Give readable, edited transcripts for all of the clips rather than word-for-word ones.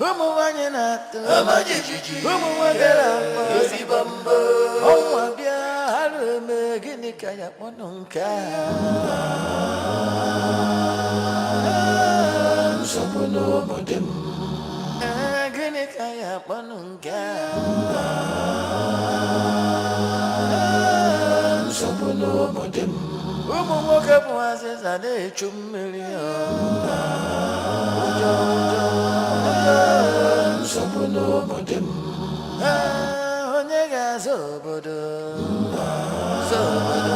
Umuwanyanato, Umuwagala, Zibamba, Omwabia, Halume, Ginikaya, Mononka, Samuno, Modem, Ginikaya, Mononka, Samuno, Modem, Umuwaka was a day, Chumillion. Sabuno modem, onyega sobodo, sabuno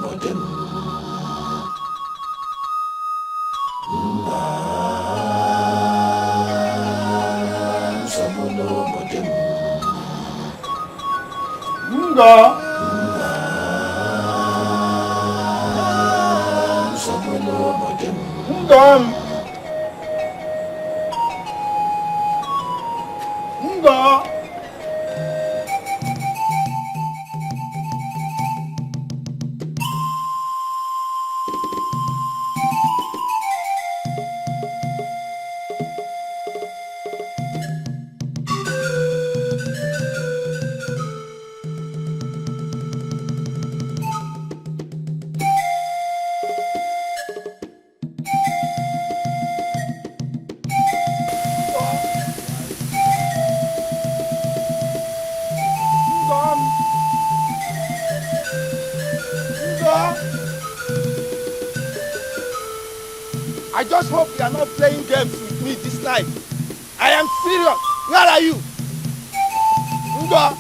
modem, sabuno modem, sabuno modem, I just hope you are not playing games with me this night. I am serious. Where are you? Nga.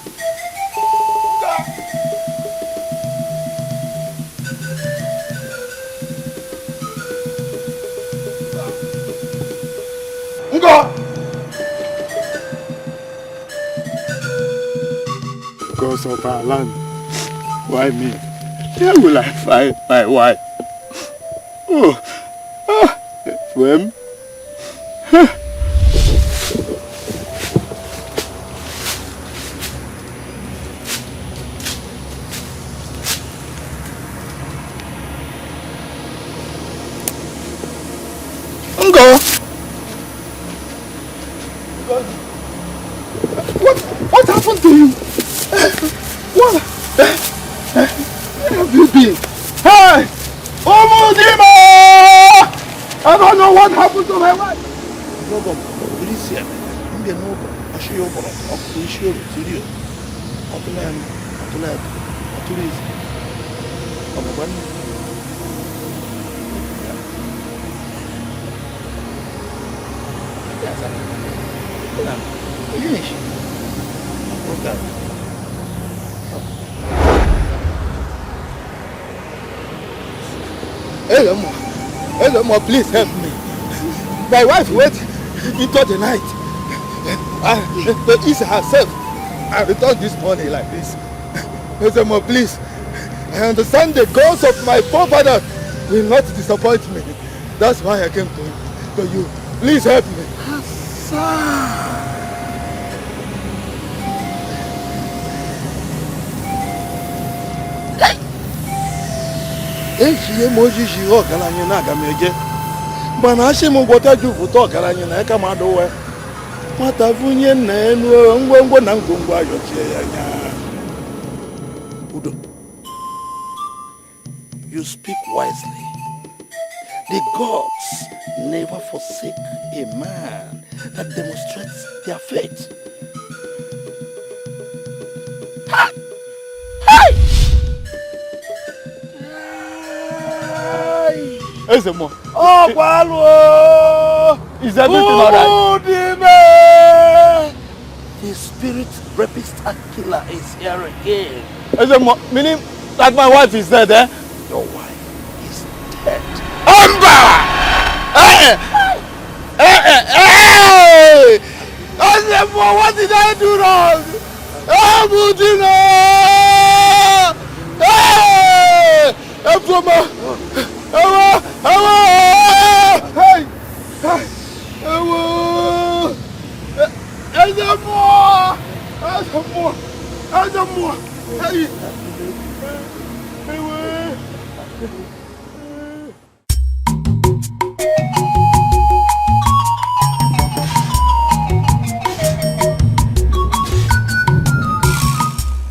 Because of our land. Why me? Where will I find my wife? Oh. Swim. What happened to you? What? Where have you been? Hey! Omudima! I don't know what happened to my wife. No, but please, I'm going to show you what I'm serious. Elmo, please help me. My wife went into the night to ease herself. I returned this morning like this. Elmo, please. I understand the goals of my forefather will not disappoint me. That's why I came to you. Please help me. Mana ashe mo gbota ju futo ogaranya na eka ma do we mata funye na enu ngwongwo na ngwongwo ayo tie ya nya Udo, you speak wisely. The gods never forsake a man that demonstrates their faith. Ha! Ezemo. Oh, Kwalo! Is everything alright? The spirit rapist and killer is here again. Ezemo, meaning that my wife is dead, eh? Your wife is dead. Amber! Hey! Ezemo, what did I do wrong? Budino! Hey! Ezemo! Hey!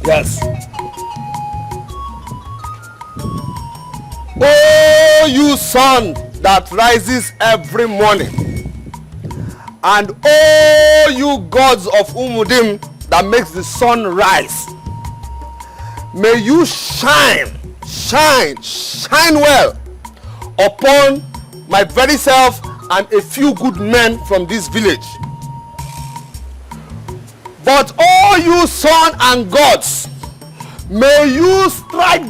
Yes. Oh, you sun that rises every morning, and oh, you gods of Umudim that makes the sun rise, may you shine well upon my very self and a few good men from this village. But all you sun and gods, may you strike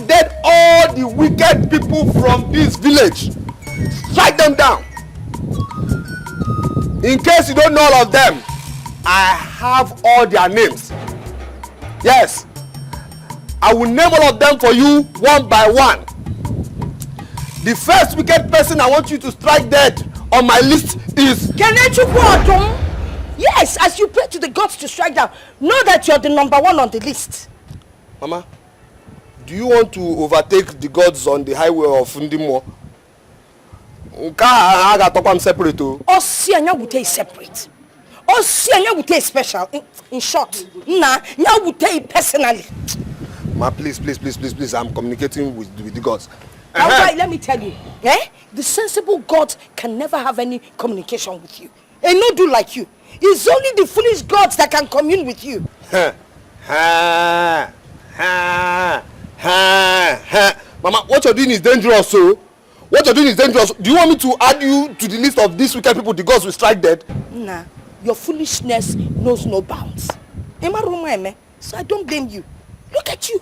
dead all the wicked people from this village. Strike them down. In case you don't know all of them, I have all their names. Yes, I will name all of them for you one by one. The first wicked person I want you to strike dead on my list is Kenechukwu. Yes, as you pray to the gods to strike down, know that you're the number one on the list. Mama, do you want to overtake the gods on the highway of Ndimo? I'm separate. Osianya Wute is separate. Osianya Wute is special. In short, Nya Wute personally. Ma, please, I'm communicating with the gods. Right, let me tell you, the sensible God can never have any communication with you. And no do like you. It's only the foolish gods that can commune with you. Mama, what you're doing is dangerous, so. What you're doing is dangerous. Do you want me to add you to the list of these wicked people the gods will strike dead? Nah, your foolishness knows no bounds. So I don't blame you. Look at you.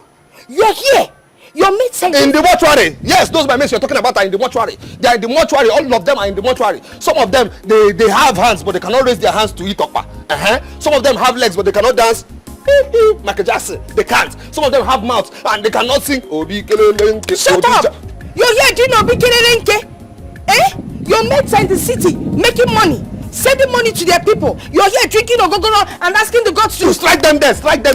You're here. Your mates are in the mortuary. Yes, those my mates you're talking about are in the mortuary. They are in the mortuary. All of them are in the mortuary. Some of them, they have hands, but they cannot raise their hands to eat okpa. Some of them have legs, but they cannot dance. Michael Jackson, they can't. Some of them have mouths, and they cannot sing. Shut up! You're here doing Obikelele. Your mates are in the city, making money, sending money to their people. You're here drinking ogogoro and asking the gods to strike them dead, strike all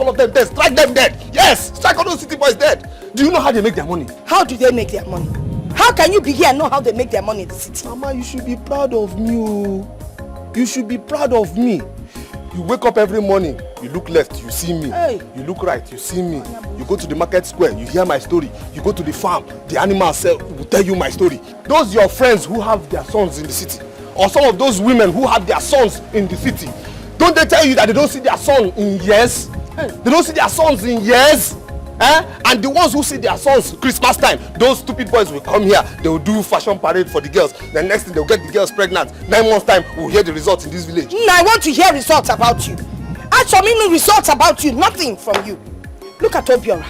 of them dead, strike them dead. Yes, strike all those city boys dead. Do you know how they make their money? How do they make their money? How can you be here and know how they make their money in the city? Mama, you should be proud of me. You should be proud of me. You wake up every morning, you look left, you see me. Hey. You look right, you see me. You go to the market square, you hear my story. You go to the farm, the animals will tell you my story. Those your friends who have their sons in the city, or some of those women who have their sons in the city, don't they tell you that they don't see their son in years? Hey. They don't see their sons in years? And the ones who see their sons Christmas time, those stupid boys will come here, they will do fashion parade for the girls. The next thing they'll get the girls pregnant. 9 months time, we'll hear the results in this village. I want to hear results about you. Actually, no results about you, nothing from you. Look at Obiora.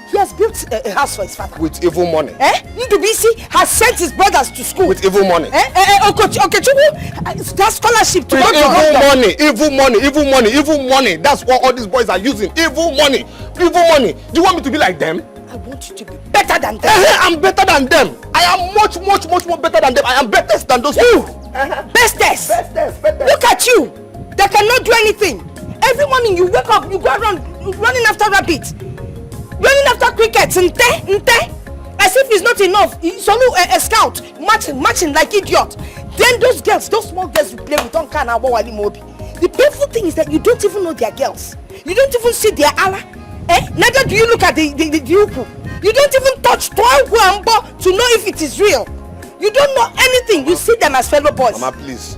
He has built a house for his father. With evil money. Ndubisi has sent his brothers to school. With evil money. Okechukwu, that scholarship to with evil money. That's what all these boys are using. Evil money. Do you want me to be like them? I want you to be better than them. I'm better than them. I am much more better than them. I am better than those people. Bestest. Look at you. They cannot do anything. Every morning you wake up, you go around running after rabbits, running after crickets, as if it's not enough. It's only a scout marching like idiot. Then those small girls you play with don't kind of Wali Mobi. The painful thing is that you don't even know their girls. You don't even see their Allah. Neither do you look at the Yuku. You don't even touch Tuambo to know if it is real. You don't know anything. You see them as fellow boys. Mama, please.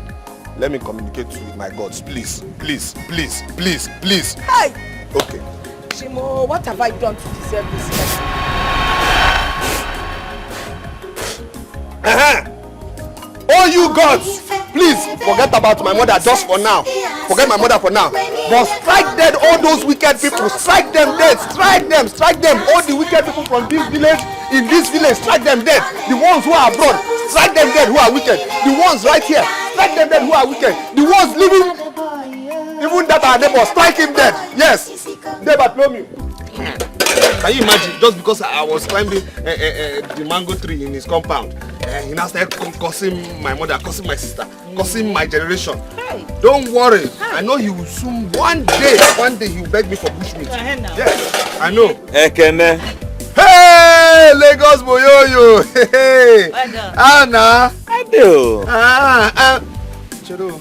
Let me communicate with my gods. Please. Hey! Okay. Shimo, what have I done to deserve this lesson? Oh, you gods! Please forget about my mother just for now. Forget my mother for now. But strike dead all those wicked people. Strike them dead. Strike them. All the wicked people from this village, in this village, strike them dead. The ones who are abroad, strike them dead who are wicked. The ones right here, strike them dead who are wicked. The ones living, even that are neighbors, strike him dead. Yes. Bartholomew. Can you imagine? Just because I was climbing the mango tree in his compound, he now started cursing my mother, cursing my sister, cursing my generation. Hey. Don't worry. I know he will soon, one day he will beg me for bushmeat. Yes, I know. Ekene. Hey, Lagos Boyoyo. Hey. Anna. I do. Chero.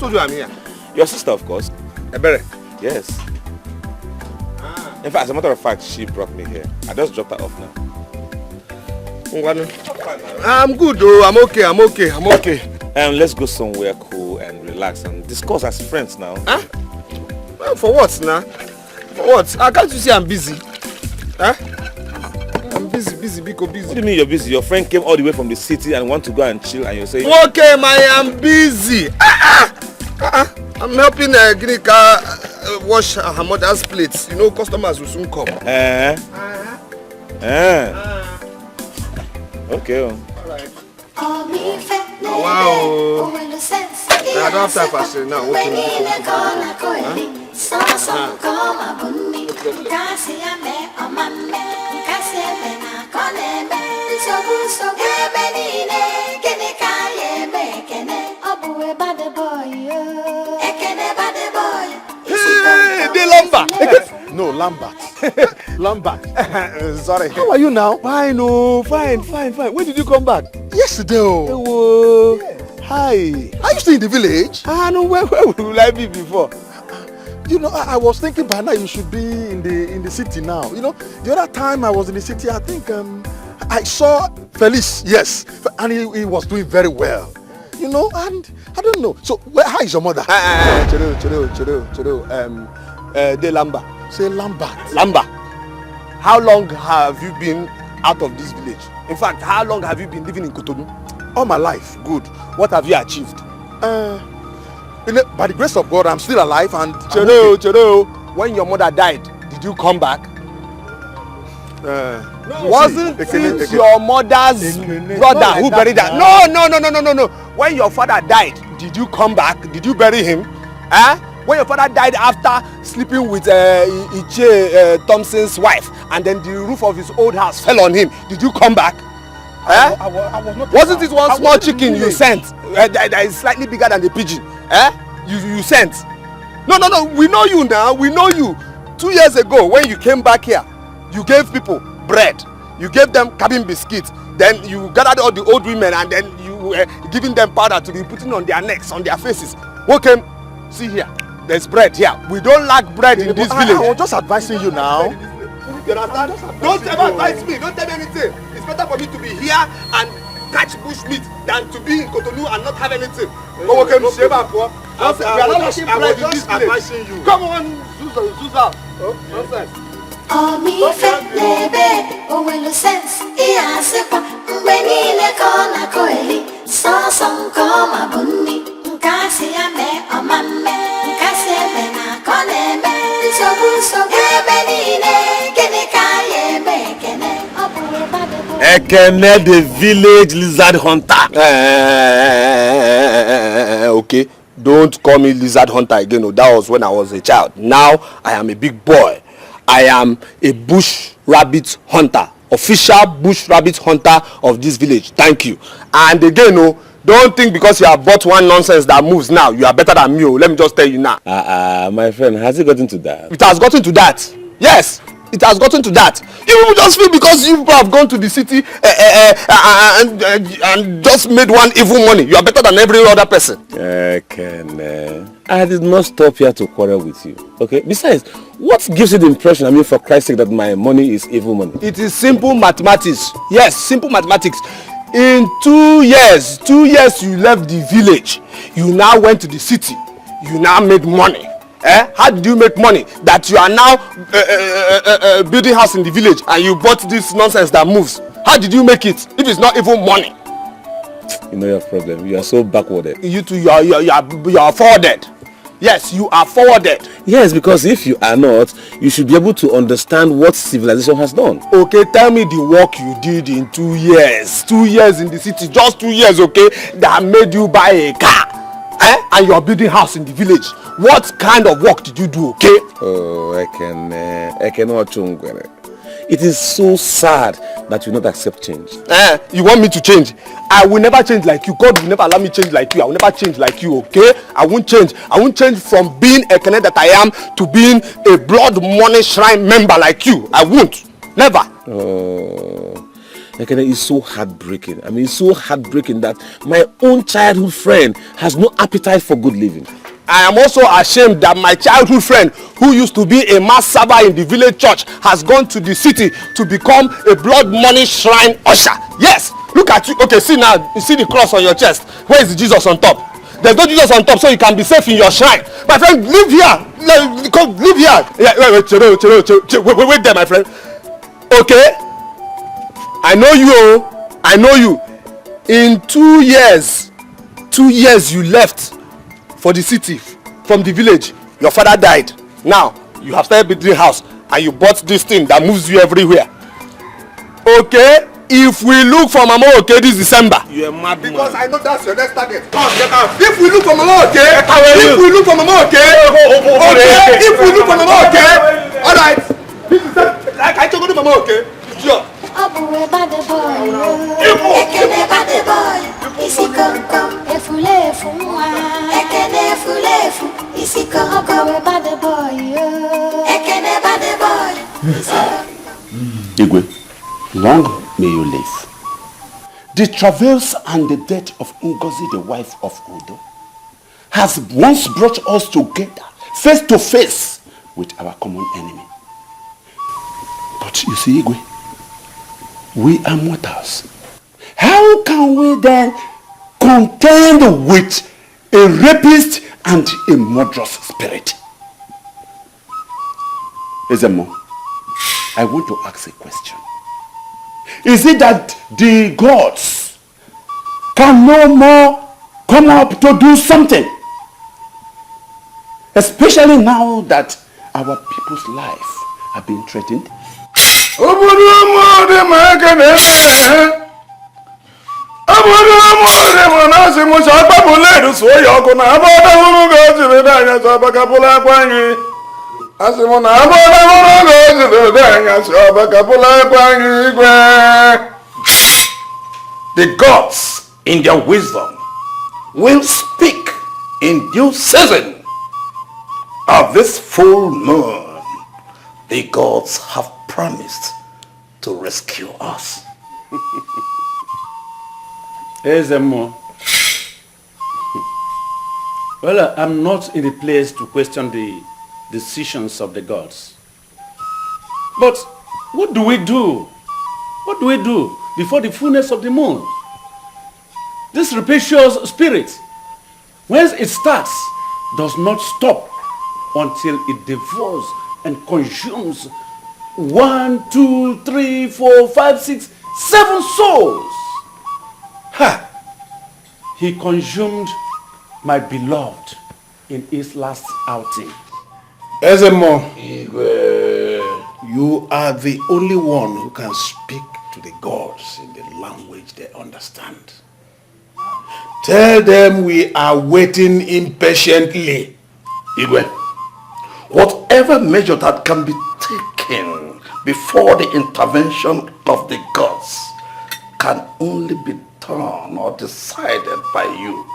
told you I'm here? Your sister, of course. Ebere? Yes. In fact, as a matter of fact, she brought me here. I just dropped her off now. I'm good though. I'm okay. Let's go somewhere cool and relax and discuss as friends now. Huh? Well, for what now? For what? Can't you see I'm busy? Huh? I'm busy. What do you mean you're busy? Your friend came all the way from the city and want to go and chill and you're saying... Okay, I'm busy. I'm helping Ginika wash her mother's plates. You know, customers will soon come. Okay. Alright. Wow. I don't have time for shit now. No, Lambert. Lambert. Sorry. How are you now? Fine. When did you come back? Yesterday. Oh. Yes. Hi. Are you still in the village? No, where will I be before? You know, I was thinking by now you should be in the city now. You know, the other time I was in the city, I think I saw Felice, yes, and he was doing very well. You know, and I don't know. So, how is your mother? De Lamba. Say Lambert. Lamba. How long have you been out of this village? In fact, how long have you been living in Cotonou? All my life. Good. What have you achieved? By the grace of God, I'm still alive and... Chero, when your mother died, did you come back? Wasn't it your mother's brother who buried her? No. When your father died, did you come back? Did you bury him? When your father died after sleeping with Iche Thompson's wife, and then the roof of his old house fell on him, did you come back? I was not. Wasn't it one small chicken you sent that is slightly bigger than the pigeon? You sent? No. We know you now. We know you. 2 years ago, when you came back here, you gave people bread. You gave them cabin biscuits. Then you gathered all the old women, and then you were giving them powder to be putting on their necks, on their faces. Who came? See here. There's bread here. We don't lack bread in this village. I was just advising you now. You understand? Don't ever advise me. Don't tell me anything. It's better for me to be here and catch bush meat than to be in Cotonou and not have anything. We are not lacking bread in this village. Come on, Susan. Nonsense. Ekene the village lizard hunter. Okay, don't call me lizard hunter again. No, that was when I was a child. Now I am a big boy. I am a bush rabbit hunter, official bush rabbit hunter of this village. Thank you. And again, no, don't think because you have bought one nonsense that moves now, you are better than me. Let me just tell you now. My friend, has it gotten to that? It has gotten to that. Yes, it has gotten to that. You just feel because you have gone to the city and just made one evil money, you are better than every other person. I did not stop here to quarrel with you. Okay. Besides, what gives you the impression, for Christ's sake, that my money is evil money? It is simple mathematics. Yes, simple mathematics. In 2 years you left the village. You now went to the city. You now made money. How did you make money? That you are now building house in the village and you bought this nonsense that moves. How did you make it if it's not even money? You know your problem. You are so backwarded. You too, you are forwarded. Yes, you are forwarded. Yes, because if you are not, you should be able to understand what civilization has done. Okay, tell me the work you did in 2 years. 2 years in the city, just 2 years, okay, that made you buy a car. And you are building house in the village. What kind of work did you do, okay? Oh, I cannot change. It is so sad that you not accept change. You want me to change? I will never change like you. God will never allow me to change like you. I will never change like you, okay? I won't change. I won't change from being a Kenneth that I am to being a blood money shrine member like you. I won't. Never. Oh, Ekene, it's so heartbreaking. I mean, it's so heartbreaking that my own childhood friend has no appetite for good living. I am also ashamed that my childhood friend, who used to be a mass server in the village church, has gone to the city to become a blood money shrine usher. Yes, look at you. Okay, see now, you see the cross on your chest. Where is the Jesus on top? There's no Jesus on top, so you can be safe in your shrine. My friend, live here. Live here. Yeah, wait there, my friend. Okay, I know you. I know you. In 2 years you left for the city from the village. Your father died. Now you have started building house and you bought this thing that moves you everywhere. Okay, if we look for Mama Okay this December, you're mad, because I know that's your next target. If we look for Mama Okay, if we look for Mama Okay, if we look for Mama Okay, all right. This is like I told you, Mama Okay. Sure. Igwe, long may you live. The travails and the death of Ngozi, the wife of Udo, has once brought us together, face to face with our common enemy. But you see, Igwe, we are mortals. How can we then contend with a rapist and a murderous spirit? Ezemo, I want to ask a question. Is it that the gods can no more come up to do something? Especially now that our people's life have been threatened? The gods, in their wisdom, will speak in due season. Of this full moon, the gods have promised to rescue us. Ezemo. Well, I'm not in the place to question the decisions of the gods. But what do we do? What do we do before the fullness of the moon? This rapacious spirit, once it starts, does not stop until it devours and consumes 1, 2, 3, 4, 5, 6, 7 souls. Ha! He consumed my beloved in his last outing. Ezemo, you are the only one who can speak to the gods in the language they understand. Tell them we are waiting impatiently. Igwe, whatever measure that can be taken before the intervention of the gods can only be done or decided by you.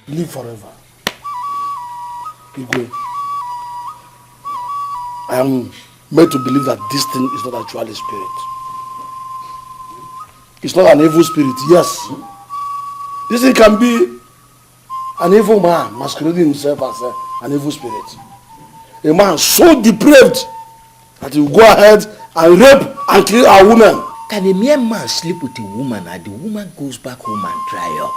Live forever. Igwe, I am made to believe that this thing is not actually spirit. It's not an evil spirit, yes. This thing can be an evil man masquerading himself as an evil spirit. A man so depraved that he will go ahead and rape and kill a woman. Can a mere man sleep with a woman and the woman goes back home and dry up?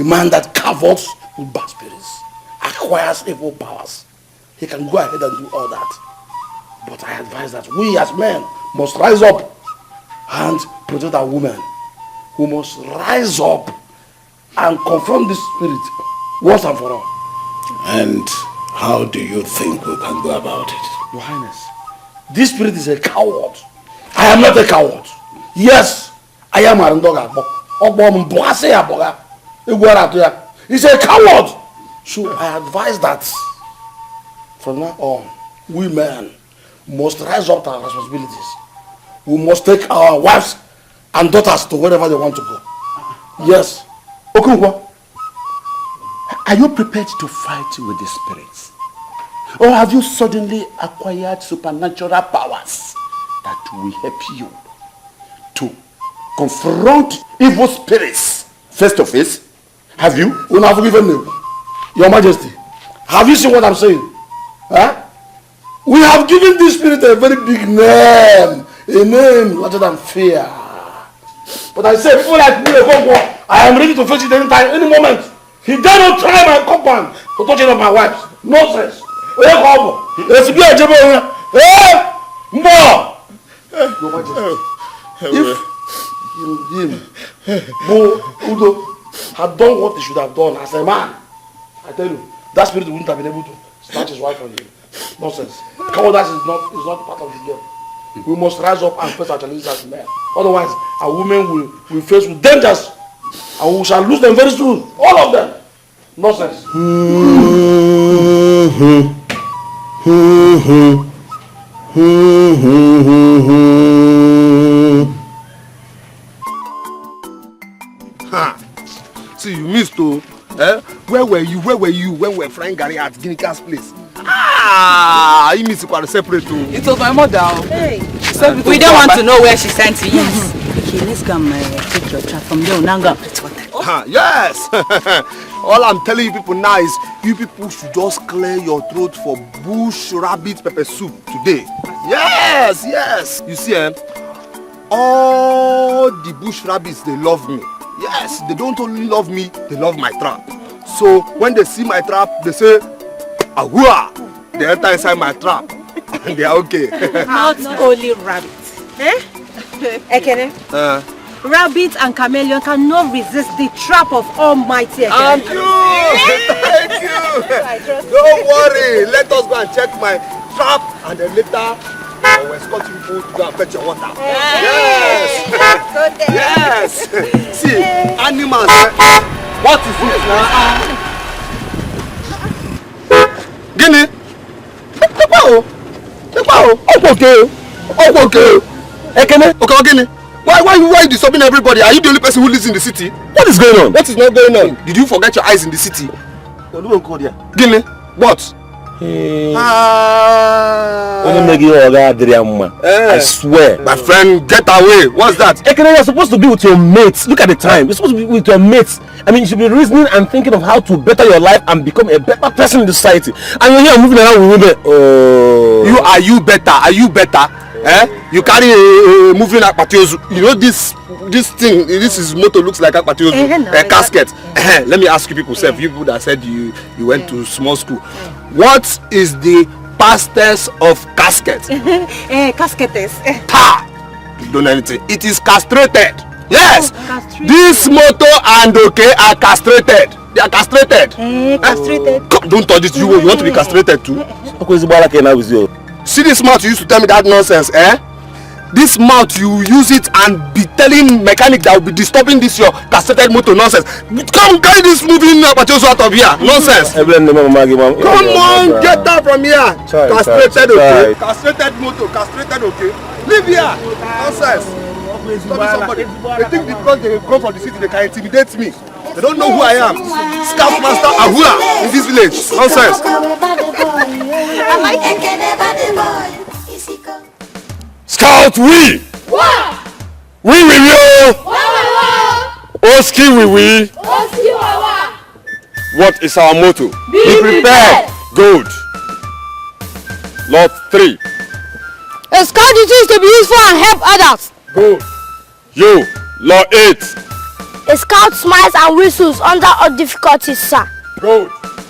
A man that covers with bad spirits, acquires evil powers. He can go ahead and do all that. But I advise that we as men must rise up and protect our women. We must rise up and confront this spirit once and for all. And how do you think we can go about it? Your Highness, this spirit is a coward. I am not a coward. Yes, I am a ndoga. He's a coward. So I advise that from now on, we men must rise up to our responsibilities. We must take our wives and daughters to wherever they want to go. Yes. Okunkwa, are you prepared to fight with the spirits? Or have you suddenly acquired supernatural powers that will help you to confront evil spirits face to face? Have you? We have forgiven them. Your Majesty, have you seen what I'm saying? Huh? We have given this spirit a very big name. A name larger than fear. But I say, people like me, I am ready to face it anytime, any moment. He dare not try my compound to touch any of my wives. Nonsense. Where come? Let's be a jabber. Eh? More. Your Majesty. If him, Bo, Udo, had done what he should have done as a man, I tell you, that spirit wouldn't have been able to snatch his wife from him. Nonsense. Cowardice is not part of the game. We must rise up and face our challenges as men. Otherwise, our women will face with dangers, and we shall lose them very soon. All of them. Nonsense. See, you missed too. Where were you when we were frying Gary at Ginika's place? You missed it separate too. It was my mother. Hey. We don't want to know where she sent you. Yes. Okay, let's come take your trap from there. Now go. Yes. All I'm telling you people now is you people should just clear your throat for bush rabbit pepper soup today. Yes. You see, all the bush rabbits, they love me. Yes, they don't only love me, they love my trap. So when they see my trap, they say, Ahua! They enter inside my trap. And they are okay. Not only rabbits. Ekene? Rabbit and chameleon cannot resist the trap of Almighty Ekene. Thank you. Don't worry. Let us go and check my trap and then later I will escort you people to go and fetch your water. Yes. See, animals. What is this now? Guinea. Okay. Ekene. Okay. Why you disturbing everybody? Are you the only person who lives in the city? What is going on? What is not going on? Did you forget your eyes in the city? Guinea. What? I swear. My friend, get away. What's that? Ekene, you're supposed to be with your mates. Look at the time. You're supposed to be with your mates. I mean, you should be reasoning and thinking of how to better your life and become a better person in the society. And you're here moving around with women. Are you better? You carry a moving akpatiozu. You know this thing, this is motor looks like akpatiozu. A casket. Let me ask you people, you people that said you went to small school. What is the past tense of casket? Casketes. You don't know anything. It is castrated. Yes. This motor and are castrated. They are castrated. Castrated. Come, don't touch this. You want to be castrated too? See this mouth you used to tell me that nonsense, This mouth you use it and be telling mechanic that will be disturbing this your castrated motor nonsense. Come carry this moving Apachoso out of here. Nonsense. Come on, get down from here. Castrated, okay? Castrated motor, castrated, okay? Leave here. Nonsense. Somebody. They think because they come from the city they can intimidate me. They don't know who I am. Scout Master Ahura in this village. Nonsense. Scout, we! We. Oski, we. What is our motto? Be prepared. Good. Lot 3. A scout duty is to be useful and help others. Good. You, Lot 8. A scout smiles and whistles under all difficulties, sir. Good.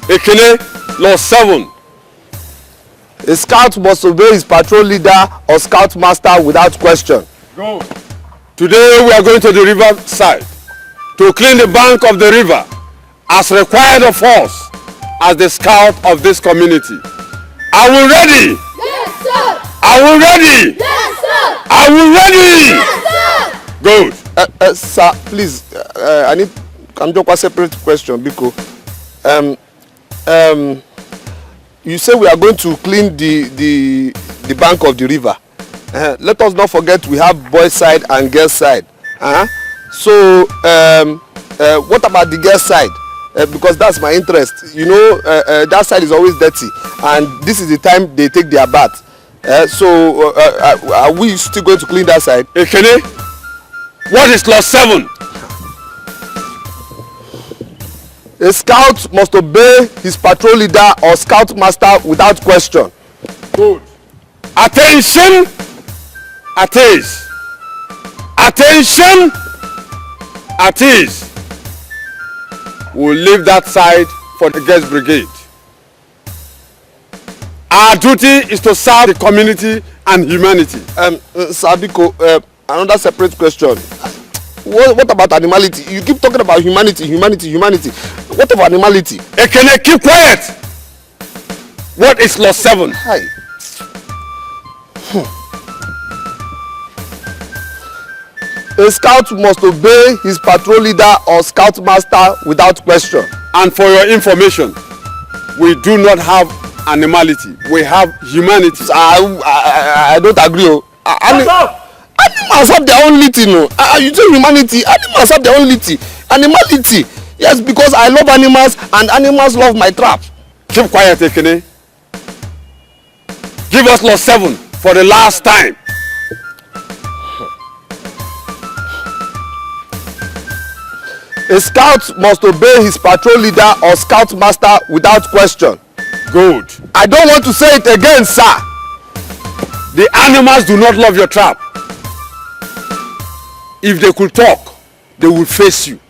Ekene, Lot 7. A scout must obey his patrol leader or scout master without question. Go. Today we are going to the river side to clean the bank of the river as required of us as the scout of this community. Are we ready? Yes, sir. Are we ready? Yes, sir. Are we ready? Yes, sir. Good. Sir, please, I need a separate question because you say we are going to clean the the bank of the river. Let us not forget we have boys side and girls side. So what about the girls side? Because that's my interest. You know, that side is always dirty, and this is the time they take their bath. So are we still going to clean that side? Ekene, what is clause 7? A scout must obey his patrol leader or scout master without question. Good. Attention! At ease. Attention! At ease. We'll leave that side for the guest brigade. Our duty is to serve the community and humanity. Sabiko, another separate question. What about animality? You keep talking about humanity. What about animality? Ekene, keep quiet! What is clause 7? Hi. A scout must obey his patrol leader or scout master without question. And for your information, we do not have animality. We have humanity. I don't agree. Animals have their own litty, no. You say humanity. Animals have their own litty. Animality. Yes, because I love animals and animals love my trap. Keep quiet, Ekene. Give us clause 7 for the last time. A scout must obey his patrol leader or scout master without question. Good. I don't want to say it again, sir. The animals do not love your trap. If they could talk, they would face you.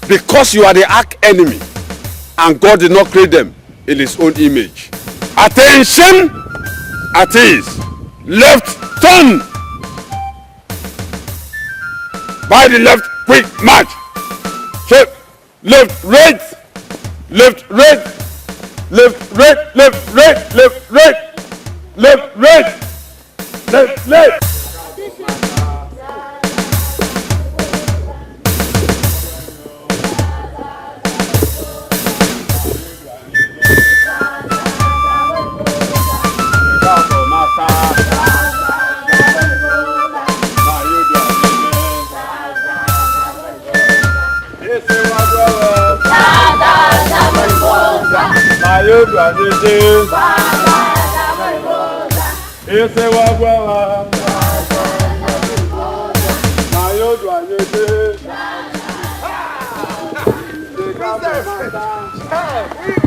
Because you are the arch enemy, and God did not create them in his own image. Attention! At ease. Left turn. By the left, quick march. Shape. Left, right. Left, right. Left, right. Left, right. Left, right. Left, right. Left, right.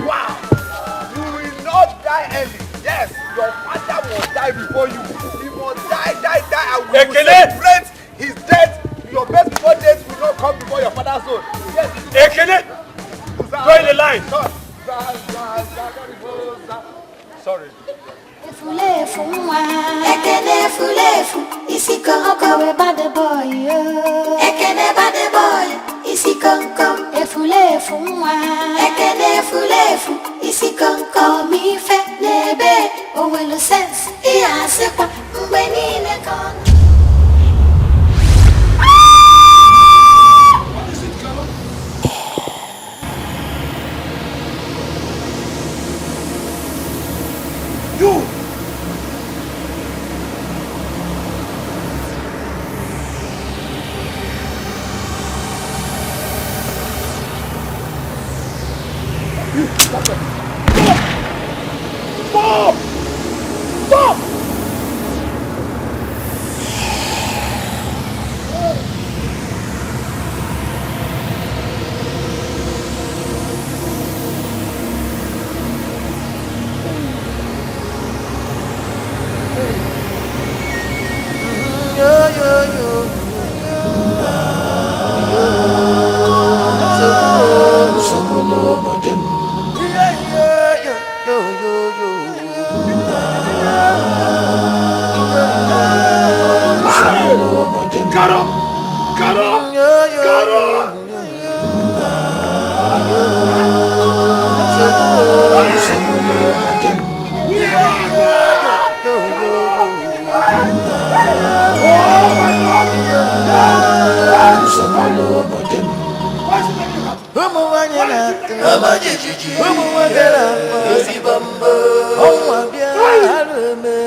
Wow! You will not die early. Yes, your father will die before you. He must die. And we will celebrate his death. Your best before death will not come before your father's own. Yes. Ekene! Go in the line. Sorry. Ekene fulefu, isi konko. We bad boy, Ekene bad boy, isi konko. Efulefu mwa. Ekene fulefu, isi konko. Mi fe lebe, owelo sense. Iya sepa, mbeni ne kono. You! Stop! Stop!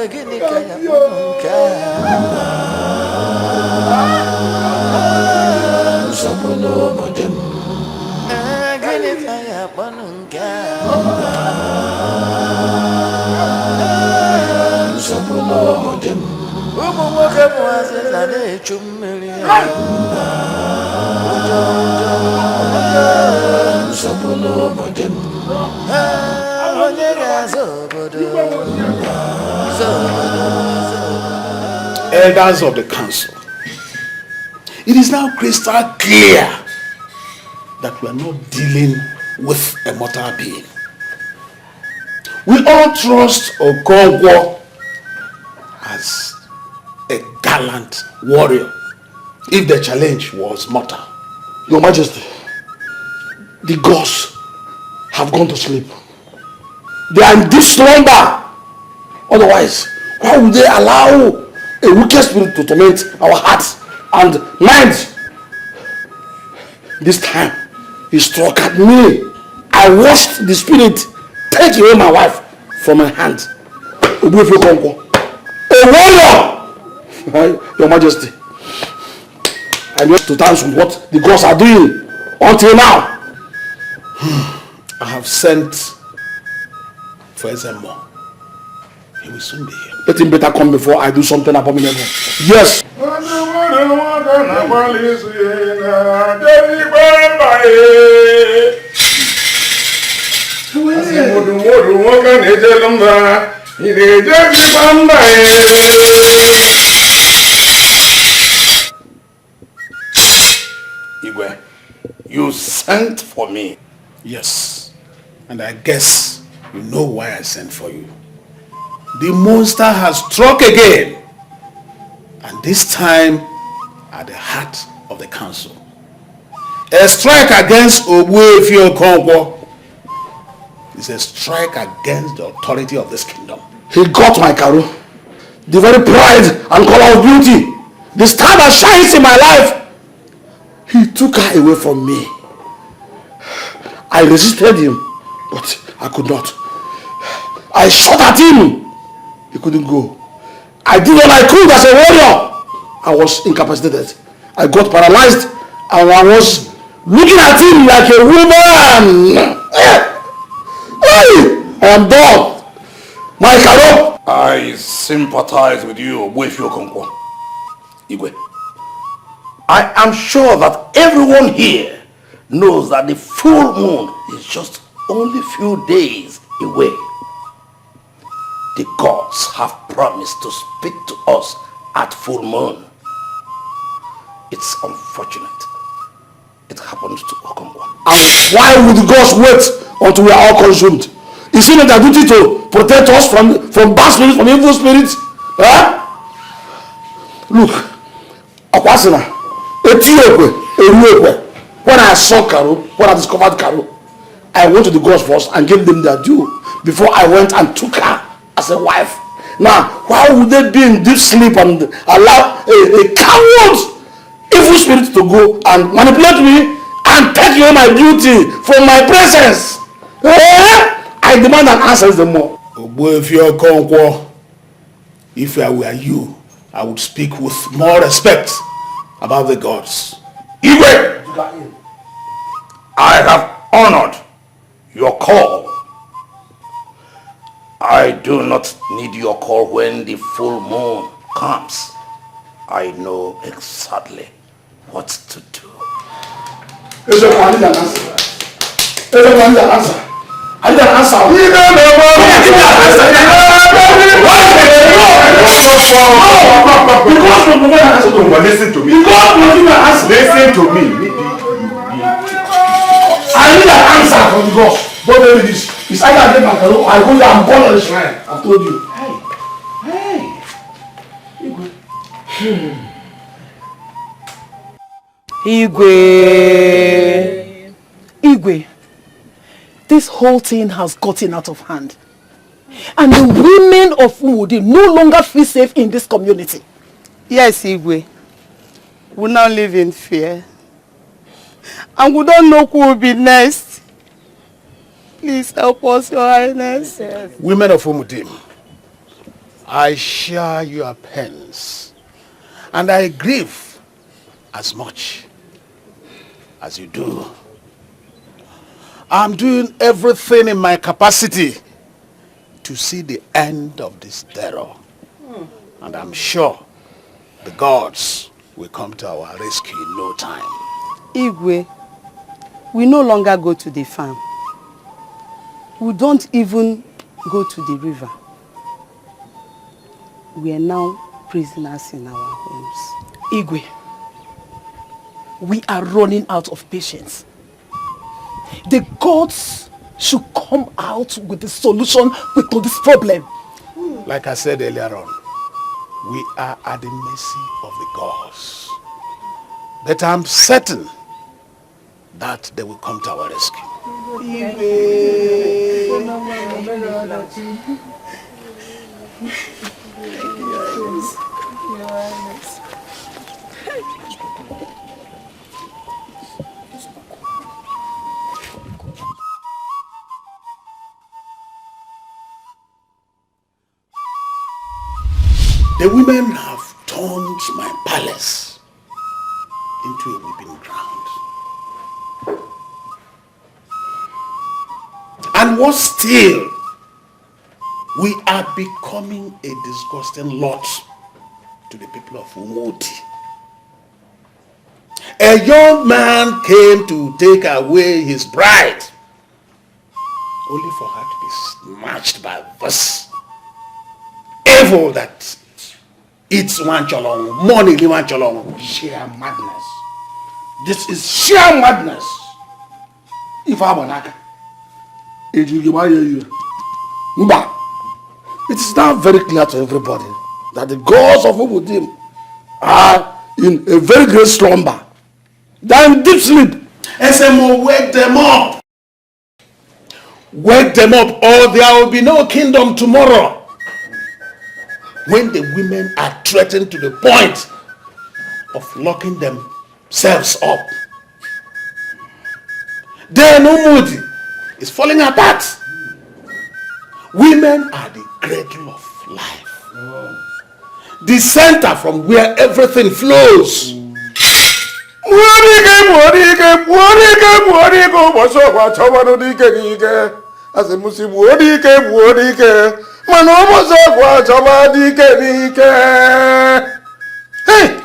Gini Elders of the council, it is now crystal clear that we are not dealing with a mortal being. We all trust Okonkwo as a gallant warrior if the challenge was mortal. Your Majesty, the gods have gone to sleep. They are in deep slumber. Otherwise, why would they allow a wicked spirit to torment our hearts and minds? This time, he struck at me. I watched the spirit take away my wife from my hand. A warrior! Your Majesty, I know to dance with what the gods are doing until now. I have sent for Ezemo. He will soon be here. Let him better come before I do something abominable. Yes. Igwe, you sent for me. Yes, and I guess you know why I sent for you. The monster has struck again, and this time at the heart of the council. A strike against Ebere Okaro is a strike against the authority of this kingdom. He got my Karo, the very pride and color of beauty, the star that shines in my life. He took her away from me. I resisted him, but I could not. I shot at him. He couldn't go. I did all I could as a warrior. I was incapacitated. I got paralyzed and I was looking at him like a woman. I am done. My Karo. I sympathize with you, Ebere Okaro. Igwe, I am sure that everyone here knows that the full moon is just only a few days away. The gods have promised to speak to us at full moon. It's unfortunate it happened to Okongwa. And why would the gods wait until we are all consumed? Is it not their duty to protect us from bad spirits, from evil spirits? Huh? Look, Akwasina, when I saw Karo, when I discovered Karo, I went to the gods first and gave them their due before I went and took her as a wife. Now, why would they be in deep sleep and allow a coward evil spirit to go and manipulate me and take away my beauty from my presence? I demand an answer the more. Ebere Okaro, if I were you, I would speak with more respect about the gods. Igwe, I have honored your call. I do not need your call when the full moon comes. I know exactly what to do. I need an answer. I need an answer. I need an answer. Listen to me. Listen to me. I need an answer from God. Don't tell me this. It's either I get my Karo or I go there and burn on the shrine. I told you. Igwe, this whole thing has gotten out of hand. And the women of Umudi no longer feel safe in this community. Yes, Igwe. We now live in fear. And we don't know who will be next. Please help us, Your Highness. Yes. Women of Umudim, I share your pains. And I grieve as much as you do. I'm doing everything in my capacity to see the end of this terror. And I'm sure the gods will come to our rescue in no time. Igwe, we no longer go to the farm. We don't even go to the river. We are now prisoners in our homes. Igwe, we are running out of patience. The gods should come out with the solution to this problem. Like I said earlier on, we are at the mercy of the gods. But I'm certain that they will come to our rescue. The women have turned my palace into a weeping ground. And worse still, we are becoming a disgusting lot to the people of Umoti. A young man came to take away his bride, only for her to be snatched by this evil that eats one cholong, money one cholong. Sheer madness. This is sheer madness. If I wanna, it is now very clear to everybody that the gods of Ubudim are in a very great slumber. They are in deep sleep. SMO, wake them up. Wake them up, or there will be no kingdom tomorrow. When the women are threatened to the point of locking themselves up, then Umudi is falling apart. Women are the cradle of life, the center from where everything flows. Hey,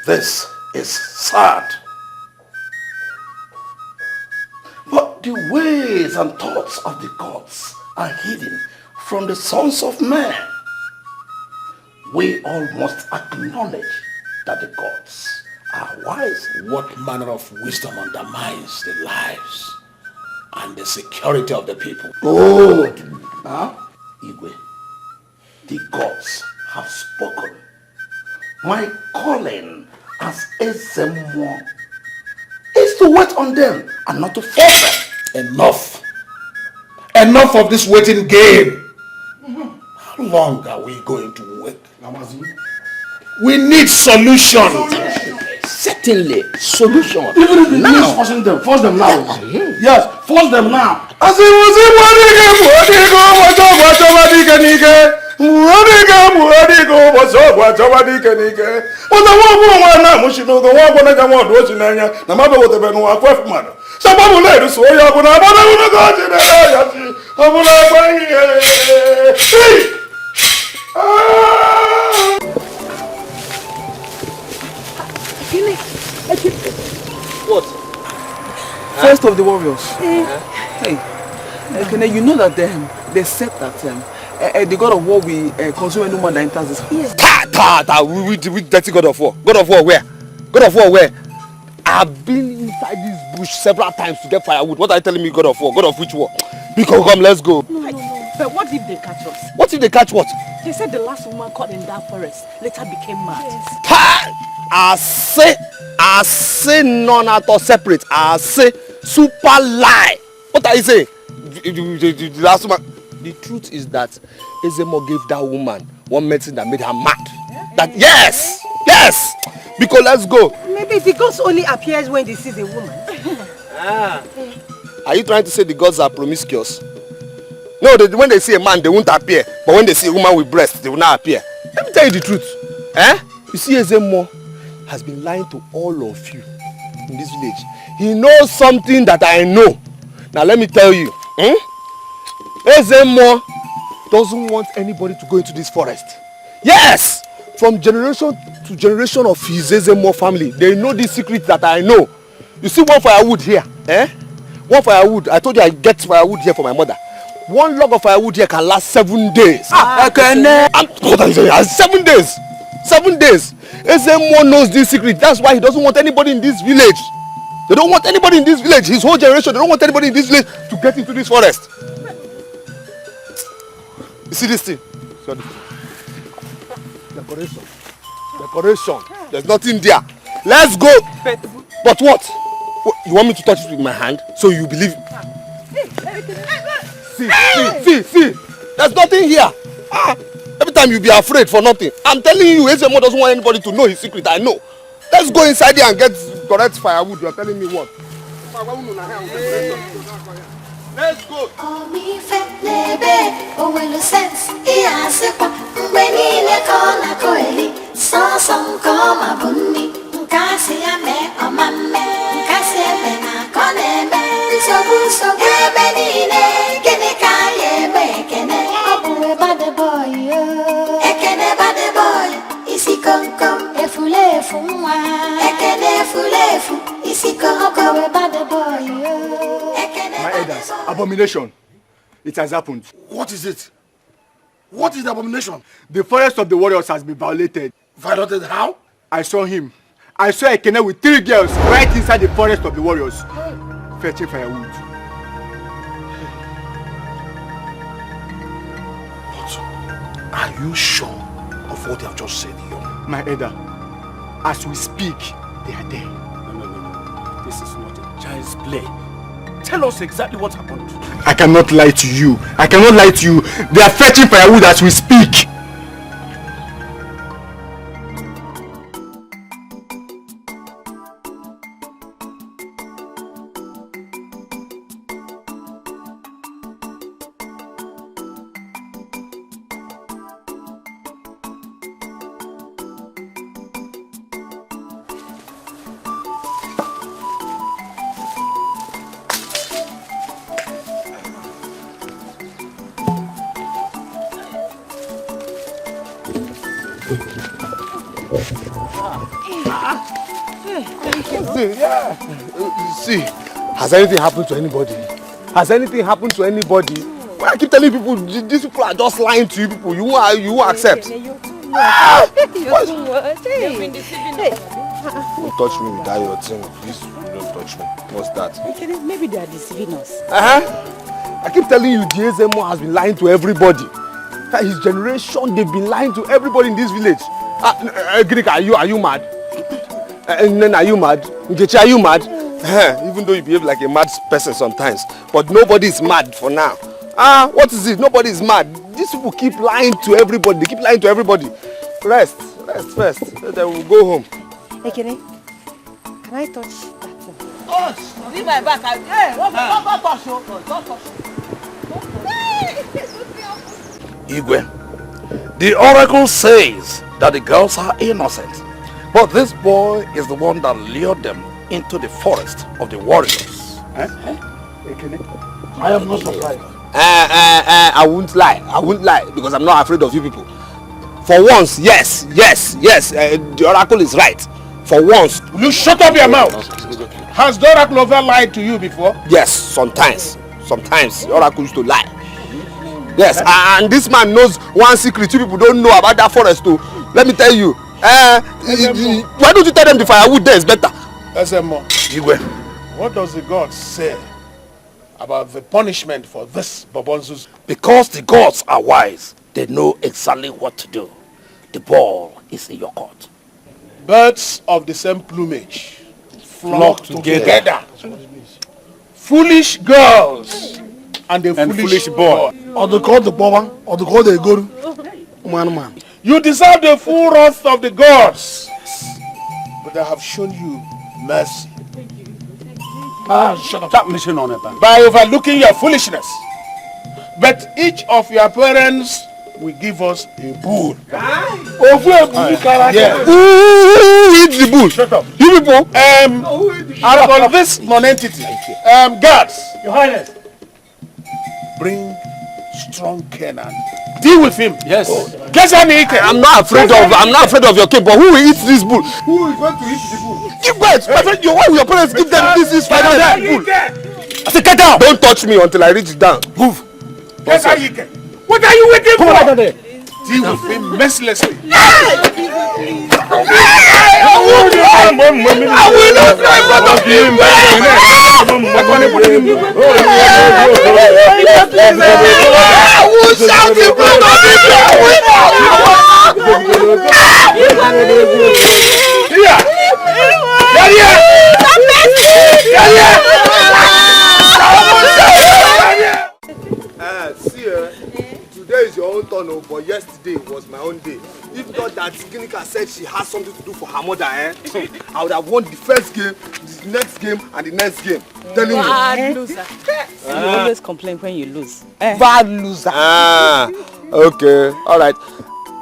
this is sad. But the ways and thoughts of the gods are hidden from the sons of men. We all must acknowledge that the gods are wise. What manner of wisdom undermines the lives and the security of the people? Oh, Igwe, the gods have spoken. My calling as Ezemo is to wait on them and not to force them. Enough. Enough of this waiting game. How long are we going to wait? We need solution. Certainly, solution. Even if it means forcing them, force them now. Yes, force them now. What? First of the warriors. Hey, you know that they said that the god of war will consume any man that enters this house. Yes. We dirty god of war. God of war where? God of war where? I've been inside this bush several times to get firewood. What are you telling me, god of war? God of which war? Because come, let's go. No. But what if they catch us? What if they catch what? They said the last woman caught in that forest later became mad. Yes. I say none at all separate. I say super lie. What are you saying? The last woman. The truth is that Ezemo gave that woman one medicine that made her mad. That yes. Because let's go. Maybe the ghost only appears when they see the woman. Are you trying to say the gods are promiscuous? No, when they see a man, they won't appear. But when they see a woman with breasts, they will not appear. Let me tell you the truth. You see, Ezemo has been lying to all of you in this village. He knows something that I know. Now let me tell you. Ezemo doesn't want anybody to go into this forest. Yes! From generation to generation of his Ezemo family, they know this secret that I know. You see one firewood here, eh? One firewood, I told you I get firewood here for my mother. One log of firewood here can last 7 days. What are you saying? 7 days. 7 days. Ezemo knows this secret. That's why he doesn't want anybody in this village. They don't want anybody in this village. His whole generation, they don't want anybody in this village to get into this forest. You see this thing? Sorry. Decoration. Decoration. There's nothing there. Let's go. But what? You want me to touch it with my hand so you believe? See. There's nothing here. Every time you be afraid for nothing. I'm telling you, Ezemo doesn't want anybody to know his secret. I know. Let's go inside here and get correct firewood. You're telling me what? Let's go. My elders, abomination. It has happened. What is it? What is the abomination? The forest of the warriors has been violated. Violated how? I saw him. I saw Ekene with 3 girls right inside the forest of the warriors, fetching firewood. But are you sure of what you have just said, young? My elder, as we speak, they are there. No. This is not a child's play. Tell us exactly what happened. I cannot lie to you. I cannot lie to you. They are fetching firewood as we speak. See, has anything happened to anybody? Has anything happened to anybody? When I keep telling people, these people are just lying to you people. You won't accept. You're too much. You're too much. Hey. Don't touch me with that your thing. Please, don't touch me. What's that? Okay, maybe they are deceiving us. I keep telling you, the Ezemo has been lying to everybody. His generation, they've been lying to everybody in this village. Greek, are you mad? And then are you mad? Nkechi, are you mad? Even though you behave like a mad person sometimes, but nobody is mad for now. What is it? Nobody is mad. These people keep lying to everybody. They keep lying to everybody. Rest first. Then we'll go home. Hey, can I touch that one? Touch! Leave my back. Hey, don't touch. Don't touch. Igwe, the oracle says that the girls are innocent, but this boy is the one that lured them into the forest of the warriors. I am not surprised. I won't lie because I'm not afraid of you people. For once, yes, the oracle is right. For once. Will you shut up your mouth? Has the oracle ever lied to you before? Yes, sometimes the oracle used to lie. Yes, and this man knows one secret you people don't know about that forest too. Let me tell you. Why don't you tell them the firewood there is better? Igwe, what does the God say about the punishment for this Bobonzus? Because the gods are wise, they know exactly what to do. The ball is in your court. Birds of the same plumage flock together. Foolish girls and a foolish boy. Or they call the Boba, or they call the Guru. Man. You deserve the full wrath of the gods. But I have shown you mercy. Shut up. Stop mission on it. By overlooking your foolishness. But each of your parents will give us a bull. Yeah. Who eats the bull? Shut up. You people. Out of this nonentity, guards, Your Highness, bring strong Kenan. Deal with him. Yes. I'm not afraid of your king, but who will eat this bull? Who is going to eat the bull? You guys, your parents give them this final bull. I said, get down! Don't touch me until I reach down. Move. What are you waiting for? Deal with him mercilessly. I will not try in front of him. I will shout in front of Today is your own turn, but yesterday was my own day. If not that Ginika said she has something to do for her mother, I would have won the first game, the next game, and the next game. Telling you. Bad loser. You always complain when you lose. Bad loser. Okay. All right.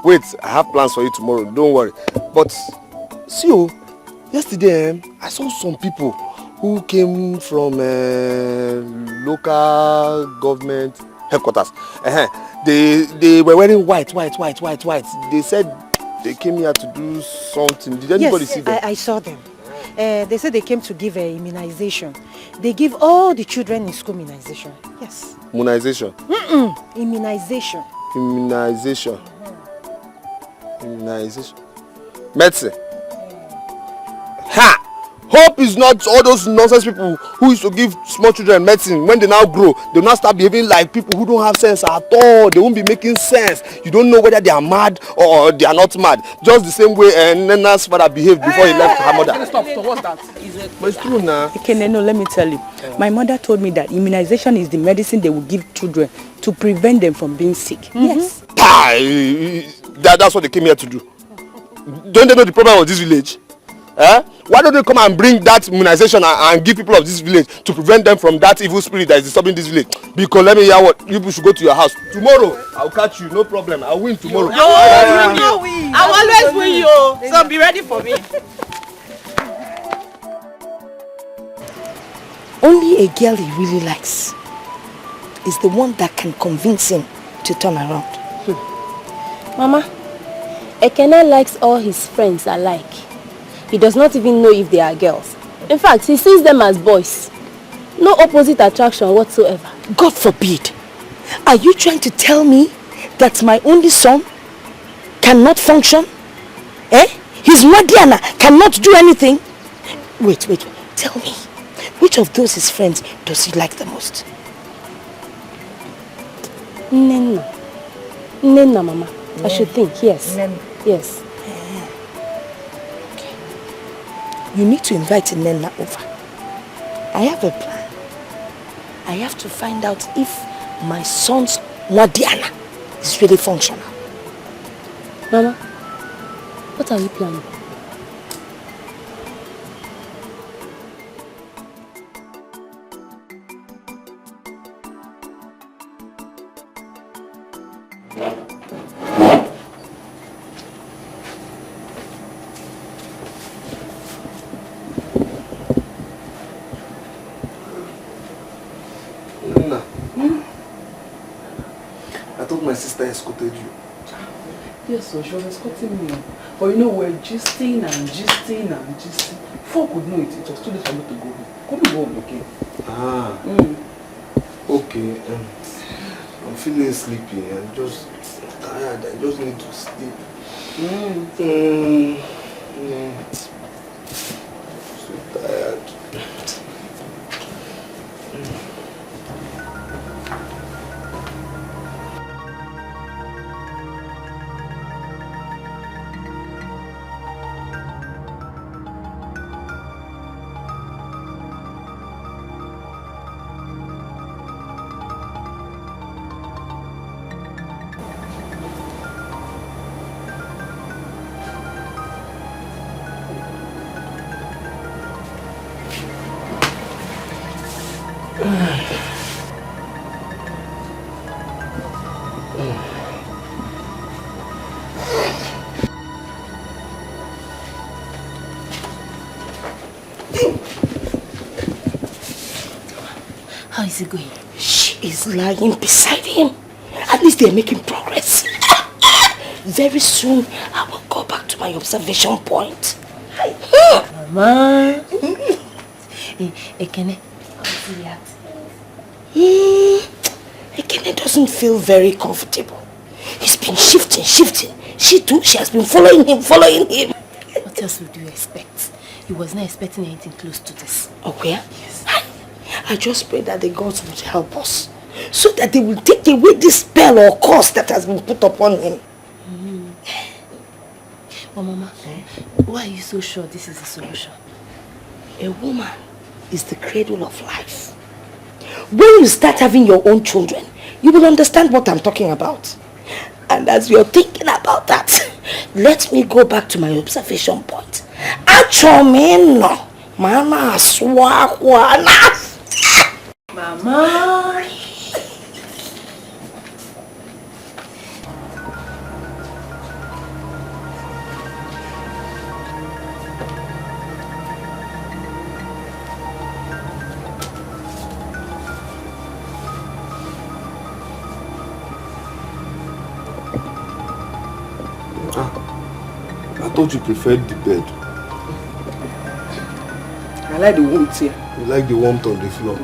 Wait, I have plans for you tomorrow. Don't worry. But see, yesterday I saw some people who came from local government headquarters. They were wearing white. They said they came here to do something. Did anybody see them? I saw them. They said they came to give immunization. They give all the children in school immunization. Yes. Immunization? Immunization. Immunization. Medicine. Ha! Hope is not all those nonsense people who used to give small children medicine. When they now grow, they will now start behaving like people who don't have sense at all. They won't be making sense. You don't know whether they are mad or they are not mad. Just the same way Nena's father behaved before he left her mother. Stop. What's that? But it's true now. Okay, no, let me tell you. My mother told me that immunization is the medicine they will give children to prevent them from being sick. Yes. That's what they came here to do. Don't they know the problem of this village? Why don't they come and bring that immunization and give people of this village to prevent them from that evil spirit that is disturbing this village? Because let me hear what you people should go to your house tomorrow. I'll catch you, no problem. I'll win tomorrow. I'll always win you, so be ready for me. Only a girl he really likes is the one that can convince him to turn around. Mama, Ekene likes all his friends alike. He does not even know if they are girls. In fact, he sees them as boys. No opposite attraction whatsoever. God forbid. Are you trying to tell me that my only son cannot function? His Madiana cannot do anything? Wait. Tell me, which of those his friends does he like the most? Nena, Mama. I should think, yes. Yes. You need to invite Nena over. I have a plan. I have to find out if my son's Nadiana is really functional. Mama, what are you planning? My sister escorted you. Yes, so she was escorting me. But you know, we're gisting. Before I could know it, it was too late for me to go home. Come home, okay? Okay. I'm feeling sleepy. I'm just tired. I just need to sleep. So tired. How is it going? She is lying beside him. At least they're making progress. Very soon, I will go back to my observation point. Mama. Ekene, how is he reacting? Ekene doesn't feel very comfortable. He's been shifting. She too, she has been following him. What else would you expect? He was not expecting anything close to this. Okay? Yes. I just pray that the gods would help us, so that they will take away this spell or curse that has been put upon him. But Mama, why are you so sure this is the solution? A woman is the cradle of life. When you start having your own children, you will understand what I'm talking about. And as you're thinking about that, let me go back to my observation point. Achomeno, Mama Swakwana. Mama. I thought you preferred the bed. I like the warmth here. You like the warmth on the floor?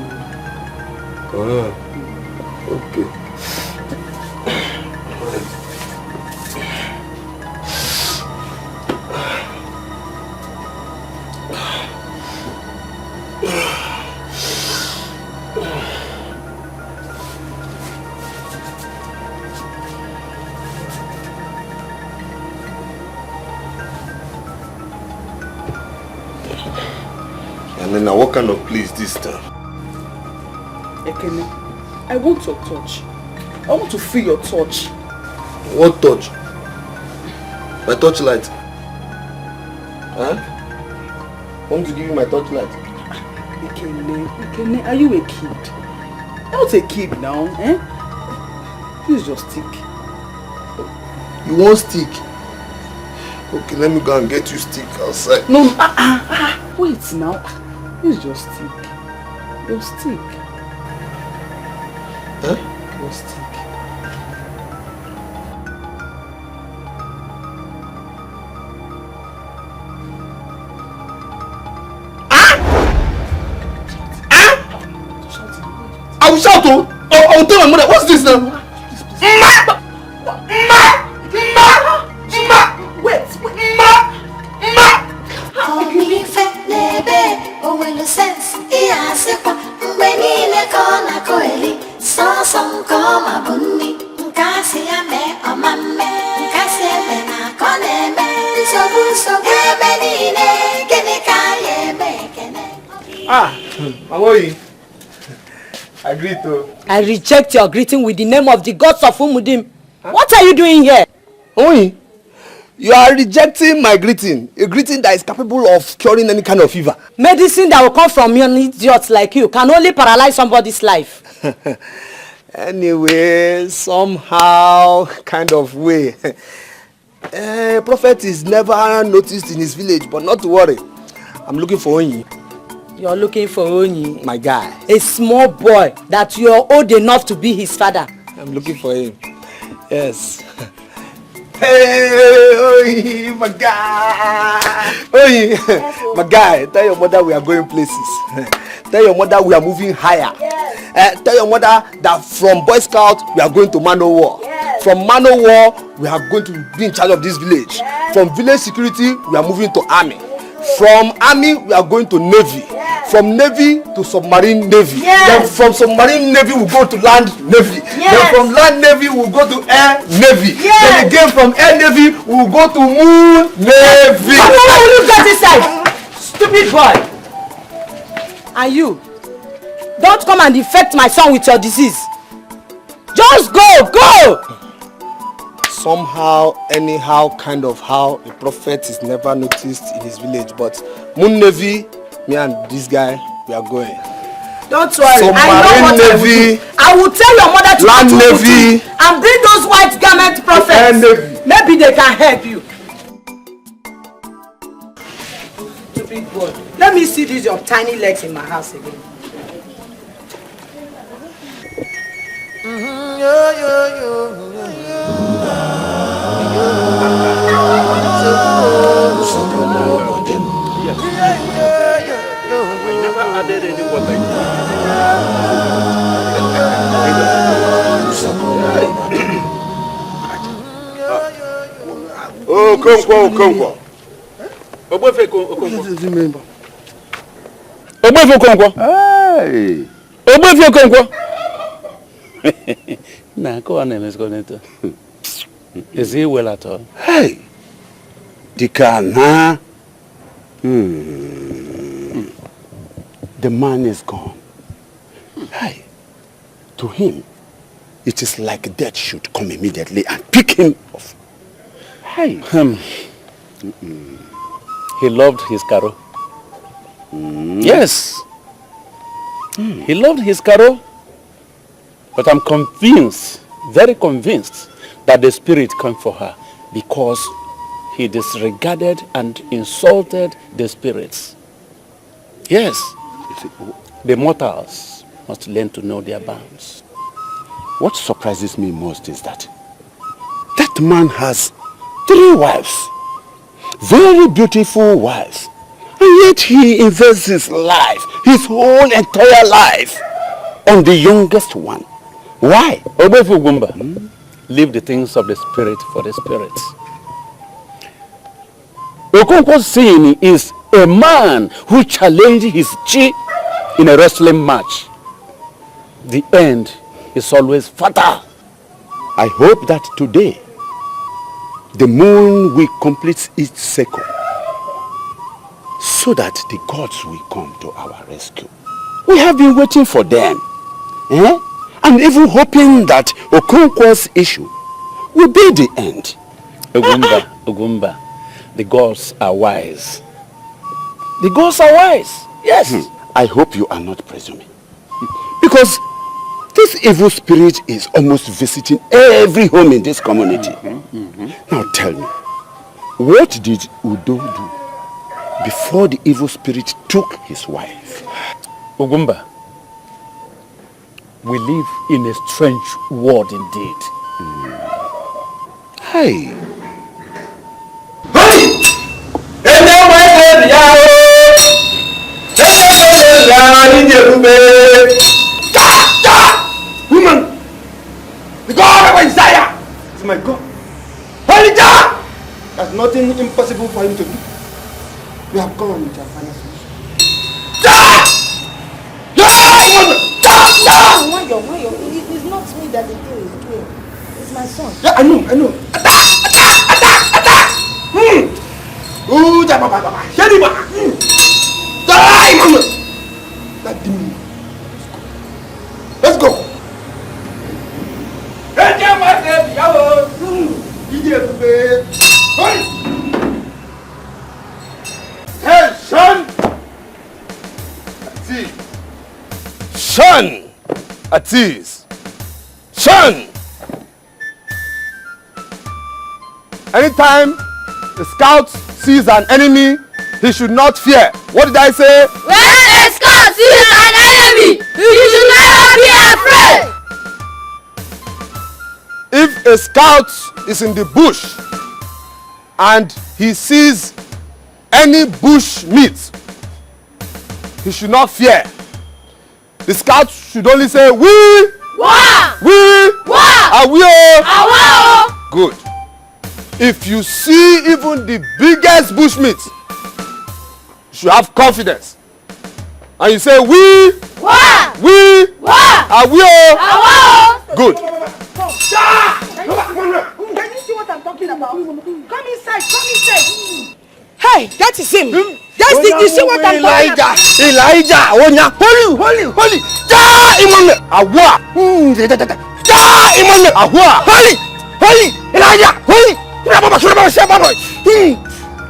Okay. And then now what kind of place this time? Ekene, I want your touch. I want to feel your touch. What touch? My torchlight? Huh? I want to give you my torchlight. Ekene, are you a kid? Not a kid now, eh? This is your stick. You want stick? Okay, let me go and get you stick outside. No, wait now. This is your stick. Your stick. Huh? Your stick. I will shout to. I will tell my mother. What's this now? Wait. How are you? I greet you. I reject your greeting with the name of the gods of Umudim. Huh? What are you doing here? Oyi, you are rejecting my greeting. A greeting that is capable of curing any kind of fever. Medicine that will come from an idiot like you can only paralyze somebody's life. Anyway, somehow, kind of way. Prophet is never noticed in his village, but not to worry. I'm looking for Onyi. You're looking for Onyi? My guy. A small boy that you're old enough to be his father. I'm looking for him. Yes. Hey, Onyi, my guy. Onyi, my guy, tell your mother we are going places. Tell your mother we are moving higher. Yes. Tell your mother that from Boy Scout we are going to Manowar. Yes. From Manowar we are going to be in charge of this village. Yes. From village security we are moving to army. From army we are going to navy. Yes. From navy to submarine navy. Yes. Then from submarine navy we go to land navy. Yes. Then from land navy we go to air navy. Yes. Then again from air navy we will go to moon navy. How will you get inside? Stupid boy. And you, don't come and infect my son with your disease. Just go! Somehow, anyhow, kind of how, a prophet is never noticed in his village. But Moon Navy, me and this guy, we are going. Don't worry, Submarine Navy, I will tell your mother to Land Navy, and bring those white garment prophets. Maybe they can help you. Stupid boy. Let me see these your tiny legs in my house again. Okonkwo. Hey. Nah, go on, Miss Goneta. Is he well at all? Hey. Dikeh, The man is gone. Hey. To him, it is like death should come immediately and pick him off. Hey. He loved his Caro. Yes. He loved his Caro. But I'm convinced, very convinced, that the spirit came for her because he disregarded and insulted the spirits. Yes. The mortals must learn to know their bounds. What surprises me most is that man has 3 wives, very beautiful wives, and yet he invests his life, his whole entire life, on the youngest one. Why? Obefu Gumba, leave the things of the spirit for the spirits. Okonkwo Sin is a man who challenged his chi in a wrestling match. The end is always fatal. I hope that today the moon will complete its cycle so that the gods will come to our rescue. We have been waiting for them, and even hoping that Okonkwo's issue will be the end. Ogumba, the gods are wise. The gods are wise, yes. I hope you are not presuming. Because this evil spirit is almost visiting every home in this community. Now tell me, what did Udo do before the evil spirit took his wife? Ogumba, we live in a strange world indeed. Hey! Woman! The God of Isaiah is my God. Holy God! There's nothing impossible for him to do. We have gone with our final solution. It's not me that the thing is doing. It's my son. Yeah, I know. Attack! Ooh, Baba. Shediba! Die, mama! That demon. Let's go. Hey, son! Shun at ease. Shun! Anytime the scout sees an enemy, he should not fear. What did I say? When a scout sees an enemy, you should never be afraid. If a scout is in the bush and he sees any bush meat, he should not fear. The scout should only say, we, Wa, we, Wa, Awio. Awa. Good. If you see even the biggest bushmeat, you should have confidence. And you say, we, Wa, we, Wa, Awio. Awa. Good. Can you see what I'm talking about? Come inside. Hey, that is him. That's the, you see what I'm talking about? Elijah, Onya, holy. Ja, Imam, Awa. Ja, Imam, Awa. Holy, Elijah, holy.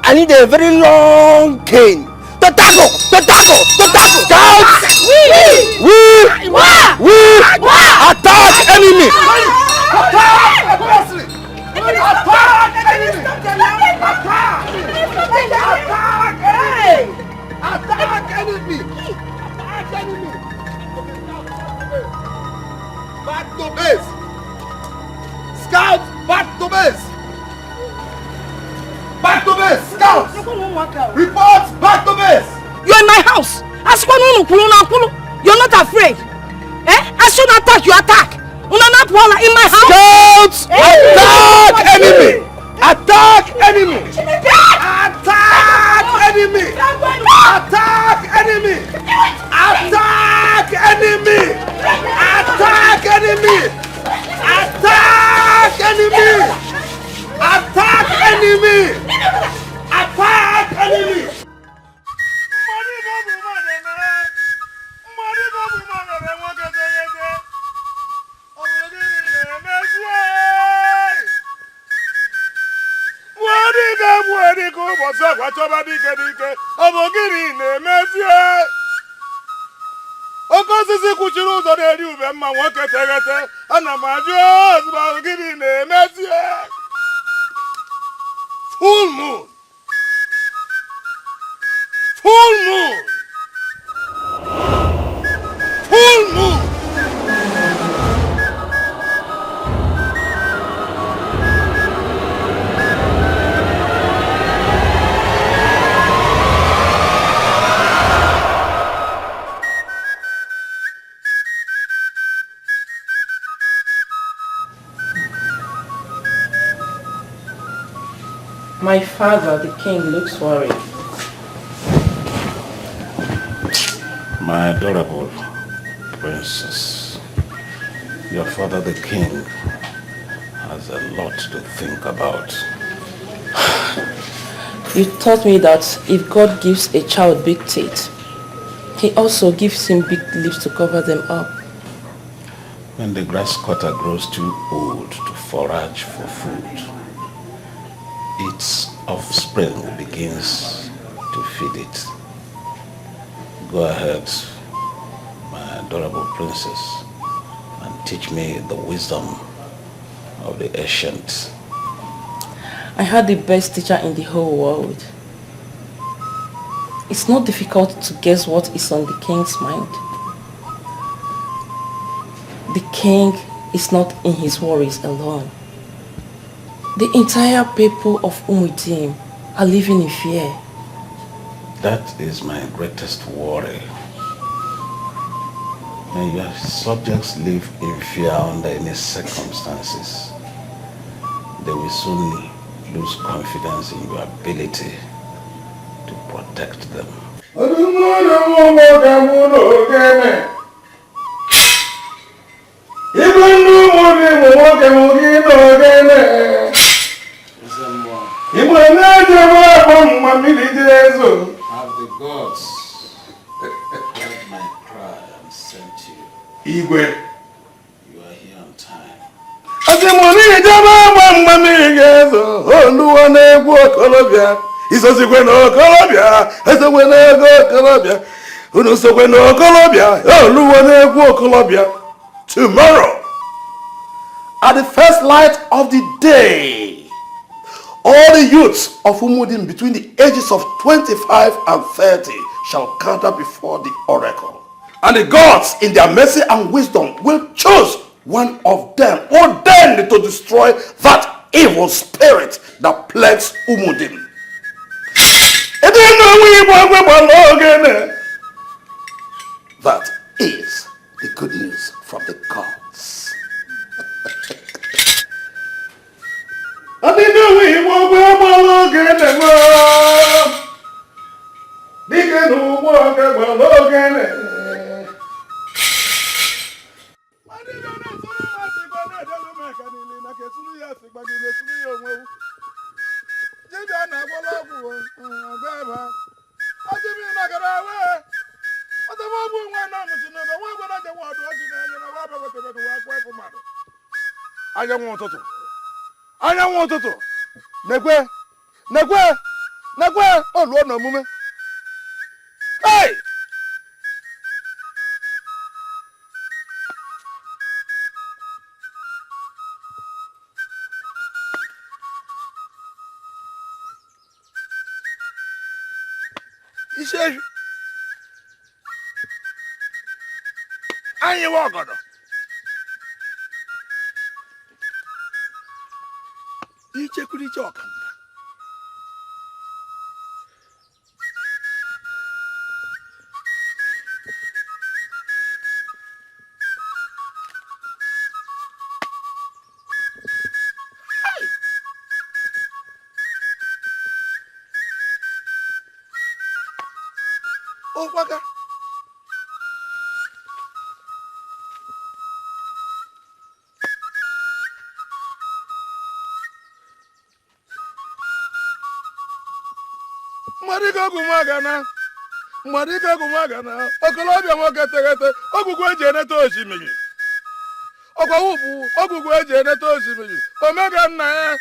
I need a very long cane. The taco. Scout. We, attack enemy. Attack enemy! Back to base! base! Back to base! Scouts! Report! Back to base! You're in my house! You're not afraid! Eh? I should attack, you attack! In my house! Scouts! Attack enemy! Attack enemy! Attack enemy! Attack enemy! Attack enemy! Attack enemy! Attack enemy! Attack enemy! Attack enemy! Okosisi kuchiri ụzọ na-eri ube mma nwoke teghete ana m ajụ ozugbo gịnị na-emezie full moon full moon full moon. My father, the king, looks worried. My adorable princess, your father, the king, has a lot to think about. You taught me that if God gives a child big teeth, he also gives him big lips to cover them up. When the grass cutter grows too old to forage for food, its offspring begins to feed it. Go ahead, my adorable princess, and teach me the wisdom of the ancients. I had the best teacher in the whole world. It's not difficult to guess what is on the king's mind. The king is not in his worries alone. The entire people of Umudim are living in fear. That is my greatest worry. When your subjects live in fear under any circumstances, they will soon lose confidence in your ability to protect them. Have the gods heard my cry and sent you. Igwe. You are here on time. Tomorrow, at the first light of the day, all the youths of Umudim between the ages of 25 and 30 shall gather before the oracle. And the gods, in their mercy and wisdom, will choose one of them ordained to destroy that evil spirit that plagues Umudim. That is the good news from the gods. Anyanwụ ụtụtụ nekwe oluo n'omume. Hey! Iṣẹ́ anyị wa ọgọdọ. ichekwuriche ọkanga. Okwaga. Mmadụ gụmagana okolobịa nwoke teghete ọgwụgwụ eji eneta osimiri ọgwawụpụ ọgwụgwụ eji eneta osimiri omega nna ya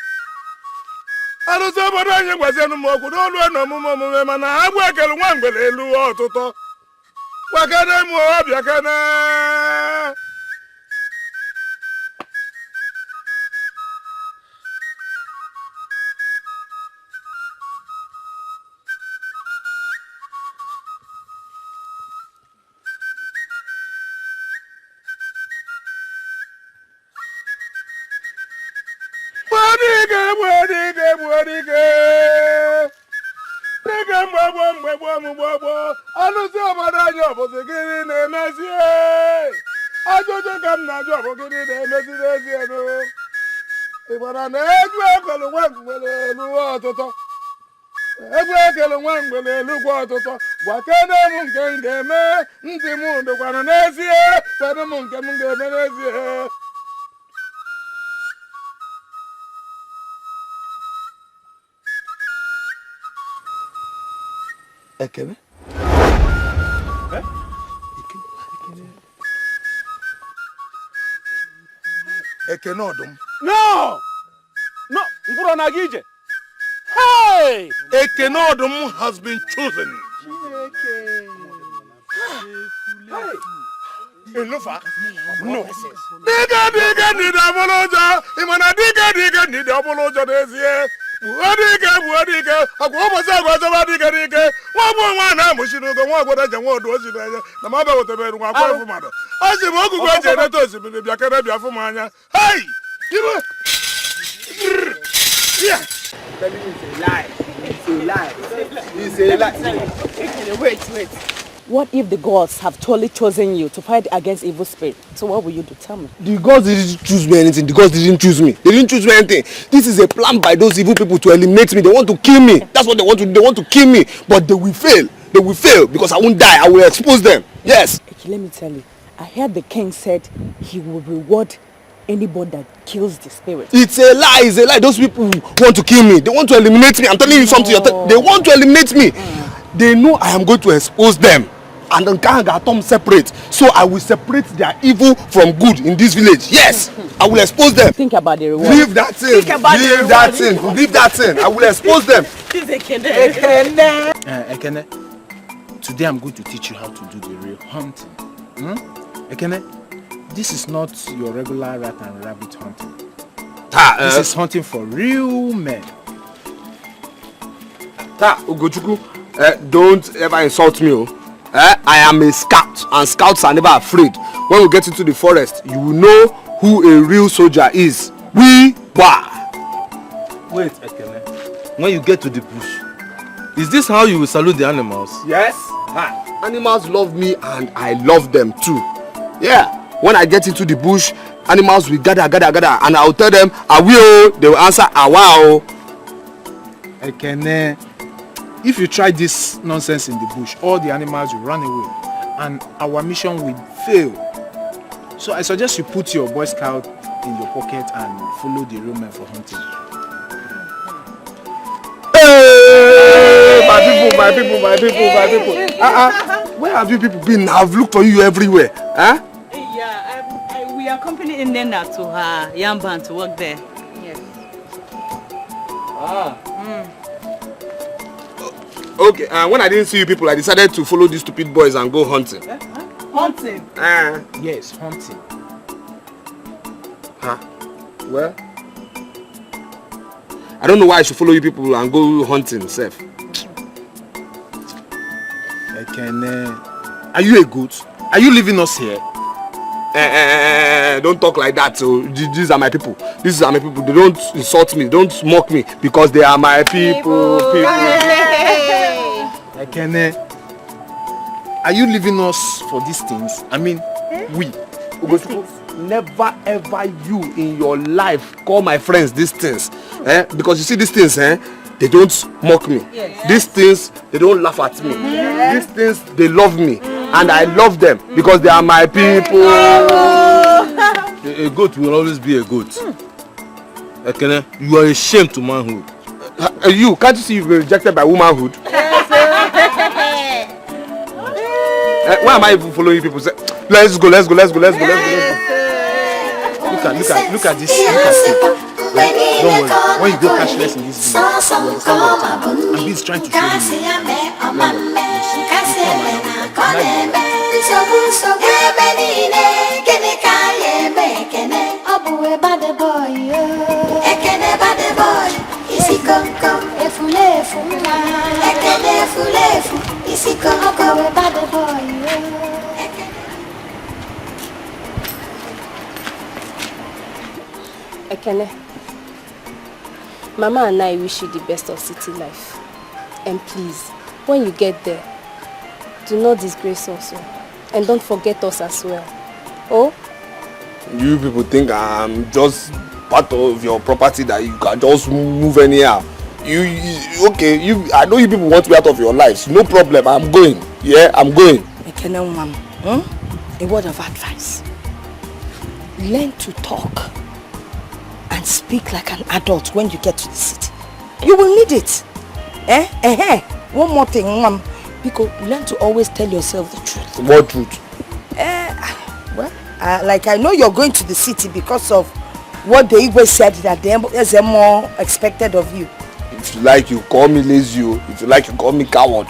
arụsị obodo anyị gwazienụ m okwu n'olu na omume mana ha bụ ekele nwa mgbele elu ọtụtụ gwakene m ọbịa kene mgbagbo alụsị obodo anyị ọbụzi gịnị na-emezi ajụjụ ka m na-ajụ ọbụ gịnị na-emezi n'ezie ịgbara na egwu ekele nwa mgbele elu ọtụtụ egwu ekele nwa mgbele elu gwa ọtụtụ gwakene m nke m ga-eme ntị m dịkwana n'ezie kwenụ m nke m ga-eme n'ezie Ekene? Ekene ọdụm. No! No, mkpụrụ na gị ije. Hey! Ekene ọdụm has been chosen. Enufa? No. Dikeh ndidi ọbụla ụjọ. Ịmana dikeh ndidi ọbụla ụjọ n'ezie. Dikeh agwa ụbọchị agwa ọzọba dikeh nwa bụ nwa na-amụchi n'ugo nwa obodo je nwa odu osi n'anya na ma bịawetebere nwa akwa efu mmadụ ọ sị m ogụgụ eji eneta osimiri bịa kere bịa fụ m anya hei Wait. What if the gods have totally chosen you to fight against evil spirits? So what will you do? Tell me. The gods didn't choose me anything. The gods didn't choose me. They didn't choose me anything. This is a plan by those evil people to eliminate me. They want to kill me. That's what they want to do. They want to kill me. But they will fail. They will fail because I won't die. I will expose them. Yes. Okay, let me tell you. I heard the king said he will reward anybody that kills the spirit. It's a lie. It's a lie. Those people want to kill me. They want to eliminate me. I'm telling you something. They want to eliminate me. They know I am going to expose them. And then Tom separate. So I will separate their evil from good in this village. Yes. I will expose them. Think about the reward. Leave that thing. Leave that thing. Leave that thing. I will expose them. Ekene, today I'm going to teach you how to do the real hunting. Ekene, this is not your regular rat and rabbit hunting. This is hunting for real men. Ugochukwu, don't ever insult me. I am a scout, and scouts are never afraid. When we get into the forest, you will know who a real soldier is. We are. Wait, Ekene. When you get to the bush, is this how you will salute the animals? Yes. Animals love me, and I love them too. Yeah. When I get into the bush, animals will gather, and I will tell them, I will. They will answer, Awao. Ekene. If you try this nonsense in the bush, all the animals will run away and our mission will fail. So I suggest you put your Boy Scout in your pocket and follow the real men for hunting. Hey! My people. Where have you people been? I've looked for you everywhere. Huh? Yeah, we accompany Nena to her Yamban to work there. Yes. Okay, when I didn't see you people, I decided to follow these stupid boys and go hunting. Hunting? Yes, hunting. Well, I don't know why I should follow you people and go hunting, Seth. Ekene, are you a goat? Are you leaving us here? Don't talk like that. So these are my people. These are my people. They don't insult me. Don't mock me because they are my people. Ekene, are you leaving us for these things? I mean, we. Never ever you in your life call my friends these things. Because you see these things, they don't mock me. Yes. These things, they don't laugh at me. Yes. These things, they love me. And I love them because they are my people. A goat will always be a goat. Ekene, you are a shame to manhood. You, can't you see you've been rejected by womanhood? Why am I even following people? Say, let's go. Look at this. Don't worry. When you go cashless in this video, you understand what I'm B's trying to show you. Ekene, Mama and I wish you the best of city life. And please, when you get there, do not disgrace us. And don't forget us as well. Oh? You people think I'm just part of your property that you can just move anyhow. I know you people want me out of your lives. No problem, I'm going. Yeah, I'm going. Ekene, Mama, a word of advice. Learn to talk and speak like an adult when you get to the city. You will need it. One more thing, Mom. Because learn to always tell yourself the truth. What truth? Like I know you're going to the city because of what the Igwe said that there's more expected of you. If you like, you call me lazy. If you like, you call me coward.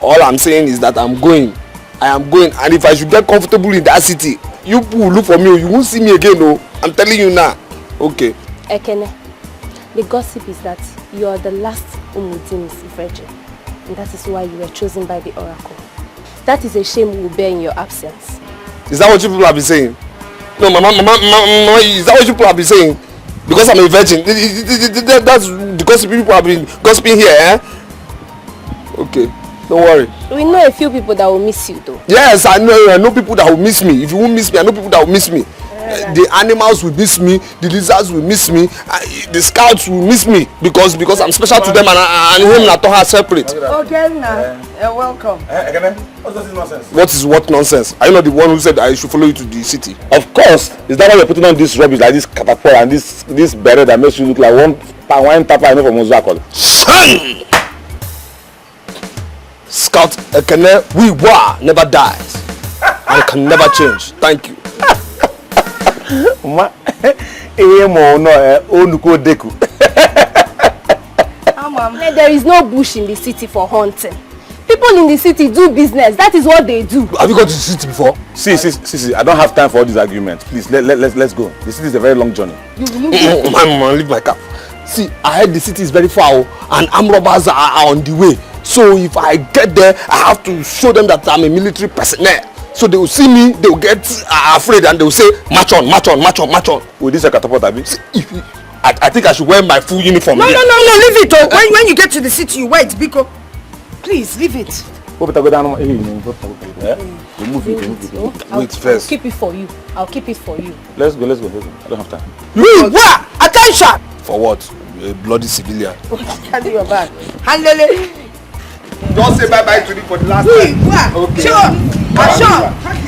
All I'm saying is that I'm going. I am going. And if I should get comfortable in that city, you will look for me. You won't see me again. No, I'm telling you now. Okay. Ekene, the gossip is that you are the last Umudinis virgin. And that is why you were chosen by the oracle. That is a shame we will bear in your absence. Is that what you people have been saying? No, Mama, is that what you people have been saying? Because I'm a virgin. That's the gossip people have been gossiping here, Okay, don't worry. We know a few people that will miss you though. Yes, I know people that will miss me. If you won't miss me, I know people that will miss me. The animals will miss me, the lizards will miss me, the scouts will miss me because I'm special to them and him and Toha separate. Okay, now you're welcome. What's this nonsense? What is what nonsense? Are you not the one who said I should follow you to the city? Of course. Is that why you're putting on this rubbish like this catapult and this beret that makes you look like one papa I know from Ozakol? Son! Scout Ekene, we were never dies and can never change. Thank you. There is no bush in the city for hunting. People in the city do business. That is what they do. Have you gone to the city before? See, I don't have time for all these arguments. Please, let's go. The city is a very long journey. Man, leave my cap. See, I heard the city is very far and armed robbers are on the way. So if I get there, I have to show them that I'm a military personnel. So they will see me, they will get afraid and they will say, march on. With this catapult, Abi? I think I should wear my full uniform. No, leave it. When you get to the city, you wait, Biko. Please, leave it. Go down. Move it. Wait first. I'll keep it for you. Let's go. I don't have time. What? Attention! For what? A bloody civilian. Carry your bag. Handle it. Don't say bye-bye to me for the last time. Okay. Sure.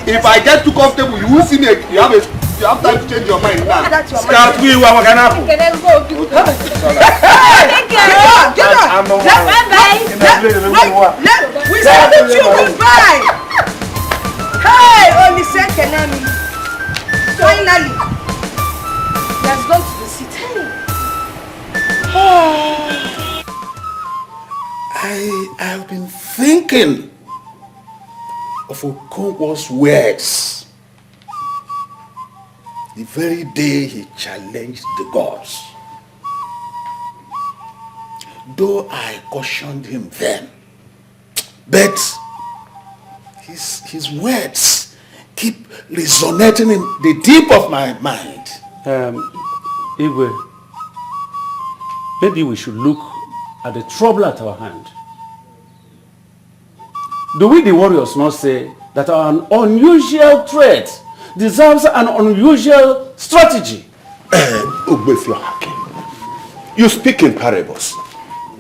If I get too comfortable, you will see me. You have time to change your mind now. Scout, we what can happen? Okay, let's go. Get on. Bye-bye. We said to you goodbye. Hey, only second enemy. Finally, he has gone to the city. I've been thinking of Okonkwo's words the very day he challenged the gods. Though I cautioned him then, but his words keep resonating in the deep of my mind. Igwe, maybe we should look at the trouble at our hand. Do we the warriors not say that an unusual threat deserves an unusual strategy? You speak in parables.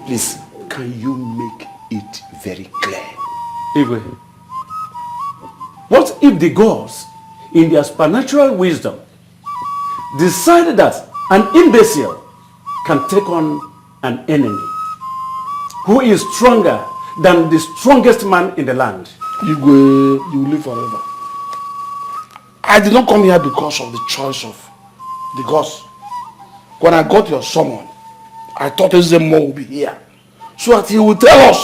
Please, can you make it very clear? Igwe, what if the gods, in their supernatural wisdom, decided that an imbecile can take on an enemy who is stronger than the strongest man in the land? Igwe, you will live forever. I did not come here because of the choice of the gods. When I got your summon, I thought Ezemo would be here, so that he will tell us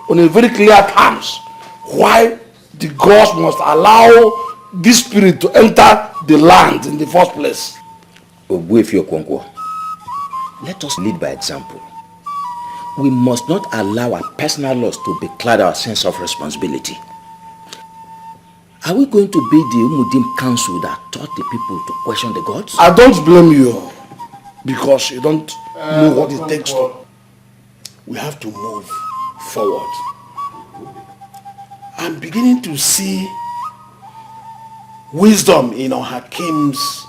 on a very clear terms why the gods must allow this spirit to enter the land in the first place. Let us lead by example. We must not allow our personal loss to becloud our sense of responsibility. Are we going to be the Umudim council that taught the people to question the gods? I don't blame you because you don't know what it takes to. We have to move forward. I'm beginning to see wisdom in our Hakim's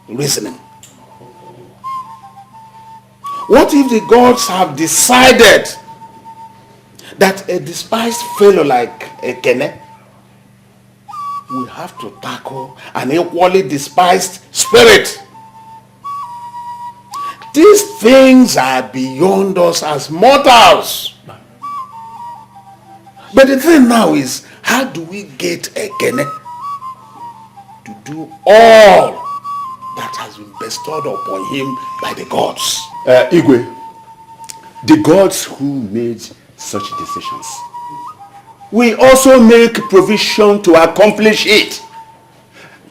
reasoning. What if the gods have decided that a despised fellow like Ekene will have to tackle an equally despised spirit? These things are beyond us as mortals. But the thing now is, how do we get Ekene to do all that has been bestowed upon him by the gods? Igwe, the gods who made such decisions will also make provision to accomplish it.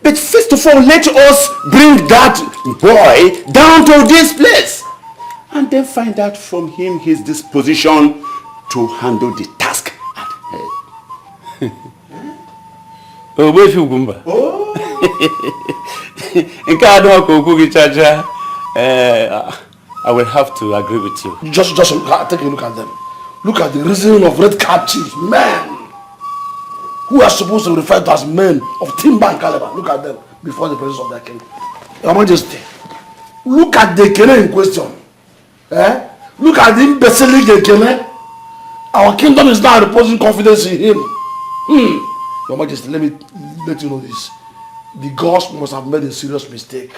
But first of all, let us bring that boy down to this place and then find out from him his disposition to handle the task at hand. I will have to agree with you. Just take a look at them. Look at the reasoning of red captives, men who are supposed to be referred to as men of timber and caliber. Look at them before the presence of their king. Your Majesty, look at the Ekene in question. Look at the imbecile Ekene. Our kingdom is now reposing confidence in him. Your Majesty, let me let you know this. The gods must have made a serious mistake.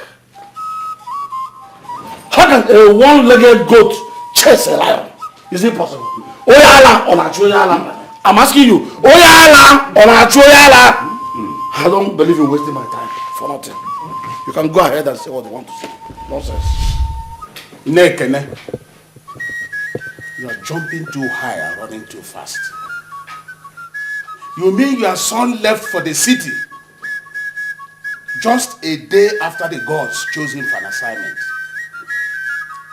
How can a one-legged goat chase a lion? Is it possible? Oyala on a choyala. I'm asking you. Oyala on a choyala. I don't believe in wasting my time for nothing. You can go ahead and say what you want to say. Nonsense. Nekene, you are jumping too high and running too fast. You mean your son left for the city just a day after the gods chose him for an assignment?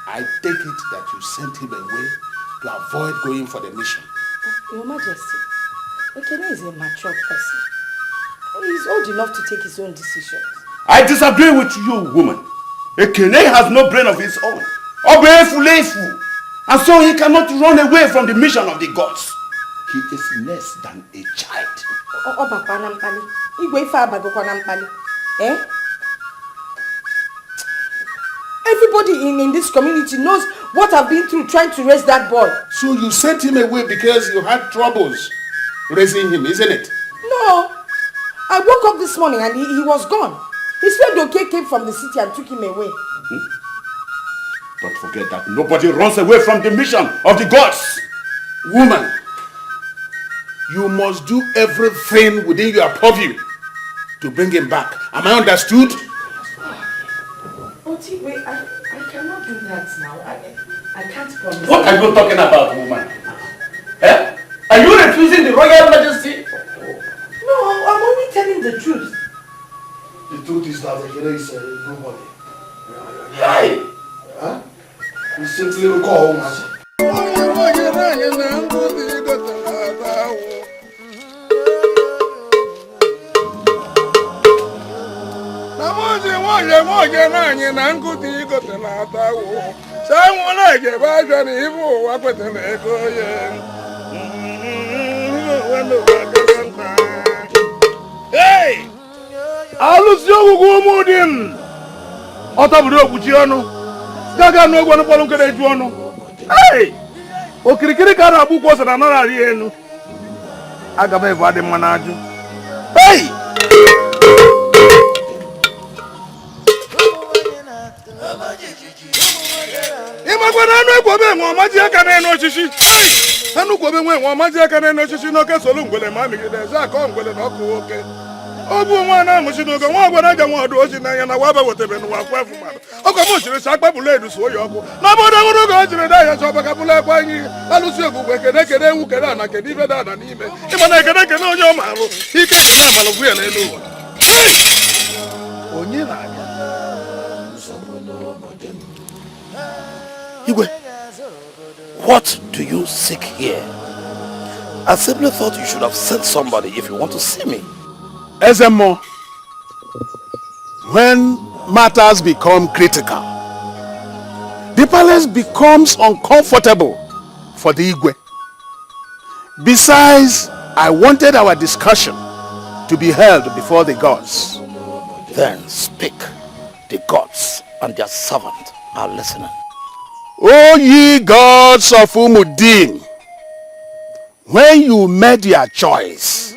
I take it that you sent him away to avoid going for the mission. Your Majesty, Ekene is a mature person. He's old enough to take his own decisions. I disagree with you, woman. Ekene has no brain of his own. And so he cannot run away from the mission of the gods. He is less than a child. Everybody in this community knows what I've been through trying to raise that boy. So you sent him away because you had troubles raising him, isn't it? No. I woke up this morning and he was gone. His friend Dikeh came from the city and took him away. Don't forget that nobody runs away from the mission of the gods. Woman, you must do everything within your purview to bring him back. Am I understood? Wait, I cannot do that now. I can't promise. What are you talking about, woman? Are you refusing the royal majesty? No, I'm only telling the truth. The truth is that Ekene is nobody. Hey! He simply will call home as anyị na nkụta igote na-ata awụ. Sanwó-ọla ìjẹ̀bá aṣọ ni ìfún wa pẹ̀tẹ̀lẹ̀ ẹ̀kọ́ yẹ. Alụsị ogwugwu ụmụ di m. Ọtọbụrụ okwuchi ọnụ. Gaga n'ogwe n'ụkpọrọ nkere eju ọnụ. Okirikiri ka a na-agbụ ụkwụ ose na anaghị arị elu. Aga m ebu adị mma n'ajụ. Ịmakwana anụ ekwobe enwe ọmaji aka n'elu osisi. Anụ kwobe nwe enwe ọmaji aka n'elu osisi n'oke solu ngwele ma amịgide eze akọ ngwele na ọkụ nwoke. Ọ bụ nwa na-amụchi n'oge nwa ọgbara ga nwa ọdụ oji n'anya na waba wetebe n'ụwa kwa efu mmadụ. Ọkọ m chiri sa akpapụla edu so ya ọkụ. N'obodo nwere oge o jiri da ya chọba ka bụla ekwe anyị alụsị ogbugbe kede kede ewu kede ana kede ibe dada n'ime. Ịma na ekede kede onye ọ marụ ike kede amala bụ ya n'elu ụwa. Onye na-abịa? Igwe, what do you seek here? I simply thought you should have sent somebody if you want to see me. Ezemo, when matters become critical, the palace becomes uncomfortable for the Igwe. Besides, I wanted our discussion to be held before the gods. Then speak. The gods and their servant are listening. O ye gods of Umudim, when you made your choice,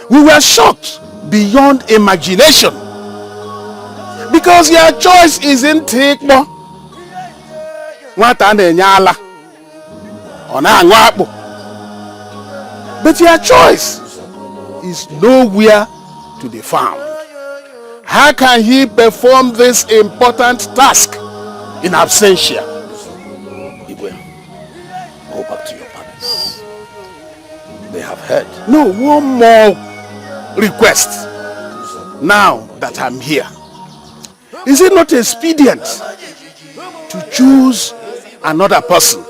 we were shocked beyond imagination because your choice isn't Tikmo. But your choice is nowhere to be found. How can he perform this important task in absentia? Igwe, go back to your palace. They have heard. No, one more request. Now that I'm here, is it not expedient to choose another person?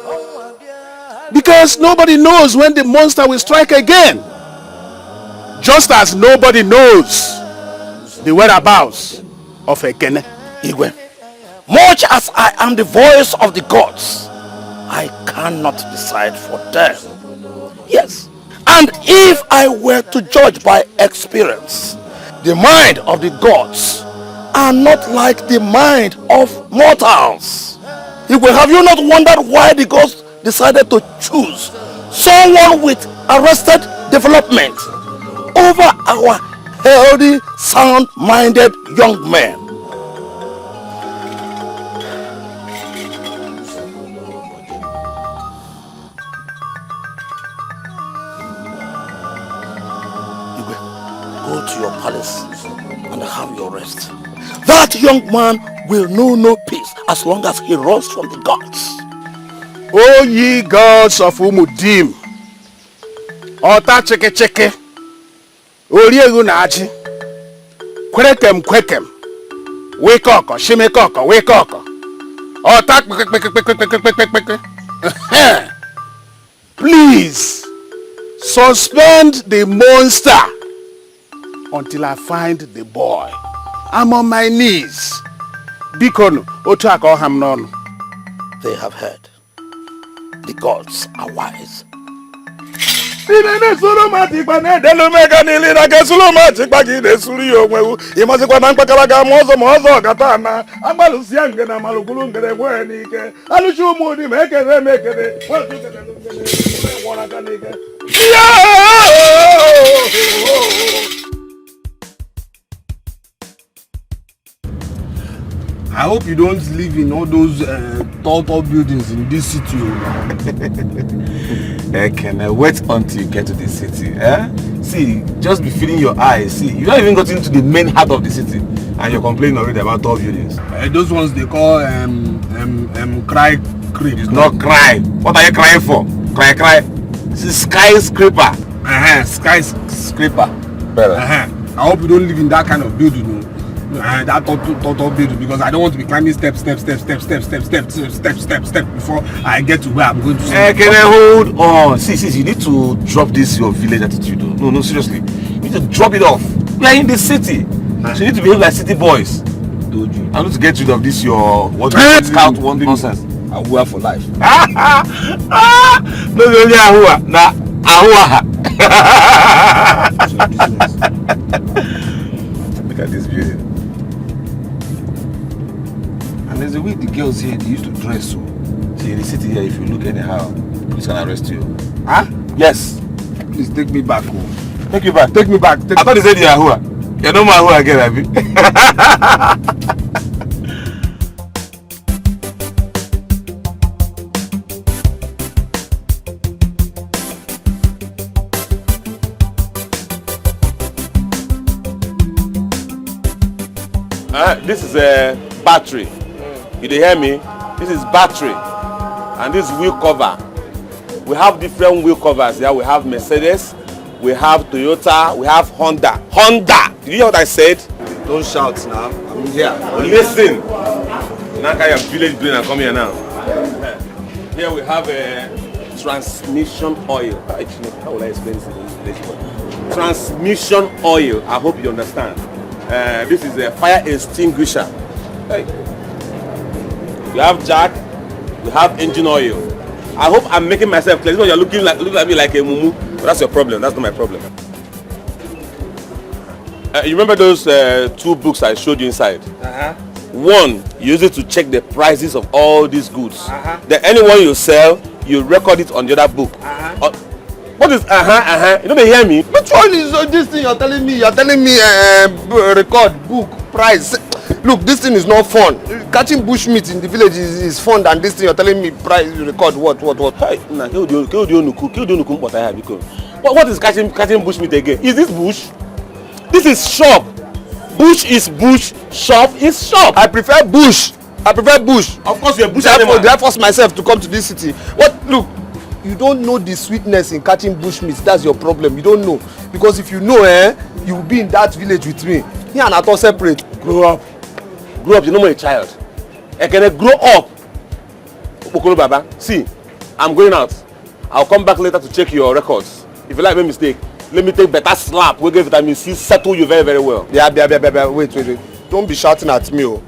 Because nobody knows when the monster will strike again. Just as nobody knows the whereabouts of Ekene. Igwe, much as I am the voice of the gods, I cannot decide for them. Yes, and if I were to judge by experience, the mind of the gods are not like the mind of mortals. Igwe, have you not wondered why the gods decided to choose someone with arrested development over our healthy, sound-minded young men? Igwe, go to your palace and have your rest. That young man will know no peace as long as he runs from the gods. O ye gods of Umudim, Ota cheke cheke, Oriegu na aji, Kwekem kwekem, Wekoko, Shimekoko, Wekoko, Ota please suspend the monster until I find the boy. I'm on my knees. Bikono, Otako Hamnon. They have heard. The gods are wise. I hope you don't live in all those tall buildings in this city. Can I wait until you get to the city? See, just be feeding your eyes. See, you haven't even gotten to the main heart of the city, and you're complaining already about tall buildings. Those ones they call cry creep. It's not crying. What are you crying for? Cry. This is skyscraper. Skyscraper. Better. I hope you don't live in that kind of building. That tall building, because I don't want to be climbing step before I get to where I'm going to. Can I hold on? See, you need to drop this your village attitude. No, seriously. You need to drop it off. We are in the city. So you need to behave like city boys. told you. I need to get rid of this your what scout one nonsense. Ahua for life. No, only Ahua. Nah, Ahua. Look at this beauty. And there's a way the girls here they used to dress so. See in the city here, if you look anyhow, police can arrest you. Huh? Yes. Please take me back home. Take you back. Take me back. I thought they said you're Ahua. You're no more Ahua again, Abi. This is a battery. You hear me? This is battery. And this wheel cover. We have different wheel covers here. We have Mercedes, we have Toyota, we have Honda. Honda! Did you hear what I said? Don't shout now. I'm here. Listen. Now can your village brain and come here now. Here we have a transmission oil. How will I explain this in English? Transmission oil. I hope you understand. This is a fire extinguisher. Hey. We have jack. We have engine oil. I hope I'm making myself clear. You're looking at me like a mumu. But that's your problem. That's not my problem. You remember those 2 books I showed you inside? One, you use it to check the prices of all these goods. Then anyone you sell, you record it on the other book. What is You don't hear me? Which one is this thing you're telling me? You're telling me record, book, price. Look, this thing is not fun. Catching bushmeat in the village is fun than this thing you're telling me price, record, what? Hey, nah, what is catching bushmeat again? Is this bush? This is shop. Bush is bush, shop is shop. I prefer bush. Of course you're a bush animal. I force myself to come to this city. What? Look, you don't know the sweetness in catching bushmeat. That's your problem. You don't know. Because if you know, you will be in that village with me. Here and Ato separate. Grow up. You're no more a child. I can grow up. Okolo Baba, see, I'm going out. I'll come back later to check your records. If you like my mistake, let me take better slap. We'll give vitamin C, settle you very, very well. Yeah, wait. Don't be shouting at me. Oh.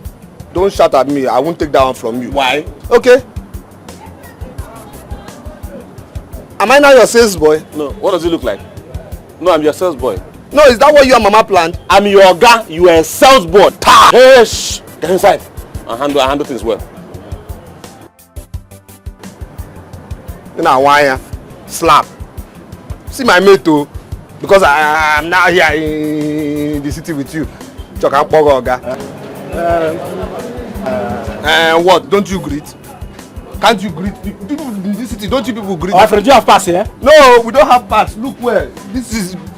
Don't shout at me. I won't take that one from you. Why? Okay. Am I now your sales boy? No. What does it look like? No, I'm your sales boy. No, is that what you and Mama planned? I'm your guy. You are a sales boy. Hey, shh. Get inside. I handle things well. Now why slap? See my mate too, because I'm now here in the city with you. What? Don't you greet? Can't you greet people in this city? Don't you people greet? My friend, do you have pass here? No, we don't have pass. Look where.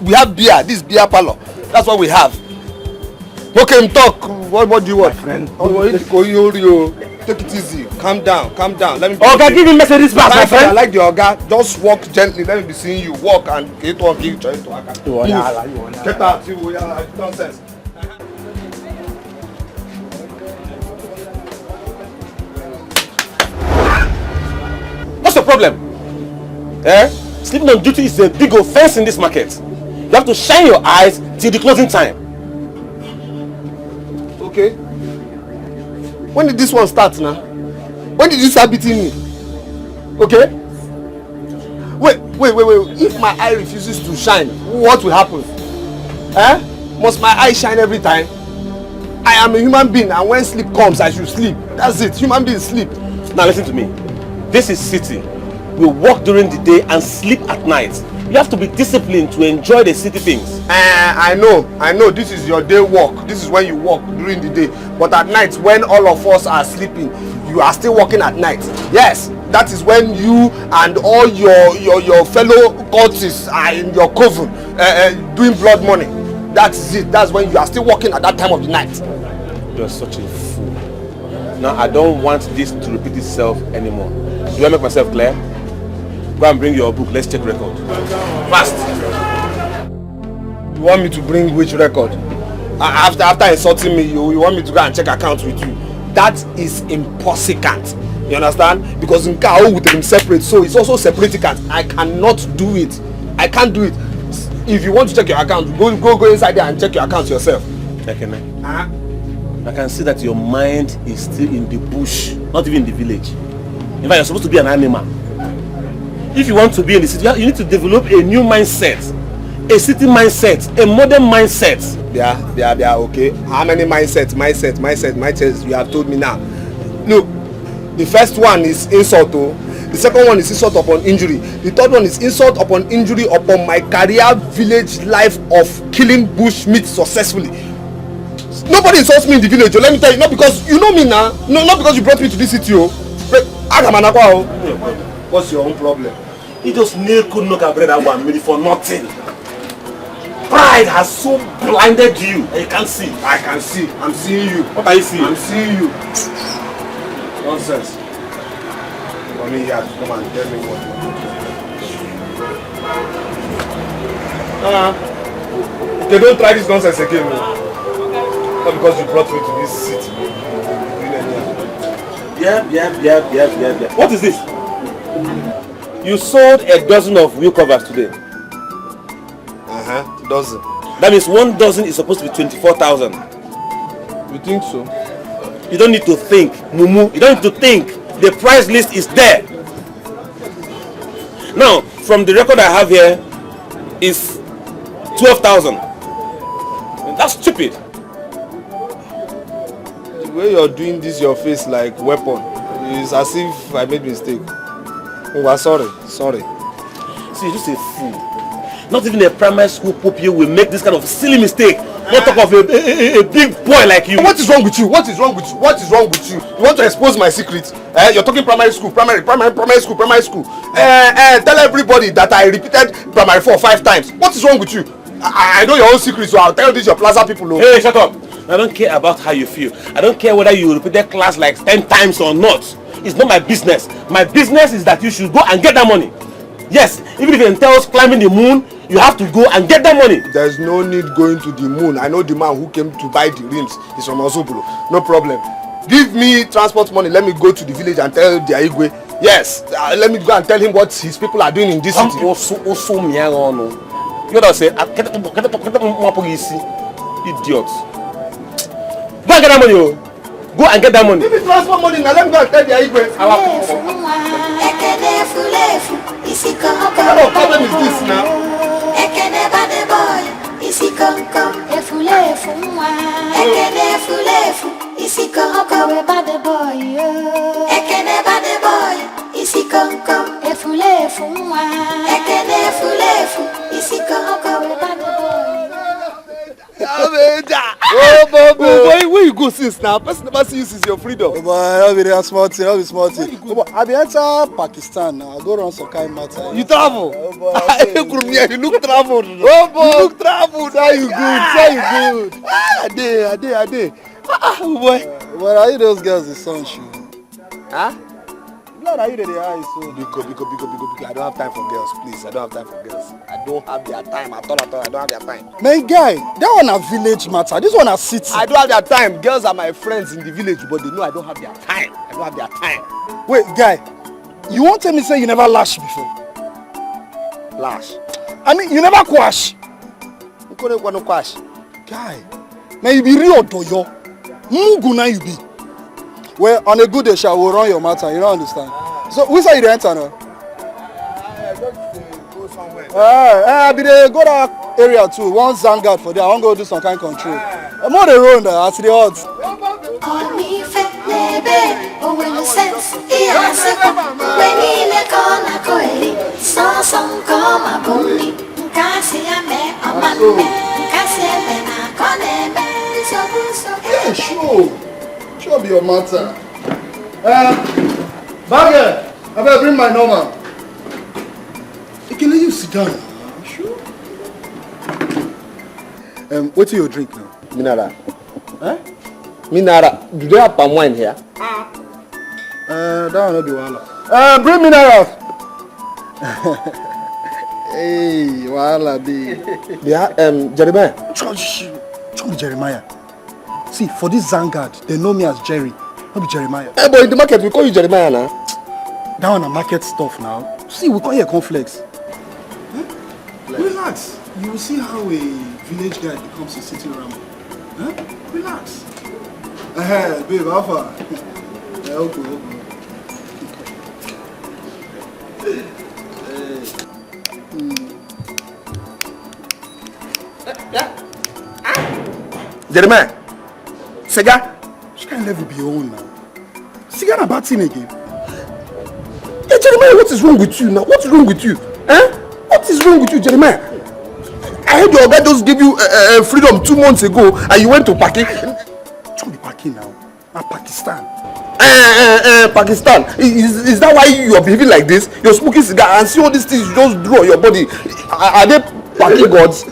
We have beer. This beer parlor. That's what we have. Okay, talk. What do you want? My friend. Take it easy. Calm down. Let me. Okay, give me Mercedes pass, my friend. I like the Oga. Just walk gently. Let me be seeing you. Walk and get one. Get out. Nonsense. What's the problem? Sleeping on duty is a big offense in this market. You have to shine your eyes till the closing time. Okay. When did this one start now? When did you start beating me? Okay. Wait. If my eye refuses to shine, what will happen? Must my eye shine every time? I am a human being, and when sleep comes, I should sleep. That's it. Human beings sleep. Now listen to me. This is city. We work during the day and sleep at night. You have to be disciplined to enjoy the city things. I know. This is your day work. This is when you work during the day. But at night, when all of us are sleeping, you are still working at night. Yes, that is when you and all your fellow cultists are in your coven doing blood money. That's it. That's when you are still working at that time of the night. You are such a fool. Now I don't want this to repeat itself anymore. Do I make myself clear? Go and bring your book. Let's check record. Fast. You want me to bring which record? After insulting me, you want me to go and check accounts with you? That is impossible. You understand? Because in Kao with him separate, so it's also separating. I cannot do it. I can't do it. If you want to check your account, go inside there and check your accounts yourself. Checking it. I can see that your mind is still in the bush, not even in the village. In fact, you're supposed to be an animal. If you want to be in the city, you need to develop a new mindset. A city mindset, a modern mindset. Yeah, okay. How many mindsets you have told me now? Look, the first one is insult. The second one is insult upon injury. The third one is insult upon injury upon my career village life of killing bush meat successfully. Nobody insults me in the village. Let me tell you, not because you know me now. No, not because you brought me to this city. What's your own problem? He just couldn't knock a bread at 1 minute for nothing. Pride has so blinded you that you can't see. I can see. I'm seeing you. What are you seeing? I'm seeing you. Nonsense. Mommy here to come and tell me what okay, don't try this nonsense again. Not because you brought me to this city. Yeah. What is this? You sold a dozen of wheel covers today. Dozen. That means 1 dozen is supposed to be 24,000. You think so? You don't need to think, Mumu. You don't need to think. The price list is there. Now, from the record I have here, is 12,000. That's stupid. The way you're doing this, your face like weapon, is as if I made mistake. Oh, sorry. See, you're just a fool. Not even a primary school pupil will make this kind of silly mistake. Not talk of a big boy like you. What is wrong with you? What is wrong with you? You want to expose my secret? You're talking primary school. Tell everybody that I repeated primary 4 or 5 times. What is wrong with you? I know your own secret, so I'll tell this your plaza people. Oh. Hey, shut up. I don't care about how you feel. I don't care whether you repeated class like 10 times or not. It's not my business. My business is that you should go and get that money. Yes, even if it entails climbing the moon, you have to go and get that money. There's no need going to the moon. I know the man who came to buy the rims is from Osobolo. No problem. Give me transport money. Let me go to the village and tell the Igwe. Yes, let me go and tell him what his people are doing in this city. You know say, idiot. Go and get that money. Go and get that money. Give me transport money now. Let me go and tell the Igwe. What kind of problem is this now? Oh, boy, where you go since now? Person never see you since your freedom. Oh, boy, I'll be there small thing. Oh, boy, I be enter Pakistan now. I go around some kind of matter. You travel? Oh, boy, you look traveled. Oh, boy. You look traveled. Say you good. I did. Oh, boy. Well, are you those girls the sun shoe? Huh? Blood, are you the eyes? So? Biko. I don't have time for girls, please. I don't have time for girls. I don't have their time at all. I don't have their time. Man, guy, that one a village matter. This one a city. I don't have their time. Girls are my friends in the village, but they know I don't have their time. Wait, guy, you won't tell me say you never lash before? Lash? I mean, you never quash? You couldn't want to quash. Guy, now you be real doyo. Mugu na you be. Well, on a good day, shall we run your matter, you don't understand. So, which side you enter now? I be there, go that area too. One Zangard for there. I want to go do some kind of control. I'm on the road there, at the odds. Yeah, sure be your matter. Bagger, I better bring my number. Can you sit down? Sure. What do you drink now? Mineral. Huh? Mineral. Do they have palm wine here? That one not be wahala. Bring minerals. Hey, wahala be. Yeah, Jeremiah. Jeremiah. See, for this Zangard, they know me as Jerry, not be Jeremiah. Hey, but in the market, we call you Jeremiah now. That one a market stuff now. See, we call you a cornflakes. Huh? Relax. You will see how a village guy becomes a city rammer. Huh? Relax. Babe, how far? Yeah, okay. Jeremiah, Sega, she can't never be on now. Sega na bad thing again. Hey, Jeremiah, what is wrong with you now? What is wrong with you? Eh? What is wrong with you, Jeremiah? I heard your guy just gave you freedom 2 months ago and you went to Pakistan. Don't be Pakistan now. Pakistan. Pakistan. Is that why you are behaving like this? You're smoking cigar and see all these things you just do on your body. Are they Pakistan gods?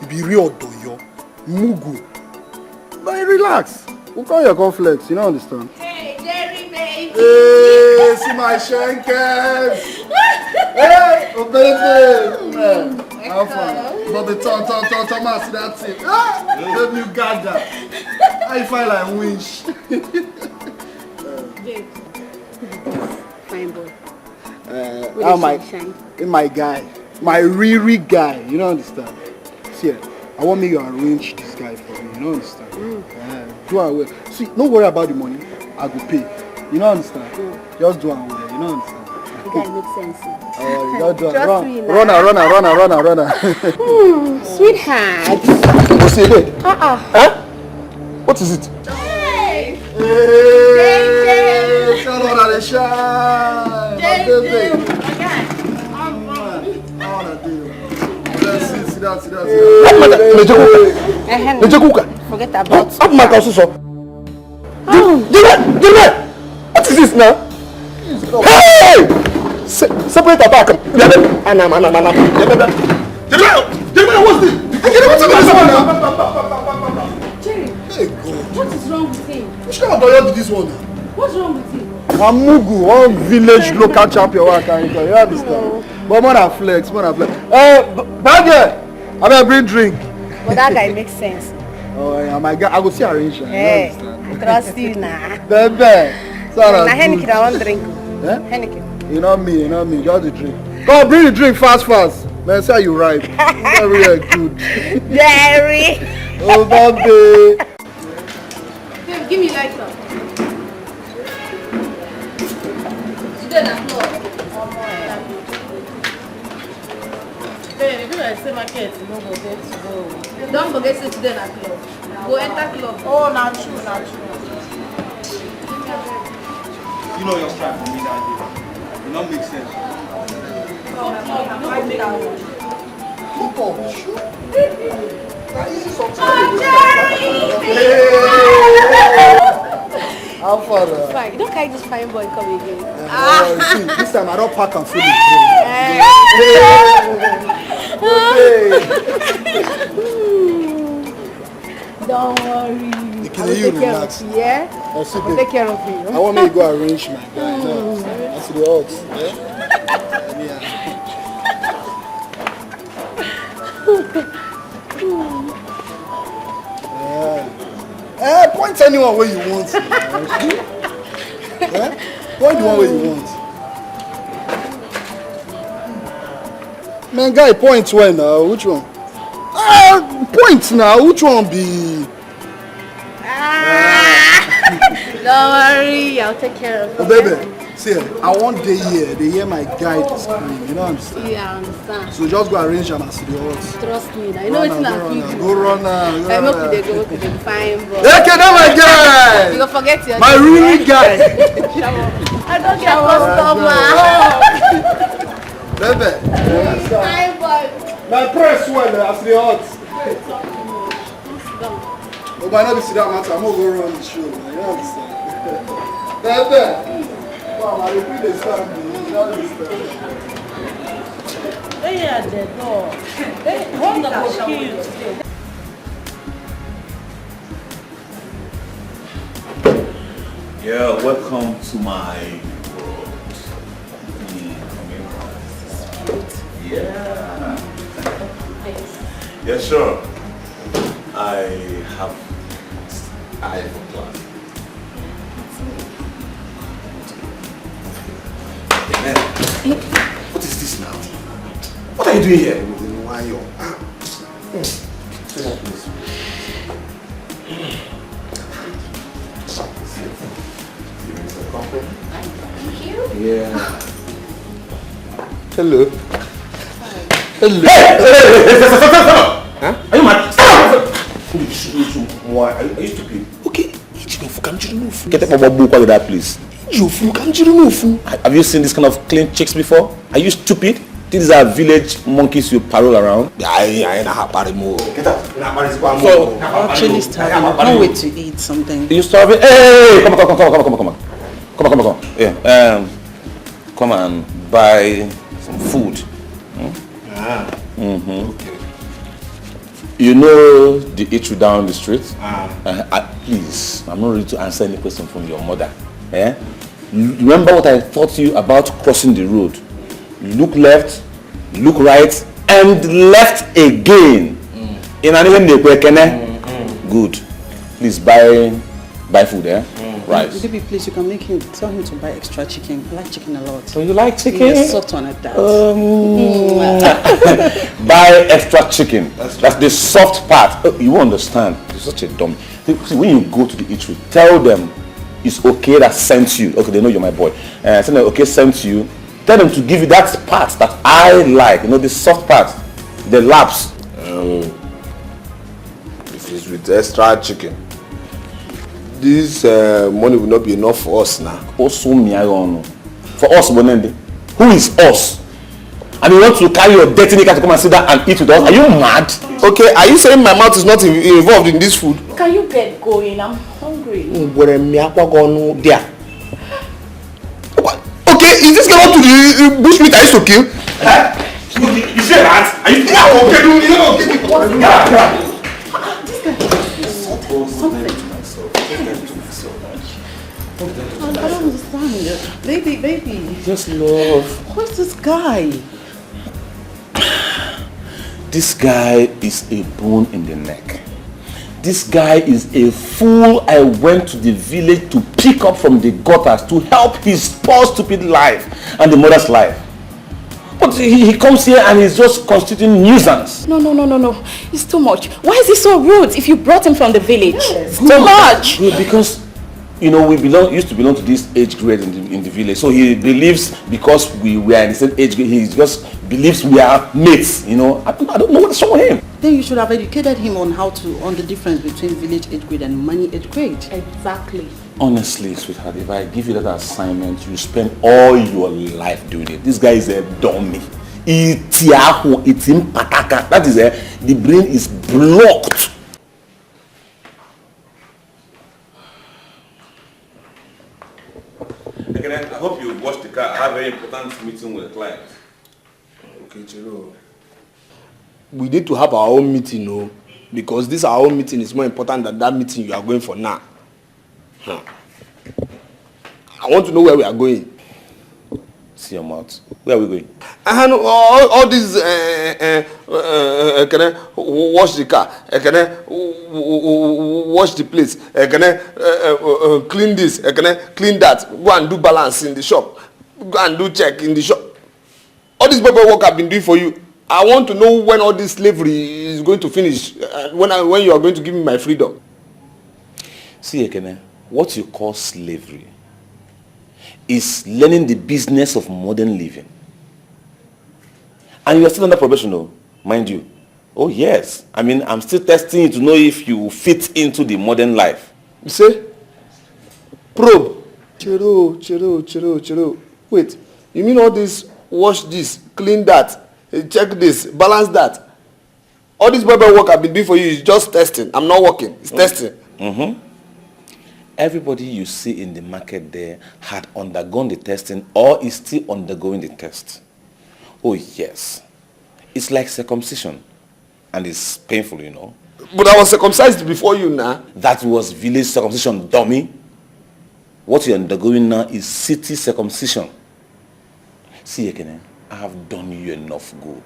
You be real doyo. Mugu. But relax. Who call your cornflakes? You don't understand. Hey, Jerry, baby. Hey, see my shankers. Hey, oh baby. Man, how fun. But the Thomas, that's it. Let me got that. I feel like winch. Fine boy. My guy. My really guy. You don't understand. See, I want me to arrange this guy for me. You don't understand. Do it well. See, don't worry about the money. I will pay. You don't understand. Just do it well. You don't understand. The guy makes sense. Oh, you do it. Trust me now. Runner. Sweetheart. What's it there? Huh? What is it? Hey. Hey. Shout out to the shine. Sit down. Forget about it. What is this now? Hey! Separate attack. What's this? Jerry, what is wrong with him? Which kind of boy did this one? What's wrong with him? Amugu, one village local champion. You understand? But more than flex. Bad girl, I mean bring drink. But that guy makes sense. Oh yeah, my guy, I go see arrange. Hey, I trust you now. Baby, Now Henneke, I want drink. Eh? Henneke. You know me, just the drink. Come on, bring the drink fast. Man, say you ripe. Very good. Jerry. Oh, baby. Babe, give me lighter. Today na floor. Hey, you know say market, you no go get to go. Don't forget say today na club. Go enter club. Oh, na true. You know your strike for me that day. It don't make sense. How far? Fine, you don't carry this fine boy come again. See, this time I don't pack and fill it. Don't worry. I will take care of you, yeah? I'll take care of you. I want me to go arrange my guy. That's the odds. Point anyone where you want. Point the one where you want. Man, guy, point where now? Which one? Point now. Which one be? Don't worry, I'll take care of you. Oh, baby, see, I want the year my guy to scream. You know what I'm saying? Yeah, I understand. So just go arrange them as the odds. Trust me, now. You know what's not good. Go run now. I'm not going to go fine, bro. Okay, now my guy. You gonna forget your my really guy. I don't get customer. Baby. Fine, boy. My press well as the odds. Oh, but not be sit down, matter. I'm gonna go run the show. You understand? Baby. Wow, I repeat the stand. You understand? Hey, at the door. Hey, what the kill? Yeah, welcome to my world. Yeah. Yeah, sure. I have a plan. What is this now? What are you doing here? Why you? Thank you. Yeah. Hello. Hello. Huh? Are you mad? Why? Are you stupid? Okay. Get up about book with that, please. Have you seen this kind of clean chicks before? Are you stupid? These are village monkeys you parole around. I ain't a parimo. Get up. So, I'm actually starving. I can't wait to eat something. You starving? Hey, come on. Yeah. Come and buy some food. Okay. You know the eatery down the street? Please, I'm not ready to answer any question from your mother. Eh? Remember what I taught you about crossing the road. Look left, look right, and left again. In an even good. Please buy food, eh? Right. Baby, please, you can tell him to buy extra chicken. I like chicken a lot. So you like chicken? Yes, salt on it, that. Buy extra chicken. That's the soft part. Oh, you won't understand. You're such a dummy. See, when you go to the eatery, tell them it's okay that sent you. Okay, they know you're my boy. Tell them okay sent you. Tell them to give you that part that I like. You know, the soft part, the laps. If it's with extra chicken, this money will not be enough for us now. Also, for us, Bonende. Who is us? And you want to carry your dirty nigga to come and sit down and eat with us? Are you mad? Okay, are you saying my mouth is not involved in this food? Can you get going? I'm hungry. Okay, is this girl to the bushmeat I used to kill? You say that? Are you I don't understand. Baby. Just love. Who's this guy? This guy is a bone in the neck. This guy is a fool I went to the village to pick up from the gutters to help his poor stupid life and the mother's life. But he comes here and he's just constituting nuisance. No. It's too much. Why is he so rude if you brought him from the village? It's too much. Good, because we used to belong to this age grade in the village. So he believes because we were in the same age grade, he just believes we are mates, I don't know what's wrong with him. Then you should have educated him on the difference between village age grade and money age grade. Exactly. Honestly, sweetheart, if I give you that assignment, you spend all your life doing it. This guy is a dummy. That is the brain is blocked. Again, I hope you watch the car. I have a very important meeting with a client. Okay, Chiro. We need to have our own meeting, no? Because this our own meeting is more important than that meeting you are going for now. I want to know where we are going. See your mouth. Where are we going? All these can I wash the car? Can I wash the place? Can I clean this? Can I clean that? Go and do balance in the shop. Go and do check in the shop. All this paperwork I've been doing for you. I want to know when all this slavery is going to finish. When you are going to give me my freedom. See, Ekene, what you call slavery is learning the business of modern living. And you are still under probation, mind you. Oh yes. I mean, I'm still testing you to know if you fit into the modern life. You say? Probe. Chiro. Wait, you mean all this, wash this, clean that, check this, balance that? All this Bible work I've been doing for you is just testing. I'm not working. It's testing. Everybody you see in the market there had undergone the testing or is still undergoing the test. Oh yes. It's like circumcision. And it's painful, But I was circumcised before you now. That was village circumcision, dummy. What you're undergoing now is city circumcision. See, Ekene, I have done you enough good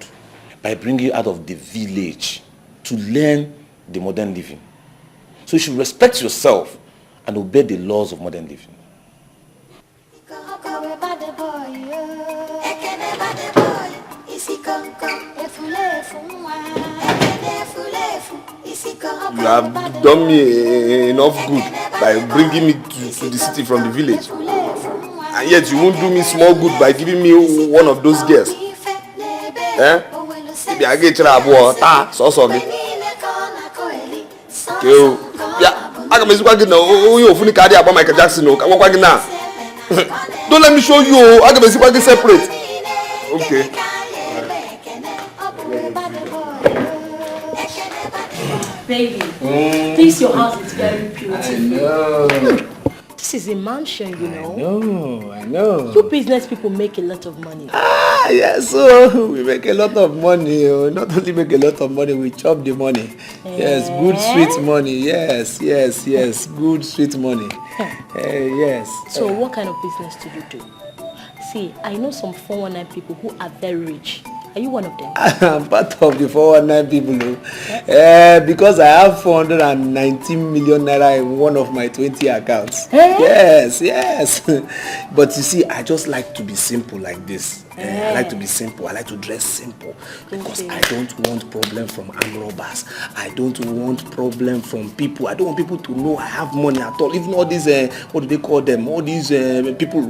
by bringing you out of the village to learn the modern living. So you should respect yourself and obey the laws of modern living. You have done me enough good by bringing me to the city from the village. And yet you won't do me small good by giving me one of those girls. Eh? If I get you so sorry. Yeah, I can miss what you know. You funny cardi about Michael Jackson. Don't let me show you. I can miss what separate. Okay. Baby, this your house is very beautiful. I know. This is a mansion, you know. I know. You business people make a lot of money. Ah, yes, so we make a lot of money. Not only make a lot of money, we chop the money. Yes, good sweet money. Yes, good sweet money. Yes. So what kind of business do you do? See, I know some 419 people who are very rich. Are you one of them? I'm part of the 419 people, because I have 419 million naira in one of my 20 accounts. Yes. But you see, I just like to be simple like this. I like to be simple. I like to dress simple because I don't want problem from armed robbers. I don't want problem from people. I don't want people to know I have money at all. Even all these, what do they call them? All these people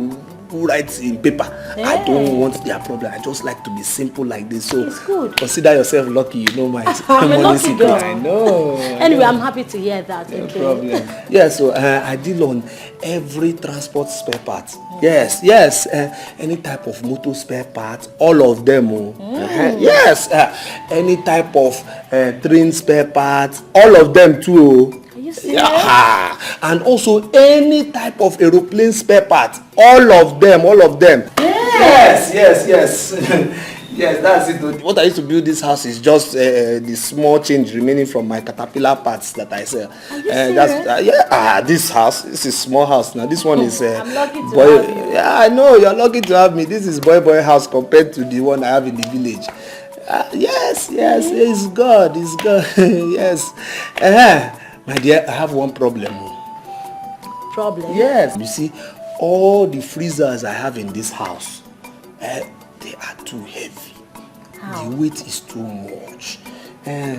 who write in paper. I don't want their problem. I just like to be simple like this. So it's good. Consider yourself lucky. You know my I'm a lucky secret. girl. I know. Anyway, I'm happy to hear that. No problem. Yeah, so I deal on every transport spare part. Yes. Any type of motor spare part, all of them. Yes. Any type of train spare parts, all of them too. Yeah. And also any type of aeroplane spare part, all of them. Yes. Yes, that's it. What I used to build this house is just the small change remaining from my caterpillar parts that I sell. This house, this is small house now. This one is I'm lucky to boy. have you. Yeah, I know you're lucky to have me. This is boy house compared to the one I have in the village. Yes, it's God. Yes. My dear, I have one problem. Problem? Yes. You see, all the freezers I have in this house, they are too heavy. How? The weight is too much.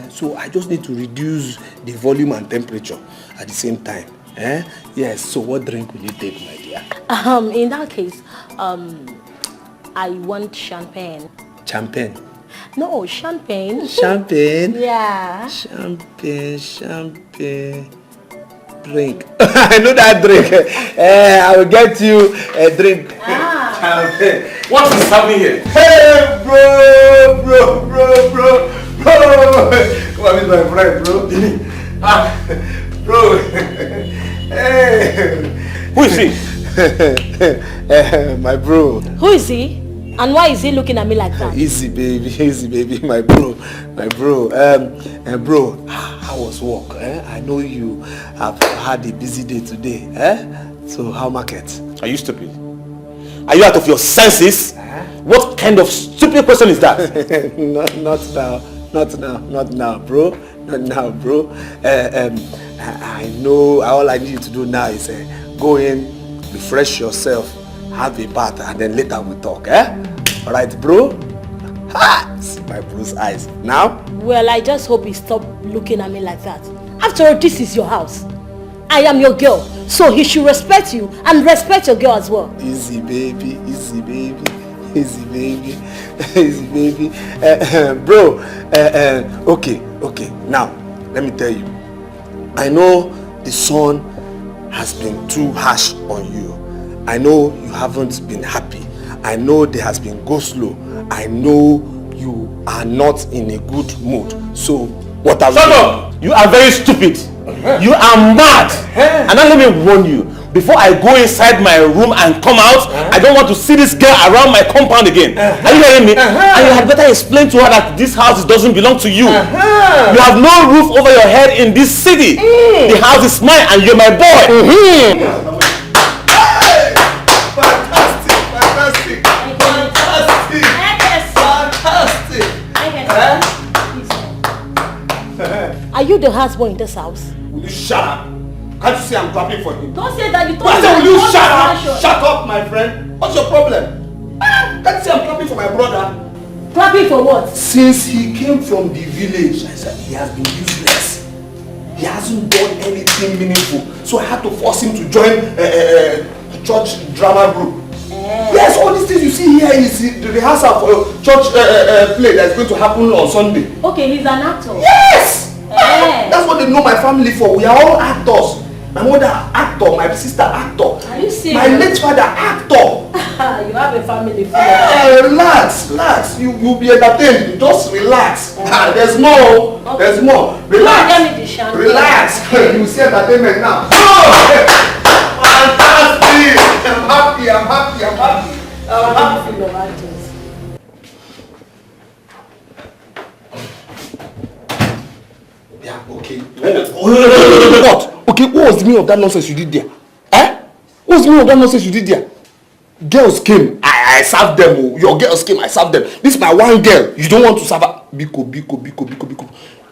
So I just need to reduce the volume and temperature at the same time. Yes, so what drink will you take, my dear? In that case, I want champagne. Champagne? No, champagne. Champagne? Yeah. Champagne. Drink. I know that drink. I will get you a drink. Champagne. What is happening here? Hey, bro. Come on, meet my friend, bro. Bro. Hey. Who is he? My bro. Who is he? And why is he looking at me like that? Easy, baby, my bro. Bro, how was work? I know you have had a busy day today. So how market? Are you stupid? Are you out of your senses? What kind of stupid question is that? Not now, bro. I know all I need you to do now is go in, refresh yourself, have a bath, and then later we talk, Alright, bro? See my bro's eyes. Now? Well, I just hope you stop looking at me like that. After all, this is your house. I am your girl, so he should respect you and respect your girl as well. Easy, baby. Bro, okay. Now, let me tell you. I know the sun has been too harsh on you. I know you haven't been happy. I know there has been go slow. I know you are not in a good mood. So, what have you done? Shut up! You are very stupid. You are mad. And now let me warn you. Before I go inside my room and come out, I don't want to see this girl around my compound again. Are you hearing me? And you had better explain to her that this house doesn't belong to you. You have no roof over your head in this city. The house is mine and you're my boy. Are you the husband in this house? Will you shut up? Can't you see I'm clapping for him? Don't say that. You told I me. said, will you shut up? Shut up, my friend. What's your problem? Can't you see I'm clapping for my brother? Clapping for what? Since he came from the village, I said he has been useless. He hasn't done anything meaningful. So I had to force him to join a church drama group. This you see here is the rehearsal for a church play that is going to happen on Sunday. Okay, he's an actor. Yes! That's what they know my family for. We are all actors. My mother actor, my sister actor. Are you serious? My late father actor. You have a family full relax. You'll be entertained. Just relax. There's more. Okay. There's more. Relax. Relax. You see entertainment now. Oh! Fantastic. I'm happy. Yeah, okay. What? Okay, what was the meaning of that nonsense you did there? What was the meaning of that nonsense you did there? Girls came, I served them. Your girls came, I served them. This is my one girl. You don't want to serve her. Biko.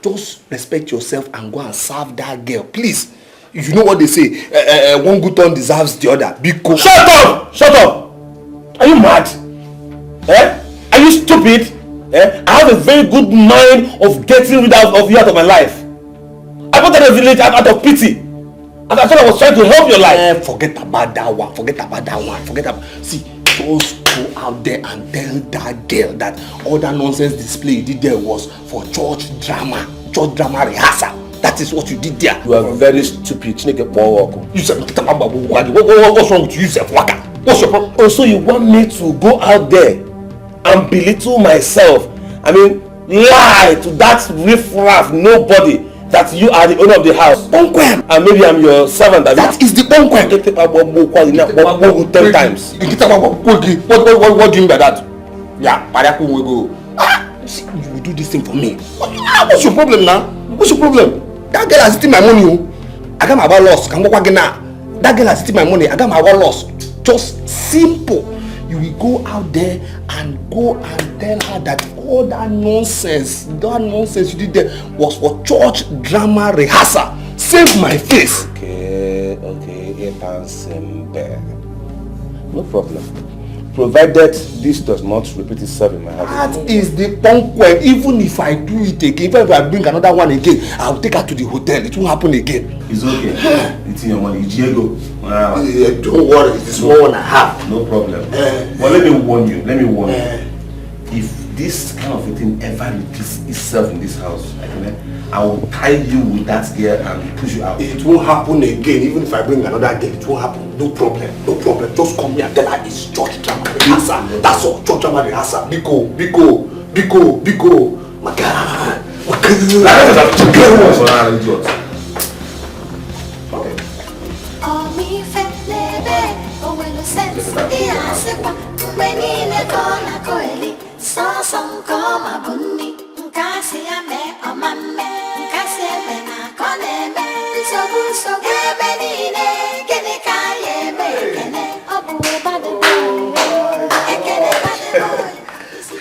Just respect yourself and go and serve that girl, please. You know what they say? One good turn deserves the other. Biko. Shut up! Are you mad? Are you stupid? I have a very good mind of getting rid of you out of my life. I got out of the village out of pity. And I thought I was trying to help your life. Forget about that one. See, just go out there and tell that girl that all that nonsense display you did there was for church drama rehearsal. That is what you did there. You are very stupid. You said, what's wrong with you, Waka? What's your problem? Oh, so you want me to go out there and belittle myself? I mean, lie to that riffraff nobody that you are the owner of the house. Bonkwem. And maybe I'm your servant. That is the bonkwem. 10 times. What do you mean by that? Yeah, Pariaku will go. You will do this thing for me. What's your problem now? What's your problem? That girl has eaten my money. I got my loss. That girl has eaten my money. I got my loss. Just simple. You will go out there and tell her that all that nonsense you did there was for church drama rehearsal. Save my face. Okay, no problem. Provided this does not repeat itself in my house. That is the point where even if I do it again, even if I bring another one again, I'll take her to the hotel. It won't happen again. It's okay. It's in your money. Diego. Wow. Don't worry. It's more one I have. No problem. But let me warn you. If this kind of a thing ever repeats itself in this house, I will tie you with that girl and push you out. It won't happen again. Even if I bring another girl, it won't happen. No problem. Just come here and tell her it's church drama rehearsal. That's all. Church drama rehearsal. Biko. My God.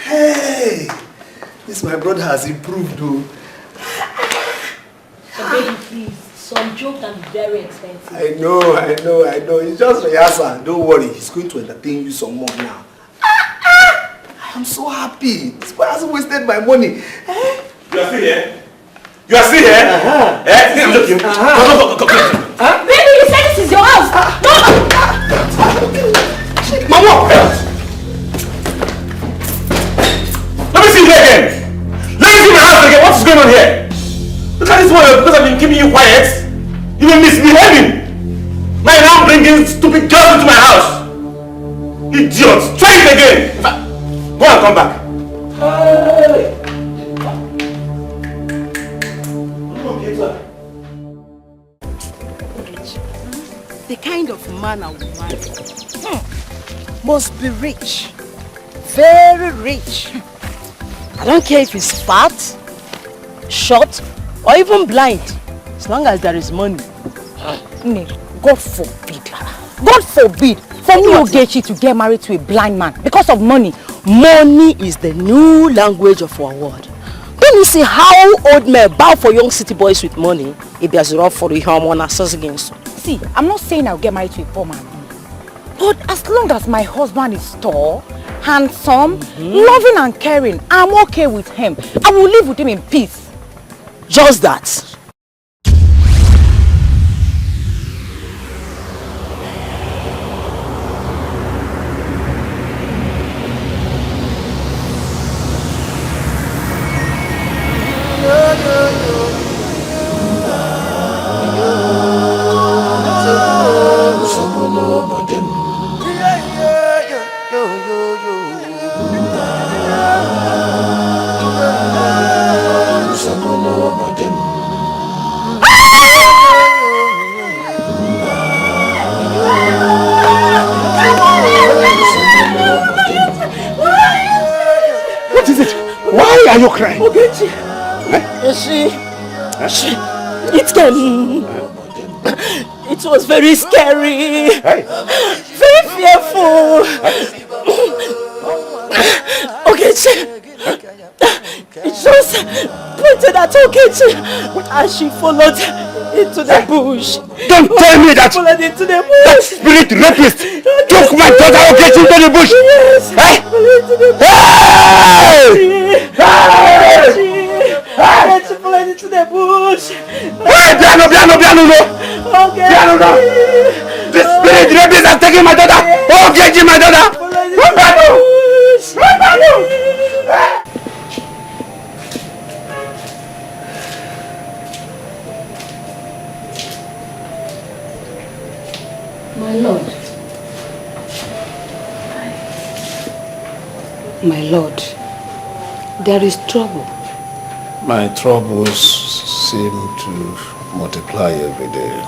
Hey, this my brother has improved though. So baby, please, some joke can be very expensive. I know. It's just rehearsal. Don't worry, he's going to entertain you some more now. I'm so happy. This boy hasn't wasted my money. You are still here? I'm joking. Come. Baby, you said this is your house. Mama! Let me see you again. Let me see my house again. What is going on here? Look at this one. Because I've been keeping you quiet. You've been misbehaving. Now you're now bringing stupid girls into my house. Idiots. Try it again. Go and come back. Hey. The kind of man I would marry must be rich, very rich. I don't care if he's fat, short, or even blind, as long as there is money. God forbid for me, Ogechi, to get married to a blind man because of money. Money is the new language of our world. Don't you see how old men bow for young city boys with money? If there's a rough for the home against. See, I'm not saying I'll get married to a poor man. But as long as my husband is tall, handsome, loving and caring, I'm okay with him. I will live with him in peace. Just that. are you crying? Ogechi. It was very scary. Very fearful. Ogechi. It just pointed at Ogechi as she followed into the bush. Don't tell me that followed into the bush. That spirit rapist took my daughter Ogechi into the bush. Yes, followed into the bush. She followed into the bush. Piano, the spirit rapist has taken my daughter. Ogechi, my daughter. My lord, there is trouble. My troubles seem to multiply every day.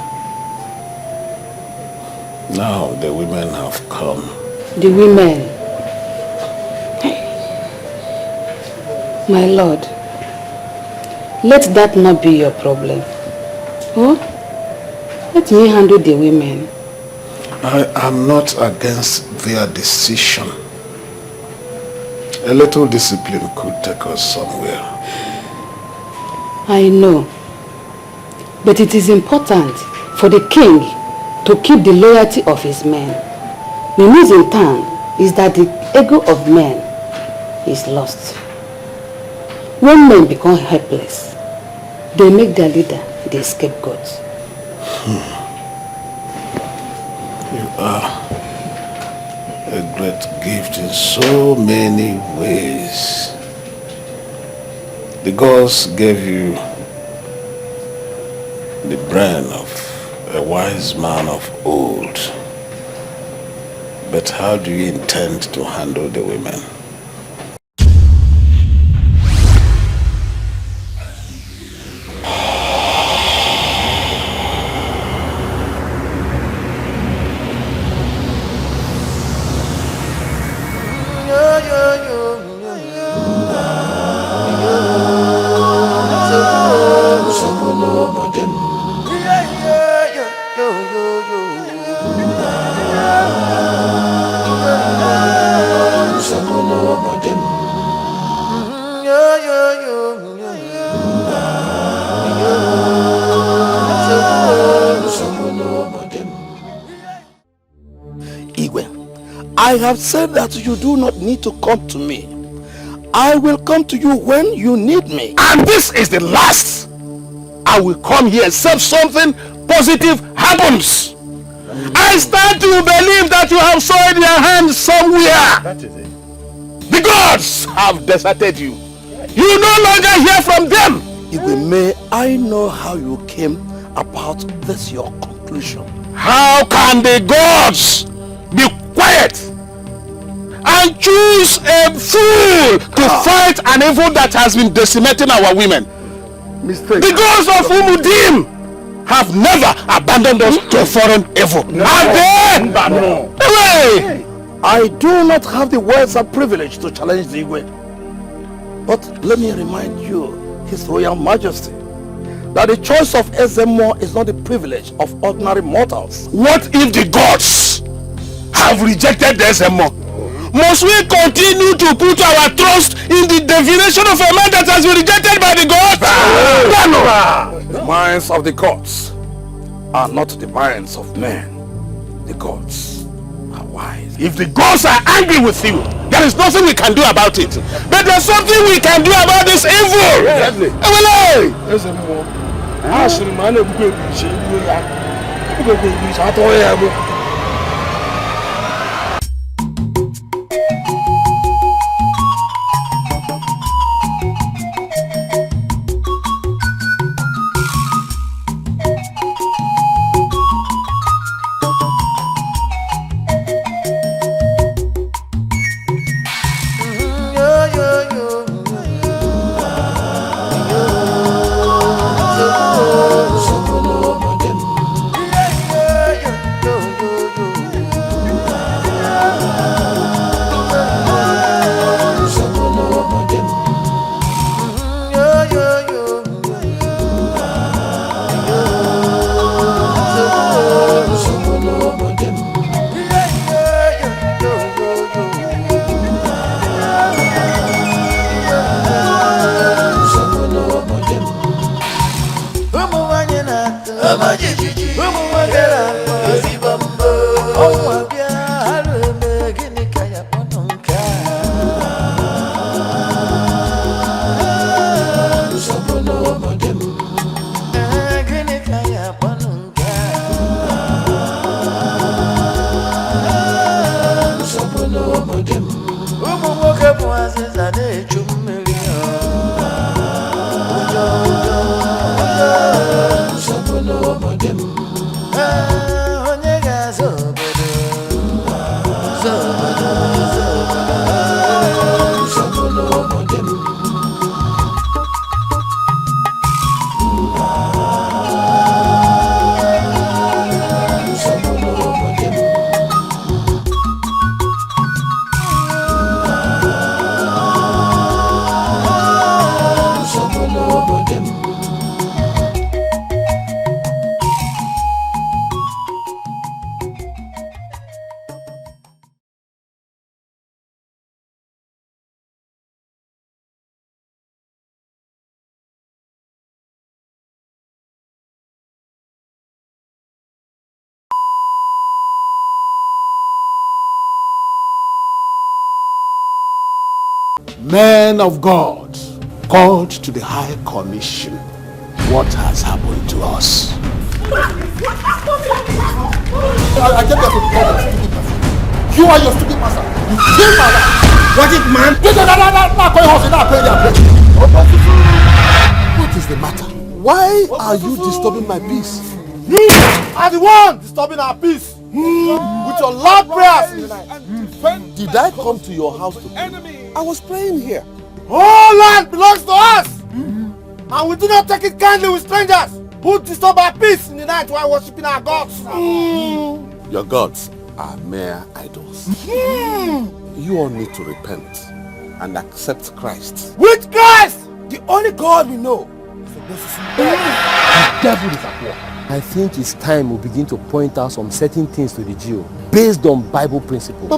Now the women have come. The women? My lord, let that not be your problem. Huh? Let me handle the women. I am not against their decision. A little discipline could take us somewhere. I know. But it is important for the king to keep the loyalty of his men. The news in town is that the ego of men is lost. When men become helpless, they make their leader the scapegoat. You are a great gift in so many ways. The gods gave you the brain of a wise man of old. But how do you intend to handle the women? I have said that you do not need to come to me. I will come to you when you need me. And this is the last I will come here except something positive happens. I start to believe that you have soiled your hands somewhere. That is it. The gods have deserted you. You no longer hear from them. May I know how you came about this your conclusion? How can the gods be quiet and choose a fool to fight an evil that has been decimating our women? Mistake. The gods of Umudim have never abandoned us to a foreign evil. Have they? No. Away! I do not have the words and privilege to challenge the Igwe. But let me remind you, His Royal Majesty, that the choice of Ezemo is not the privilege of ordinary mortals. What if the gods have rejected the Ezemo? Must we continue to put our trust in the divination of a man that has been rejected by the gods? The minds of the gods are not the minds of men. The gods are wise. If the gods are angry with you, there is nothing we can do about it. But there's something we can do about this evil. Men of God, called to the High Commission, what has happened to us? I came here to call you stupid person. You are your stupid master. You killed my wife. What is man? What is the matter? Why are you disturbing my peace? You are the one disturbing our peace. With your loud prayers in the night. Did I come to your house to pray? I was praying here. All land belongs to us. And we do not take it kindly with strangers who disturb our peace in the night while worshipping our gods. Your gods are mere idols. You all need to repent and accept Christ. Which Christ? The only God we know is the The devil is at work. I think it's time we begin to point out some certain things to the Jew based on Bible principles.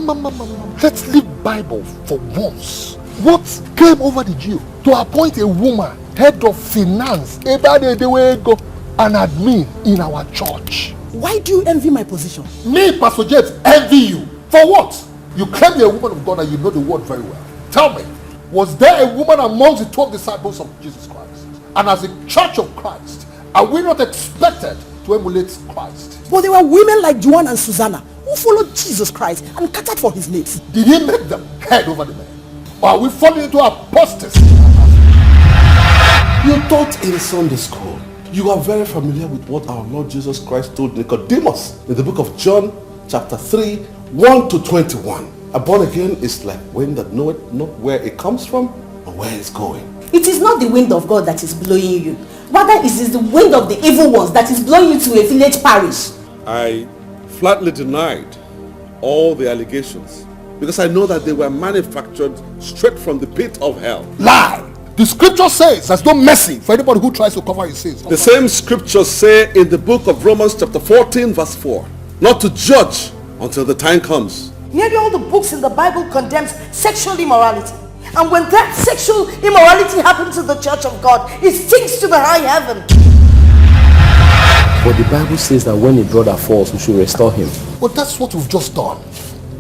Let's leave Bible for once. What came over the Jew to appoint a woman head of finance, Ebere Okaro, an admin in our church? Why do you envy my position? Me, Pastor James, envy you. For what? You claim you're a woman of God and you know the word very well. Tell me, was there a woman amongst the 12 disciples of Jesus Christ? And as a church of Christ, are we not expected to emulate Christ? But there were women like Joan and Susanna who followed Jesus Christ and catered for his needs. Did he make them head over the men? Or are we falling into apostasy? You taught in Sunday school. You are very familiar with what our Lord Jesus Christ told Nicodemus in the book of John chapter 3, 1 to 21. A born again is like wind that knoweth not where it comes from or where it's going. It is not the wind of God that is blowing you. Rather, it is the wind of the evil ones that is blowing you to a village parish. I flatly denied all the allegations because I know that they were manufactured straight from the pit of hell. Lie! The scripture says there's no mercy for anybody who tries to cover his sins. The same scriptures say in the book of Romans chapter 14 verse 4, not to judge until the time comes. Nearly all the books in the Bible condemns sexual immorality. And when that sexual immorality happens to the church of God, it stinks to the high heaven. But the Bible says that when a brother falls, we should restore him. But that's what we've just done.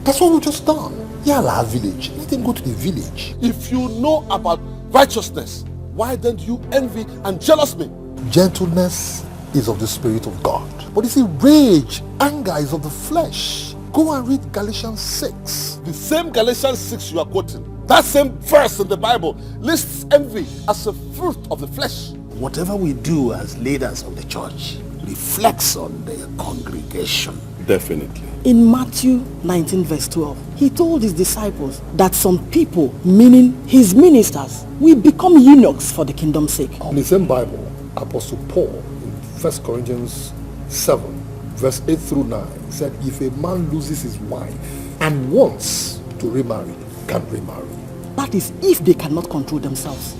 That's what we've just done. Yala village. Let him go to the village. If you know about righteousness, why don't you envy and jealous me? Gentleness is of the Spirit of God. But you see, rage, anger is of the flesh. Go and read Galatians 6. The same Galatians 6 you are quoting, that same verse in the Bible lists envy as a fruit of the flesh. Whatever we do as leaders of the church reflects on the congregation. Definitely. In Matthew 19 verse 12, he told his disciples that some people, meaning his ministers, will become eunuchs for the kingdom's sake. In the same Bible, Apostle Paul in 1 Corinthians 7 verse 8 through 9 said, if a man loses his wife and wants to remarry, can remarry. That is if they cannot control themselves.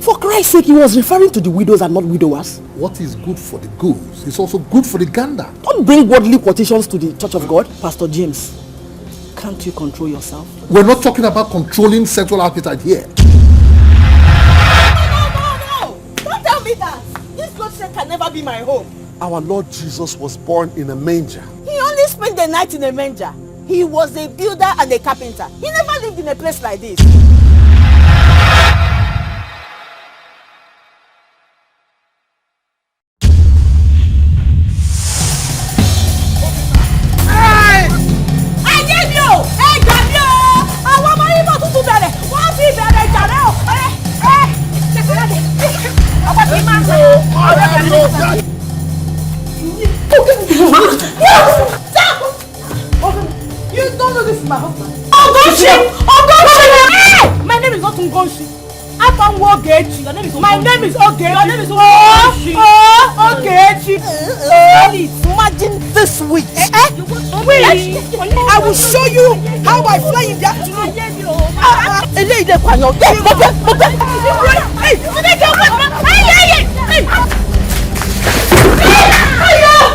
For Christ's sake, he was referring to the widows and not widowers. What is good for the goose is also good for the gander. Don't bring worldly quotations to the Church of God. Pastor James, can't you control yourself? We're not talking about controlling sexual appetite here. No! Don't tell me that! This bloodshed can never be my home. Our Lord Jesus was born in a manger. He only spent the night in a manger. He was a builder and a carpenter. He never lived in a place like this. My name is not Ngonshi. My name is Ogechi. Your name is Ogechi. Imagine this week. Wait, I will show you how I fly in the afternoon.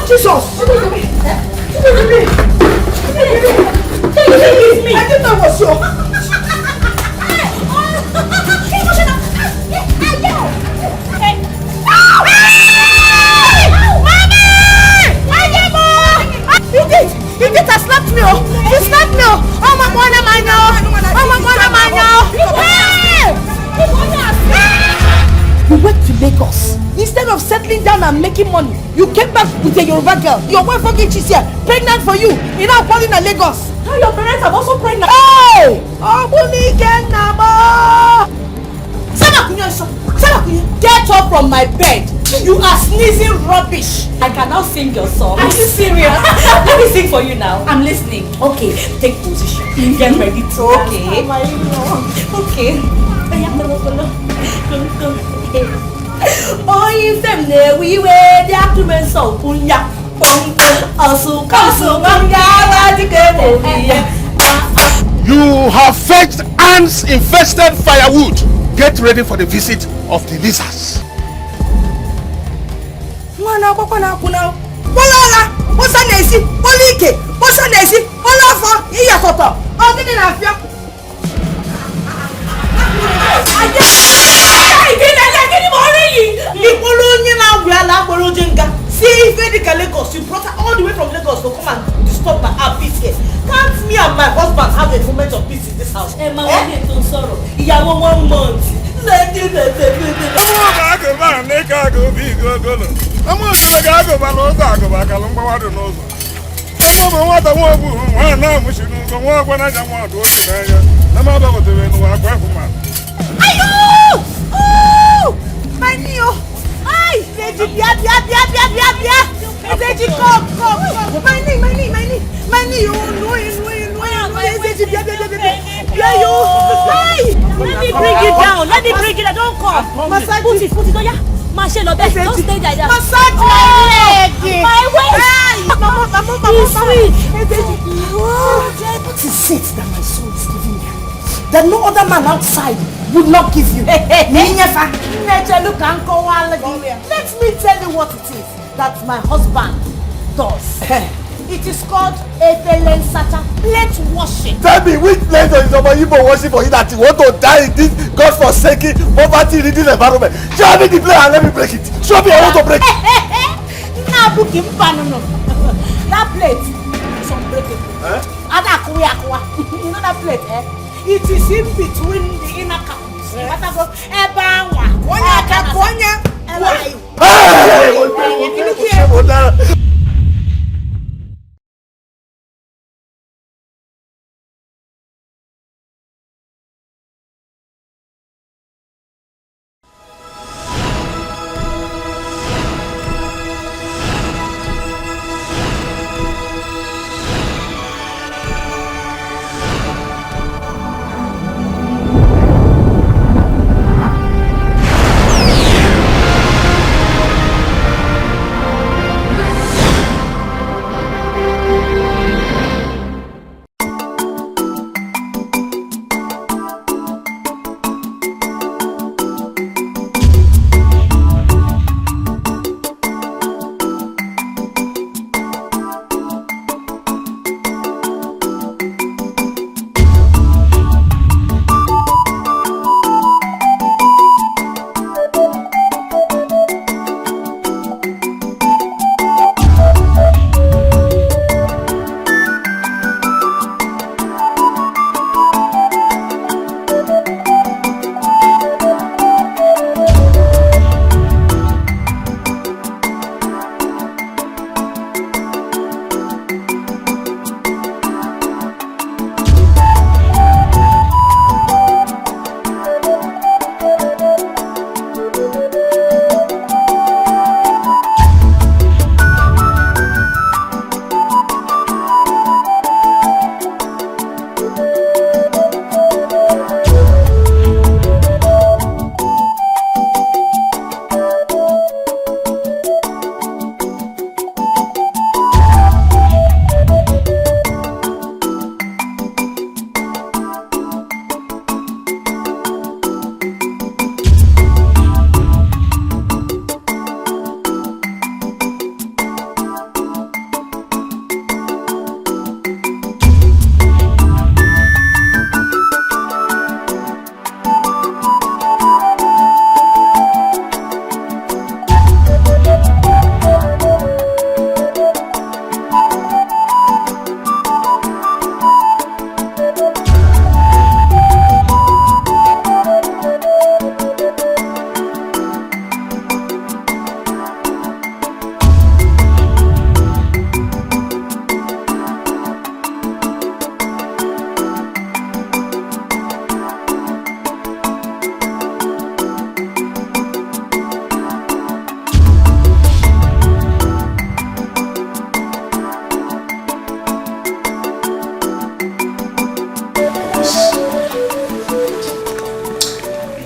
Jesus! I didn't know it was you. He did slap me. He slapped me. Oh my God, am I now? Oh my God, am I now? You went to Lagos. Instead of settling down and making money, you came back with a Yoruba girl. Your wife is here, pregnant for you. You now calling in Lagos. Now your parents are also pregnant. Hey! Get up from my bed. You are sneezing rubbish. I can now sing your song. Are you serious? Let me sing for you now. I'm listening. Okay, take position. Get ready to. Okay. Okay. Oh, you them there we wear the accurate so punya. You have fetched ants infested firewood. Get ready for the visit of the lizards. See, if Lagos, you brought her all the way from Lagos to come and disturb my peace here. Can't me and my husband have a moment of peace in this house? Emma, we don't sorrow. You have 1 month. My Neo! Ay, Deji, bia. Deji, come. My knee, you know. Deji, bia. You. Let me bring it down. Don't come. Massage. Put it, oh yeah. Mashe no best. Don't stay like that. Massage my leg. My waist. Mama. Sweet. What is it that my soul is giving you? That no other man outside would not give you. Let me tell you what it is that my husband does. It is called a Sata plate washing. Tell me which place is over you washing for you that you want to die in this God-forsaken, poverty-ridden environment. Show me the plate and let me break it. Show me, I want to break it. Now, that plate is unbreakable. You know that plate, It is in between the inner caps.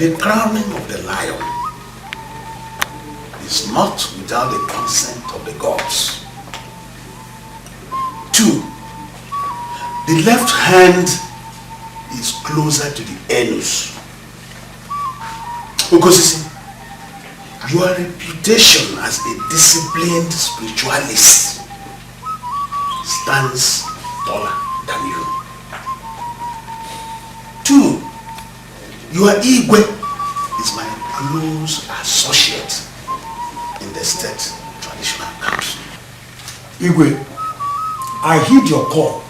The crowning of the lion is not without the consent of the gods. 2, the left hand is closer to the anus. Okosisi, your reputation as a disciplined spiritualist stands taller than you. 2, your Igwe is my close associate in the state traditional council. Igwe, I heed your call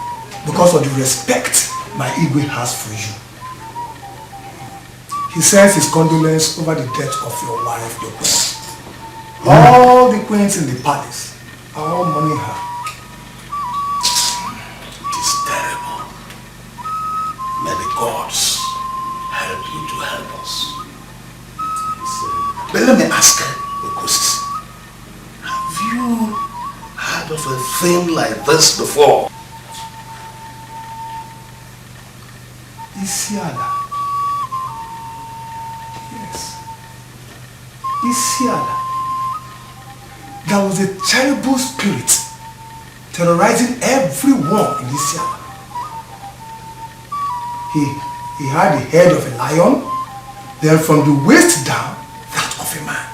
because of the respect my Igwe has for you. He sends his condolence over the death of your wife, the queen. All the queens in the palace are all mourning her. It is terrible. May the gods help you to help us. But let me ask Okosisi, have you heard of a thing like this before? Isiala. Yes. Isiala. There was a terrible spirit terrorizing everyone in Isiala. He had the head of a lion, then from the waist down, that of a man.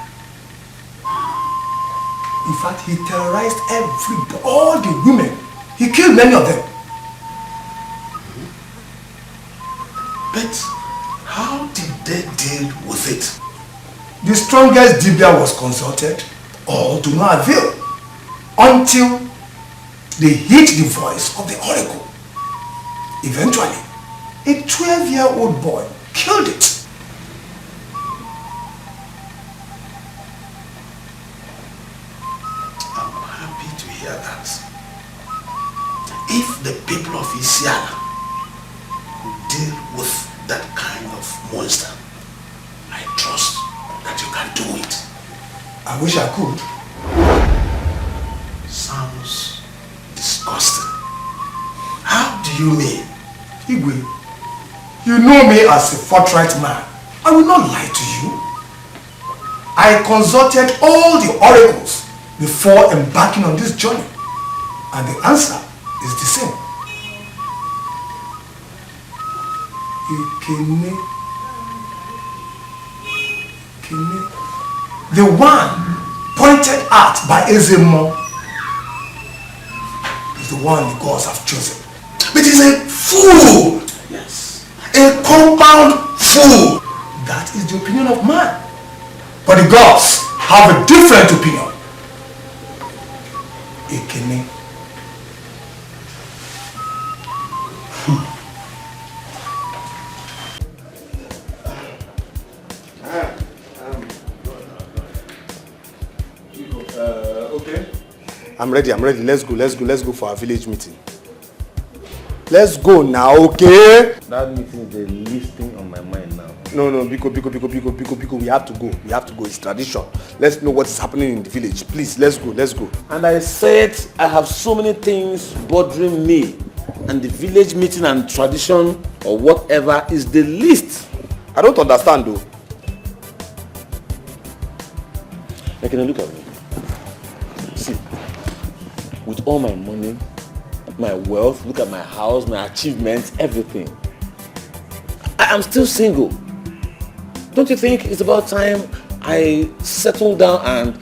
In fact, he terrorized all the women. He killed many of them. But how did they deal with it? The strongest Dibia was consulted, all to no avail, until they hit the voice of the oracle. Eventually, a 12-year-old boy killed it. I'm happy to hear that. If the people of Isiala could deal with that kind of monster, I trust that you can do it. I wish I could. Sounds disgusting. How do you mean? Igwe, you know me as a forthright man. I will not lie to you. I consulted all the oracles before embarking on this journey, and the answer is the same. Ikene. The one pointed at by Ezemo is the one the gods have chosen. But he's a fool! Yes. A compound fool! That is the opinion of man. But the gods have a different opinion. Ikene. Okay. I'm ready. Let's go for our village meeting. Let's go now, okay? That meeting is the least thing on my mind now. No, Biko, we have to go. It's tradition. Let's know what is happening in the village. Please, let's go. And I said I have so many things bothering me, and the village meeting and tradition or whatever is the least. I don't understand though. Like, can I look at me? See, with all my money, my wealth, look at my house, my achievements, everything, I am still single. Don't you think it's about time I settle down and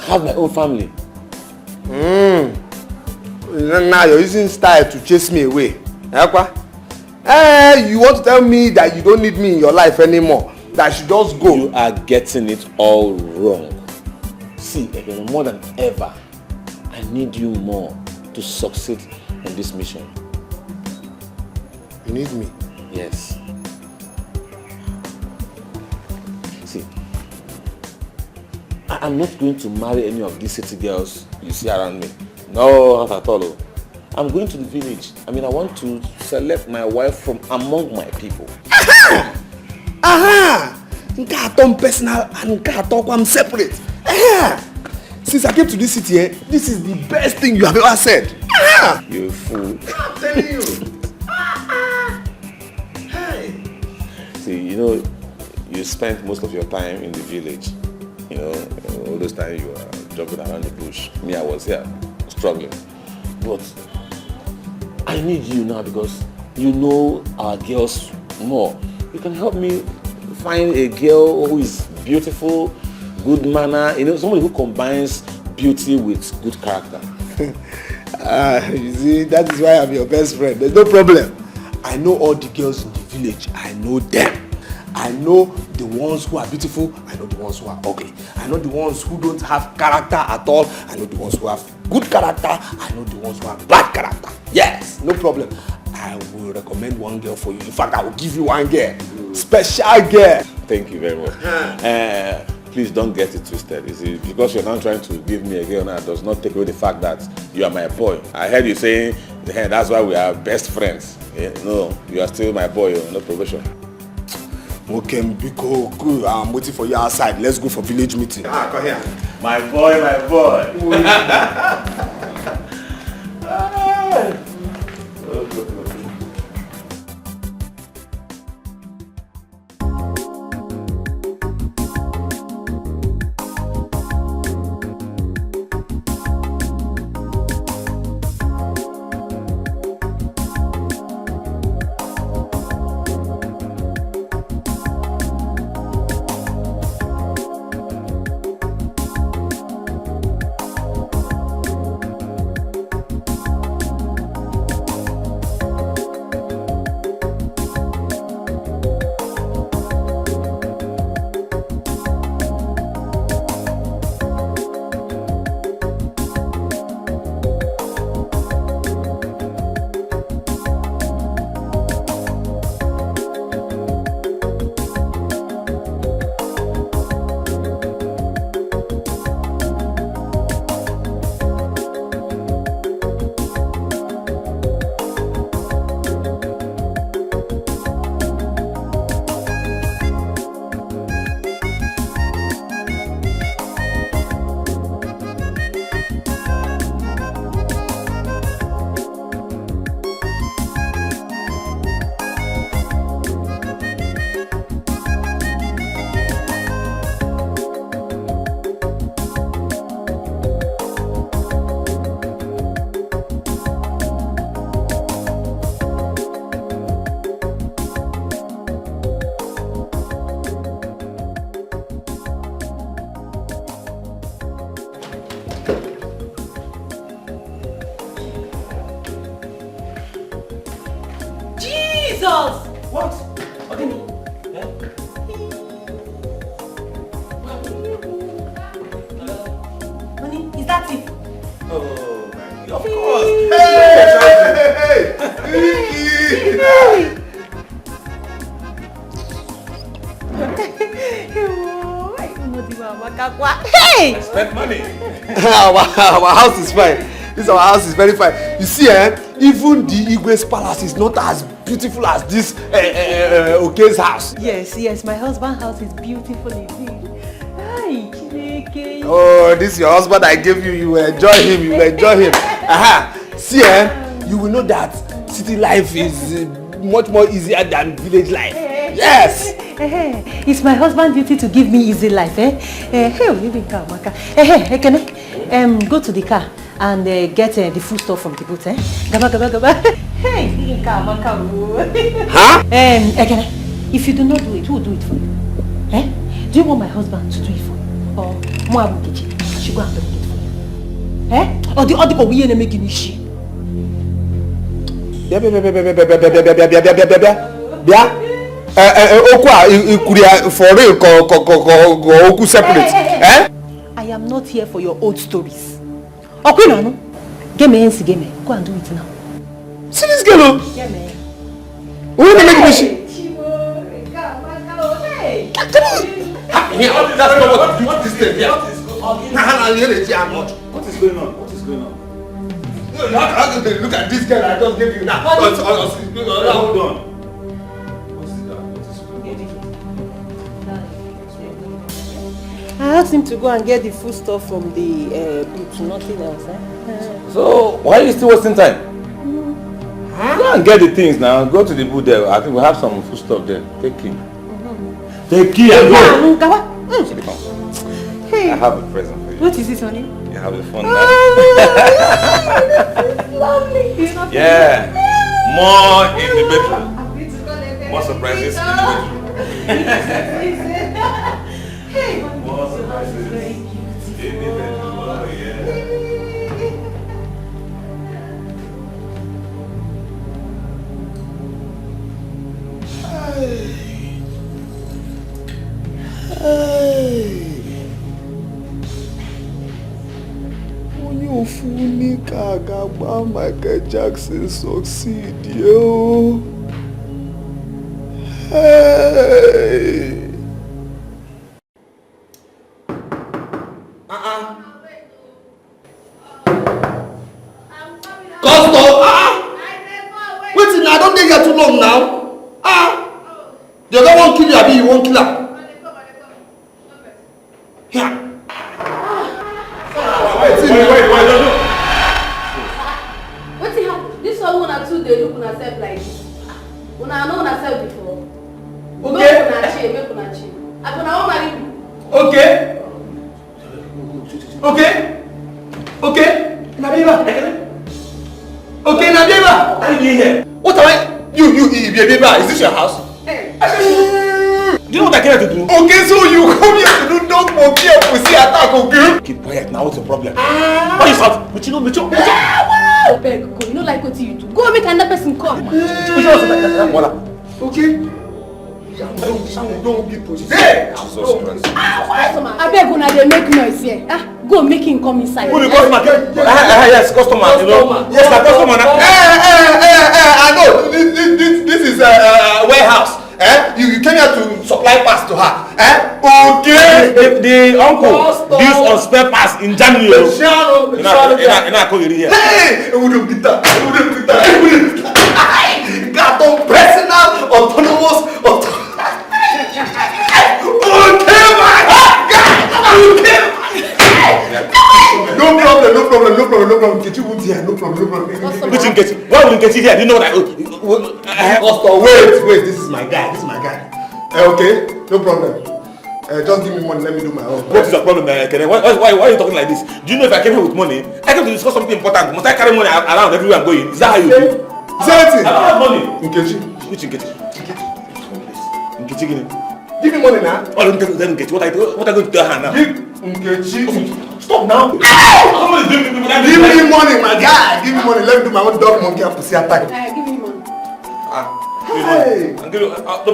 have my own family? Now you're using style to chase me away. You want to tell me that you don't need me in your life anymore? That I should just go? You are getting it all wrong. See, more than ever, I need you more to succeed in this mission. You need me? Yes. See, I am not going to marry any of these city girls you see around me. No, not at all. I'm going to the village. I want to select my wife from among my people. Aha! Personal and I'm separate. Since I came to this city, this is the best thing you have ever said. You fool. I'm telling you. See, you spent most of your time in the village. You know, all those times you were jumping around the bush. Me, I was here, struggling. But I need you now because you know our girls more. You can help me find a girl who is beautiful, good manner, you know, somebody who combines beauty with good character. You see, that is why I'm your best friend. There's no problem. I know all the girls in the village. I know them. I know the ones who are beautiful. I know the ones who are ugly. I know the ones who don't have character at all. I know the ones who have good character. I know the ones who have bad character. Yes, no problem. I will recommend one girl for you. In fact, I will give you one girl. Special girl. Thank you very much. Please don't get it twisted. You see, because you're not trying to give me a girl now does not take away the fact that you are my boy. I heard you saying, hey, that's why we are best friends. Yeah, no, you are still my boy, no probation. Okay, Mbiko, good. I'm waiting for you outside. Let's go for village meeting. Come here. My boy, my boy. Hey! Spend money. Our house is fine. This our house is very fine. You see, even the Igwe's palace is not as beautiful as this Oke's house. Yes, my husband's house is beautiful indeed. Hi, Chineke. Oh, this is your husband I gave you. You will enjoy him. You will enjoy him. See, you will know that city life is much more easier than village life. Yes. It's my husband's duty to give me easy life. Can I go to the car and get the food stuff from the boot? Gaba, gaba, gaba. Hey, huh? If you do not do it, who will do it for you? Do you want my husband to do it for you? Or Moabu Kichi? I should go and do it for you. Or the other boy we ain't making issue. For real, Oku separate. I am not here for your old stories. Okay, no. Get me. Go and do it now. See this girl? Get me. Who will make me see? That's not what you want to say. What is going on? Look at this girl I just gave you now. Hold on. I asked him to go and get the food stuff from the booth, nothing else. So, why are you still wasting time? Go and get the things now. Go to the booth there. I think we have some food stuff there. Take it. Take key and go. Hey. I have a present for you. What is this, honey? You have a fun now. Lovely. Yeah. More in the bedroom. More surprises in the bedroom. More surprises in the bedroom. Oh, yeah. Onye ofu n'ike a ga-agba Michael Jackson succeed, yo. Hey. Custom! Wait, I don't think you're too long now. You don't want to kill you, Abi, you won't kill her. Yeah. Wait, what happened? This one when I two they look on herself like this. When I know herself before. Okay. Make una chill. I gonna marry you. Okay. Okay. Okay. Nabiba. Okay, Nabiba. How are you here? What am I? You, Nabiba. Is this your house? Hey. Do you know what I came here to do? Okay, so you come here to do dog monkey and pussy attack, okay? Keep quiet now, what's your problem? Why you shout? But you know, Beg, go. You know like what you do. Go and make another person come. Okay. Don't be pussy. Hey! I beg una they make noise here. Go make him come inside. Who the customer? Yes, customer. You know? Yes, the customer. I know. This is a warehouse. You came here to supply parts to her. Okay. The uncle deals on spare parts in Germany. Hey! Got on personal, autonomous, No problem. Nkechi won't here. No problem. Which Nkechi? Why will Nkechi here? Do you know what Wait. This is my guy. Okay, no problem. Just give me money. Let me do my own. What is your problem, Kene? Why are you talking like this? Do you know if I came here with money, I came to discuss something important. Must I carry money around everywhere I'm going? Is that how you do? Is that it? I don't have money. Nkechi. Which Nkechi? Nkechi, give me money now. Oh, then Nkechi. What are you going to tell her now? Give Nkechi. Stop now. Give me money, my guy. Give me money. Let me do my own dog monkey and pussy attack. Give me money. Hey. Let me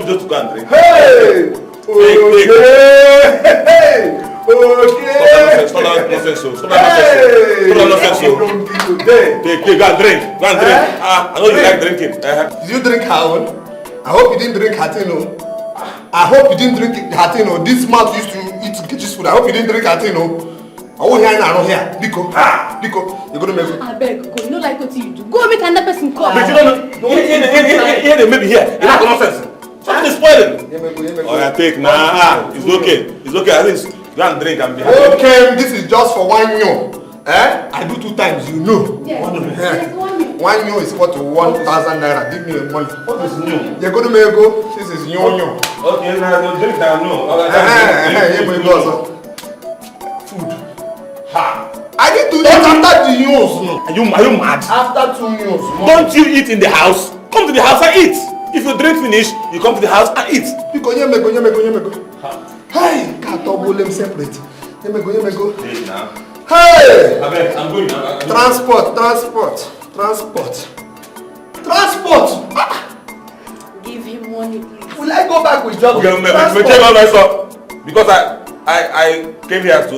just go and drink. Hey. Okay. Stop that nonsense. Stop that nonsense. Take, go and drink. I know you like drinking. Did you drink her own? I hope you didn't drink Hatino. I hope you didn't drink Hatino. This mouth used to eat Nkechi's food. I hope you didn't drink Hatino. I won't hear here. Diko, you're gonna make it. I beg, go. You know like what you do. Go and make another person come. But you don't know. Here, they may be here. You have nonsense. Something is spoiling. Oh, yeah, take now. It's okay. At least go and drink and be happy. Okay, this is just for 1 year. I do 2 times, you know. Yes. 1 year is equal to 1,000 naira. Give me the money. What is new? You're going to make go. This is new. Okay, now drink that. No. Food. I need to eat after the news. Are you mad? After 2 years. Don't you eat in the house? Come to the house and eat. If you drink finish, you come to the house and eat. Hey, can't double them separate. Go. Hey! I'm going now. Transport. Give him money, please. Will I go back with job? Because I came here to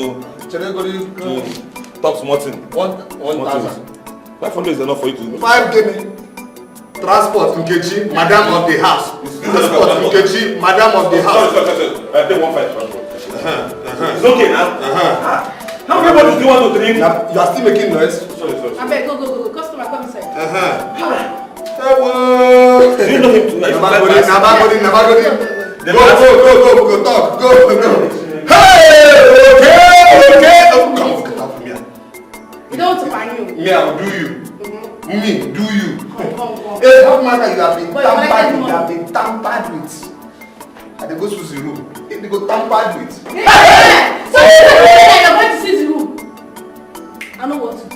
talk small thing. 1,000. 500 is enough for you to. 5 give me. Transport Nkechi, madam of the house. Transport Nkechi, madam of the house. Sorry. I take 1.5 transport. It's okay now. How many bottles do you want to drink? You are still making noise. Sorry. I beg, go. Customer, come inside. Hello. Do you know him too? Never go. Go, talk. Go. Hey, okay. Come get out from here. You don't want to find you. Me, I will do you. Me, do you. Hey, what matter you have been tampered with? I they go to the room. They go tamper with. So you're going to see the room. I know what to do.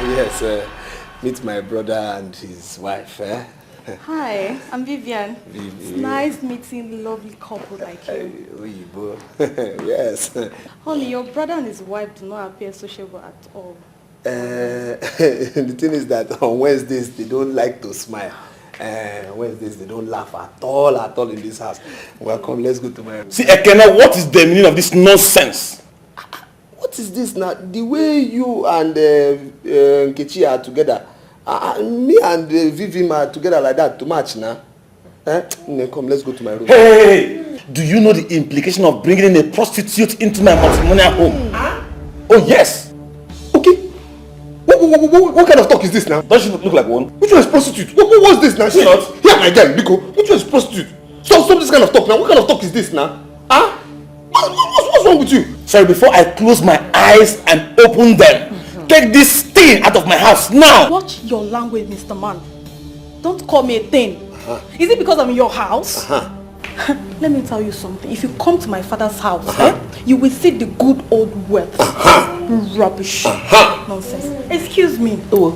Yes, meet my brother and his wife. Hi, I'm Vivian. It's nice meeting lovely couple like you. Yes. Honey, your brother and his wife do not appear sociable at all. The thing is that on Wednesdays they don't like to smile. Wednesdays they don't laugh at all in this house. Welcome, let's go to my room. See, Ekene, what is the meaning of this nonsense? What is this now? The way you and Nkechi are together, me and Vivian are together like that, too much now. Come, let's go to my room. Hey! Do you know the implication of bringing in a prostitute into my matrimonial home? Oh, yes! Okay. What kind of talk is this now? Don't you look like one? Which one is prostitute? What's this now? See not? Yeah, my guy, Biko. Which one is prostitute? Stop this kind of talk now. What kind of talk is this now? What's wrong with you? Sorry, before I close my eyes and open them, take this thing out of my house now! Watch your language, Mr. Man. Don't call me a thing. Is it because I'm in your house? Let me tell you something. If you come to my father's house, you will see the good old wealth. Rubbish. Nonsense. Excuse me. Oh.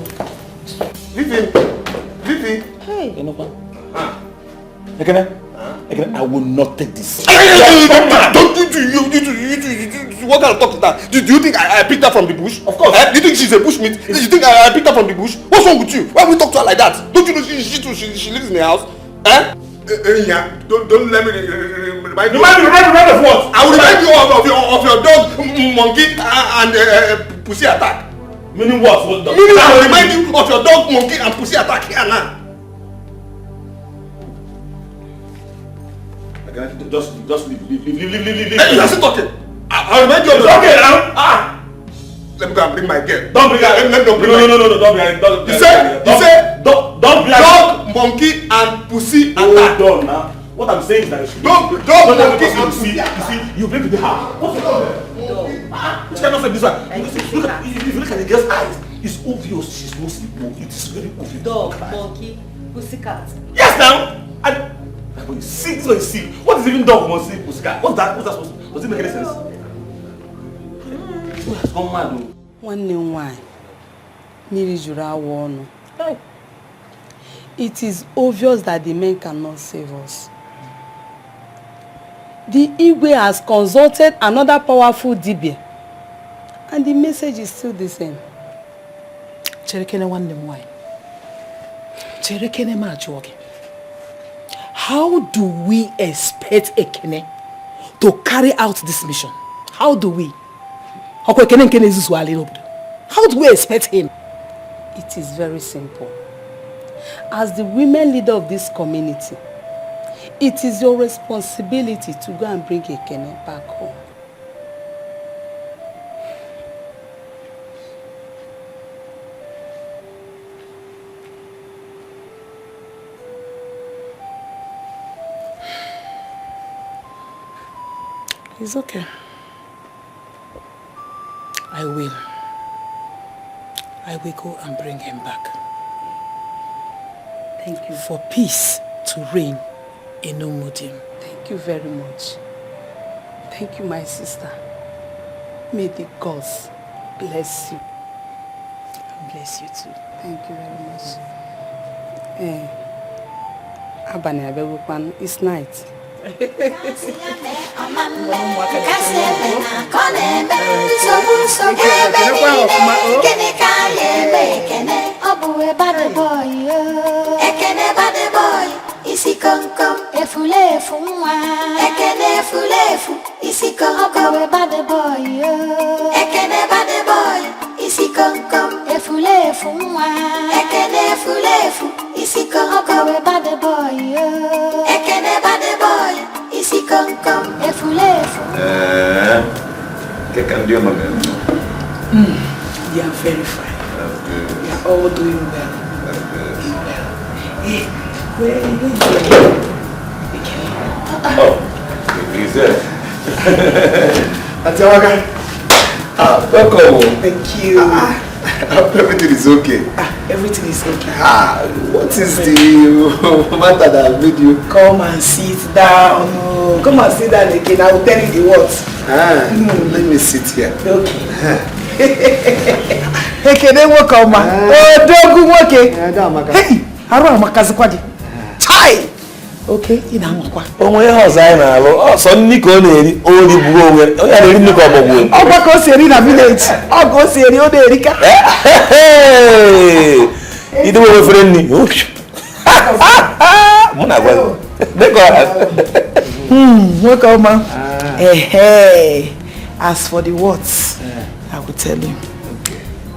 Vivi. Hey. You know what? Ekene, I will not take this. Don't you what kind of talk is that? Do you think I picked her from the bush? Of course. Do you think she's a bushmeat? Do you think I picked her from the bush? What's wrong with you? Why we talk to her like that? Don't you know she lives in the house? Yeah. Don't let me remind you. Remind of what? I will remind you of your dog, monkey, and pussy attack. Meaning what? Meaning I will remind you of your dog, monkey, and pussy attack here now. Just leave. Hey, you are still talking. I'll remind you of your okay now. Let me go and bring my girl. Don't bring her. No, don't bring her. You said don't bring her. Dog, monkey, and pussy attack. Hold on now. What I'm saying is that dog, monkey, and pussy. You see, you play with the heart. What's the problem? Which kind of this one? If you look at the girl's eyes, it's obvious she's mostly poor. It is very obvious. Dog, monkey, pussycat. Yes, now. But you see, this one you see. What is even dog, monkey, pussycat? What's that supposed to? Does it make any sense? Come mad. One name why? Miri jura wonu. It is obvious that the men cannot save us. The Igwe has consulted another powerful Dibia, and the message is still the same. Cherekene one name why? Cherekene ma jogi. How do we expect Ekene to carry out this mission? How do we? How do we expect him? It is very simple. As the women leader of this community, it is your responsibility to go and bring Ekene back home. It's okay. I will go and bring him back. Thank you. For peace to reign in Umudim. Thank you very much. Thank you, my sister. May the gods bless you. And bless you too. Thank you very much. Abani Abegukwan, it's night. Isi kom kom, efulefu mwa. Ekene efulefu, isi kom kom, bad boy. Ekene bad boy, isi kom kom, efulefu mwa. Ekene efulefu, isi kom kom, bad boy. Ekene bad boy, isi kom kom, efulefu. ¿Qué candió, mami? They are very fine. They are all doing well. Hey, where are you going? Oh, He's there. Atiawaka. Welcome. Thank you. Everything is okay. Everything is okay. What is the matter that made you come and sit down? Oh, come and sit down again. I will tell you the words. Let me sit here. Okay, then welcome, man. Oh, don't go okay. Hey, how am I kazikwadi? Chai. Okay, in Amakwa. Omo ye house I na lo. So ni ko na eri, o ni bugo we. O ya eri ni ko bogo. Oba ko seri na village. O go seri o de erika. Hey. Ido we friend ni. Muna gwa. Welcome, man. Hey. As for the words, I will tell you.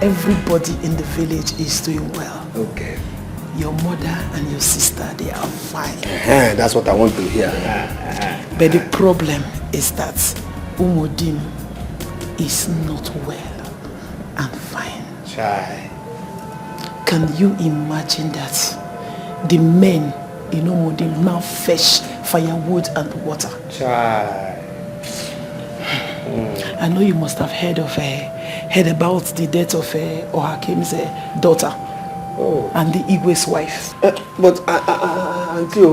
Everybody in the village is doing well. Okay. Your mother and your sister, they are fine. That's what I want to hear. But the problem is that Umudim is not well and fine. Chai. Can you imagine that the men in Umudim now fetch firewood and water? Chai. I know you must have heard about the death of Ohakim's daughter. Oh. And the Igwe's wife. But Auntie,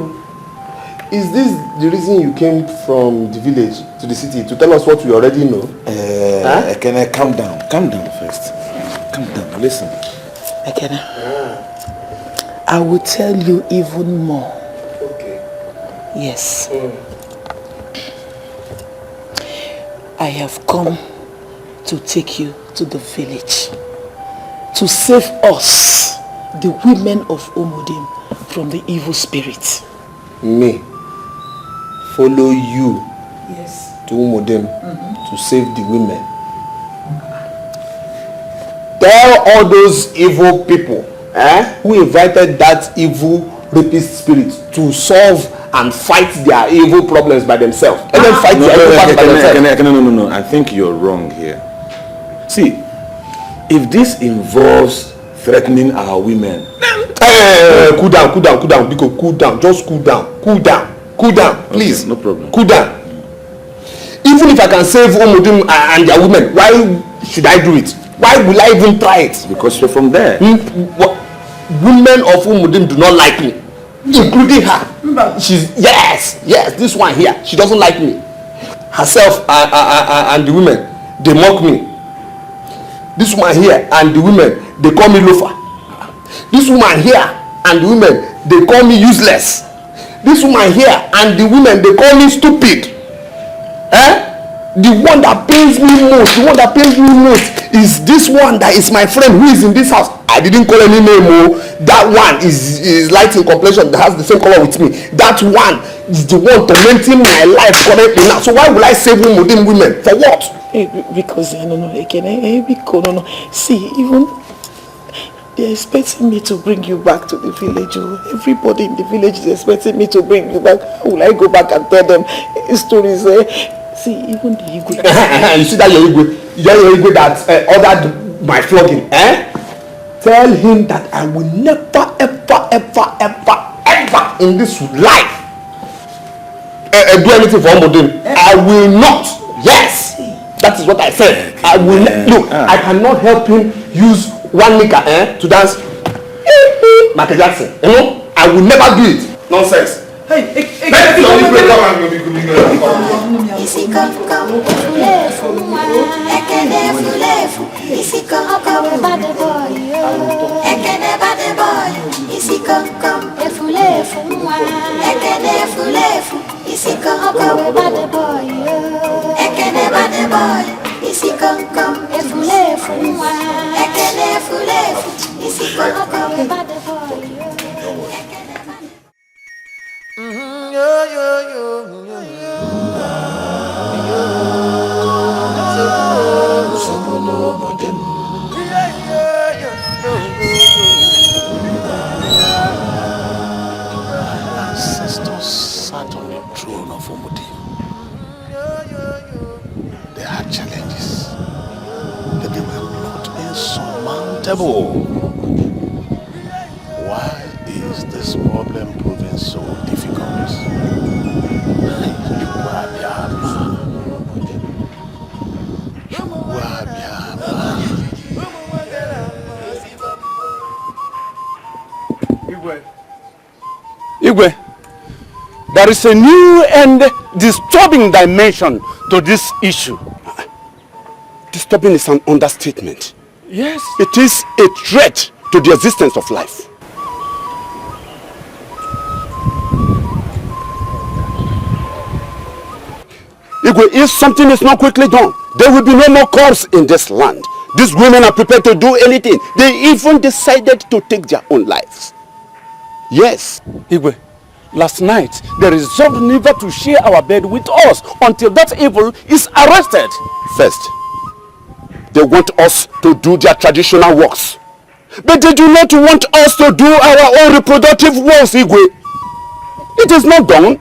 is this the reason you came from the village to the city to tell us what we already know? Ekene, calm down first. Calm down, listen. Ekene, I will tell you even more. Okay. Yes. I have come to take you to the village to save us, the women of Umudim, from the evil spirit. Me? Follow you? Yes. To Umudim to save the women? Tell all those evil people who invited that evil rapist spirit to solve and fight their evil problems by themselves. Let them fight their evil problems by themselves. No. I think you're wrong here. See, if this involves threatening our women. Cool down, because cool down. Just cool down, please. Okay, no problem. Cool down. Even if I can save Umudim and their women, why should I do it? Why will I even try it? Because you're from there. Women of Umudim do not like me, including her. Yes, this one here, she doesn't like me. Herself and the women, they mock me. This woman here and the women, they call me loafer. This woman here and the women, they call me useless. This woman here and the women, they call me stupid. The one that pains me most, is this one that is my friend who is in this house. I didn't call any name. That one is light in complexion, that has the same color with me. That one is the one tormenting my life currently now. So why will I save Umudim women? For what? Because no. See, even they're expecting me to bring you back to the village. Everybody in the village is expecting me to bring you back. How will I go back and tell them stories? See, even the Igwe. You see that your Igwe that ordered my flogging. Tell him that I will never, ever in this life do anything for Umudim. I will not. Yes, that is what I said. I will look. I cannot help him use one nika to dance Michael Jackson. You know, I will never do it. Nonsense. Isi come, ekene fulefu. Isi come, bad boy. Ekene bad boy. Isi come, efulefu. Ekene fulefu. Isi come, bad boy. Ekene bad boy. Isi come, efulefu. Ekene fulefu. Isi come, bad boy. Ancestors sat on the throne of Umudim. They had challenges, but they were not insurmountable. Why is this problem proving so difficult? You are There is a new and disturbing dimension to this issue. Disturbing is an understatement. Yes. It is a threat to the existence of life. If something is not quickly done, there will be no more corpse in this land. These women are prepared to do anything. They even decided to take their own lives. Yes. Igwe, last night they resolved never to share our bed with us until that evil is arrested. First, they want us to do their traditional works. But they do not want us to do our own reproductive works, Igwe. It is not done.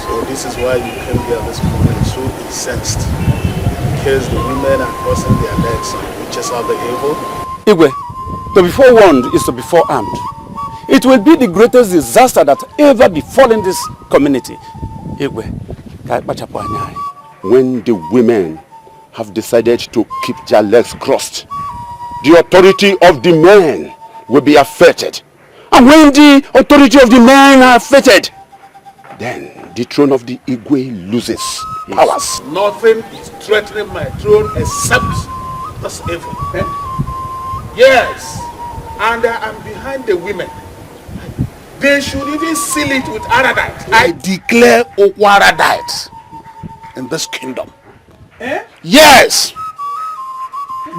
So this is why you came here this morning so incensed. Because the women are crossing their legs on witches of the evil. Igwe, to be forewarned is to be forearmed. It will be the greatest disaster that ever befallen this community. Igwe, when the women have decided to keep their legs crossed, the authority of the men will be affected. And when the authority of the men are affected, then the throne of the Igwe loses powers. Nothing is threatening my throne except this evil. Yes, and I am behind the women. They should even seal it with Aradite. I declare Aradite in this kingdom. Yes,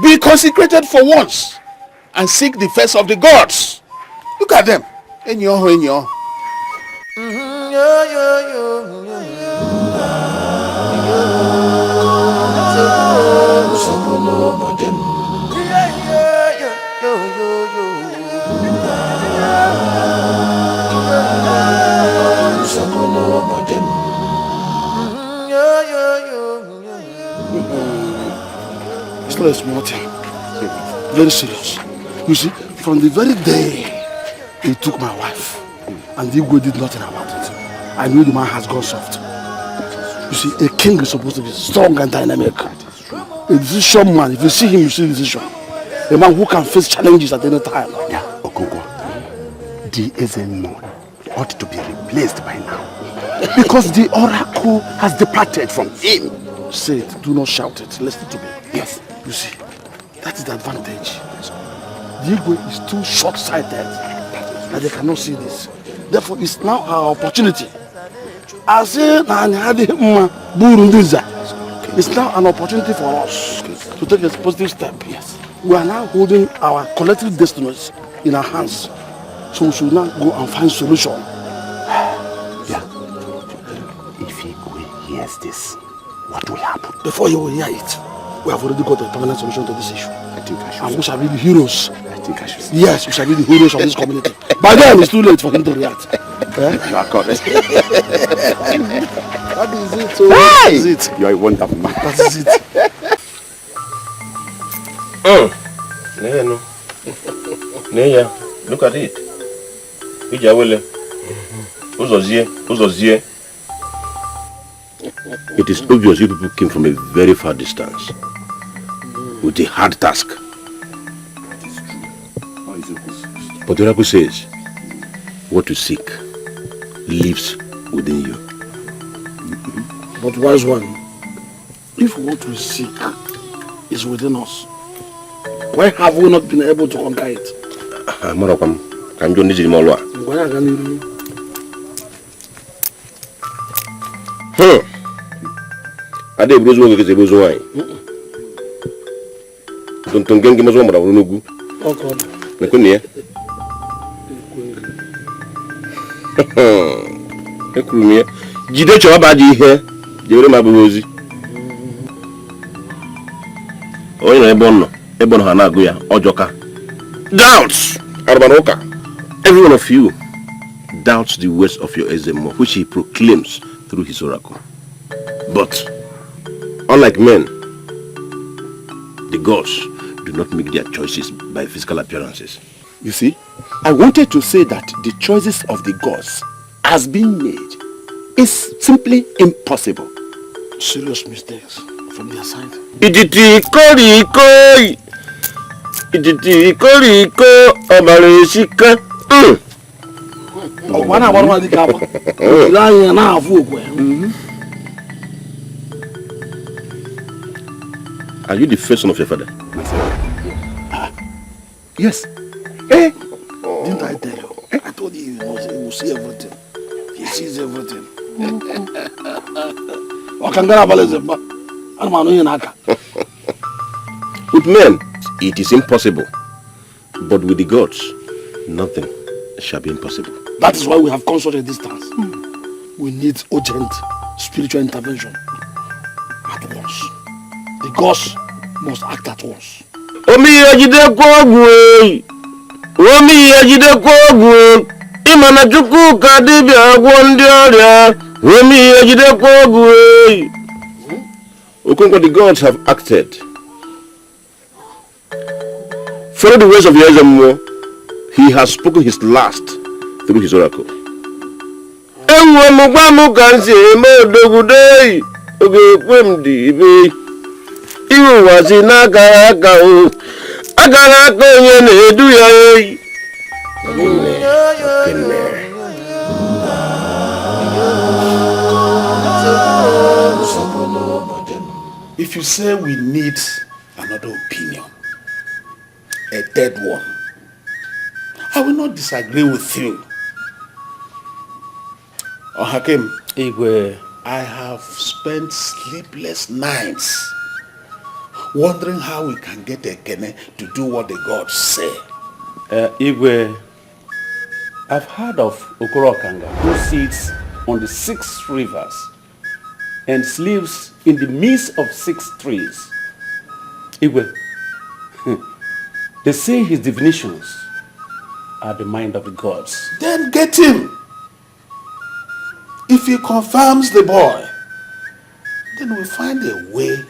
be consecrated for once and seek the face of the gods. Look at them. It's not a small thing. Very serious. You see, from the very day he took my wife, and the Igwe did nothing about it, I knew the man has gone soft. You see, a king is supposed to be strong and dynamic. A decision man, if you see him, you see the decision. A man who can face challenges at any time. Yeah, Okonkwo, the Ezenmo ought to be replaced by now. Because the oracle has departed from him. Say it, do not shout it, listen to me. Yes. You see, that is the advantage. The Igwe is too short-sighted that they cannot see this. Therefore, it's now our opportunity. It's now an opportunity for us to take a positive step. Yes. We are now holding our collective destinies in our hands. So we should now go and find solution. Yeah. If Igwe hears this, what will happen? Before you will hear it, we have already got a permanent solution to this issue. I think I should. And we shall be the heroes. I think I should. Yes, we shall be the heroes of this community. By then, it's too late for him to react. You are correct. That is it. So that is it. You are a wonderful man. That is it. Look at it. It is obvious you people came from a very far distance with a hard task. But the oracle says, what you seek lives within you. But wise one, if what we seek is within us, why have we not been able to conquer it? Ade brozo wo kese brozo wai. Tonton gengi mazo mara unugu. Oh God. Mekuni ya. Ekurumie. Jide cho ba di ihe. Jewere ma brozi. Onye na ebo no ha na agu ya ojoka. Doubts. Arbanuka. Every one of you doubts the words of your Ezemo, which he proclaims through his oracle. But unlike men, the gods do not make their choices by physical appearances. You see, I wanted to say that the choices of the gods has been made is simply impossible. Serious mistakes from their side. Iditi koriko, iditi koriko, abarishika. Are you the first son of your father? Yes. Eh? Didn't I tell you? I told you he will see everything. He sees everything. With men, it is impossible. But with the gods, nothing shall be impossible. That is why we have consulted distance. We need urgent spiritual intervention at once. The gods must act at once. Okonkwo, the gods have acted. Follow the ways of Yezemo. He has spoken his last through his oracle. If you say we need another opinion, a third one, I will not disagree with you. Hakim, I have spent sleepless nights wondering how we can get Ekene to do what the gods say. Igwe, I've heard of Okoro Okanga, who sits on the 6 rivers and lives in the midst of 6 trees. Igwe, they say his divinations are the mind of the gods. Then get him. If he confirms the boy, then we'll find a way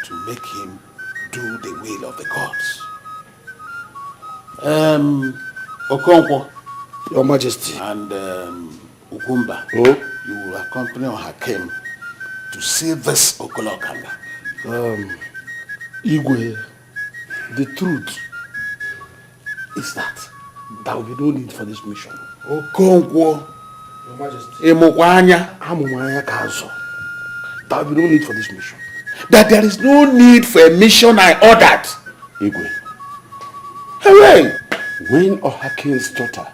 to make him do the will of the gods. Okonkwo, Your Majesty, and Ukumba, you will accompany Hakim to see this Okoro Okanga. Igwe, the truth is that there will be no need for this mission. Okonkwo, Your Majesty, there will be no need for this mission. That there is no need for a mission I ordered. Igwe, Hooray! when Ohakim's daughter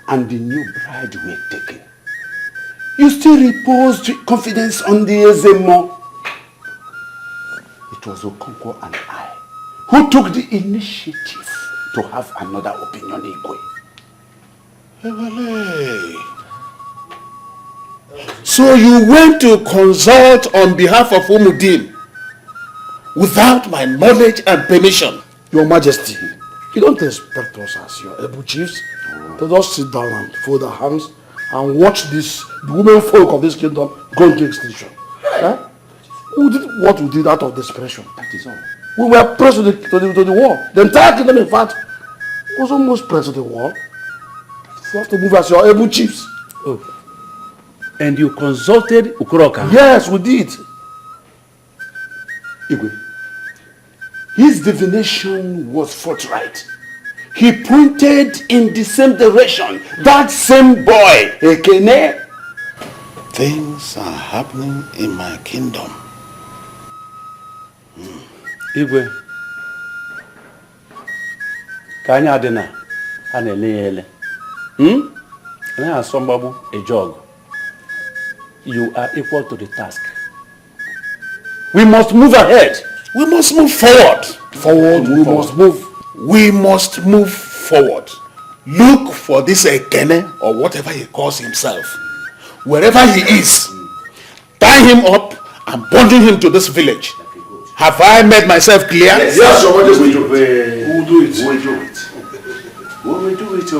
and the new bride were taken, you still reposed confidence on the Ezemo. It was Okonkwo and I who took the initiative to have another opinion, Igwe. Hooray! So you went to consult on behalf of Umudim without my knowledge and permission? Your Majesty, you don't expect us as your able chiefs to just sit down and fold our hands and watch the women folk of this kingdom go into extinction. We did what we did out of desperation. That is all. We were pressed to the wall. The entire kingdom, in fact, was almost pressed to the wall. You have to move as your able chiefs. Oh. And you consulted Okoro Okanga? Yes, we did. Igwe, his divination was forthright. He pointed in the same direction. That same boy, Ekene. Things are happening in my kingdom. Igwe, Kanya Adena, Hanele. And I have somebody a jog. You are equal to the task. We must move ahead. We must move forward. We must move forward. Look for this Ekene or whatever he calls himself. Wherever he is, tie him up and bundle him to this village. Have I made myself clear? Yes, Your Majesty. We will do it. We will do it. We will do it.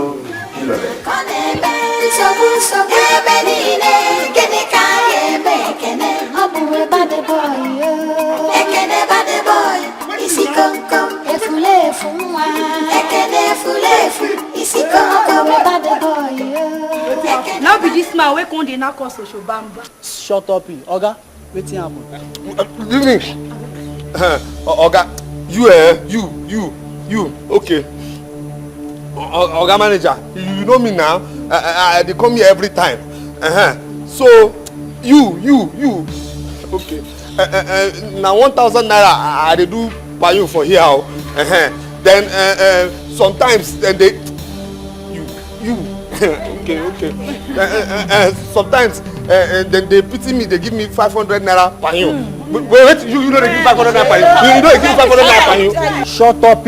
Now be this man wey come dey knock us social bamba. Shut up, Oga. Wetin happen? Oga, you, okay. Oga manager, you know me now. They come here every time. So, you. Okay. Now 1,000 naira I dey do per you for here. Then sometimes they you okay. Sometimes then they pity me. They give me 500 naira per you. Wait, you know they give 500 naira per you. You know they give 500 naira per you. Shut up,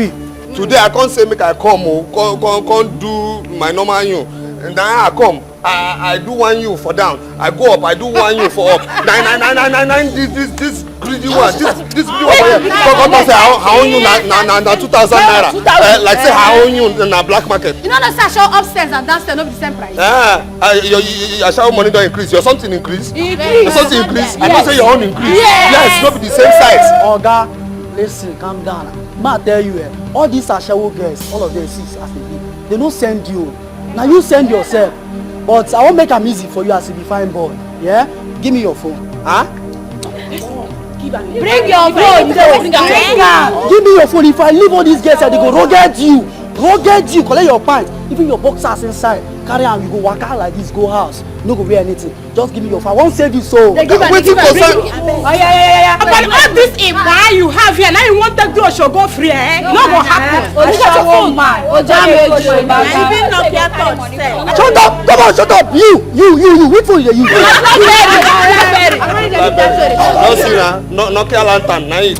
Today I can't say make I come can't do my normal you. And then I come. I do one you for down. I go up. I do one you for up. Nine. This greedy one. This greedy one for here. Come say I own you na 2,000 naira. Like say I own you na black market. You know the sasha upstairs and downstairs no be the same price. Your shower money don't increase. Your something increase. Your something increase. I don't say your own increase. Yes, no be the same size. Oga, listen, calm down. Ma tell you, all these Ashawo girls, all of them sis as they don't send you. Now you send yourself. But I won't make them easy for you as a fine boy. Yeah? Give me your phone. Huh? Bring your phone. Give me your phone. If I leave all these girls, they go rugged you. Collect your pants. Even your boxers inside. Carry on, you go walk out like this, go house. No go wear anything. Just give me your phone. I won't save you so. But all this Iba you have here, now you want to do a show go free, eh? No go happen. Shut up! Come on, shut up! You! Which phone you use? No see na, Nokia lantern na it.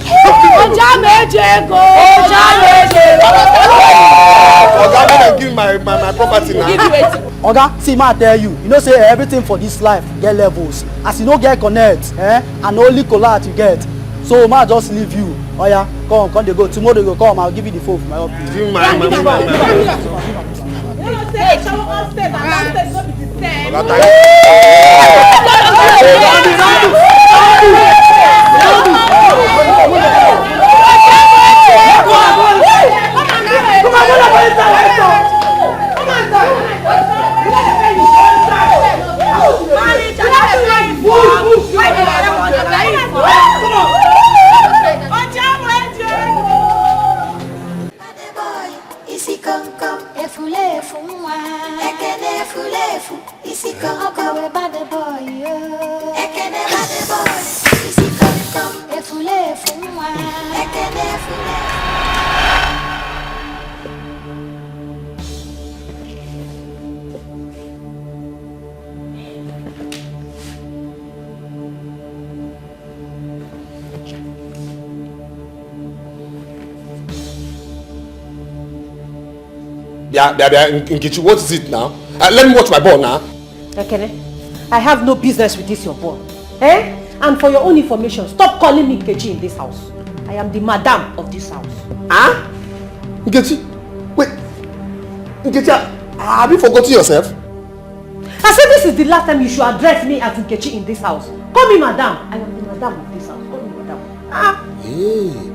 Oga, give my property now. Oga, see ma tell you know say everything for this life get levels. As you no get connect, and only collect you get. So ma just leave you. Oh yeah, come they go. Tomorrow they go come. I'll give you the phone for my office. Give my. Nkichi, what is it now? Let me watch my ball now. Okay, I have no business with this your ball. And for your own information, stop calling me Nkechi in this house. I am the madam of this house. Huh? Nkechi? Wait. Nkechi, have you forgotten yourself? I said this is the last time you should address me as Nkechi in this house. Call me madam. I am the madam of this house. Call me madam. Hey.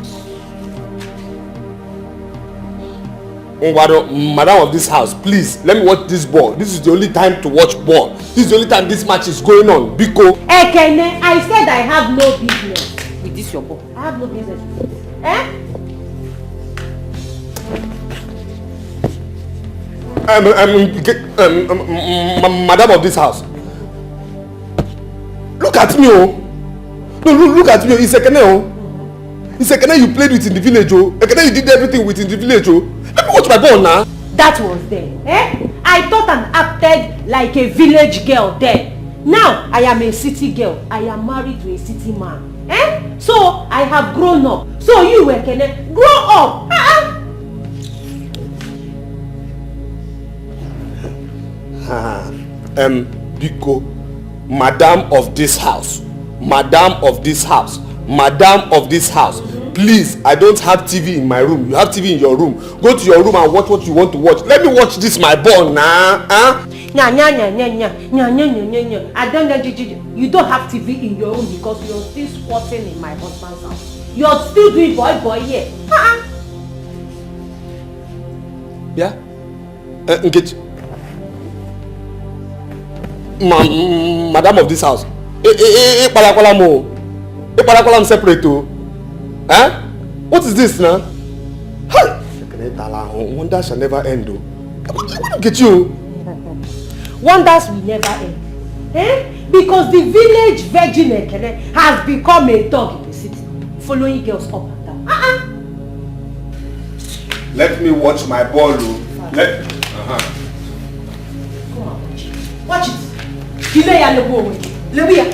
Madam of this house, please let me watch this ball. This is the only time to watch ball. This is the only time this match is going on. Biko. Ekene, I said I have no business with this your ball. I have no business with this. Madam of this house. Look at me, oh. No, look at me. It's Ekene, oh. It's Ekene you played with in the village, oh. Ekene you did everything with in the village, oh. Let me watch my ball now. That was then. I thought and acted like a village girl then. Now I am a city girl. I am married to a city man. So I have grown up. So you, Ekene, grow up. Biko, madam of this house. Madam of this house. Madam of this house. Please, I don't have TV in my room. You have TV in your room. Go to your room and watch what you want to watch. Let me watch this my ball now. I don't know. You don't have TV in your room because you're still squatting in my husband's house. You're still doing boy here. Yeah? Engage. Madam of this house. I'm separate too. What is this now? Wonder shall never end though. Look at you. Wonders will never end. Eh? Because the village virgin Ekene has become a dog in the city, following girls up and down. Let me watch my ball. Let. Come on, watch it. Watch it. Delay and go away. Lebuya.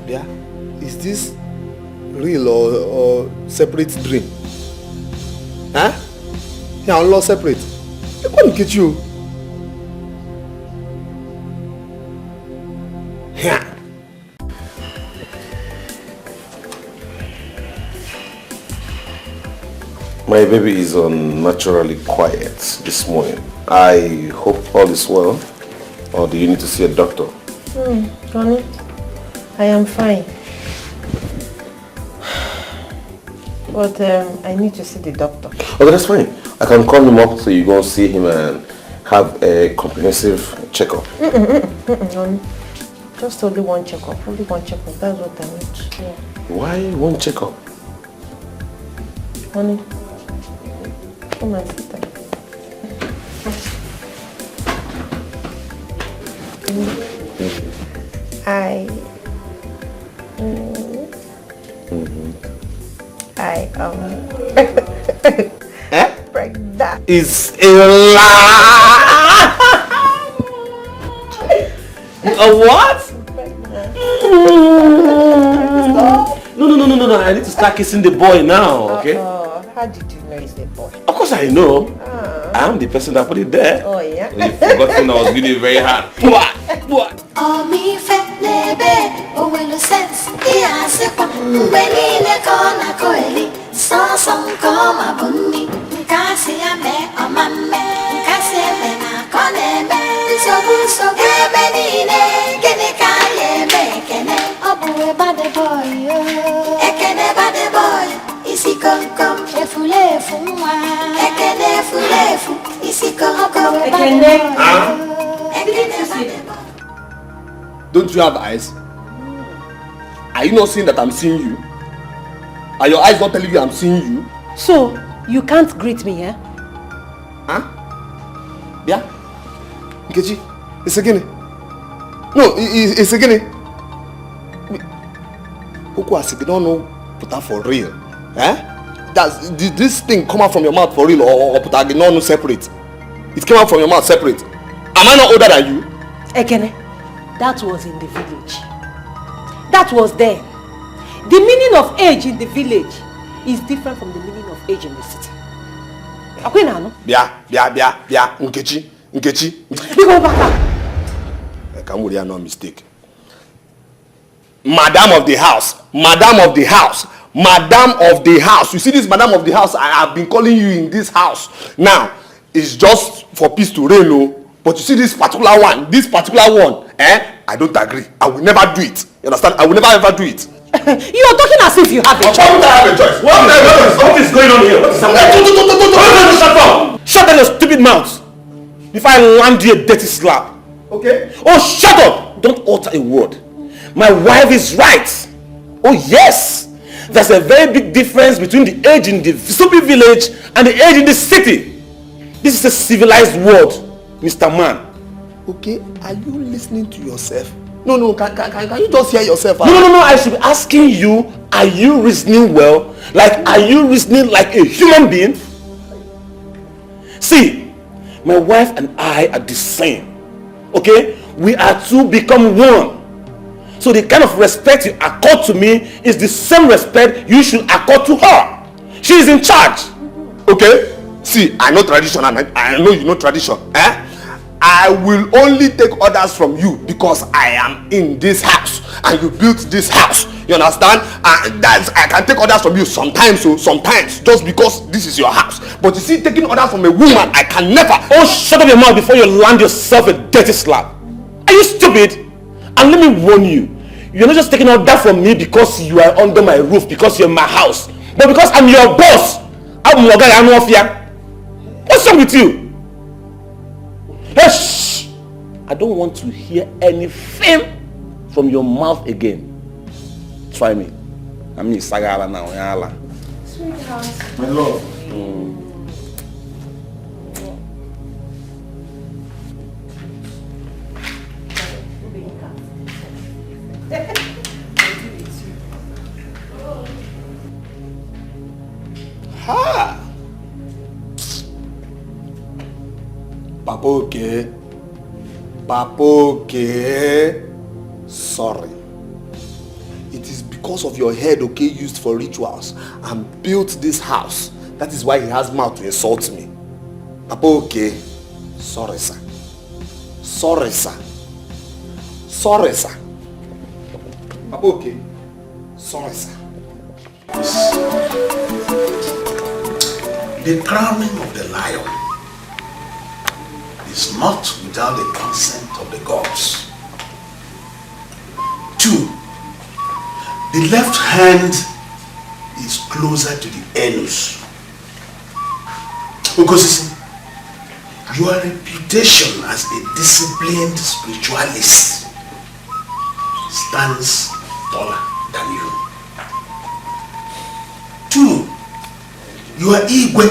Yeah. Is this real or separate dream? Huh? Yeah, I'm not separate. Look at you. Yeah. My baby is unnaturally quiet this morning. I hope all is well. Or do you need to see a doctor? Honey, I am fine. But I need to see the doctor. Okay, that's fine. I can call him up so you go and see him and have a comprehensive checkup. Honey, just only one checkup. Only one checkup. That's what I need. Yeah. Why one checkup? Honey, come and sit down. Pregnant. Is a lie. A what? No. I need to start kissing the boy now, okay? How did you know it's the boy? Of course I know. I am the person that put it there. Oh, yeah? You forgot I was really very hard. What? Oh, me fat lebe, oh, well, sense. Yeah, sepa, when le kona koeli, so some come a bunny. Kasi ame, oh, mamme, kasi ame na koneme. So kebenine, kenekaye, mekene. Oh, boy, bad boy, ekene bad boy. Isi come, efule fumwa. Ekene fulefu, isi come, ekene. Don't you have eyes? Are you not seeing that I'm seeing you? Are your eyes not telling you I'm seeing you? So, you can't greet me, eh? Huh? Yeah? Nkechi, it's a guinea. No, it's a guinea. Oku Asibi don't know put that for real. Eh? Did this thing come out from your mouth for real or put that no separate? It came out from your mouth separate. Am I not older than you? Ekene, that was in the village. That was there. The meaning of age in the village is different from the meaning of age in the city. Bia, Nkechi. Go back up. I can't worry, no mistake. Madam of the house. You see this madam of the house, I have been calling you in this house. Now, it's just for peace to reign, no? But you see this particular one, I don't agree. I will never do it. You understand? I will never ever do it. You are talking as if you have a choice. Why would I have a choice? What is going on here? What is happening? Shut up! Shut up your stupid mouth! If I land you a dirty slap. Okay. Oh, shut up! Don't utter a word. My wife is right. Oh, yes. There's a very big difference between the age in the stupid village and the age in the city. This is a civilized world, Mr. Man. Okay, are you listening to yourself? No, can you just hear yourself? No, I should be asking you, are you reasoning well? Like, are you reasoning like a human being? See, my wife and I are the same. Okay? We are two become one. So the kind of respect you accord to me is the same respect you should accord to her. She is in charge. Okay? See, I know tradition and I know you know tradition. I will only take orders from you because I am in this house and you built this house. You understand? And I can take orders from you sometimes, just because this is your house. But you see, taking orders from a woman, I can never. Oh, shut up your mouth before you land yourself a dirty slap. Are you stupid? And let me warn you, you're not just taking order from me because you are under my roof, because you're in my house, but because I'm your boss. What's wrong with you? Hey, shh! I don't want to hear anything from your mouth again. Try me. I mean, Sagala now. Yala. Sweetheart. My love. Ha! Papa, okay. Papa, okay. Sorry. It is because of your head, okay, used for rituals and built this house. That is why he has mouth to insult me. Papa, okay. Sorry, sir. Sorry, sir. Sorry, sir. Papa, okay. Sorry, sir. The crowning of the lion is not without the consent of the gods. 2, the left hand is closer to the anus. Because your reputation as a disciplined spiritualist stands taller than you. 2, your Igwe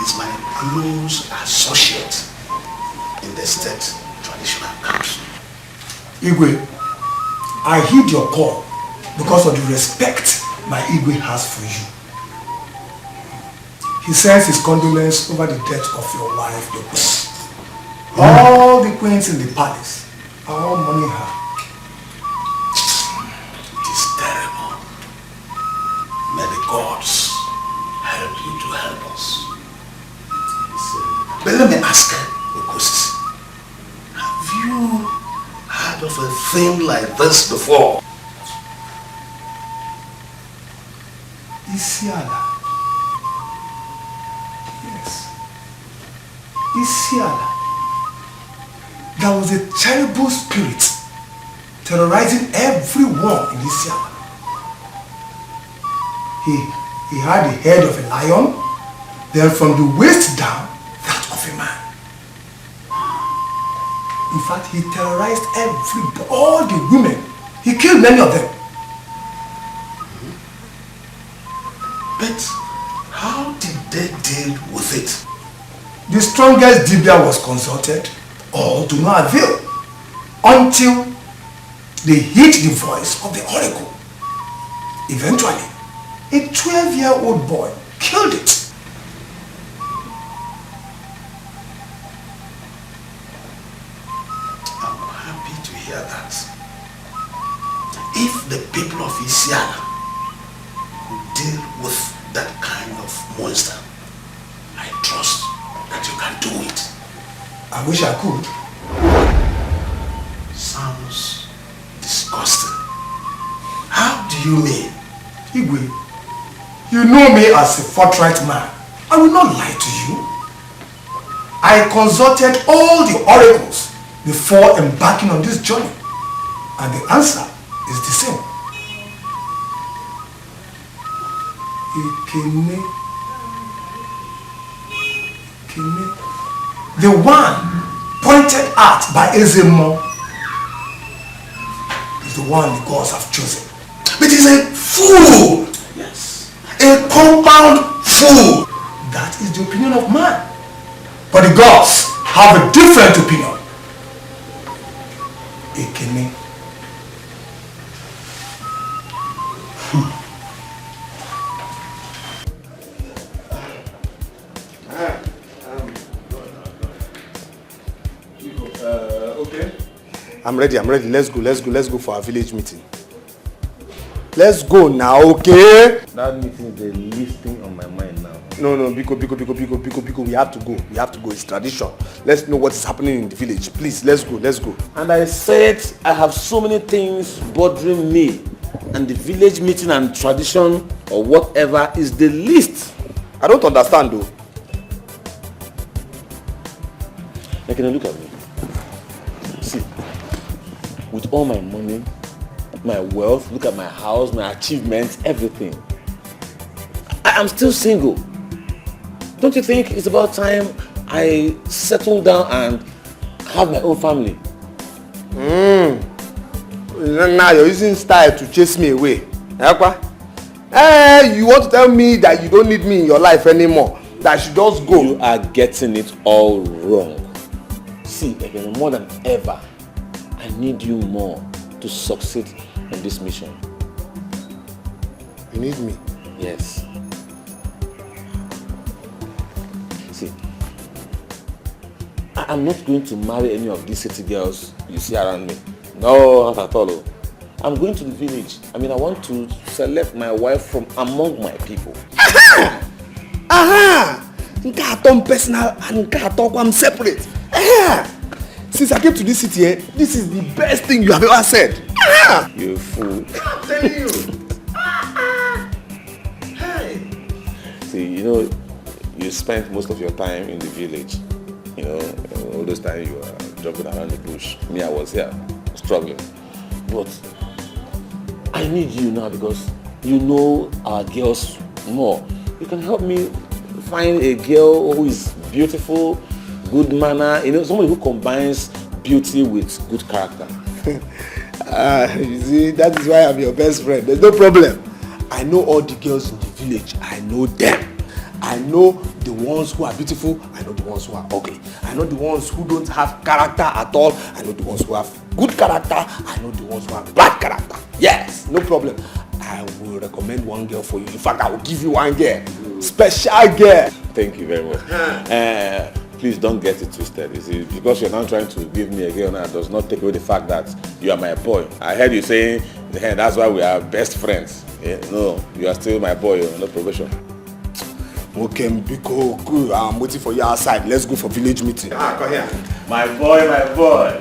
is my close associate in the state traditional council. Igwe, I heed your call because of the respect my Igwe has for you. He sends his condolence over the death of your wife, the queen. All the queens in the palace are all mourning her. It is terrible. May the gods help you to help us. But let me ask, Okosis, have you heard of a thing like this before? Isiala. Yes. Isiala. There was a terrible spirit terrorizing everyone in Isiala. He had the head of a lion, then from the waist down, that of a man. In fact, he terrorized all the women. He killed many of them. But how did they deal with it? The strongest Dibia was consulted, all to no avail, until they hit the voice of the oracle. Eventually, a 12-year-old boy killed it. I'm happy to hear that. If the people of Isiala could deal with that kind of monster, I trust that you can do it. I wish I could. Sounds disgusting. How do you mean? Igwe, you know me as a forthright man. I will not lie to you. I consulted all the oracles before embarking on this journey, and the answer is the same. Ikene. The one pointed at by Ezemo is the one the gods have chosen. But he's a fool! Yes. A compound fool! That is the opinion of man. But the gods have a different opinion. Ekene. Okay. I'm ready. Let's go for our village meeting. Let's go now, okay? That meeting is the least thing on my mind now. No, Biko, we have to go. It's tradition. Let's know what is happening in the village. Please, let's go. And I said I have so many things bothering me, and the village meeting and tradition or whatever is the least. I don't understand though. Like, can you look at me? See, with all my money, my wealth, look at my house, my achievements, everything. I am still single. Don't you think it's about time I settle down and have my own family? Now you're using style to chase me away. You want to tell me that you don't need me in your life anymore? That I should just go? You are getting it all wrong. See, again, more than ever, I need you more to succeed in this mission. You need me? Yes. See, I'm not going to marry any of these city girls you see around me. No, not at all. I'm going to the village. I want to select my wife from among my people. Aha! Nkatom personal and Nkatom separate. Since I came to this city, this is the best thing you have ever said. You fool. I'm telling you. See, you spent most of your time in the village. All those times you were jumping around the bush. Me, I was here, struggling. But I need you now because you know our girls more. You can help me find a girl who is beautiful, good manner, someone who combines beauty with good character. You see, that is why I'm your best friend. There's no problem. I know all the girls in the village. I know them. I know the ones who are beautiful. I know the ones who are ugly. I know the ones who don't have character at all. I know the ones who have good character. I know the ones who have bad character. Yes, no problem. I will recommend one girl for you. In fact, I will give you one girl. Special girl. Thank you very much. Please don't get it twisted. You see, because you're now trying to give me a girl now does not take away the fact that you are my boy. I heard you saying, hey, that's why we are best friends. Yeah, no, you are still my boy, no probation. Okay, Biko, good. I'm waiting for you outside. Let's go for village meeting. Come here. My boy, my boy.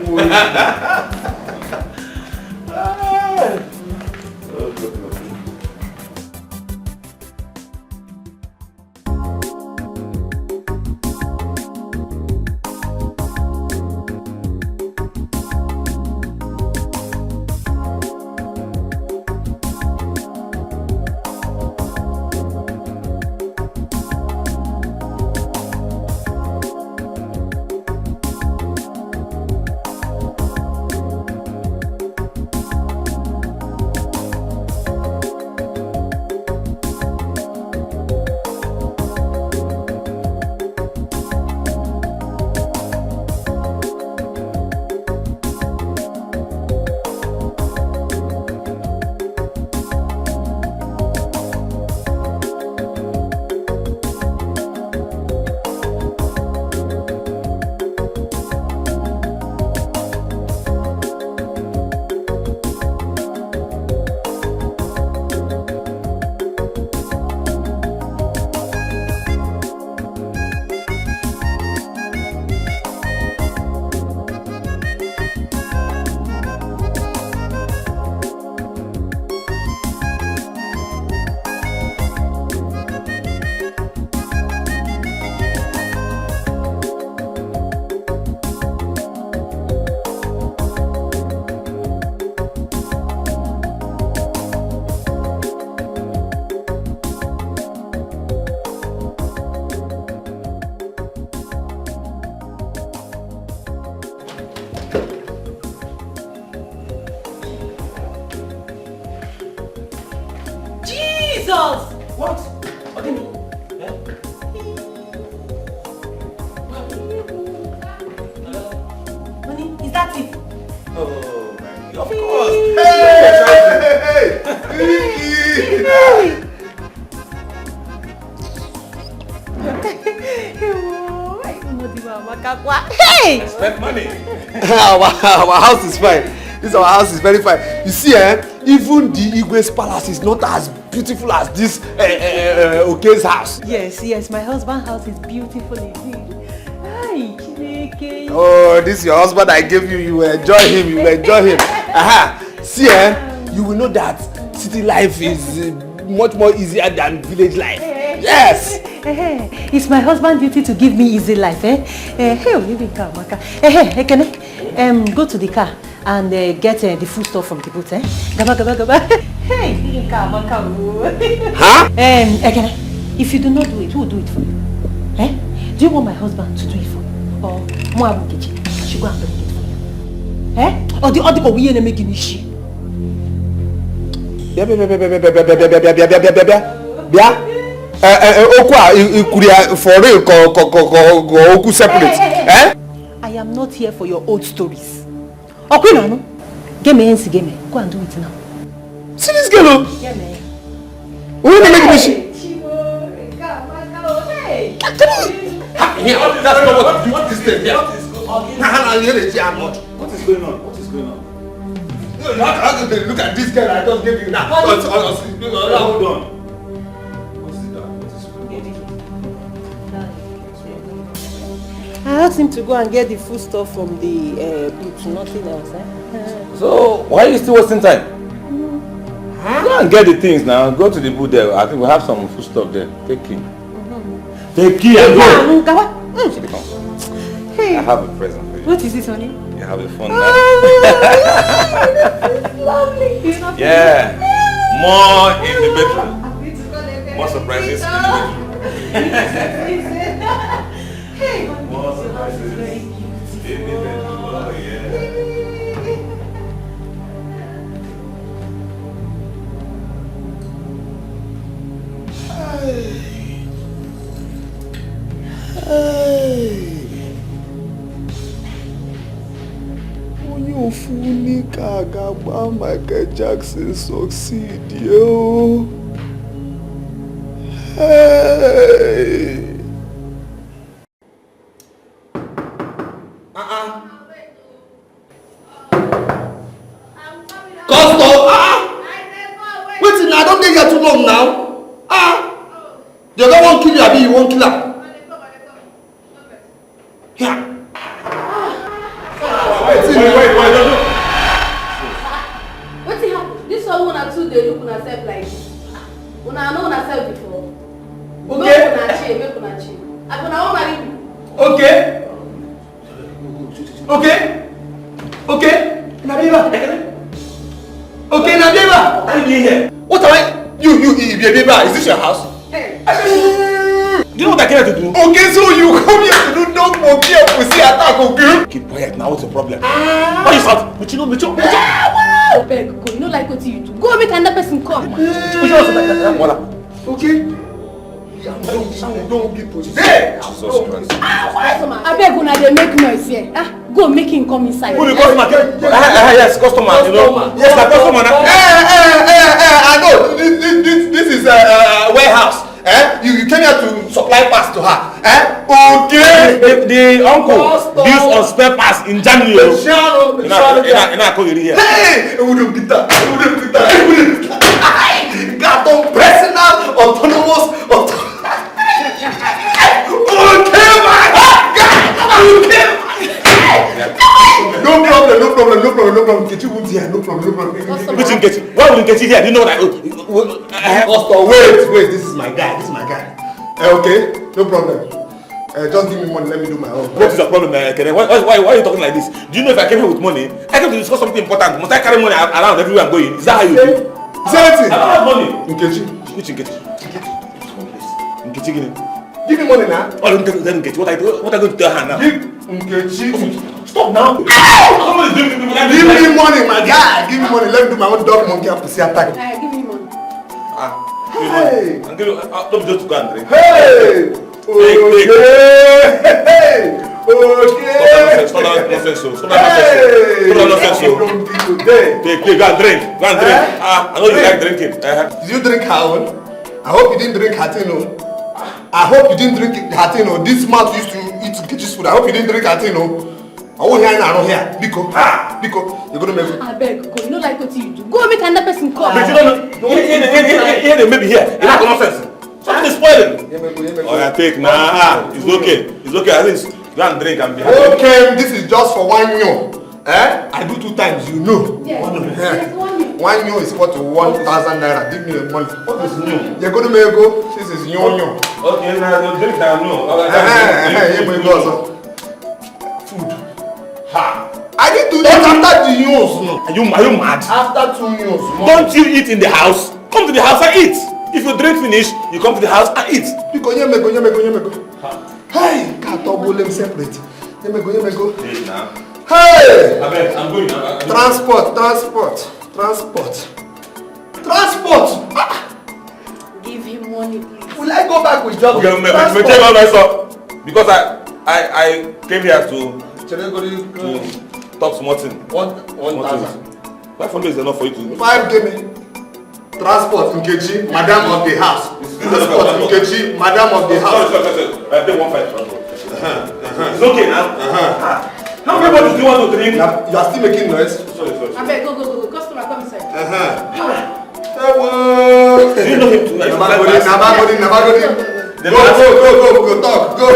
Hey! Spend money. Our house is fine. Our house is very fine. You see, even the Igwe's palace is not as beautiful as this Oke's house. Yes, my husband's house is beautiful indeed. Hi, Chineke. Oh, this is your husband I gave you. You will enjoy him. You will enjoy him. See, you will know that city life is much more easier than village life. Yes. It's my husband's duty to give me easy life. Go to the car and get the food stuff from the boot. Gaba. Hey, huh? If you do not do it, who will do it for you? Do you want my husband to do it for you? Or Moabu Kichi should go and bring it for you? Or the other we ain't making issue. for real, oku separate. Eh? I am not here for your old stories. Okay, no. Get me hands, get me. Go and do it now. See this girl? Get me. Who will make me? Here, that's not what you do. This thing here. What is going on? What is going on? Look at this girl I just gave you now. Hold on. I asked him to go and get the food stuff from the booth, nothing else. So, why are you still wasting time? Go and get the things now. Go to the booth there. I think we have some food stuff there. Take key. Take key and go. Hey. I have a present for you. What is this, honey? You have a fun night. Lovely. Yeah. More in the bedroom. More surprises in the bedroom. More surprises in the bedroom. Oh, yeah. Onye ofu ni ka ga-agba Michael Jackson succeed, yo. Hey. Custom, wait, I don't get here too long now. The other one kill you, Abi, you won't kill her. Here. Wait, what's it happen? This one wanna 2 days look on herself like this. Una know on herself before. Okay. Make una chill. I gonna want marry you. Okay. Okay. Nabiba. Okay, Nabiba. Are you here? What am I? You, Nabiba. Is this your house? Hey. Do you know what I came here to do? Okay, so you come here to do dog monkey and pussy attack, okay? Keep quiet now, what's the problem? Why you shout? But you know, Beg, go. You know like what you do. Go make another person come. Okay. Don't get pushed. Hey! Jesus Christ. I beg una they make noise here. Go make him come inside. Who the customer? Yes, customer. You know. Yes, my customer. I know. This is a warehouse. You came here to supply parts to her. Okay. The uncle deals on spare parts in January. Hey! Got on personal, autonomous. Okay, man. No problem. Get you here. No problem. Which get you? Why wouldn't get you here? You know that. Wait. This is my guy. Okay, no problem. Just give me money. Let me do my own. What is your problem, Kene? Why are you talking like this? Do you know if I came here with money, I came to discuss something important. Must I carry money around everywhere I'm going? Is that how you do? Is that it? I don't have money. Nkechi. Which Nkechi? Nkechi, give me money now. Oh, Nkechi. What are you going to tell her now? Give Nkechi. Stop now. Give me money, my guy. Give me money. Let me do my own dog monkey and pussy attack. Give me money. Hey. Don't be just to go and drink. Hey. Okay. Stop that nonsense. Stop that nonsense. Take, go and drink. I know you like drinking. Did you drink her own? I hope you didn't drink Hatino. I hope you didn't drink Hatino. This mouth used to eat Nkechi's food. I hope you didn't drink Hatino. I won't hear now here. Biko, you're gonna make. I beg, go. You know like what you do. Go make another person come. But you don't know. Here they may be here. You have nonsense. Something is spoiling. Oh, yeah, take now. It's okay. At least go and drink and be happy. Okay, this is just for 1 year. I do 2 times, you know. Yes. 1 year is equal to 1,000 naira. Give me the money. What is new? You're gonna make go. This is new. Okay, now you drink now. No. Food. I need to eat after the years. Are you mad? After 2 years. Don't you eat in the house? Come to the house and eat. If you drink finish, you come to the house and eat. Because hey, can't double them separate. Yemego. Hey! I'm going. Transport. Transport! Give him money, please. Will I go back with job? Okay, because I came here to talk small thing. 1,000. 500 is enough for you to... 5 give me. Transport, Nkechi, madam of the house. Transport, Nkechi, madam of the house. Sorry. I pay 1,500 transport. It's okay now. How many bottles do you want to drink? You are still making noise. Sorry. I beg, go. Customer, come inside. Do you know him too? Never go. Go, talk. Go.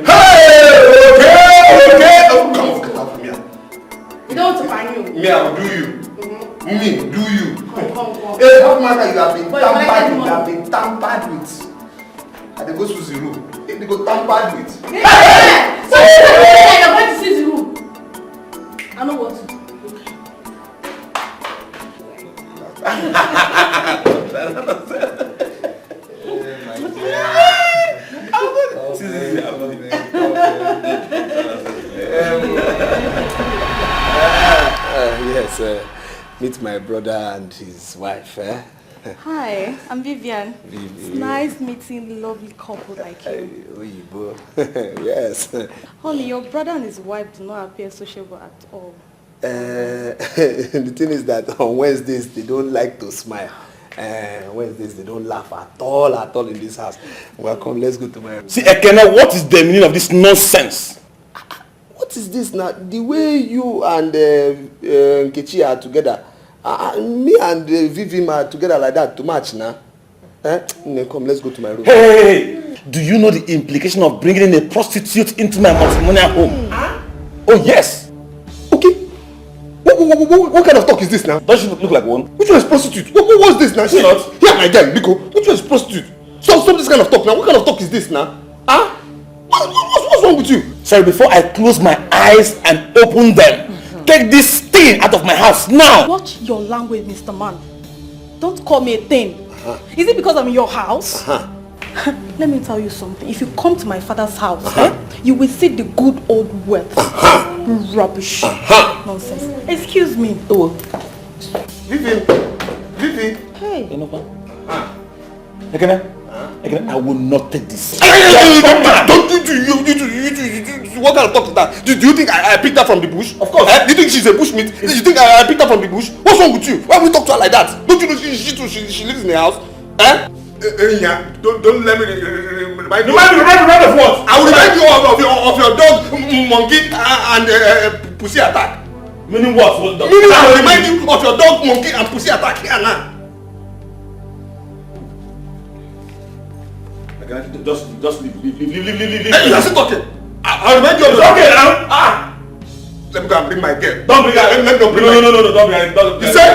Hey, okay. Come on, here. You don't want to find you. Me, I will do you. Me, do you. Come. Hey, what matter you have been tampered with. And they go to the room. They go tampered with. Yeah. So you're going to see the room. I know what to do. Yes, meet my brother and his wife. Hi, I'm Vivian. It's nice meeting a lovely couple like you. Yes. Honey, your brother and his wife do not appear sociable at all. The thing is that on Wednesdays they don't like to smile. Wednesdays they don't laugh at all in this house. Welcome, let's go to my room. See, Ekene, what is the meaning of this nonsense? What is this now? The way you and Nkechi are together, me and Vivim are together like that too much now. Come, let's go to my room. Hey! Do you know the implication of bringing in a prostitute into my matrimonial home? Oh yes! What kind of talk is this now? Does she look like one? Which one is prostitute? What's this now? She not? Yeah, my guy, Biko. Which one is prostitute? Stop this kind of talk now. What kind of talk is this now? What's wrong with you? Sorry, before I close my eyes and open them, take this thing out of my house now! Watch your language, Mr. Man. Don't call me a thing. Is it because I'm in your house? Let me tell you something. If you come to my father's house, you will see the good old wealth. Rubbish. Nonsense. Excuse me. Vivi. Hey. You know what? Ekene, I will not take this. Don't what kind of talk is that? Do you think I picked her from the bush? Of course. Do you think she's a bushmeat? Do you think I picked her from the bush? What's wrong with you? Why we talk to her like that? Don't you know she lives in the house? Don't let me remind you. Remind of what? I will remind you of your dog, monkey, and pussy attack. Meaning what? Meaning I will remind you of your dog, monkey, and pussy attack here now. Just leave. Hey, you are still talking. I'll remind you of your dog. Okay now. Let me go and bring my girl. Don't bring her. No, don't bring her. You say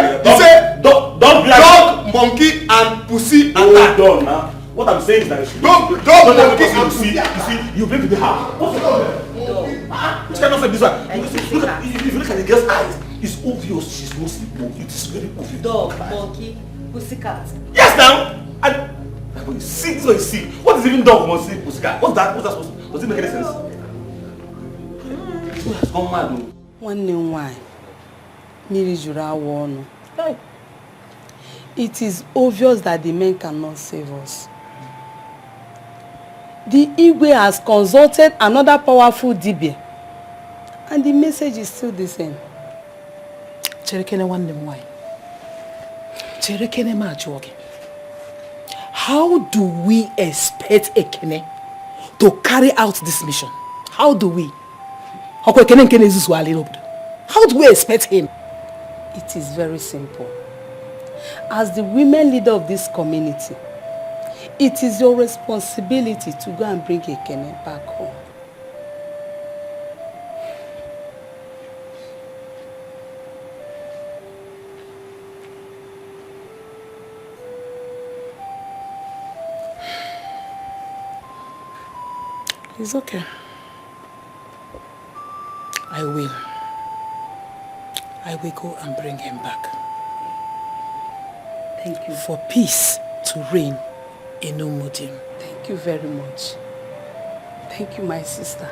don't bring her. Dog, monkey, and pussy attack. Hold on now. What I'm saying is that dog, monkey, and pussy. You see, you bring the house. What's the problem? Which kind of thing this one? If you look at the girl's eyes, it's obvious she's mostly broke. It is very obvious. Dog, monkey, pussycat. Yes now. You see, this is what you see. What is even dog, monkey, pussycat? What's that supposed to? Does it make any sense? Come mad. One name why? It is obvious that the men cannot save us. The Igwe has consulted another powerful Dibia, and the message is still the same. Cherekene one name why? Cherekene majuoge. How do we expect Ekene to carry out this mission? How do we? How do we expect him? It is very simple. As the women leader of this community, it is your responsibility to go and bring Ekene back home. It's okay. I will go and bring him back. Thank you. For peace to reign in Umudim. Thank you very much. Thank you, my sister.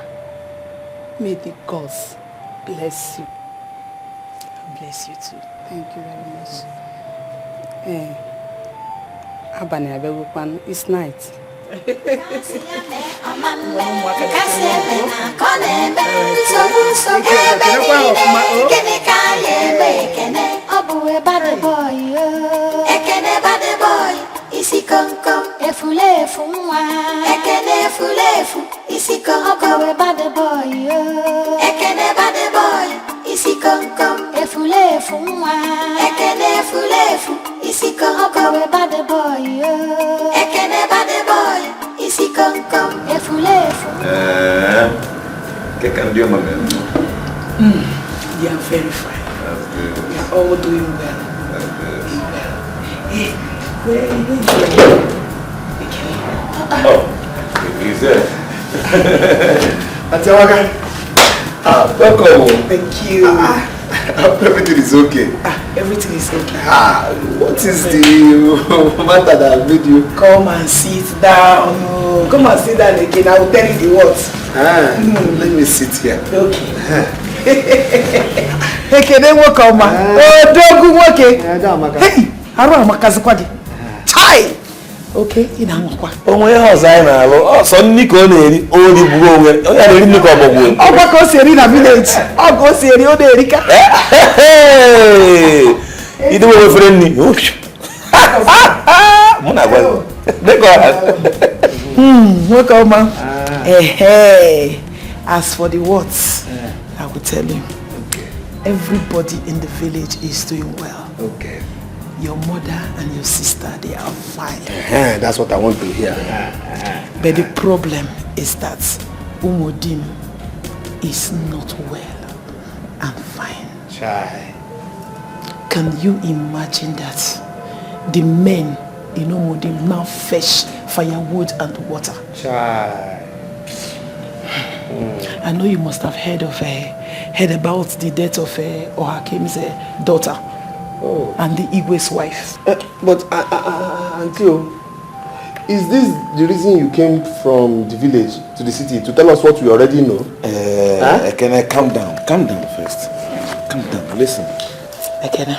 May the gods bless you. And bless you too. Thank you very much. It's night. Isi kom efulefu nwa ekene efulefu isi kom bad boy ekene bad boy isi kom efulefu nwa ekene efulefu isi kom bad boy ekene bad boy isi kom efulefu ¿Qué cambió, mamá? You are very fine. You are all doing well. Oh, he's there. Atiawaka. Welcome. Thank you. Everything is okay. Everything is okay. What is the matter that made you come and sit down? Come and sit down again. I will tell you the words. Let me sit here. Okay. Hey, then welcome, man. Oh, dogu okay. Hey, haro makazikwadi. Chai. Okay, ina ngwa. Onwe house anyị na-alụ. So nni ka ọ na-eri, o ri buru onwe. Ọ ya na-eri nni ka ọ gbagbuo. Ọ gwa ka o si eri na village. Ọ ga o si eri, ọ na-eri ka. Ide wo fere nni. Mụ na gwa. Welcome, man. Hey. As for the words, I will tell you. Okay. Everybody in the village is doing well. Okay. Your mother and your sister, they are fine. That's what I want to hear. But the problem is that Umodim is not well and fine. Chai. Can you imagine that the men in Umodim now fetch firewood and water? Chai. I know you must have heard about the death of Ohakem's daughter. Oh. And the Igwe's wife. But Auntie, is this the reason you came from the village to the city to tell us what we already know? Can I calm down? Calm down first. Calm down. Listen. Ekene,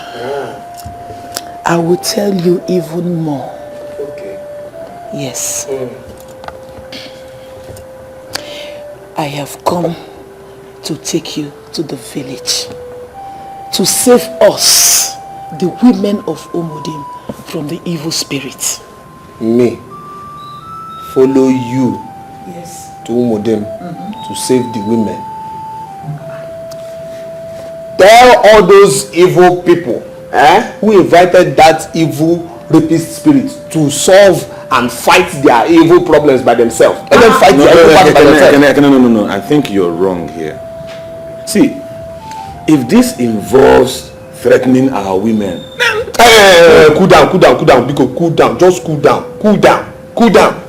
I will tell you even more. Okay. Yes. I have come to take you to the village to save us, the women of Omodim, from the evil spirit. Me? Follow you? Yes. To Umodem to save the women? Tell all those evil people who invited that evil rapist spirit to solve and fight their evil problems by themselves. Let them fight their evil problems by themselves. No. I think you're wrong here. See, if this involves threatening our women. Cool down, because cool down. Just cool down,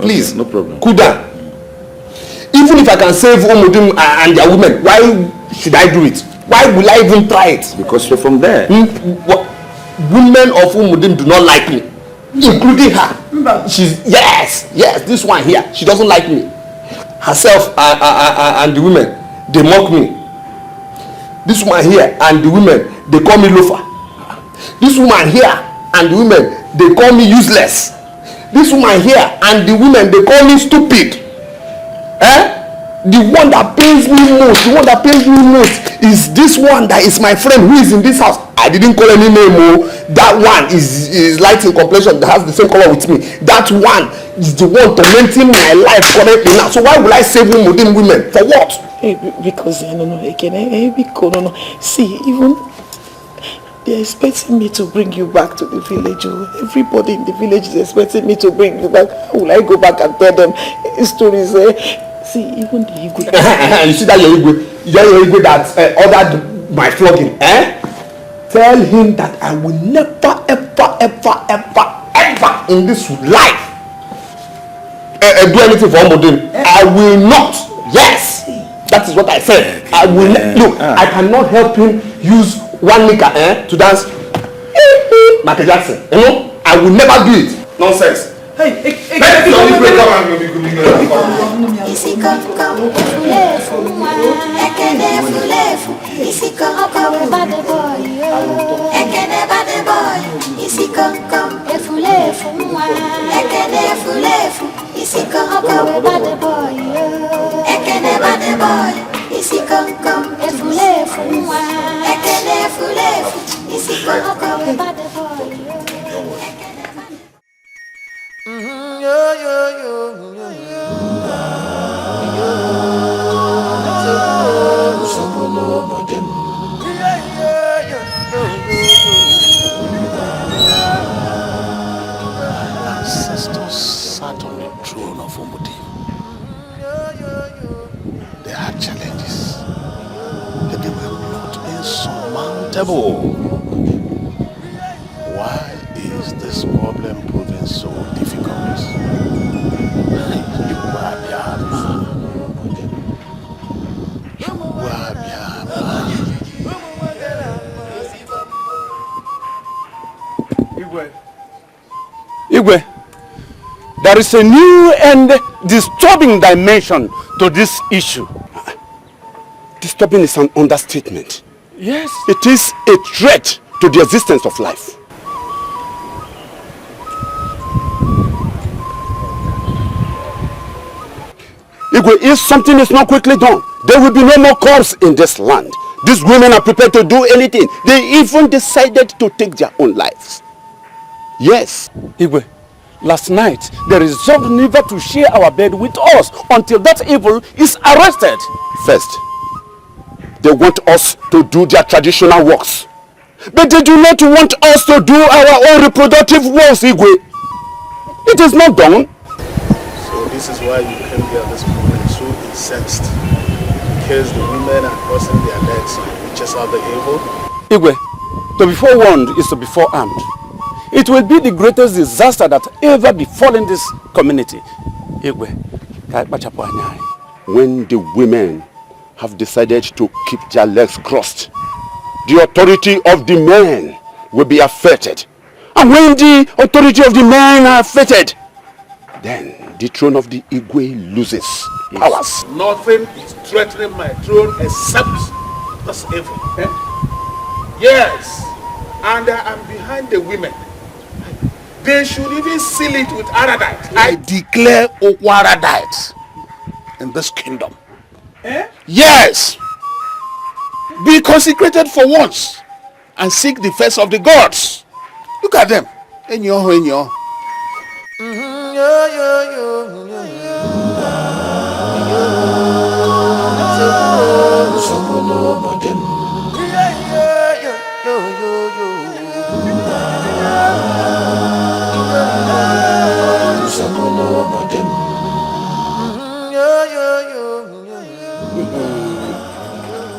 please. Okay, no problem. Cool down. Even if I can save Omodim and their women, why should I do it? Why will I even try it? Because you're from there. Women of Omodim do not like me, including her. Yes, this one here, she doesn't like me. Herself and the women, they mock me. This one here and the women, they call me loafer. This woman here and the women, they call me useless. This woman here and the women, they call me stupid. The one that pains me most, is this one that is my friend who is in this house. I didn't call any name. That one is light in complexion, that has the same color with me. That one is the one tormenting my life currently now. So why will I save Muslim women? For what? Because see, even they're expecting me to bring you back to the village. Everybody in the village is expecting me to bring you back. How will I go back and tell them stories? See, even the Igwe. You see that your Igwe that ordered my flogging, Tell him that I will never, ever in this life do anything for Omodin. I will not. Yes, that is what I said. I will look. I cannot help him use one nika to dance Michael Jackson. You know, I will never do it. Nonsense. Hey, Isi come, boy, isi come come, efulefu mwa. Ekene efulefu, isi come come, bad boy. Ancestors sat on the throne of Umudim. They had challenges, but they were not insurmountable. Why is this problem proving so difficult? Igwe, there is a new and disturbing dimension to this issue. Disturbing is an understatement. Yes. It is a threat to the existence of life. Igwe, if something is not quickly done, there will be no more corpses in this land. These women are prepared to do anything. They even decided to take their own lives. Yes. Igwe, last night they resolved never to share our bed with us until that evil is arrested. First, they want us to do their traditional works. But they do not want us to do our own reproductive works, Igwe. It is not done. So this is why you came here this morning so incensed. Because the women are crossing their legs to chase out the evil. Igwe, to be forewarned is to be forearmed. It will be the greatest disaster that ever befallen this community. Igwe, when the women have decided to keep their legs crossed, the authority of the men will be affected. And when the authority of the men are affected, then the throne of the Igwe loses powers. Nothing is threatening my throne except this evil. Yes, and I am behind the women. They should even seal it with Aradite. I declare Aradite in this kingdom. Yes. Be consecrated for once and seek the face of the gods. Look at them. Enyo.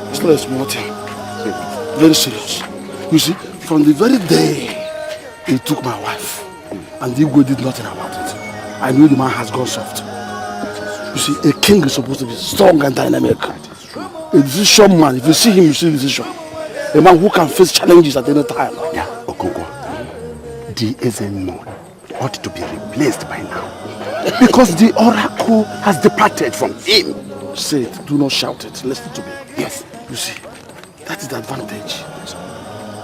It's not a small thing. Very serious. You see, from the very day he took my wife, and the Igwe did nothing about it, I knew the man has gone soft. You see, a king is supposed to be strong and dynamic. A decision man, if you see him, you see decision. A man who can face challenges at any time. Yeah, Okoko, the Ezenmo ought to be replaced by now. Because the oracle has departed from him. Say it, do not shout it. Listen to me. Yes. You see, that is the advantage.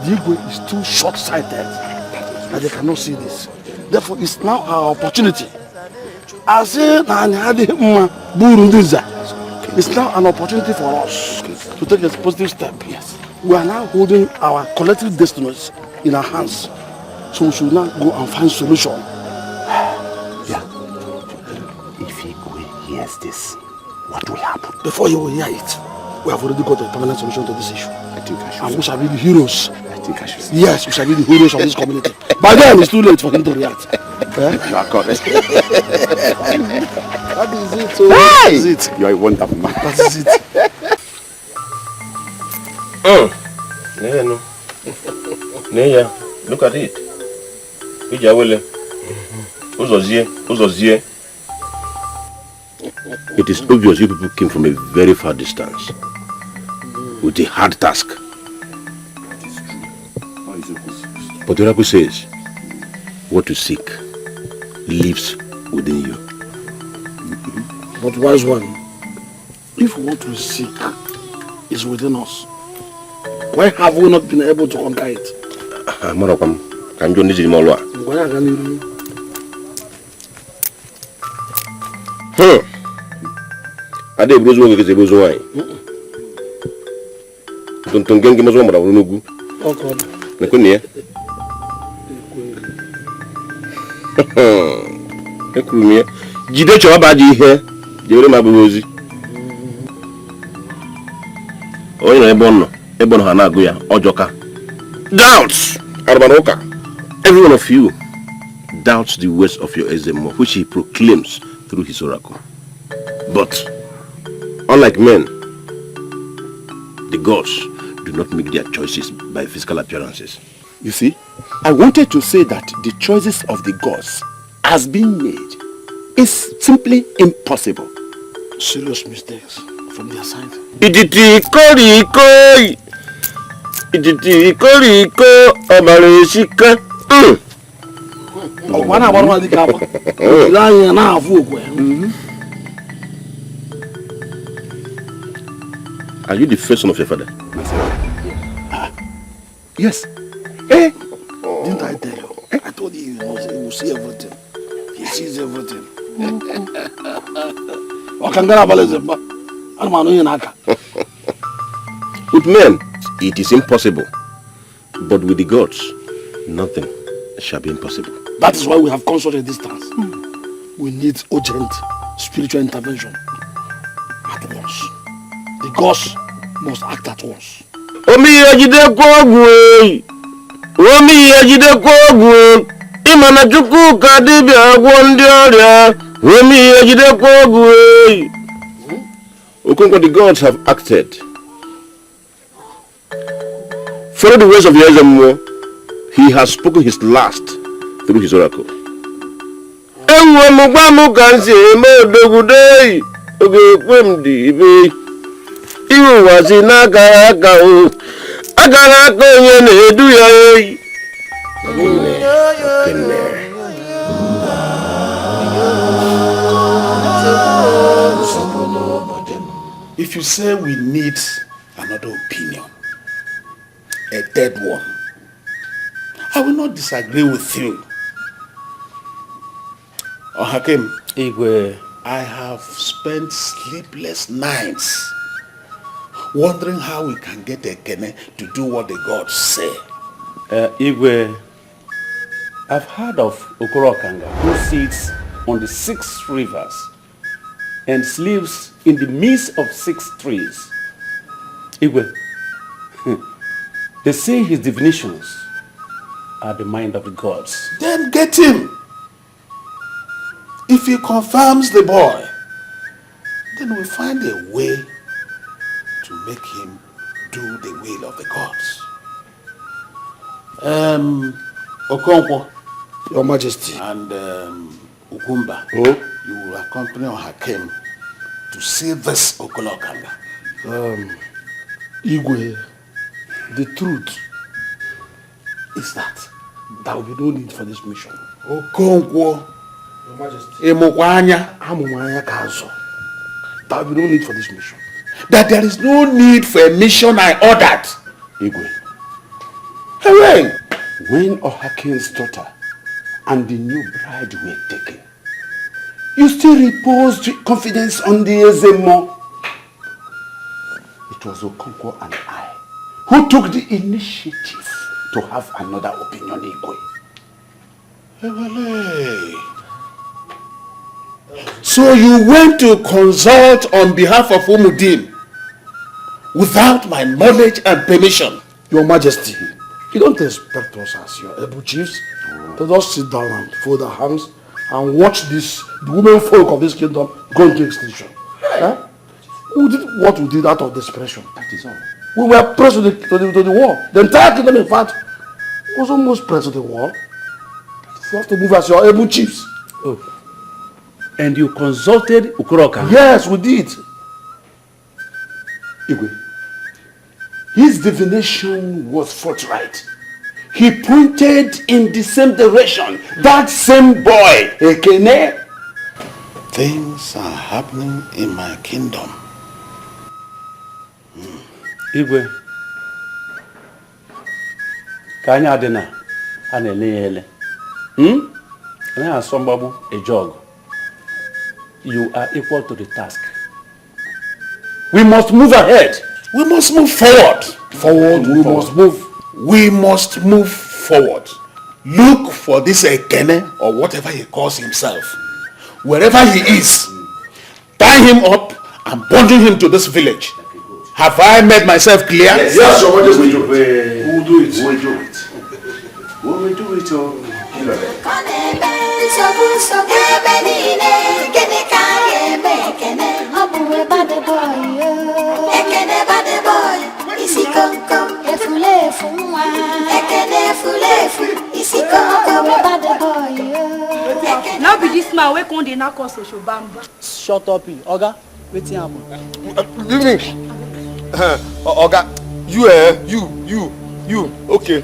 The Igwe is too short-sighted that they cannot see this. Therefore, it's now our opportunity. I say, it's now an opportunity for us to take a positive step. Yes. We are now holding our collective destinies in our hands. So we should now go and find solution. Yeah. If Igwe hears this, what will happen? Before you will hear it, we have already got a permanent solution to this issue. I think I should. And we shall be the heroes. I think I should. Yes, we shall be the heroes of this community. By then, it's too late for him to react. You are correct. That is it. So That is it. You are a wonderful man. That is it. Look at it. It is obvious you people came from a very far distance with a hard task. But the oracle says, what you seek lives within you. But wise one, if what we seek is within us, why have we not been able to conquer it? Ade brozo ngo kese brozo wai. Tontongengi mazo mara unugu. Okay. Nakuni ya. Ekurumia. Jide chowa baji ihe. Jewere maburozi. Oyi na ebe ono ha na agu ya ojoka. Doubts. Arbanuka. Every one of you doubts the words of your Ezemo, which he proclaims through his oracle. But unlike men, the gods do not make their choices by physical appearances. You see, I wanted to say that the choices of the gods has been made is simply impossible. Serious mistakes from their side. Iditi koriko, iditi koriko, amareshika. Wana barwa di kapa. Ilanya na afu kwe. Are you the first son of your father? Yes. Eh? Didn't I tell you? I told you, he will see everything. He sees everything. With men, it is impossible. But with the gods, nothing shall be impossible. That is why we have consulted this distance. We need urgent spiritual intervention at once. The gods must act at once. Omi yajide kogwe. Omi yajide kogwe. Imana chuku kadibi agwondi oria. Omi yajide kogwe. Okonkwo, the gods have acted. Follow the words of Ezemo. He has spoken his last through his oracle. Ewe mugbamu kansi modogudei. Oge kwemdi ibe. Iwu wasi n'aka aka o. Aka n'aka onye na-edu ya oyi. If you say we need another opinion, a third one, I will not disagree with you. Oh, Hakim, Igwe, I have spent sleepless nights wondering how we can get Ekene to do what the gods say. Igwe, I've heard of Okoro Kanga, who sits on the 6 rivers and lives in the midst of 6 trees. Igwe, they say his divinations are the mind of the gods. Then get him. If he confirms the boy, then we'll find a way to make him do the will of the gods. Okonkwo, Your Majesty, and Ukumba, you will accompany Hakim to see this Okolokanga. Igwe, the truth is that there will be no need for this mission. Okonkwo, Your Majesty, Emokwanya, there will be no need for this mission. That there is no need for a mission I ordered. Igwe, Hooray! when Ohaken's daughter and the new bride were taken, you still reposed confidence on the Ezemo. It was Okonkwo and I who took the initiative to have another opinion, Igwe. Hooray! So you went to consult on behalf of Umudim without my knowledge and permission? Your Majesty, you don't expect us as your able chiefs to just sit down and fold our hands and watch the women folk of this kingdom go into extinction. Huh? We did what we did out of desperation. That is all. We were pressed to the wall. The entire kingdom, in fact, was almost pressed to the wall. You have to move as your able chiefs. Oh. And you consulted Ukoroka? Yes, we did. Igwe, his divination was forthright. He pointed in the same direction. That same boy, Ekene. Things are happening in my kingdom. Igwe, Kanya Adena, Anele. And I have somebody a jog. You are equal to the task. We must move ahead. We must move forward. We must move forward. Look for this Ekene or whatever he calls himself. Wherever he is, tie him up and bundle him to this village. Have I made myself clear? Yes, Your Majesty. We will do it. We will do it. We will do it. Now be this man where come dey knock us social bamba. Shut up, Oga. Wetin happen? Leave me. Oga, you, okay.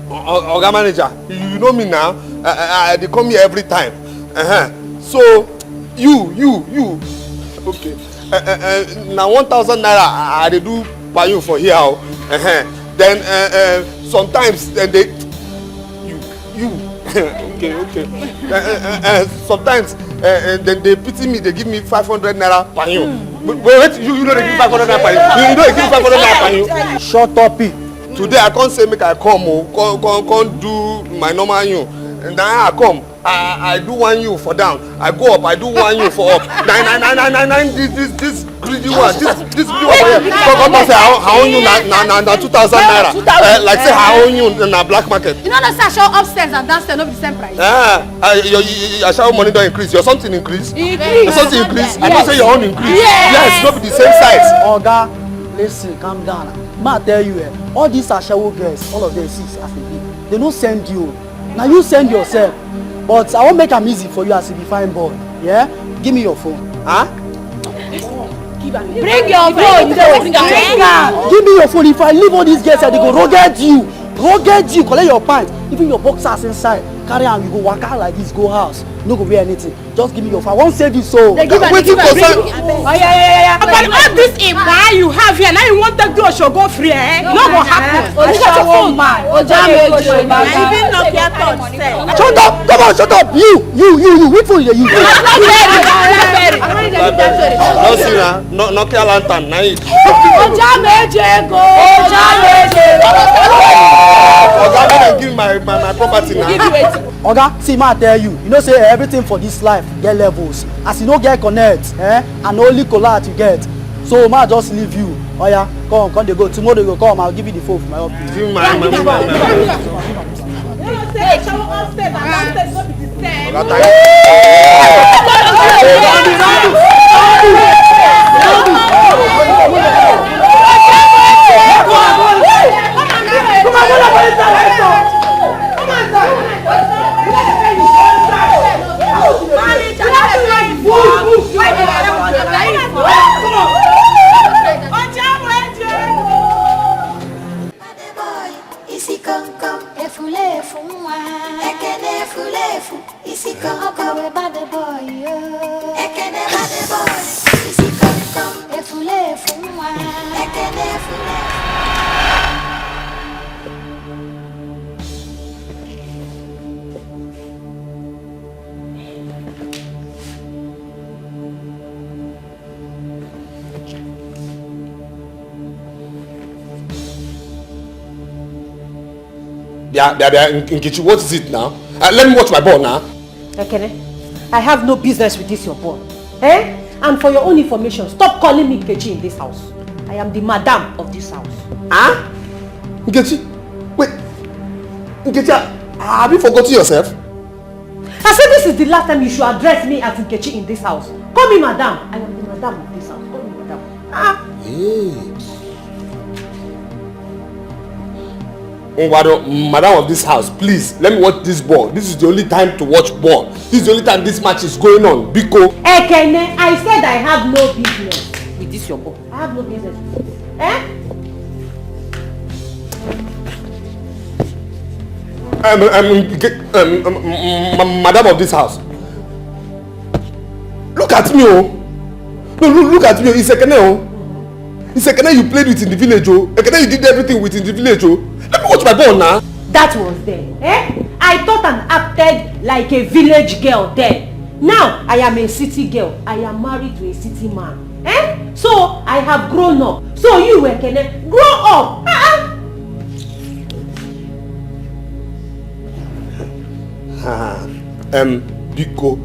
Oga manager, you know me now. They come here every time. So, you, okay. Now 1,000 naira I dey do by you for here. Then sometimes they, you, okay. Sometimes then they pity me. They give me 500 naira per you. Wait, you know they give 500 naira per you. You know they give 500 naira per you. Shut up, Today I can't say make I come do my normal you. And then I come. I do one you for down. I go up. I do one you for up. Nine. This greedy one. This greedy one here. Come say I own you na 2,000 naira. Like say I own you na black market. You know that I show upstairs and downstairs no be the same price. Your shower money don't increase. Your something increase. Your something increase. I don't say your own increase. Yes, no be the same size. Oga, listen, calm down. Ma tell you, all these Ashawo girls, all of them sis as they be. They don't send you. Now you send yourself. But I won't make them easy for you as a fine boy. Yeah? Give me your phone. Bring your phone. Give me your phone. If I leave all these girls, they go rugged you. Collect your pants. Even your boxers inside. Carry on, you go walk out like this, go house. No go wear anything. Just give me your phone. I won't save you so. Wait till But all this Iba you have here, now you want to do a show go free, eh? No go happen. Look at your phone, man. Even Nokia touch. Shut up! Come on, shut up! You! Which phone you use? No, see now. Nokia lantern, now it. Oga, give my property now. Oga, see, ma tell you. You know say everything for this life get levels. As you no get connect, and only collect you get. So ma just leave you. Oh yeah, come they go. Tomorrow they go come. I'll give you the phone for my office. Give my. Hey, show upstairs and downstairs no be the same. Nkechi, what is it now? Let me watch my ball now. Ekene, I have no business with this your ball. And for your own information, stop calling me Nkechi in this house. I am the madam of this house. Nkechi? Wait. Nkechi, have you forgotten yourself? I said this is the last time you should address me as Nkechi in this house. Call me madam. I am the madam of this house. Call me madam. Madam of this house, please, let me watch this ball. This is the only time to watch ball. This is the only time this match is going on. Biko. Ekene, I said I have no business with this your ball. I have no business with this. Madam of this house. Look at me, oh. No, look at me. It's Ekene, oh. It's Ekene you played with in the village, oh. Ekene you did everything with in the village, oh. Let me watch my ball now. That was then. I thought and acted like a village girl then. Now I am a city girl. I am married to a city man. So I have grown up. So you, Ekene, grow up. Biko,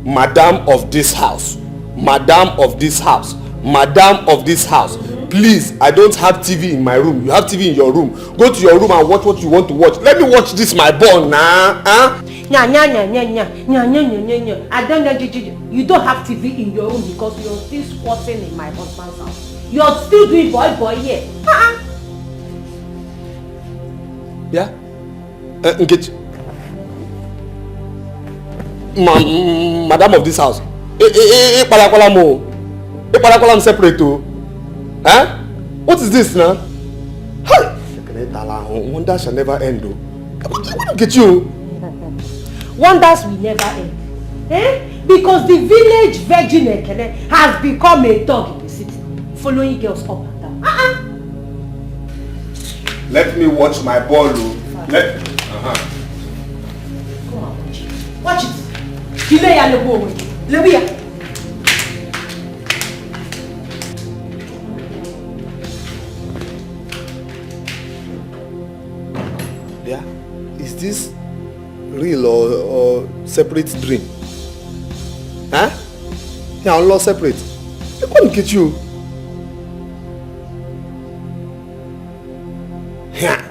madam of this house, madam of this house, madam of this house, please, I don't have TV in my room. You have TV in your room. Go to your room and watch what you want to watch. Let me watch this, my boy, nah. Huh? I don't know, you don't have TV in your room because you're still squatting in my husband's house. You're still doing boy here. Yeah? Engage. Madam of this house. Palakolam separate too. Huh? What is this now? Hey! Wonders shall never end though. Look at you. Wonders will never end. Eh? Because the village virgin Ekene has become a dog in the city, following girls up and down. Let me watch my ball. Let. Come on, watch it. Watch it. Kileya lebo away. Lebiya. Yeah. Is this real or separate dream? Huh? Yeah, Allah separate. They couldn't get you. Yeah.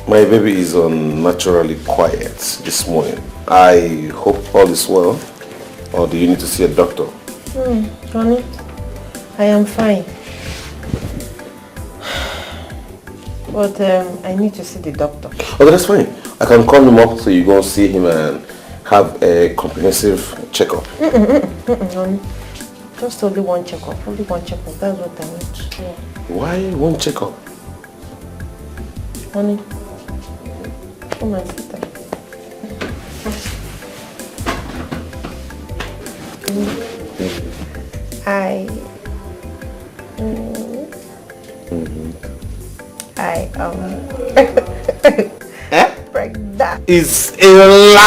My baby is unnaturally quiet this morning. I hope all is well. Or do you need to see a doctor? Honey, I am fine. But I need to see the doctor. Oh, that's fine. I can call him up so you go see him and have a comprehensive checkup. Honey, just only one checkup. Only one checkup. That's what I need. Yeah. Why one checkup? Honey, come and sit down. Pregnant. Is a lie.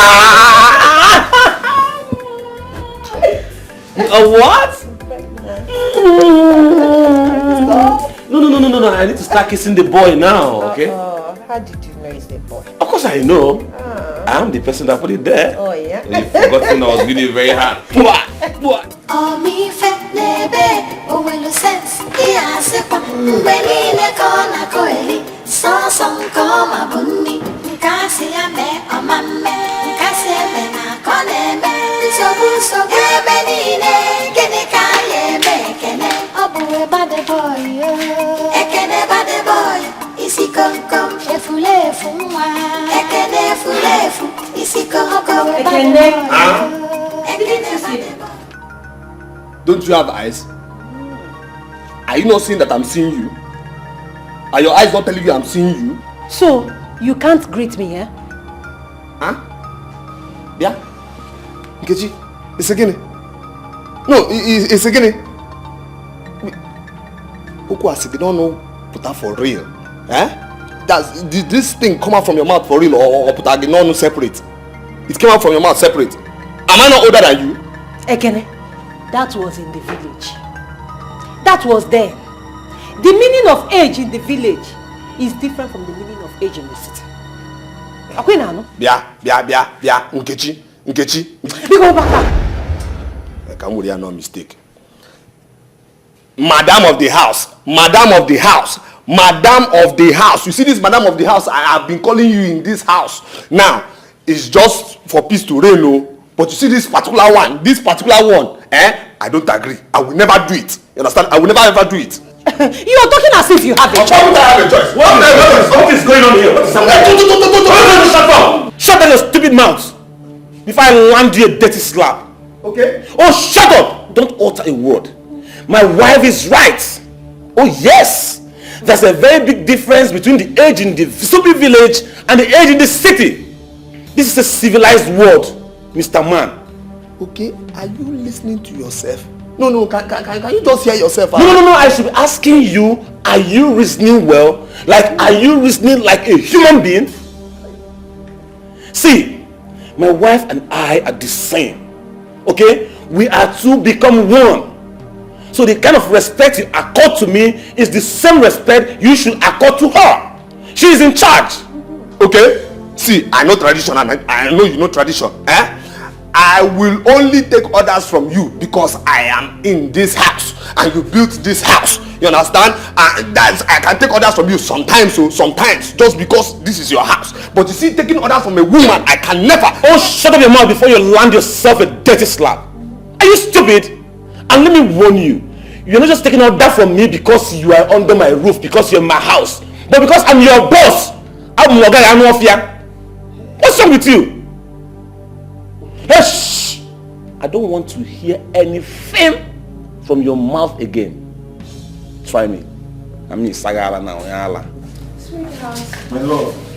A what? No. I need to start kissing the boy now, okay? How did you know it's a boy? Of course I know. I am the person that put it there. Oh, yeah? You've forgotten I was really very hard. What? Oh, me fat nebe, oh, well, sense. Yeah, I say, Benny, the corner, coeli, so some come a bunny. Cassie, a me, a mamma, Cassie, a conne, so, Benny, get a kaye, bacon, oh, boy, by the boy, Ekene by the boy, is he come, efule, fuma, Ekene, fulefu, is he come, Don't you have eyes? Are you not seeing that I'm seeing you? Are your eyes not telling you I'm seeing you? So, you can't greet me, eh? Huh? Yeah? Nkechi, it's again. No, it's again. Oku asiki don't know put that for real. Eh? Did this thing come out from your mouth for real or put that no separate? It came out from your mouth separate. Am I not older than you? Ekene, that was in the village. That was then. The meaning of age in the village is different from the meaning of age in the city. Akwena, no? Bia. Nkechi. Biko baka. I can't worry, no mistake. Madam of the house. You see this madam of the house, I have been calling you in this house. Now, it's just for peace to reign, no? But you see this particular one, I don't agree. I will never do it. You understand? I will never ever do it. You are talking as if you have a choice. Why would I have a choice? What is going on here? What is happening? Shut down your stupid mouth before I land you a dirty slap. Okay. Oh, shut up! Don't utter a word. My wife is right. Oh yes, there's a very big difference between the age in the stupid village and the age in the city. This is a civilized world, Mr. Man. Okay, are you listening to yourself? No, can you just hear yourself? No, I should be asking you, are you reasoning well? Like, are you reasoning like a human being? See, My wife and I are the same. Okay? We are two become one. So the kind of respect you accord to me is the same respect you should accord to her. She is in charge. Okay? See, I know tradition and I know you know tradition. I will only take orders from you because I am in this house and you built this house. You understand? And I can take orders from you sometimes, just because this is your house. But you see, taking orders from a woman, I can never. Oh, shut up your mouth before you land yourself a dirty slap. Are you stupid? And let me warn you, you're not just taking order from me because you are under my roof, because you're in my house, but because I'm your boss. I'm your guy, I'm off here. What's wrong with you? Hey, shh! I don't want to hear anything from your mouth again. Try me. I'm in Sagala now. Sweetheart. My love.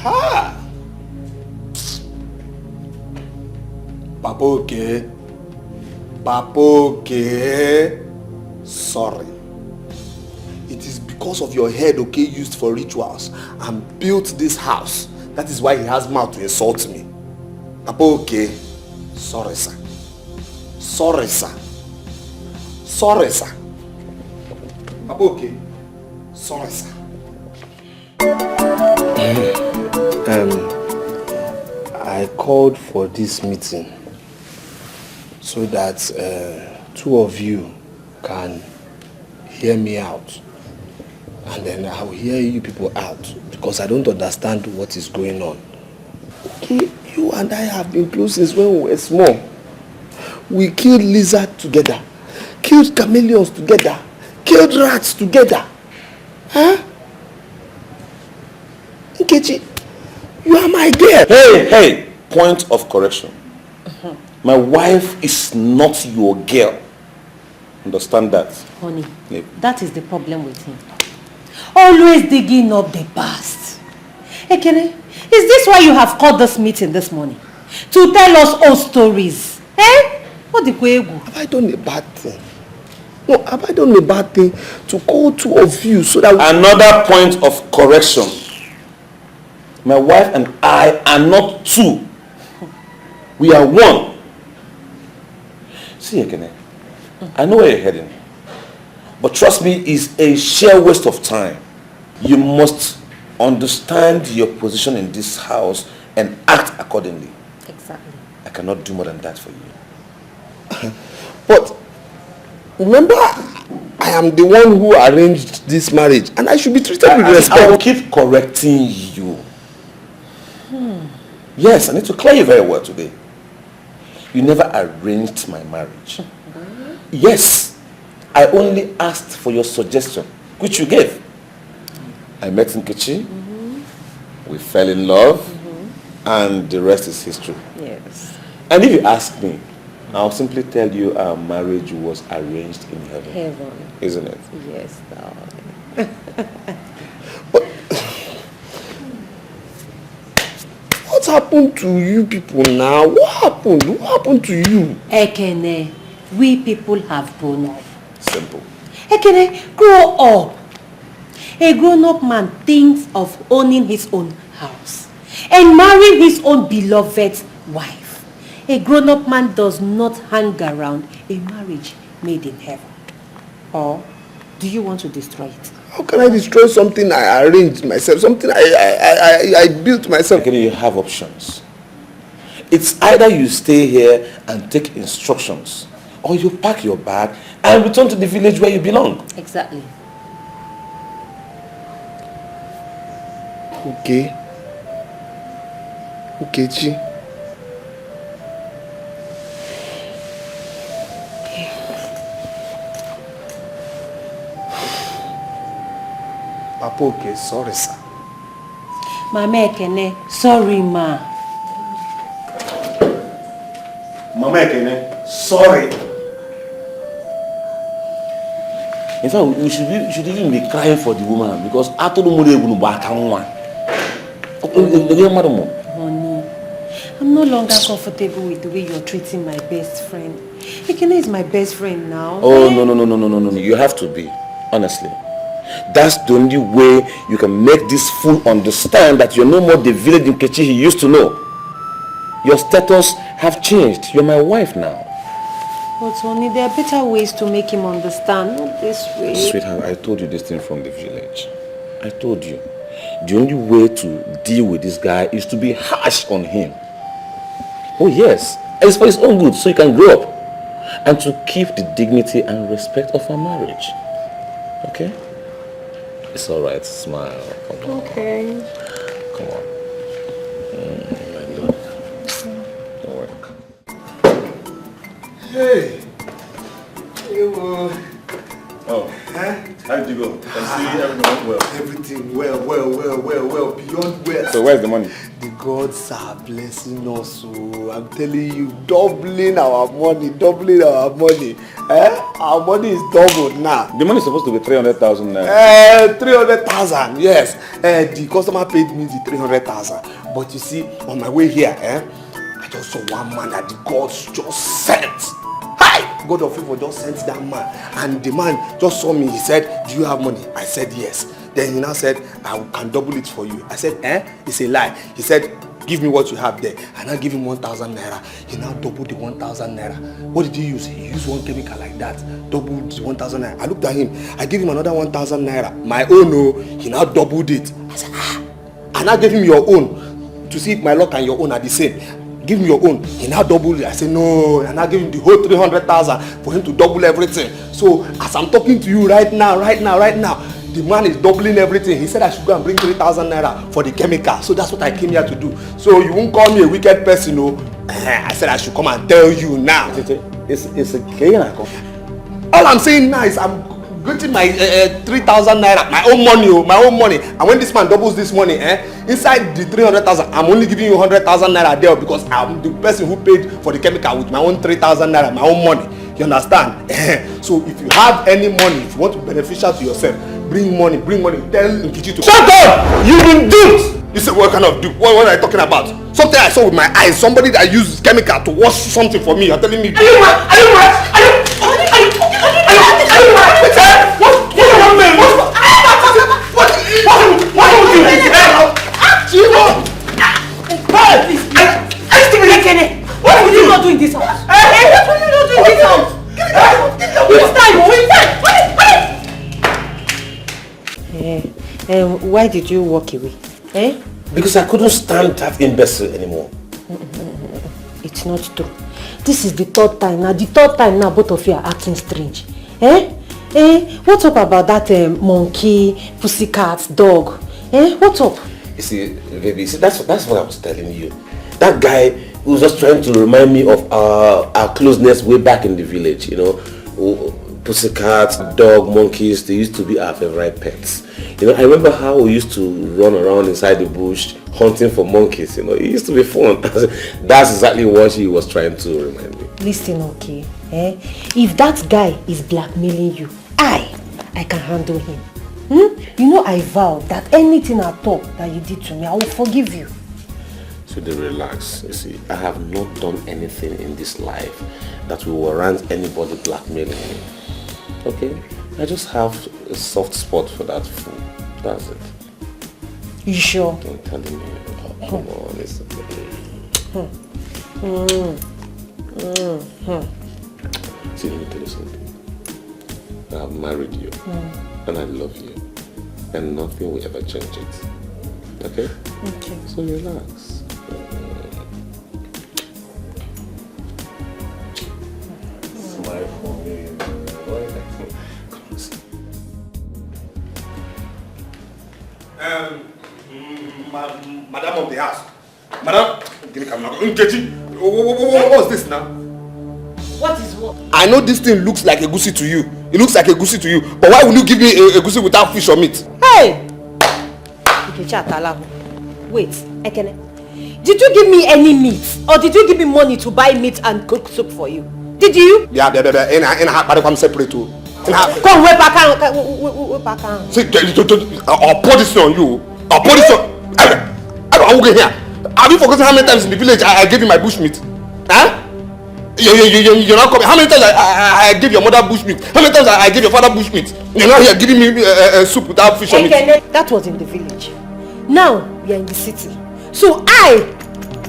Ha! Papa, okay. Sorry. It is because of your head, okay, used for rituals and built this house. That is why he has mouth to insult me. Papa, okay. Sorry, sir. Sorry, sir. Sorry, sir. Papa, okay. Sorry, sir. I called for this meeting so that two of you can hear me out, and then I'll hear you people out, because I don't understand what is going on. Okay, you and I have been close since when we were small. We killed lizards together, killed chameleons together, killed rats together. Huh? Nkechi, you are my girl. Hey, point of correction. My wife is not your girl. Understand that? Honey, Yeah. that is the problem with him. Always digging up the past. Ekene, is this why you have called this meeting this morning? To tell us old stories? What the kwegu? Have I done a bad thing? No, have I done a bad thing to call two of you so that... Another point of correction. My wife and I are not two. We are one. See, Ekene, I know where you're heading. But trust me, it's a sheer waste of time. You must understand your position in this house and act accordingly. Exactly. I cannot do more than that for you. But remember, I am the one who arranged this marriage and I should be treated with respect. I will keep correcting you. Yes, I need to clear you very well today. You never arranged my marriage. Yes, I only asked for your suggestion, which you gave. I met Nkechi, we fell in love, and the rest is history. Yes. And if you ask me, I'll simply tell you our marriage was arranged in heaven. Heaven. Isn't it? Yes, dog. What happened to you people now? What happened? What happened to you? Ekene, we people have grown up. Simple. Ekene, grow up. A grown-up man thinks of owning his own house and marrying his own beloved wife. A grown-up man does not hang around a marriage made in heaven. Or do you want to destroy it? How can I destroy something I arranged myself, something I built myself? Again, you have options. It's either you stay here and take instructions, or you pack your bag and return to the village where you belong. Exactly. Okay. Nkechi. Papa, okay, sorry, sir. Mama Ekene, sorry, ma. Mama Ekene, sorry. In fact, we should even be crying for the woman, because after the money, we will back on one. Honey, I'm no longer comfortable with the way you're treating my best friend. Ekene is my best friend now. Oh, no. You have to be, honestly. That's the only way you can make this fool understand that you're no more the village Nkechi he used to know. Your status have changed. You're my wife now. But Tony, there are better ways to make him understand, not this way. Sweetheart, I told you this thing from the village. I told you. The only way to deal with this guy is to be harsh on him. Oh yes, and it's for his own good, so he can grow up. And to keep the dignity and respect of our marriage. Okay? It's alright, smile. Come on. Okay. Come on. My love. Don't worry. Hey. Oh. Huh? How did you go? I see everything well. Everything well, beyond well. So where's the money? The gods are blessing us, so I'm telling you, doubling our money. Our money is doubled now. The money is supposed to be 300,000 naira. 300,000, yes. The customer paid me the 300,000. But you see, on my way here, I just saw one man that the gods just sent. Hi! God of favor just sent that man. And the man just saw me. He said, do you have money? I said, yes. Then he now said, I can double it for you. I said, It's a lie. He said, give me what you have there. And I give him 1,000 naira. He now doubled the 1,000 naira. What did he use? He used one chemical like that. Doubled the 1,000 naira. I looked at him. I gave him another 1,000 naira. My own, no. He now doubled it. I said, And I gave him your own. To see if my luck and your own are the same. Give me your own. He now doubled it. I said, no. And I gave him the whole 300,000 for him to double everything. So as I'm talking to you right now, the man is doubling everything. He said I should go and bring 3,000 naira for the chemical. So that's what I came here to do. So you won't call me a wicked person, no? I said I should come and tell you now. It's a gain. All I'm saying now is I'm getting my 3,000 naira, my own money. And when this man doubles this money, inside the 300,000, I'm only giving you 100,000 naira there because I'm the person who paid for the chemical with my own 3,000 naira, my own money. You understand? So if you have any money, if you want to be beneficial to yourself, bring money. Tell Nkechi to shut up! You've been duped! You said what kind of dupe? What are you talking about? Something I saw with my eyes. Somebody that used chemical to wash something for me. You're telling me. Are you mad? What will you not do in this house? What will you not do in this house? Why did you walk away? Because I couldn't stand that imbecile anymore. It's not true. This is the third time now. The third time now both of you are acting strange. What's up about that monkey, pussycat, dog? What's up? You see, baby, that's what I was telling you. That guy who was just trying to remind me of our closeness way back in the village, you know. Pussycats, dog, monkeys, they used to be our favorite pets. You know, I remember how we used to run around inside the bush hunting for monkeys, you know. It used to be fun. That's exactly what he was trying to remind me. Listen, okay? If that guy is blackmailing you, I can handle him. You know, I vow that anything at all that you did to me, I will forgive you. So they relax. You see, I have not done anything in this life that will warrant anybody blackmailing me. Okay? I just have a soft spot for that fool. That's it. You sure? Don't tell me. Oh, come on, it's See, let me tell you something. I have married you. And I love you. And nothing will ever change it. Okay? Okay. So relax. Smile for me. Madam of the house. Madam, Nkechi, what's this now? What is what? I know this thing looks like a goosey to you. It looks like a goosey to you. But why will you give me a goosey without fish or meat? Hey! Wait, Ekene. Did you give me any meat? Or did you give me money to buy meat and cook soup for you? Did you? Yeah. I'm separate too. Come, wait back. See, I'll pour this on you. I'll pour this on. I don't get here. Have you forgotten how many times in the village I gave you my bushmeat? Huh? You're not coming. How many times I gave your mother bushmeat? How many times I gave your father bushmeat? You're not here giving me soup without fish on it. That was in the village. Now we are in the city. So I,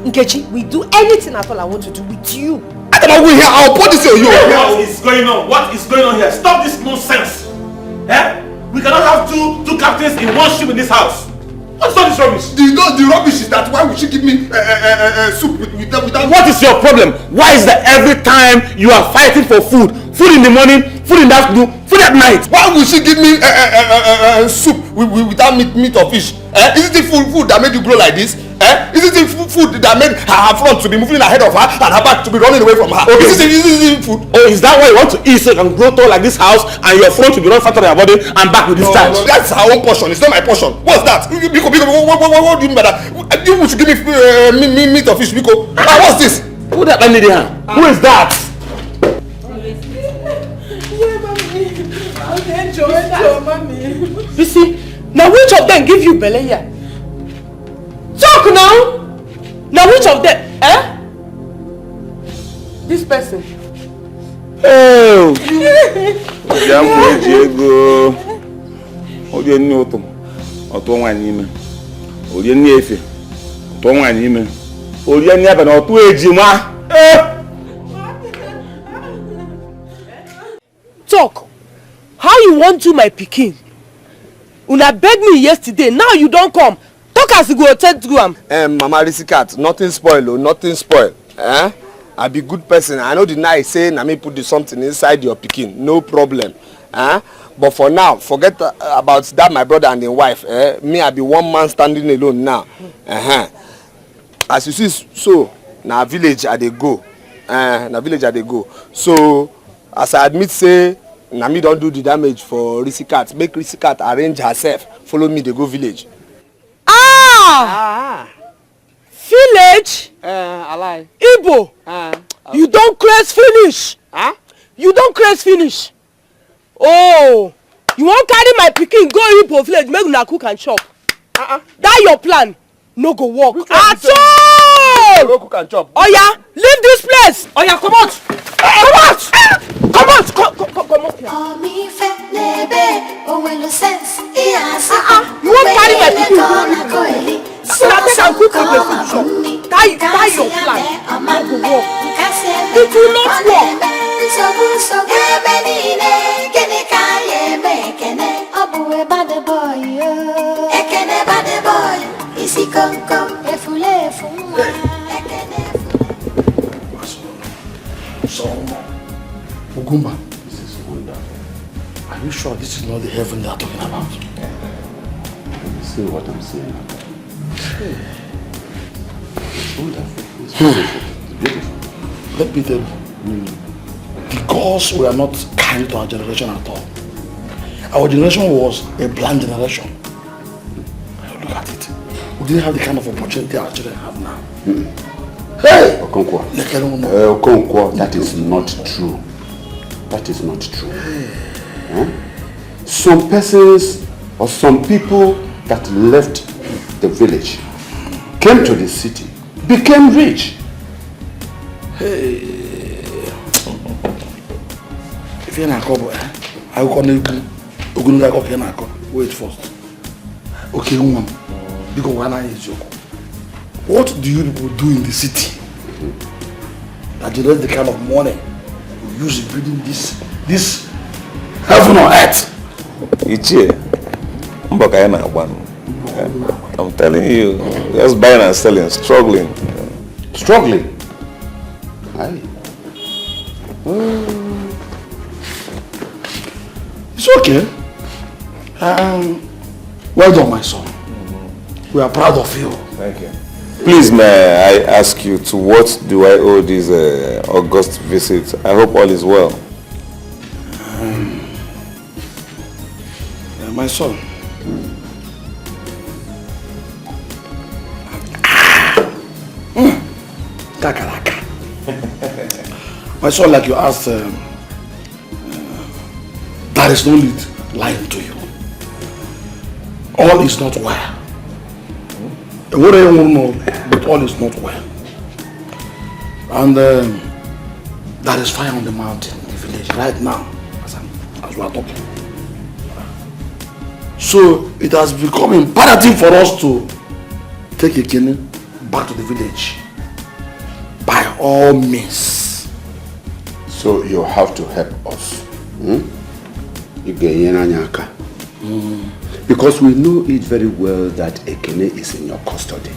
Nkechi, will do anything at all I want to do with you. I don't know, here. I'll put this on you. What is going on? What is going on here? Stop this nonsense. Eh? We cannot have two captains in one ship in this house. What's all this rubbish? The rubbish is that why would she give me soup without... What is your problem? Why is that every time you are fighting for food? Food in the morning, food in the afternoon, food at night. Why would she give me soup without meat or fish? Isn't it food that made you grow like this? Isn't it food that made her front to be moving ahead of her and her back to be running away from her? Okay. Isn't it food? Oh, is that why you want to eat so you can grow tall like this house and your front to be run faster than your body and back with this charge? No, that's her own portion. It's not my portion. What's that? What do you mean by that? You should give me meat or fish, Biko. What's this? Who that lady there? Who is that? You see, now which of them give you belly here? Talk now! Now which of them? This person. Oh! Diego. Oye ni oto. Oto nwa ni me. Oye ni efe. Oto nwa ni me. Oye ni aba na oto ejima. Talk. How you want to my pikin? Una beg me yesterday, now you don't come. Talk as you go take to am. Mama Risikat, nothing spoil, oh, nothing spoil. I be good person. I know the night say na me put the something inside your pikin, no problem. But for now, forget about that my brother and his wife. Me, I be one man standing alone now. As you see, so na village I dey go. Na village I dey go. So as I admit say na me don't do the damage for Risikat. Make Risikat arrange herself. Follow me, they go village. Village? I lie. Igbo? You don't craze finish. You don't craze finish. Oh, you won't carry my pikin go Igbo village, make una cook and chop. That your plan. No go work at all. Go cook and chop. Oh yeah, leave this place. Oh yeah, come out. Come out. Come out. Come out here. You won't carry my pikin go Igbo village. Now take and cook with the food shop. That your plan. No go work. It will not work. So, Ugumba, this is wonderful. Are you sure this is not the heaven they are talking about? See what I'm saying? It's wonderful. It's beautiful. Let me tell you, the gods were not kind to our generation at all. Our generation was a blind generation. Look at it. We didn't have the kind of opportunity our children have now. Hey! Okonkwo, that is not true. That is not true. Some persons or some people that left the village, came to the city, became rich. Hey! If you're not a I will call you. Wait first. Okay, woman. Because what do you people do in the city that generates the kind of money you use in building this heaven on earth? I'm telling you, just buying and selling, struggling. Struggling? Aye. It's okay. Well done, my son. We are proud of you. Thank you. Please, may I ask you, to what do I owe this August visit? I hope all is well. My son. Kakaraka. My son, like you asked, there is no need lying to you. All is not well. What do you want to know? But all is not well. And there is fire on the mountain in the village right now, as we are talking. So it has become imperative for us to take Ekene back to the village by all means. So you have to help us. Because we know it very well that Ekene is in your custody.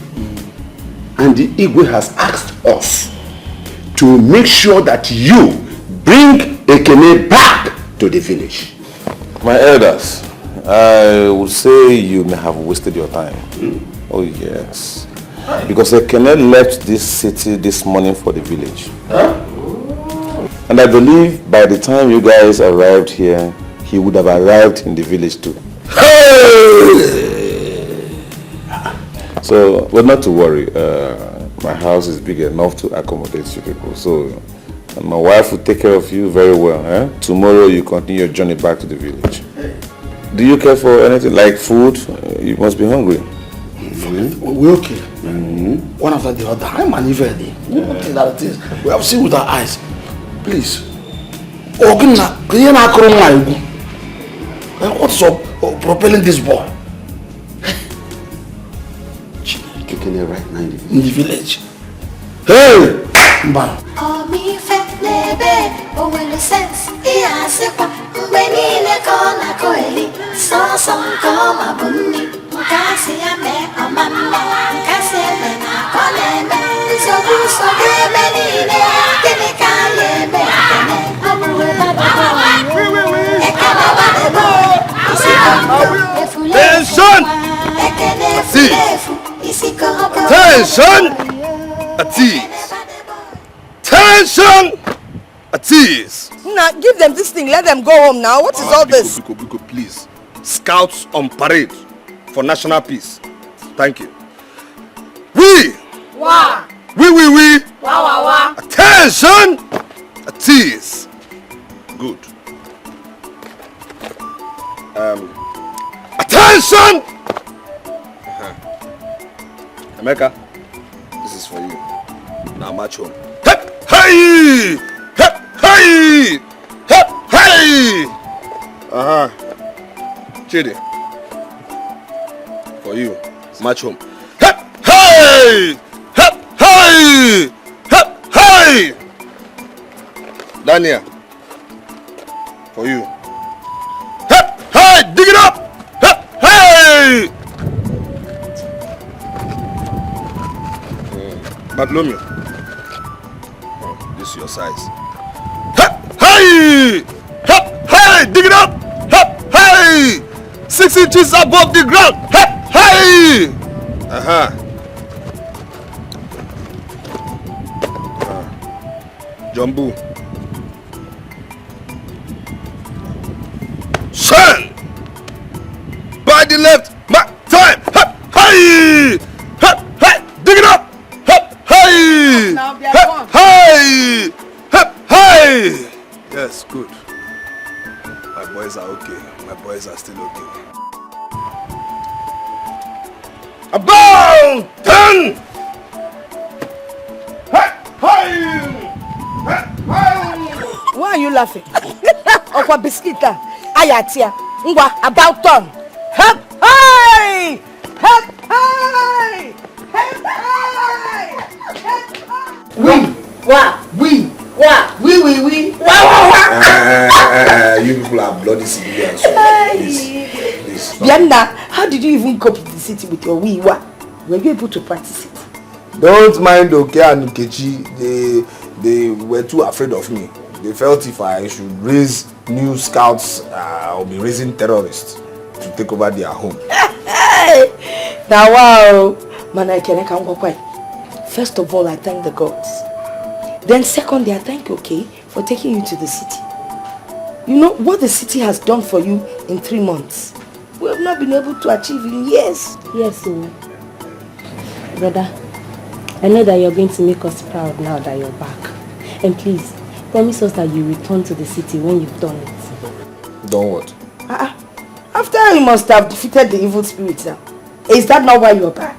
And the Igwe has asked us to make sure that you bring Ekene back to the village. My elders, I would say you may have wasted your time. Oh yes. Because Ekene left this city this morning for the village. And I believe by the time you guys arrived here, he would have arrived in the village too. So, but not to worry. My house is big enough to accommodate you people. So, my wife will take care of you very well. Tomorrow you continue your journey back to the village. Do you care for anything like food? You must be hungry. We're okay. One after the other. I'm an evil. We have seen with our eyes. Please. What's up propelling this boy? Kicking it right now in the village. Hey! Bam! Attention! Attention! At ease. Attention! At ease. Now give them this thing, let them go home now. What is all this? Biko, please. Scouts on parade for national peace. Thank you. We! Wow! We! Wow! Attention! At ease. Good. Attention! Emeka, this is for you. Now march home. Hep, hey! Hep, hey! Hep, hey! Chidi, for you. March home. Hep, hey! Hep, hey! Hep, hey! Daniel, for you. Hep, hey! Dig it up! Hep, hey! Bartholomew, this is your size. Hep, hey! Hep, hey! Dig it up! Hep, hey! 6 inches above the ground. Hep, hey! Jumbo. Send! By the left, mark time. Hep, hey! Hep, hey! Dig it up! Hey! Hep, hey! Hep, hey! Yes, good. My boys are okay. My boys are still okay. About 10! Hep, hey! Hep, hey! Why are you laughing? Okwa biskita. Ayatia. Ngwa about turn. Hep, hey! Hep, hey! Hep, hey! You people are bloody civilians. Please. Bianda, how did you even cope with the city with your wiwa? Were you able to practice it? Don't mind Oke and Nkechi. They were too afraid of me. They felt if I should raise new scouts, I'll be raising terrorists to take over their home. Now wow, first of all, I thank the gods. Then secondly, I thank you, okay, for taking you to the city. You know what the city has done for you in 3 months? We have not been able to achieve in years. Yes, so brother, I know that you're going to make us proud now that you're back. And please, promise us that you return to the city when you've done it. Done what? After you must have defeated the evil spirits now. Is that not why you're back?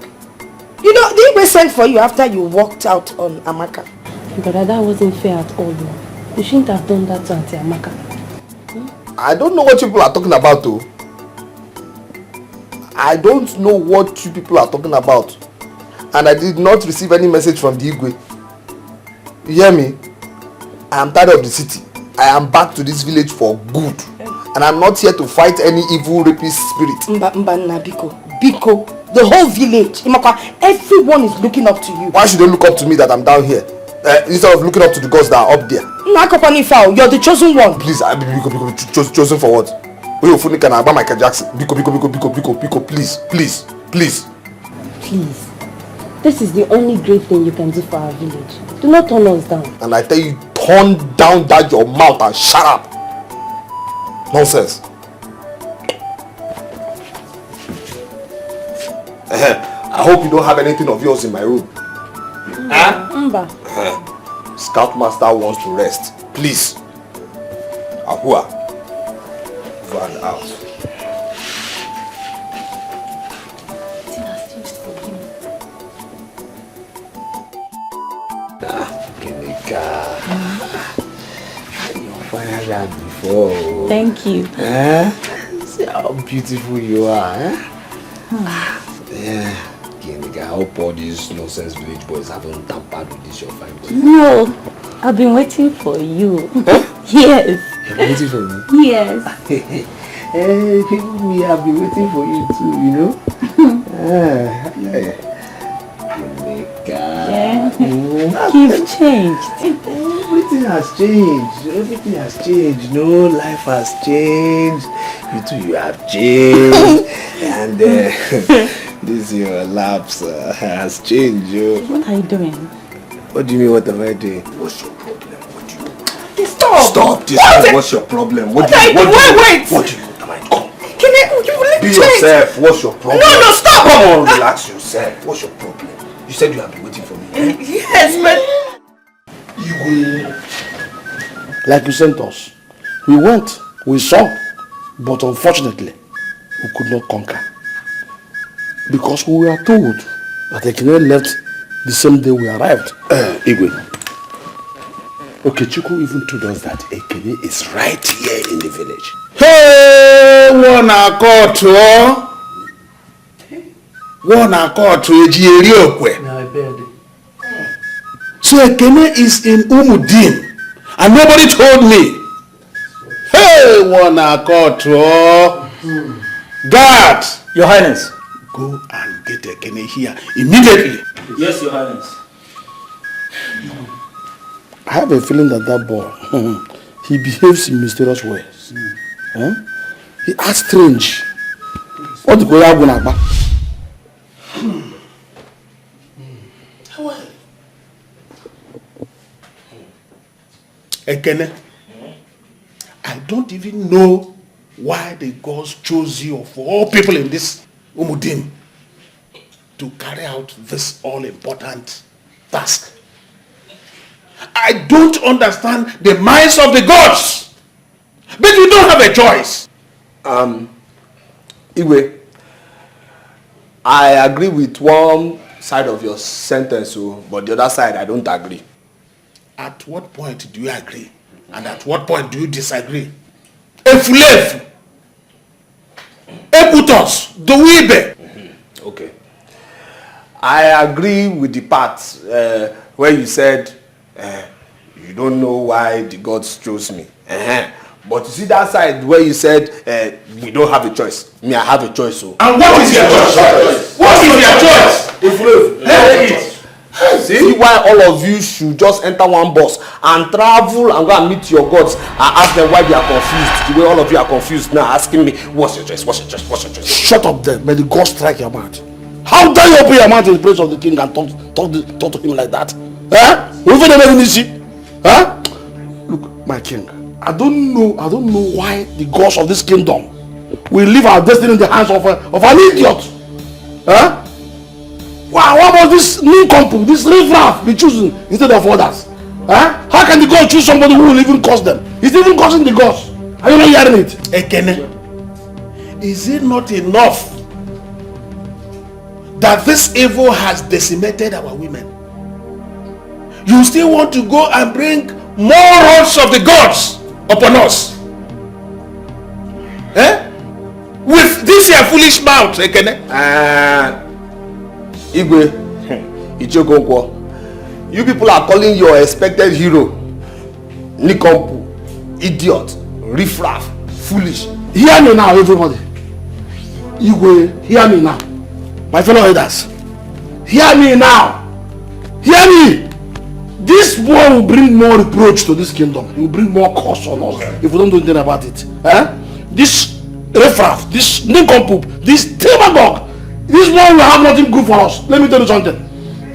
You know, the Igwe sent for you after you walked out on Amaka. Brother, that wasn't fair at all. You shouldn't have done that to Auntie Amaka. I don't know what you people are talking about, though. I don't know what you people are talking about. And I did not receive any message from the Igwe. You hear me? I am tired of the city. I am back to this village for good. And I'm not here to fight any evil rapist spirit. Biko, the whole village, everyone is looking up to you. Why should they look up to me that I'm down here? Instead of looking up to the gods that are up there. You're the chosen one. Please, Biko, chosen for what? Can I buy Michael Jackson? Biko, please. Please. This is the only great thing you can do for our village. Do not turn us down. And I tell you, turn down that your mouth and shut up. Nonsense. I hope you don't have anything of yours in my room. Scoutmaster wants to rest. Please. Ahua. Run out. You're finer than before. Thank you. See how beautiful you are. I hope all these nonsense village boys haven't tampered with this your fine boy. No, I've been waiting for you. Yes. You've been waiting for me? Yes. People me have been waiting for you too, you know? You've changed. Everything has changed. No, life has changed. You too, you have changed. And this your lapse has changed, yo. What are you doing? What do you mean, what am I doing? What's your problem? What do you... Stop this. What's your problem? What do you... Wait. What do you want? Come. Can you Be yourself. What's your problem? No, stop. Come on, relax yourself. What's your problem? You said you have been waiting for me. Yes, but... Like you sent us. We went, we saw, but unfortunately, we could not conquer. Because we were told that Ekene left the same day we arrived. Igwe. Okechukwu even told us that Ekene is right here in the village. Hey, one akoto ejieri okwe. So Ekene is in Umudim and nobody told me. Hey, one akoto. Guard, Your Highness. Go and get Ekene here immediately. Yes, Your Highness. I have a feeling that boy, he behaves in mysterious ways. He acts strange. What the boy going to Ekene, I don't even know why the gods chose you of all people in this Umudim to carry out this all-important task. I don't understand the minds of the gods, but you don't have a choice. Igwe, I agree with one side of your sentence, but the other side I don't agree. At what point do you agree? And at what point do you disagree? Efulefu, Eputos, Dowibe. Okay. I agree with the part where you said you don't know why the gods chose me. But you see that side where you said we don't have a choice. Me, I have a choice. So. And what is your choice? What is your choice? See why all of you should just enter one bus and travel and go and meet your gods and ask them why they are confused. The way all of you are confused now, asking me, what's your choice? What's your choice? What's your choice? Shut up there. May the God strike your mouth. How dare you open your mouth in the presence of the king and talk to him like that? Look, my king, I don't know why the gods of this kingdom will leave our destiny in the hands of an idiot. Wow, what about this nincompoop, this riffraff be chosen instead of others? How can the God choose somebody who will even curse them? He's even cursing the gods. Are you not hearing it? Ekene, is it not enough that this evil has decimated our women, you still want to go and bring more wrath of the gods upon us? Eh? With this your foolish mouth, Ekene? Igwe, Ichokonkwo, you people are calling your expected hero Nikompu, idiot, riffraff, foolish. Hear me now, everybody. Igwe, hear me now. My fellow elders, hear me now. Hear me. This boy will bring more reproach to this kingdom. He will bring more curse on us if we don't do anything about it. Eh? This riffraff, this nincompoop, this demagogue, this one will have nothing good for us. Let me tell you something.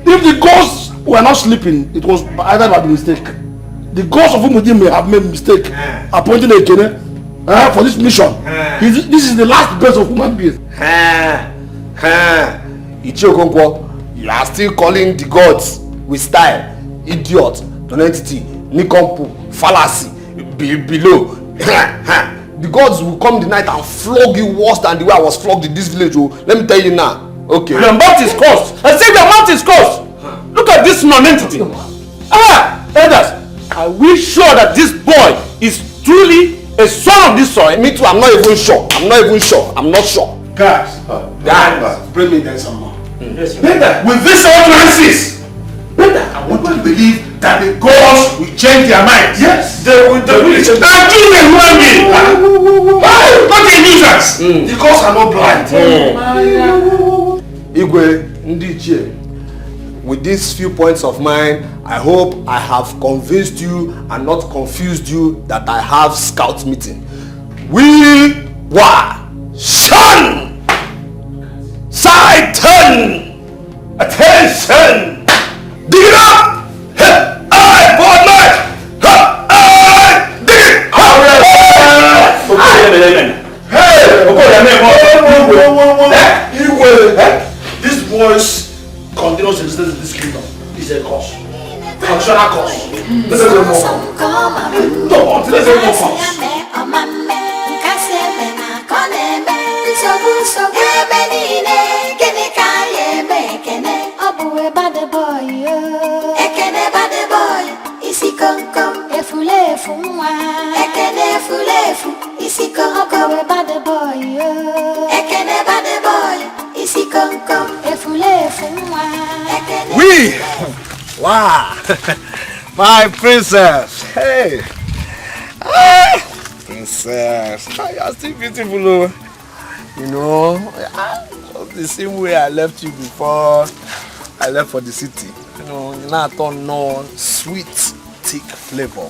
If the gods were not sleeping, it was either by mistake. The gods of Umudim may have made mistake appointing Ekene for this mission. This is the last best of human beings. Ichiokonkwo, you are still calling the gods with style idiot, non-entity, nincompoop, fallacy, below. The gods will come the night and flog you worse than the way I was flogged in this village. Oh, let me tell you now. Okay. Your mouth is cursed. I said your mouth is cursed. Look at this non-entity. Elders, are we sure that this boy is truly a son of this soil? Me too, I'm not even sure. I'm not sure. Guys, bring me there some more. Better. With this utterances, I want to believe that the gods will change their minds. Yes, they will change. And you a human being. Not a nuisance. The gods are not blind. Igwe, Ndichie, with these few points of mine, I hope I have convinced you and not confused you that I have scout meeting. We were shun! Side turn! Attention! Dig it up! I for life! Dig it up! This boy's continuous existence in this kingdom is a cause. Functional cause. This is a more no, this is a more cause. We! Wow! My princess! Hey! Princess! You are still beautiful, oh. You know, the same way I left you before I left for the city. You know, you're not unknown, sweet, thick flavor.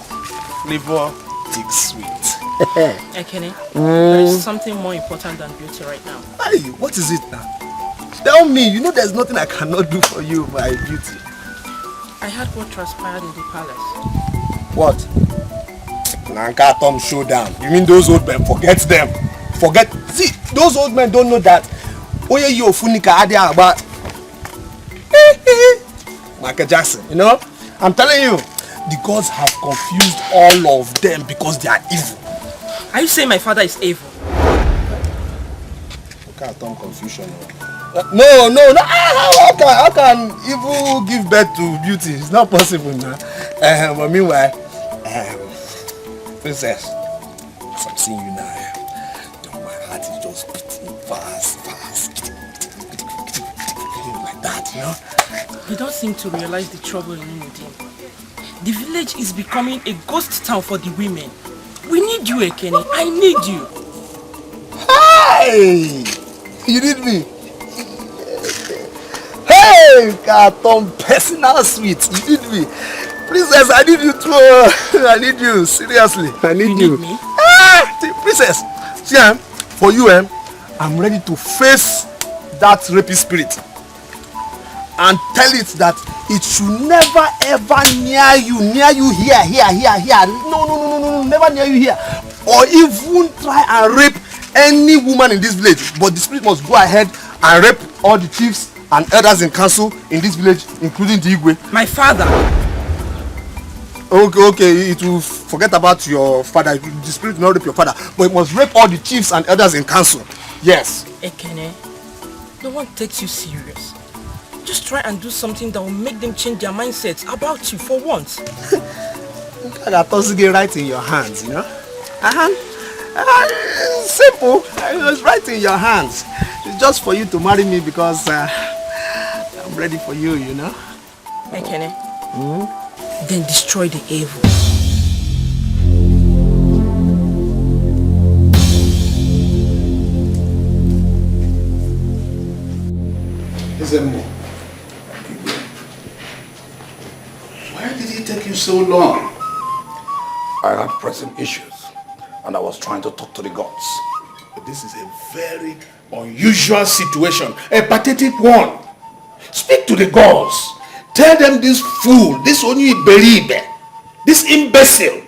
Flavor, thick, sweet. Ekene, there is something more important than beauty right now. Hey, what is it now? Tell me, you know there's nothing I cannot do for you, my beauty. I heard what transpired in the palace. What? Nanka Tom showdown. You mean those old men? Forget them. Forget. See, those old men don't know that. Oye yo funika adia about Michael Jackson, you know? I'm telling you, the gods have confused all of them because they are evil. Are you saying my father is evil? Look at Tom confusion. No. How can evil give birth to beauty? It's not possible now. But meanwhile, princess, as I'm seeing you now, my heart is just beating fast. Like that, you know? You don't seem to realize the trouble in Umudim. The village is becoming a ghost town for the women. We need you, Ekene. I need you. Hey! You need me? Hey! Tom, personal sweet. You need me. Princess, I need you too. I need you. Seriously. I need you. Me? Princess, see, for you, I'm ready to face that rapist spirit and tell it that it should never ever near you here. No, never near you here. Or even try and rape any woman in this village. But the spirit must go ahead and rape all the chiefs and elders in council in this village, including the Igwe. My father. Okay, it will forget about your father. The spirit will not rape your father, but it must rape all the chiefs and elders in council. Yes. Ekene, no one takes you serious. Just try and do something that will make them change their mindsets about you for once. That doesn't get right in your hands, you know? Simple. It was right in your hands. It's just for you to marry me because I'm ready for you, you know? Ekene, then destroy the evil. Why did it take you so long? I had pressing issues and I was trying to talk to the gods. But this is a very unusual situation, a pathetic one. Speak to the gods. Tell them this fool, this Iberibe, this imbecile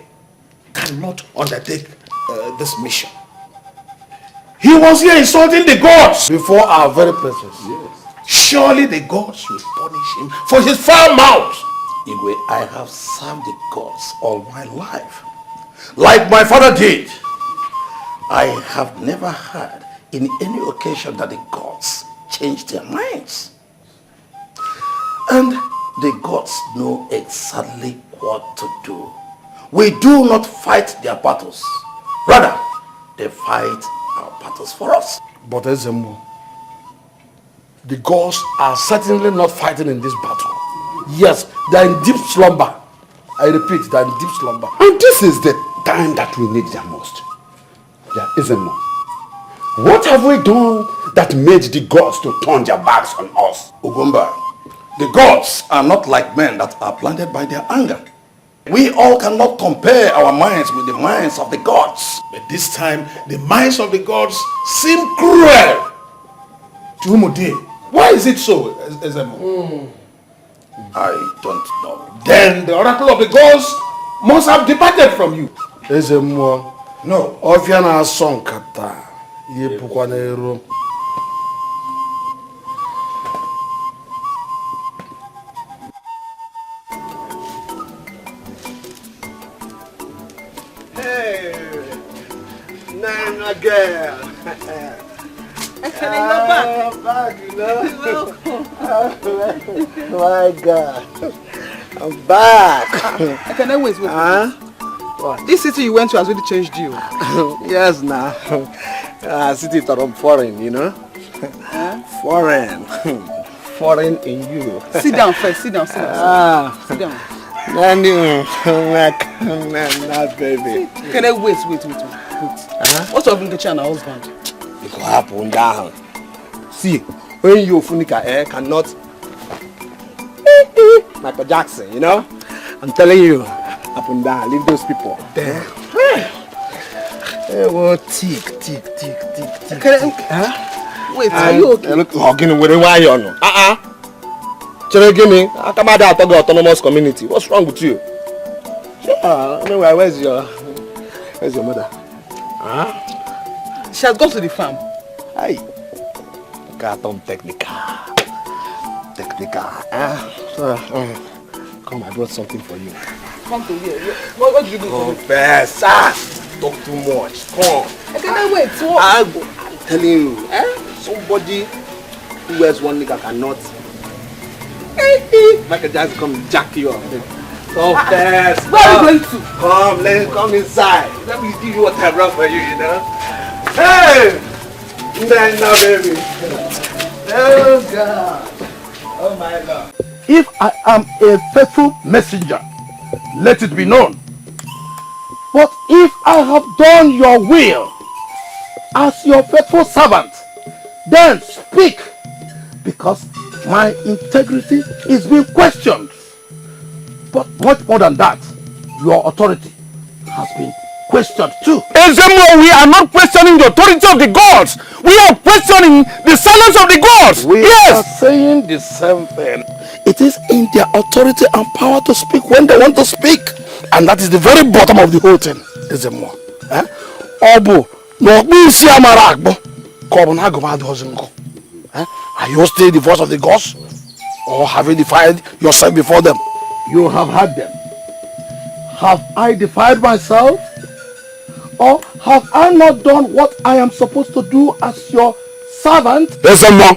cannot undertake this mission. He was here insulting the gods before our very presence. Yes. Surely the gods will punish him for his foul mouth. Igwe, I have served the gods all my life, like my father did. I have never heard in any occasion that the gods changed their minds. And the gods know exactly what to do. We do not fight their battles. Rather, they fight our battles for us. But Ezemo, the gods are certainly not fighting in this battle. Yes, they are in deep slumber. I repeat, they are in deep slumber. And this is the time that we need them most. There isn't more. What have we done that made the gods to turn their backs on us? Ugumba, the gods are not like men that are blinded by their anger. We all cannot compare our minds with the minds of the gods. But this time, the minds of the gods seem cruel to Umude. Why is it so, Ezemo? I don't know. Then the oracle of the gods must have departed from you. Ezemo, no. Ofiana song kata. Ye pukwanero. Nana girl. Ekene, you're back. I'm back, you know. Welcome. My God. I'm back. Ekene, wait. What? This city you went to has really changed you. Yes, now. City from foreign, you know. Foreign. Foreign in you. Sit down first. Sit down. Sit down. Not baby. Can I wait. What's up with the and husband? It could happen down. See, when you Funika cannot Michael Jackson, you know? I'm telling you, up and down, leave those people. There. Well, tick. Wait, are you okay? Look, hugging with a wire. Give me. I come out of the autonomous community. What's wrong with you? Yeah, anyway, where's your mother? She has gone to the farm. Hey, carton technical. Come, I brought something for you. Come to here. What did you do for me? Professor, talk too much. Come. I cannot wait. I'm telling you, somebody who wears one nigga cannot. Michael Jackson come jack you up. So fast. Where are you going to? Come, let's come inside. Let me give you what I brought for you, you know. Hey! No, baby. Oh, God. Oh, my God. If I am a faithful messenger, let it be known. But if I have done your will as your faithful servant, then speak, because my integrity is being questioned. But much more than that, your authority has been questioned too. Ezemo, we are not questioning the authority of the gods. We are questioning the silence of the gods. We are saying the same thing. It is in their authority and power to speak when they want to speak. And that is the very bottom of the whole thing. Ezemo. Obu, no isi amara agbo. Ko na agoma doesn't go. Are you still the voice of the gods? Or have you defied yourself before them? You have had them. Have I defied myself? Or have I not done what I am supposed to do as your servant? Ezemo,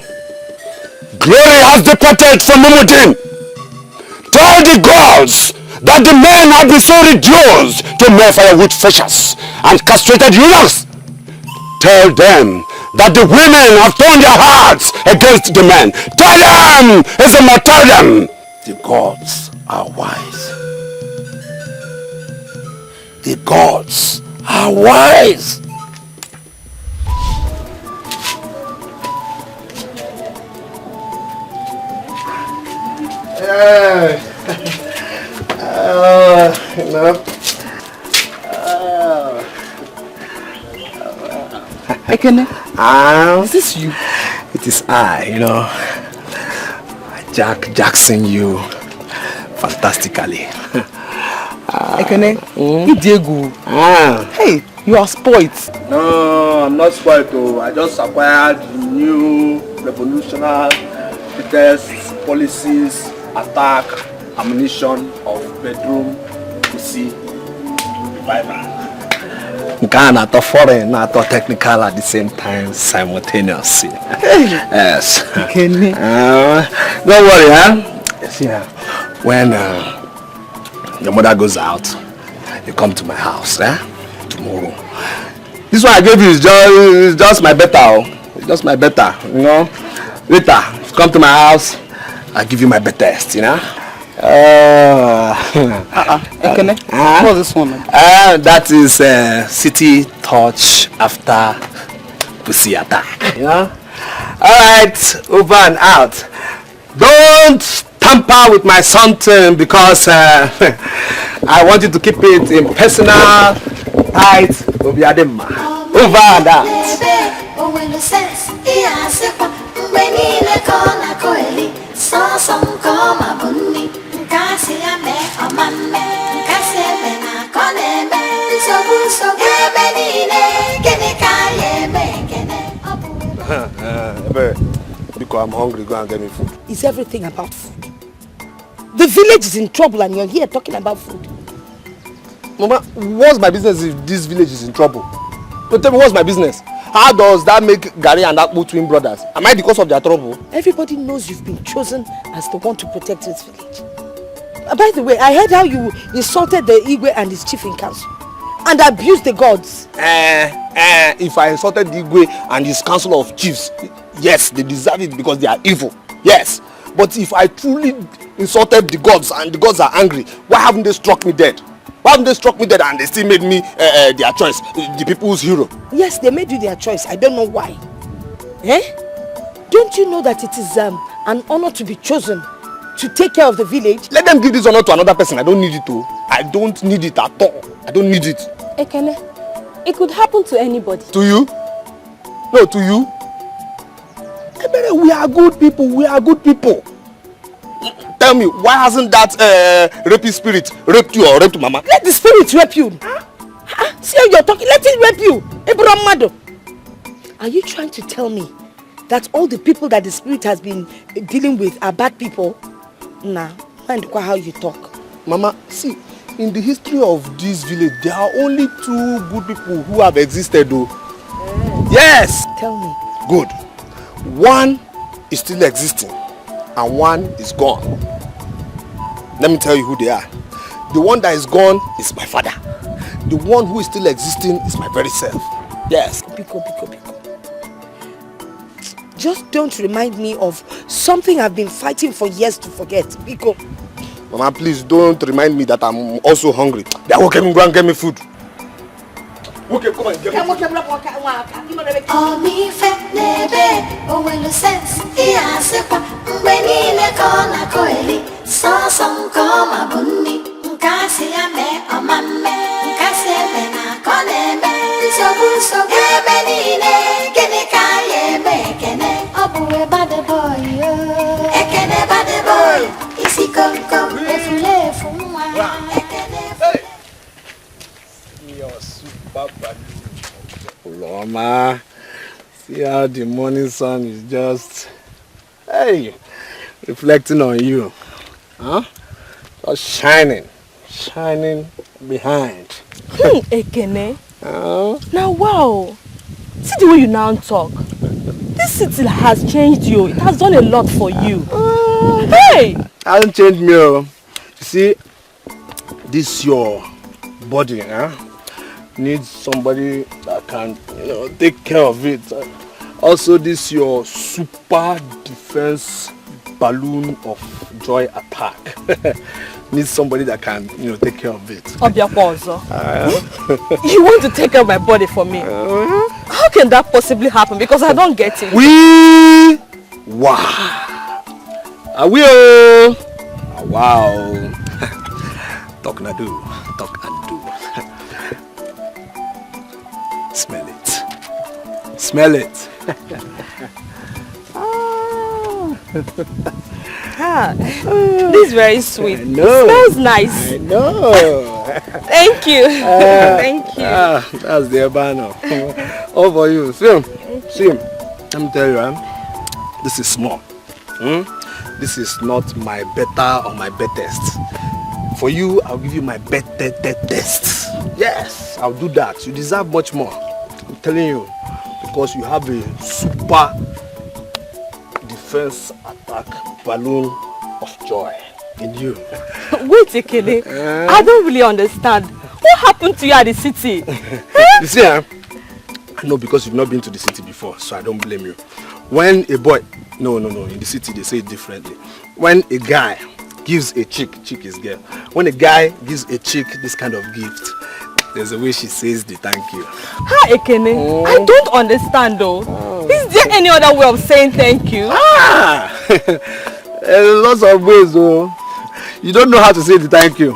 Glory has departed from Mumutin. Tell the gods that the men have been so reduced to mere firewood fetchers and castrated eunuchs. Tell them that the women have turned their hearts against the men. Tell them! Tell them! The gods are wise. The gods are wise. You know. Ekene, is this you? It is I, you know. Jackson you fantastically. Ekene, Diego. Hey, you are spoiled. No, I'm not spoiled though. I just acquired new revolutionary latest policies, attack, ammunition of bedroom, pussy, revival. Ghana to foreign, not to technical at the same time, simultaneously. Yes. Ekene. Don't worry, huh? See, when your mother goes out, you come to my house, tomorrow. This one I gave you is just my beta. It's just my beta, you know. Later, if you come to my house, I'll give you my best, you know. Ekene, what's this one? That is city touch after pussy attack, you know. Alright, over and out. Don't tamper with my something because I want you to keep it in personal, tight, over and out. Because I'm hungry, go and get me food. Is everything about food? The village is in trouble and you're here talking about food. Mama, what's my business if this village is in trouble? Don't tell me what's my business. How does that make Gary and Akpu twin brothers? Am I the cause of their trouble? Everybody knows you've been chosen as the one to protect this village. By the way, I heard how you insulted the Igwe and his chief in council and abused the gods. If I insulted the Igwe and his council of chiefs, yes, they deserve it because they are evil. Yes. But if I truly insulted the gods and the gods are angry, why haven't they struck me dead? Why haven't they struck me dead and they still made me their choice, the people's hero? Yes, they made you their choice. I don't know why. Don't you know that it is an honor to be chosen to take care of the village? Let them give this honor to another person. I don't need it too. I don't need it at all. I don't need it. Ekene, it could happen to anybody. To you? No, to you? Ebere, we are good people. We are good people. Tell me, why hasn't that rapist spirit raped you or raped Mama? Let the spirit rape you. See how you're talking? Let it rape you. Ebere Mado. Are you trying to tell me that all the people that the spirit has been dealing with are bad people? Nah, mind how you talk. Mama, see, in the history of this village, there are only 2 good people who have existed though. Yes! Tell me. Good. One is still existing and one is gone. Let me tell you who they are. The one that is gone is my father. The one who is still existing is my very self. Yes. Biko. Just don't remind me of something I've been fighting for years to forget. Biko. Mama, please don't remind me that I'm also hungry. They are okay, go and get me food. Okay, come on, get me food. Mama, see how the morning sun is just, reflecting on you, just shining behind. Ekene. Now wow, see the way you now talk. This city has changed you. It has done a lot for you. Hey! It hasn't changed me. You see, this your body, needs somebody that can, take care of it. Also, this your super defense balloon of joy attack. Needs somebody that can, take care of it. You want to take care of my body for me? How can that possibly happen? Because I don't get it. Wow. I will. Wow. Talk and do. Talk and do. Smell it. Smell it. This is very sweet. It smells nice. I know. Thank you. Thank you. That's the Ebano. All for you. See, let me tell you, this is small. This is not my better or my bestest. For you, I'll give you my best. Yes, I'll do that. You deserve much more. I'm telling you, because you have a super defense attack balloon of joy in you. Wait, Ekene. I don't really understand. What happened to you at the city? You see, I know because you've not been to the city before, so I don't blame you. When a boy, no, in the city they say it differently. When a guy gives a chick is girl. When a guy gives a chick this kind of gift, there's a way she says the thank you. Hi, Ekene. I don't understand though. Is there any other way of saying thank you? There's lots of ways though. You don't know how to say the thank you.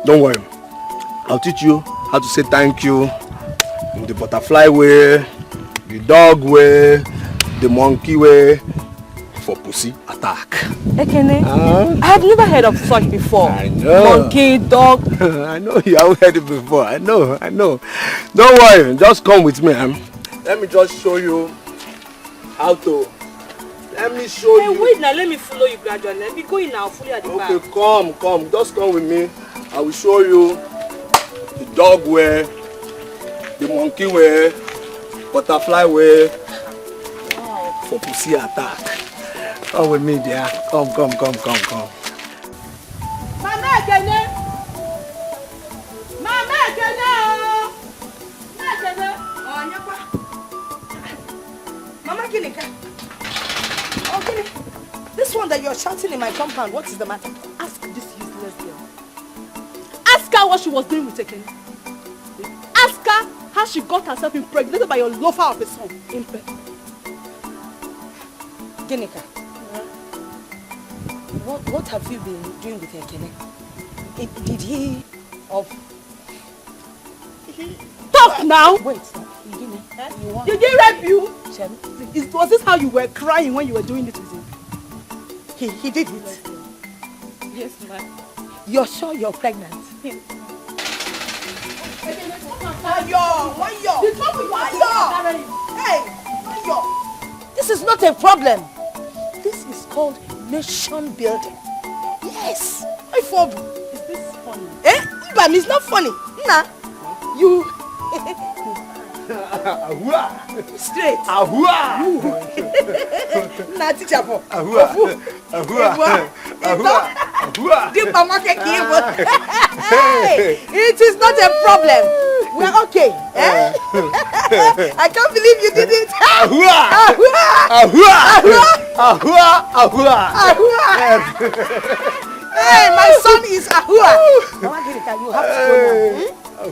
Don't worry. I'll teach you how to say thank you in the butterfly way, the dog way, the monkey way, for pussy attack. Ekene, I have never heard of such before. I know. Monkey, dog. I know you haven't heard it before. I know. Don't worry, just come with me. Let me just show you how to. Let me show you. Wait now, let me follow you gradually. Let me go in now, fully at the back. Okay, come. Just come with me. I will show you the dog way, the monkey way, butterfly way, for pussy attack. Come with me, dear. Come. Mama Ekene! Mama Ginika! Oh, Gini, this one that you're shouting in my compound, what is the matter? Ask this useless girl. Ask her what she was doing with Ekene. Ask her how she got herself impregnated by your loafer of a son. Ginika, what have you been doing with Ekene? Did he... Talk now! Wait, Did he rape you? Was this how you were crying when you were doing it with him? He did it? Yes, ma'am. You're sure you're pregnant? This is not a problem. This is called nation building. Yes. Is this funny? But it's not funny. Nah. You... Straight. Nah, teacher. It is not a problem. We're okay. I can't believe you did it. Hey, my son is Ahua. Mama Ginika, you have to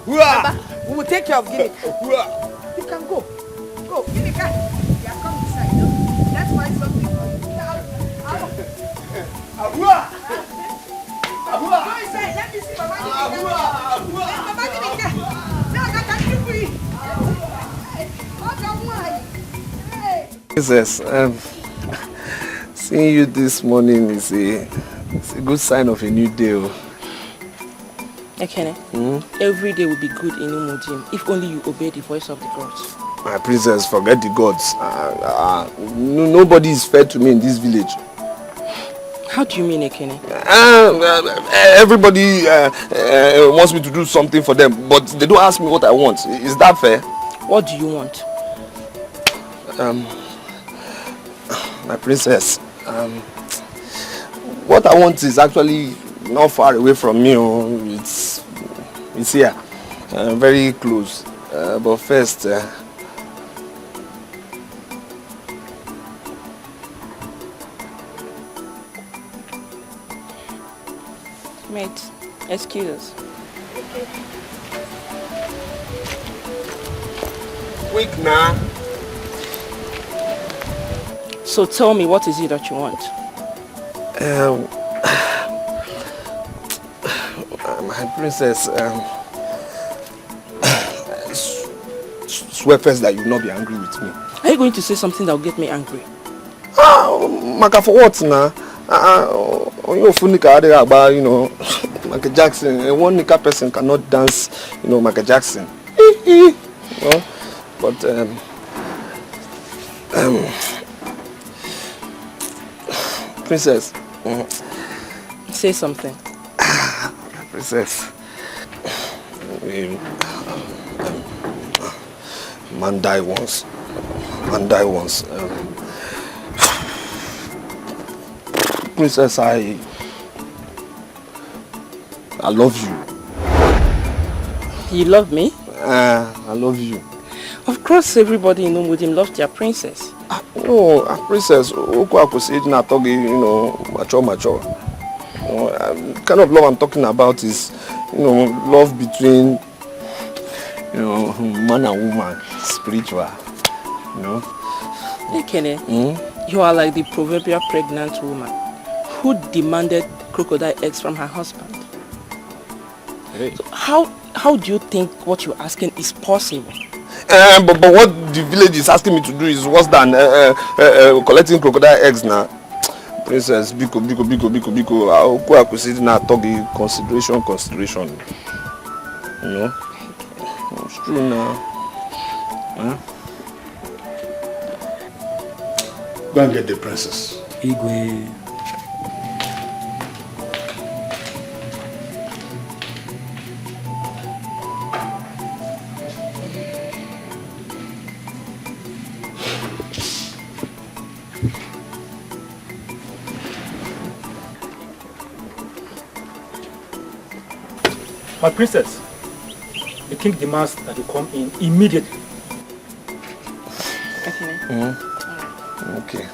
go now. Baba, we will take care of Ginika. You can go. Go, Ginika. You are coming inside. No? That's why something for you. Ahua. Go inside. Let me see Mama Ginika. Mama Ginika. No, can you free? Jesus, seeing you this morning is a good sign of a new day. Ekene, every day will be good in Umujim if only you obey the voice of the gods. My princess, forget the gods. Nobody is fair to me in this village. How do you mean, Ekene? Everybody wants me to do something for them, but they don't ask me what I want. Is that fair? What do you want? My princess, what I want is actually not far away from me. It's here, very close. But first, Mate, excuse us. Quick now. So tell me, what is it that you want? My princess, swear first that you will not be angry with me. Are you going to say something that will get me angry? Maka, for what now? You know, Michael Jackson. One Nika person cannot dance, you know, Michael Jackson. You know? But princess. Say something. Princess. Man die once. Man die once. Princess, I love you. You love me? I love you. Of course, everybody in Nollywood loves their princess. No, princess, you know, mature. You know, the kind of love I'm talking about is, you know, love between, you know, man and woman, spiritual, you know. Hey, Kenny, you are like the proverbial pregnant woman who demanded crocodile eggs from her husband. Hey. So how do you think what you're asking is possible? But what the village is asking me to do is worse than collecting crocodile eggs now. Princess, biko. I could say now talking consideration. You know? It's true now. Huh? Go and get the princess. Igwe. My princess, the king demands that you come in immediately. Okay. Okay.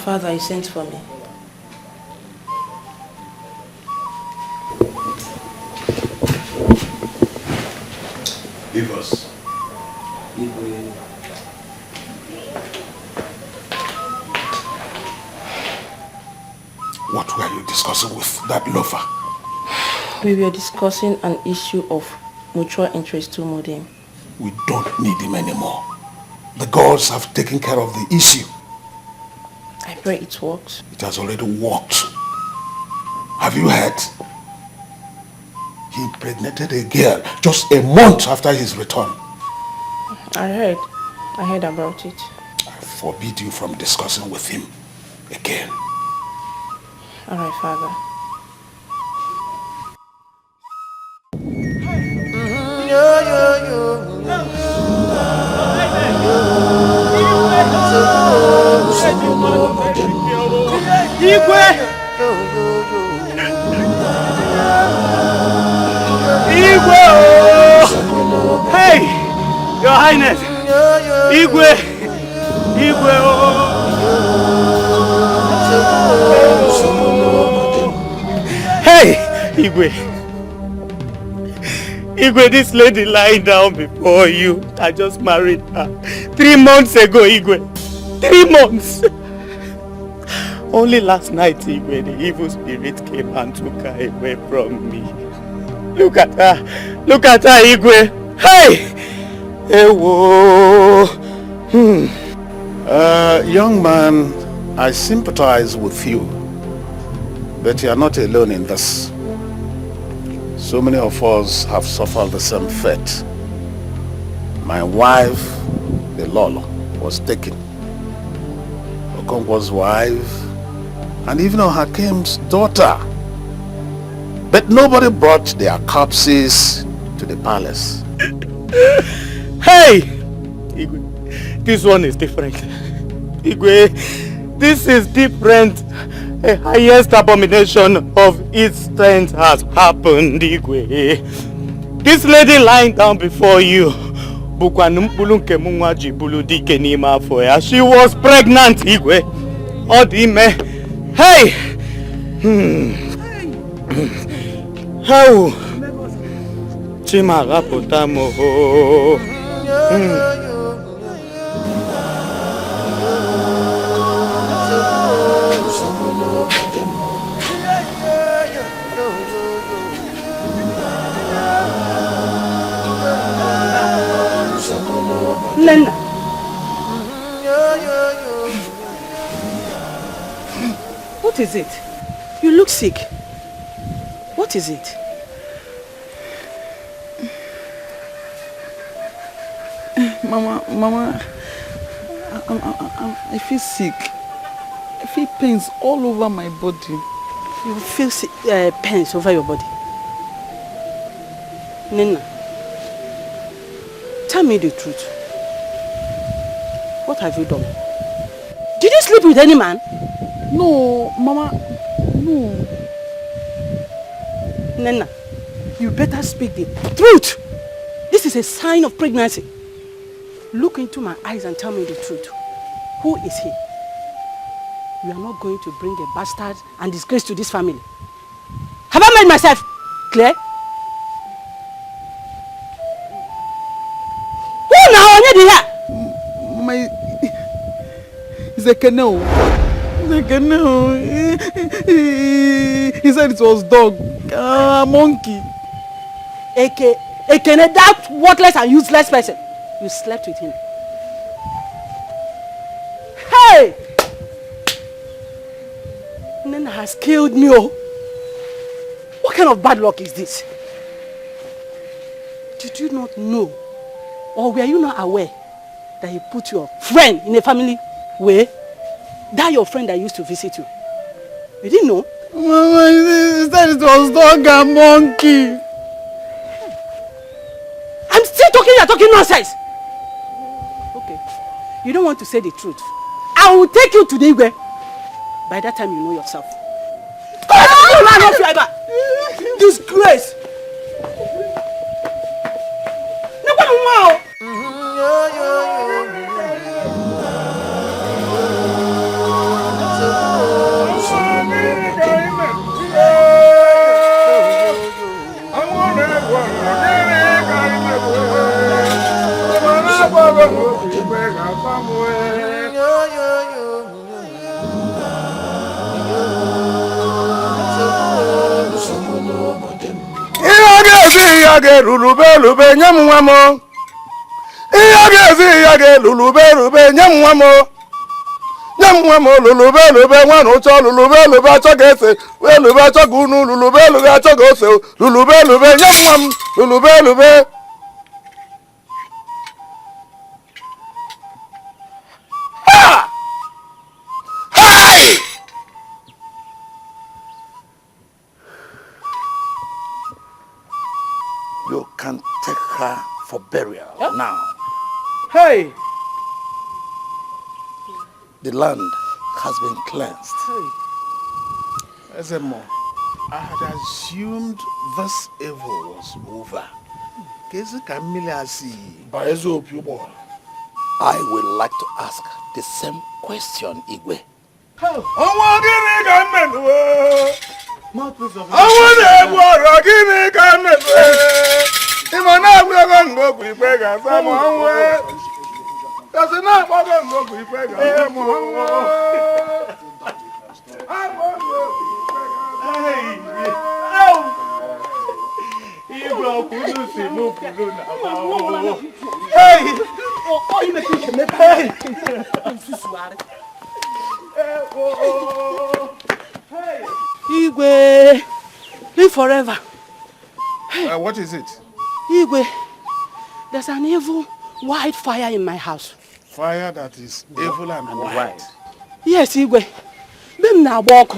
Father, you sent for me. Leave us. What were you discussing with that lover? We were discussing an issue of mutual interest to Modim. We don't need him anymore. The gods have taken care of the issue. I pray it works. It has already worked. Have you heard? He impregnated a girl just a month after his return. I heard about it. I forbid you from discussing with him again. All right, Father. Igwe! Igwe! Hey! Your Highness! Igwe! Igwe! Hey! Igwe! Igwe, this lady lying down before you, I just married her 3 months ago, Igwe. 3 months! Only last night, Igwe, the evil spirit came and took her away from me. Look at her, Igwe. Hey! Ewo! Young man, I sympathize with you. But you are not alone in this. So many of us have suffered the same fate. My wife, the Lolo, was taken. Okonkwo's wife, and even Hakim's daughter. But nobody brought their corpses to the palace. Hey! Igwe, this one is different. Igwe, this is different. A highest abomination of its strength has happened, Igwe. This lady lying down before you, she was pregnant, Igwe. Odime. Hey! How? Chima rapotamo. Nena. What is it? You look sick. What is it? Mama, I feel sick. I feel pains all over my body. You feel pains over your body? Nena, tell me the truth. What have you done? Did you sleep with any man? No, Mama, no. Nena, you better speak the truth. This is a sign of pregnancy. Look into my eyes and tell me the truth. Who is he? You are not going to bring a bastard and disgrace to this family. Have I made myself clear? Who now? My... It's a canoe. It's a canoe. He said it was dog. Monkey. A canoe, that worthless and useless person. You slept with him. Hey! Nena has killed me. Oh. What kind of bad luck is this? Did you not know? Or were you not aware that he put your friend in a family way? That your friend that used to visit you. You didn't know? Mama, he said it was dog and monkey. I'm still talking, you're talking nonsense. Okay. You don't want to say the truth. I will take you to the Igwe. By that time you know yourself. Disgrace. Lulube nyamwamo. Iyage lulube nyamwamo. Nyamwamo lulube wanu cho lulube achogese. Lulube achogunu lulube achogose. Lulube nyamwam lulube. Ha! Hey! You can take her for burial now. Hey! The land has been cleansed. Ezemo, I had assumed this evil was over. I would like to ask the same question, Igwe. Igwe, live forever. What is it? Igwe, there's an evil wildfire in my house. Fire that is evil and white. Yes, Igwe. Bim na walk.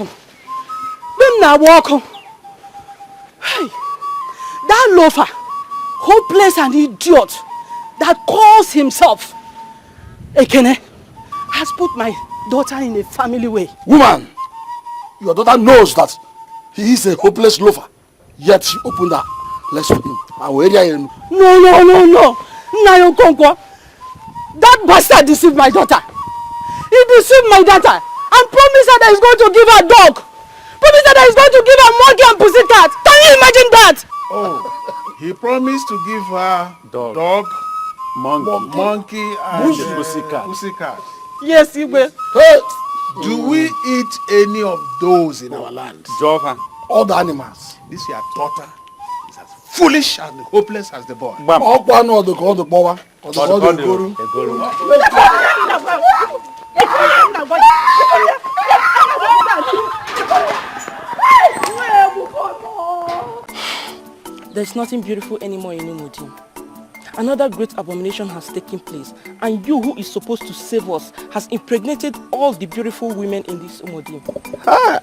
Hey, that loafer, hopeless and idiot, that calls himself Ekene, has put my daughter in a family way. Woman, your daughter knows that he is a hopeless lover. Yet she opened her. Let's him. No. Nayo Konkwa. That bastard deceived my daughter. He deceived my daughter and promised her that he's going to give her a dog. Promised her that he's going to give her monkey and pussycat. Can you imagine that? Oh, he promised to give her dog, monkey and pussycat. Yes, Igwe. Hey, do we eat any of those in our land? Jova. All the animals. This your daughter is as foolish and hopeless as the boy. There's nothing beautiful anymore in Umudim. Another great abomination has taken place, and you who is supposed to save us has impregnated all the beautiful women in this Umudim. Ah!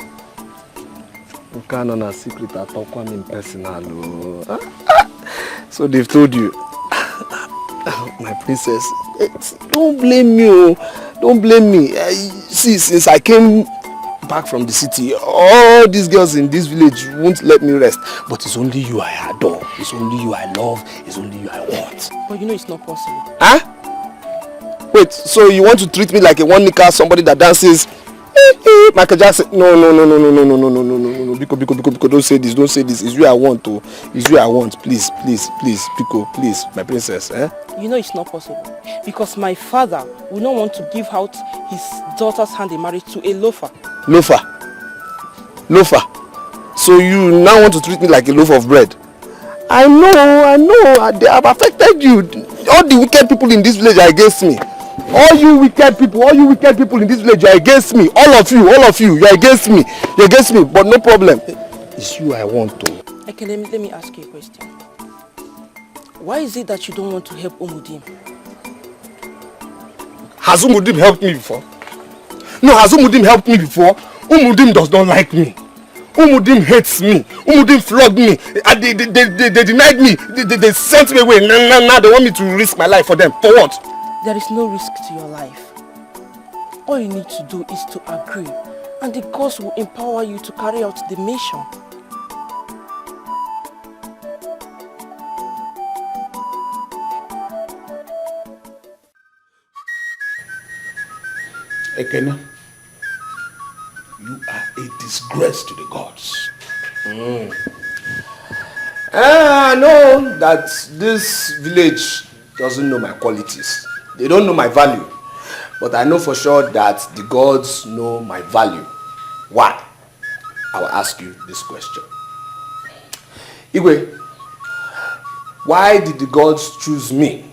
Ukano secret I talk in personal. So they've told you. My princess, don't blame me. Don't blame me. See, since I came back from the city, all these girls in this village won't let me rest. But it's only you I adore. It's only you I love. It's only you I want. But you know it's not possible. Huh? Wait, so you want to treat me like a one-nicker, somebody that dances? Michael Jackson? No. Biko, don't say this. It's you I want to. It's you I want. Please, Biko, please, my princess. You know it's not possible. Because my father will not want to give out his daughter's hand in marriage to a loafer. Loafer. So you now want to treat me like a loaf of bread? I know. They have affected you. All the wicked people in this village are against me. All you wicked people in this village are against me. All of you, you're against me. But no problem. It's you I want to. Okay, let me ask you a question. Why is it that you don't want to help Umudim? Has Umudim helped me before? No, has Umudim helped me before? Umudim does not like me. Umudim hates me. Umudim flogged me. They denied me. They sent me away. Now they want me to risk my life for them. For what? There is no risk to your life. All you need to do is to agree, and the gods will empower you to carry out the mission. Ekene, you are a disgrace to the gods. I know that this village doesn't know my qualities. They don't know my value. But I know for sure that the gods know my value. Why? I will ask you this question. Igwe, why did the gods choose me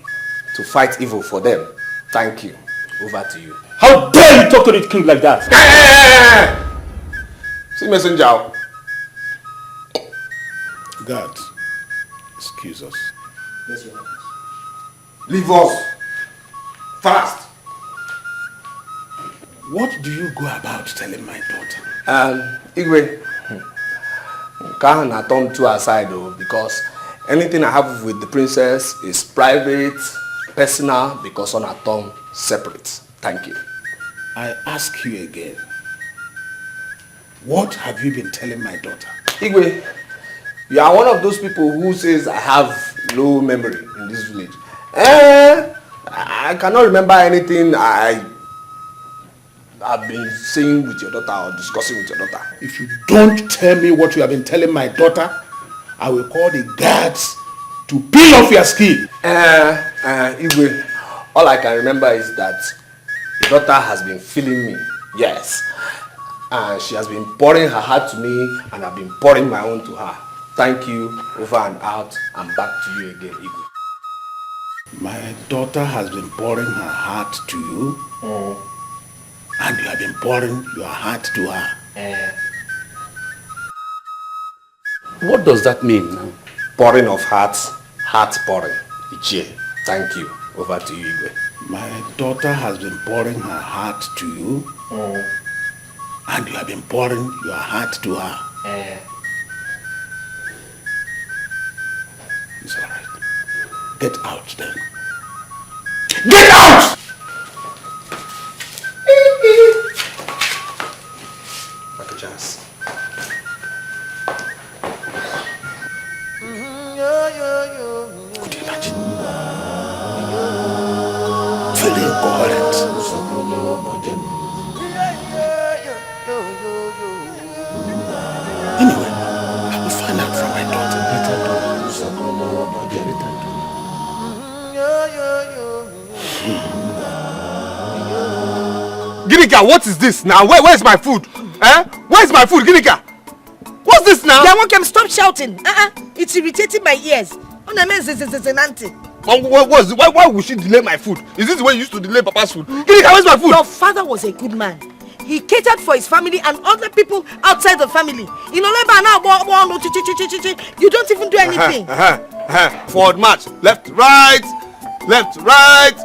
to fight evil for them? Thank you. Over to you. How dare you talk to the king like that? See, messenger. God, excuse us. Yes, Your Highness. Leave us. Fast. What do you go about telling my daughter? Igwe, can't turn to aside though, because anything I have with the princess is private, personal, because on a tongue separate. Thank you. I ask you again. What have you been telling my daughter? Igwe, you are one of those people who says I have low memory in this village. I cannot remember anything I've been saying with your daughter or discussing with your daughter. If you don't tell me what you have been telling my daughter, I will call the guards to peel off your skin. Igwe, all I can remember is that your daughter has been feeling me. Yes. And she has been pouring her heart to me, and I've been pouring my own to her. Thank you. Over and out. I'm back to you again, Igwe. My daughter has been pouring her heart to you, and you have been pouring your heart to her. What does that mean now? Pouring of hearts, heart pouring. Ichie, thank you. Over to you, Igwe. My daughter has been pouring her heart to you. And you have been pouring your heart to her. It's all right. Get out then. Get out! Like a jazz. Could you imagine? Very incoherent. Anyway, I will find out from my daughter. Ginika, what is this now? Where's my food? Where's my food, Ginika? What's this now? Stop shouting. It's irritating my ears. Why would she delay my food? Is this the way you used to delay Papa's food? Ginika, where's my food? Your father was a good man. He catered for his family and other people outside the family. You don't even do anything. Forward march. Left, right. Left, right.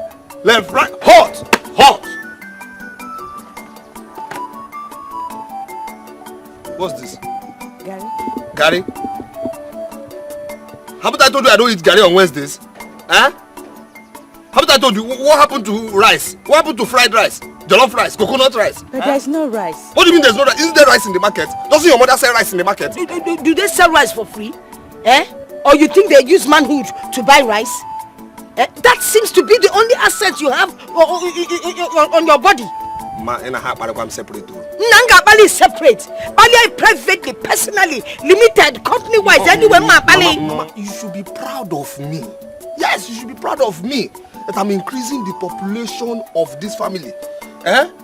Left, right. Halt. Halt. What's this? Gary. Gary? Haven't I told you I don't eat Gary on Wednesdays? Haven't I told you what happened to rice? What happened to fried rice? Jollof rice, coconut rice. But there's no rice. What do you mean there's no rice? Isn't there rice in the market? Doesn't your mother sell rice in the market? Do they sell rice for free? Or you think they use manhood to buy rice? That seems to be the only asset you have on your body. Ma, I'm separate too. Nanga Bali is separate. Bali is privately, personally, limited, company-wise, anywhere, Bali. Mama, you should be proud of me. Yes, you should be proud of me that I'm increasing the population of this family.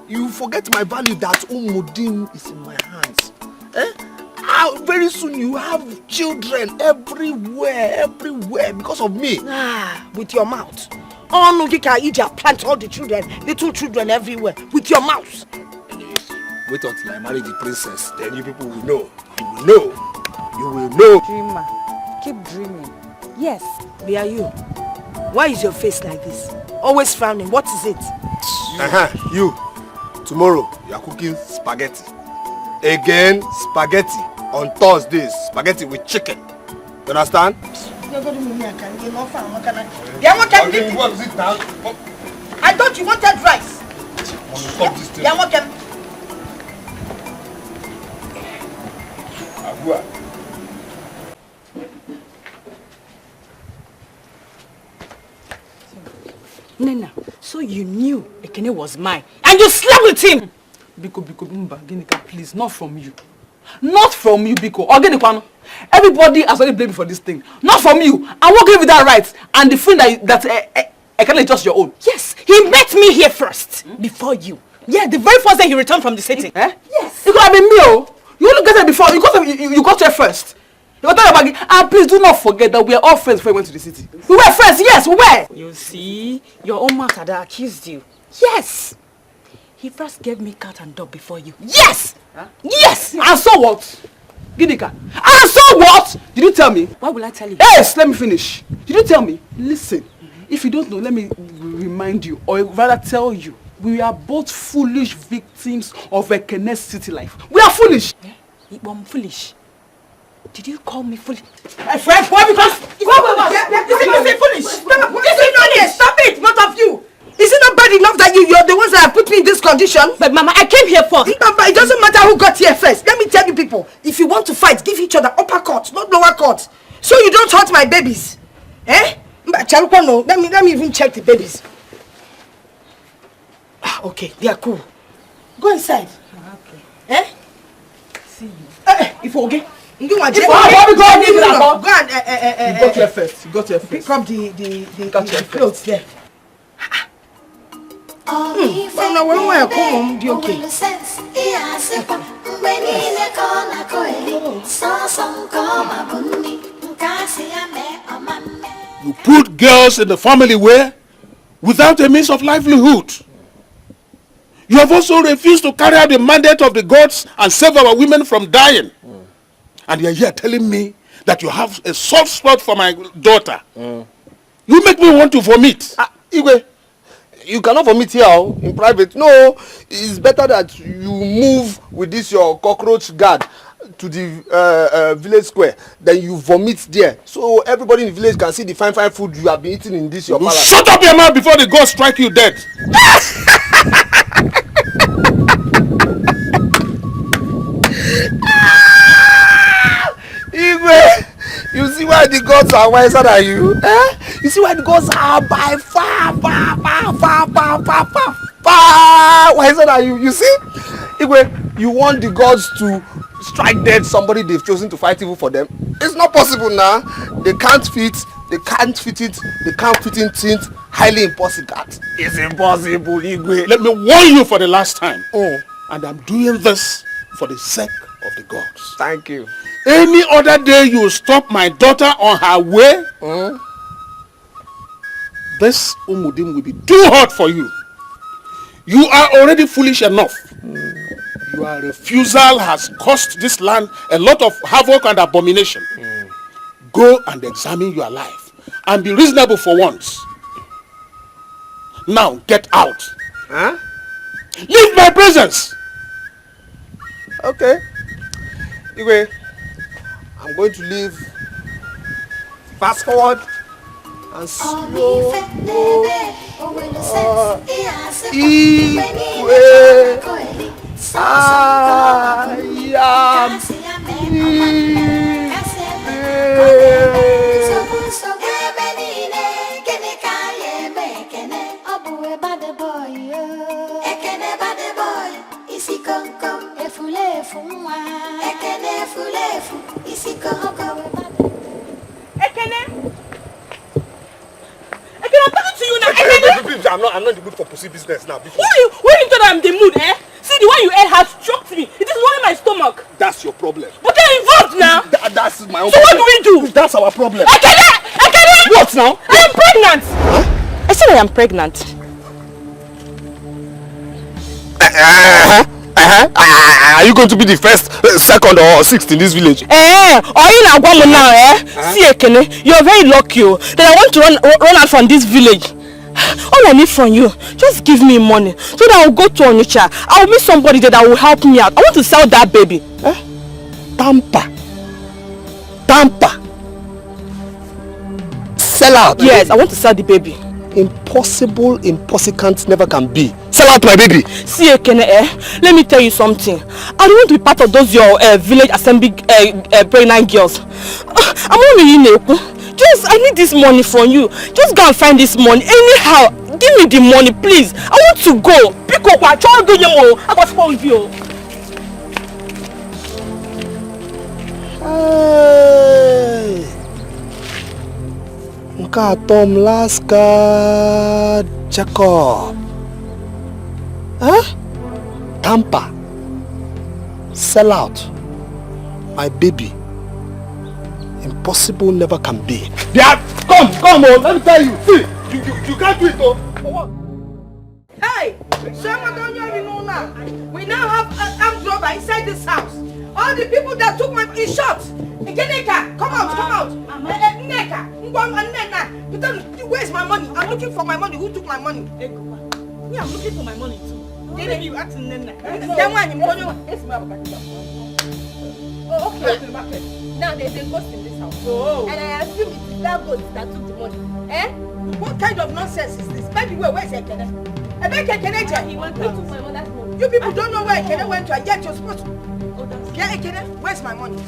You forget my value that Umudin is in my hands. Very soon you have children everywhere because of me. With your mouth. Oh no, you can eat your plant all the children, little children everywhere, with your mouth. Wait until I marry the princess, then you people will know. You will know. You will know. Dreamer, keep dreaming. Yes, we are you. Why is your face like this? Always frowning. What is it? You. Tomorrow, you are cooking spaghetti. Again, spaghetti. On Thursdays, spaghetti with chicken. You understand? I thought you wanted rice. Stop this thing. Nena, so you knew Ekene was mine and you slept with him. Biko, Ginika, please, not from you. Not from you, Biko. Organikwano. Everybody has already blamed me for this thing. Not from you. I won't give you that right. And the thing that Ekene is just your own. Yes, he met me here first. Before you. Yeah, the very first day he returned from the city. Yes. It could have been me, oh. You only got there before. You got there first. You got there about. And please do not forget that we are all friends before we went to the city. We were friends, yes, we were. You see, your own mother that accused you. Yes. He first gave me cat and dog before you. Yes! Yes! And so what? Ginika. And so what? Did you tell me? Why will I tell you? Yes, let me finish. Did you tell me? Listen, if you don't know, let me remind you, or rather tell you, we are both foolish victims of a Ekene city life. We are foolish. I'm foolish. Did you call me foolish? My friend, why? Because... Is it foolish? Stop it, both of you. Is it not bad enough that you're the ones that have put me in this condition? But Mama, I came here first. But it doesn't matter who got here first. Let me tell you people, if you want to fight, give each other upper court, not lower court. So you don't hurt my babies. Charupa, no. Let me even check the babies. Okay, they are cool. Go inside. Okay. See you. If okay. Go and You got here first. Pick up the clothes there. Now when I come home, be okay. You put girls in the family where without a means of livelihood. You have also refused to carry out the mandate of the gods and save our women from dying. And you are here telling me that you have a soft spot for my daughter. You make me want to vomit. Igwe, you cannot vomit here in private. No, it's better that you move with this your cockroach guard to the village square. Then you vomit there, so everybody in the village can see the fine food you have been eating in this your palace. Shut up your mouth before the gods strike you dead. Igwe, you see why the gods are wiser than you? You see why the gods are by far wiser than you? You see? Igwe, you want the gods to strike dead somebody they've chosen to fight evil for them? It's not possible now. They can't fit it, they can't fit in things. Highly impossible. It's impossible, Igwe. Let me warn you for the last time. And I'm doing this for the sake of the gods. Thank you. Any other day you stop my daughter on her way, this Umudim will be too hot for you. You are already foolish enough. Your refusal has cost this land a lot of havoc and abomination. Go and examine your life and be reasonable for once. Now get out. Leave my presence. Okay. Anyway, I'm going to leave. Fast forward and slow. I'm not in the mood for pussy business now. When you thought I'm in the mood, eh? See, the one you ate has shocked me. It is worrying my stomach. That's your problem. But they're involved now. That's my own so problem. What do we do? That's our problem. Ekene! What now? I am pregnant. Huh? I said I am pregnant. Are you going to be the first, second or sixth in this village? Or you now See, Ekene, you're very lucky that I want to run out from this village. All I need from you, just give me money so that I'll go to Onitsha. I'll meet somebody there that will help me out. I want to sell that baby. Tampa. Sell out? Yes, I want to sell the baby. Impossible, never can be. Sell out my baby. See, Ekene, let me tell you something. I don't want to be part of those your village assembly pregnant girls. I'm only in Eku. I need this money from you. Just go and find this money. Anyhow, give me the money, please. I want to go. Pick up my child. I got to go with you. Tom Laska Jacob. Tampa. Sell out my baby. Impossible never can be. Come on, let me tell you. See, you can't do it though. Hey, someone don't you know now. We now have an armed robber inside this house. All the people that took my shot. Neka, come out. Neka, where's my money? I'm looking for my money. Who took my money? Me, I'm looking for my money too. You acting Nena. Oh, okay. Now there's a ghost in this house. And I assume it is that ghost that took the money. What kind of nonsense is this? By the way, where's Ekene? He went to my mother's home. You people don't know where Ekene went to, and yet you're supposed to. Get Ekene, where's my money?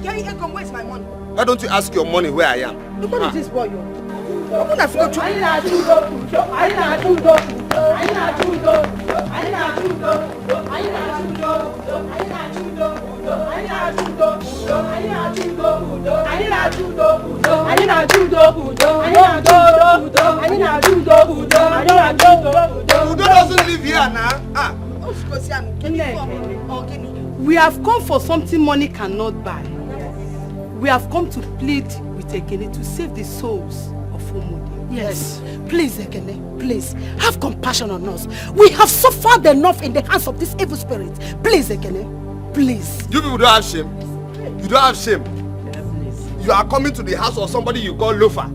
Get Ekene, where's my money? Why don't you ask your money where I am? Look at this boy, I'm gonna forget you. Udo doesn't live here now. We have come for something money cannot buy. We have come to plead with Ekene to save the souls of Omode. Yes. Please, Ekene, please, have compassion on us. We have suffered enough in the hands of this evil spirit. Please, Ekene, please. You people don't have shame. You don't have shame. you are coming to the house of somebody you call loafer,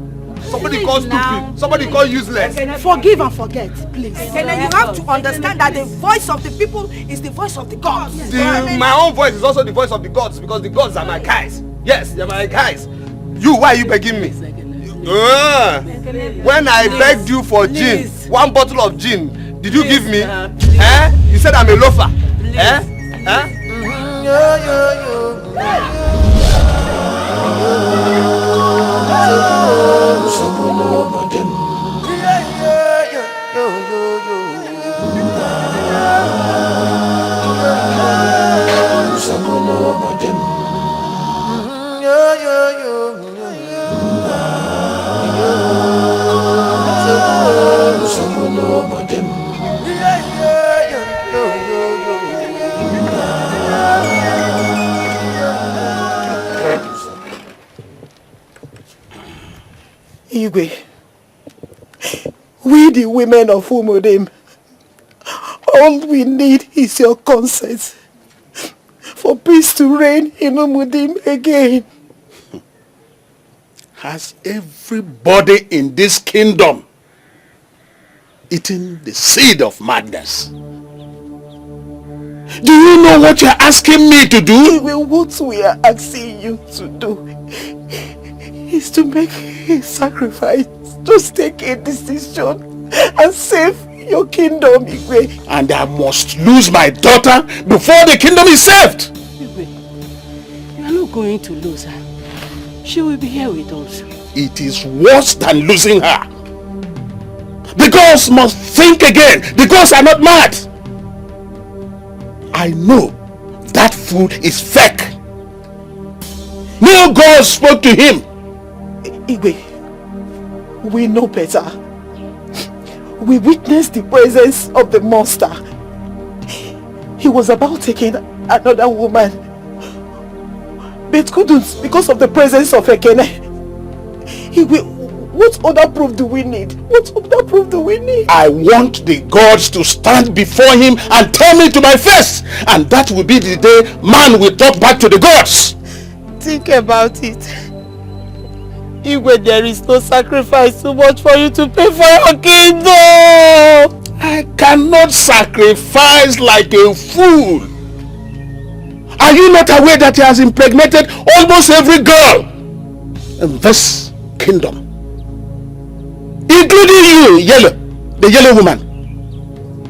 somebody you call stupid, somebody you call useless. Forgive and forget, please. You have to understand that the voice of the people is the voice of the gods. My own voice is also the voice of the gods, because the gods are my guys. Yes, they're my guys. You, why are you begging me? When I begged you for gin, 1 bottle of gin, did you give me? You said I'm a loafer. Igwe, we the women of Umudim, all we need is your consent for peace to reign in Umudim again. Has everybody in this kingdom eaten the seed of madness? Do you know what you're asking me to do? Igwe, what we are asking you to do is to make a sacrifice, just take a decision and save your kingdom, Igwe. And I must lose my daughter before the kingdom is saved. Igwe, you are not going to lose her. She will be here with us. It is worse than losing her. The gods must think again. The gods are not mad. I know that food is fake. No god spoke to him. Igwe, we know better. We witnessed the presence of the monster. He was about taking another woman, but couldn't because of the presence of Ekene. Igwe, what other proof do we need? What other proof do we need? I want the gods to stand before him and tell me to my face. And that will be the day man will talk back to the gods. Think about it. Igwe, there is no sacrifice too much for you to pay for your kingdom. I cannot sacrifice like a fool. Are you not aware that he has impregnated almost every girl in this kingdom? Including you, Yellow, the yellow woman.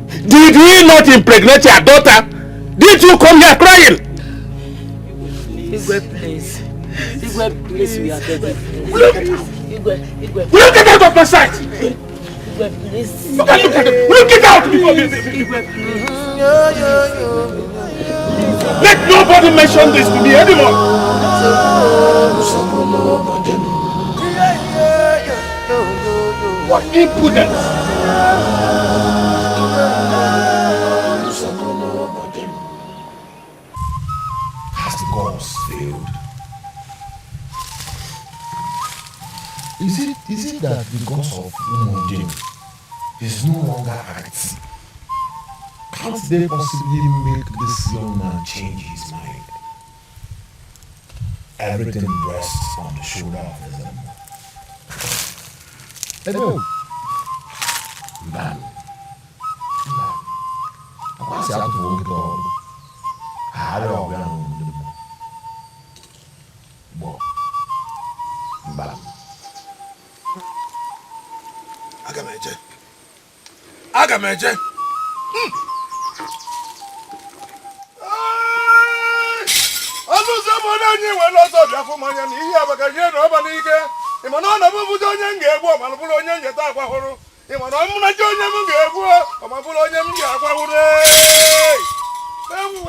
Did he not impregnate your daughter? Did you come here crying? Igwe, please. Igwe, please, we are begging. Will you get out of my sight? Igwe, please. Look at him. Will you get out before this? Igwe, please. Let nobody mention this to me anymore. What impudence! Has the gods failed? Is it that the gods of Umudim is no longer active? Can't they possibly make this young man change his mind? Everything rests on the shoulder of them. Edo, Mban, apa sih aku tuh gitu? Ada orang yang demo, bo, Mban. Aga meje. Azu sabona nyi welo so bia fu manya ni iya bagaje no ba ni ike. Imono na bu bujo onye nge-egbu o ma bulu onye njeta akwa huru. Imono mu na je onye mu nge-egbu o ma bulu onye mu nge-akwa huru. Ewu.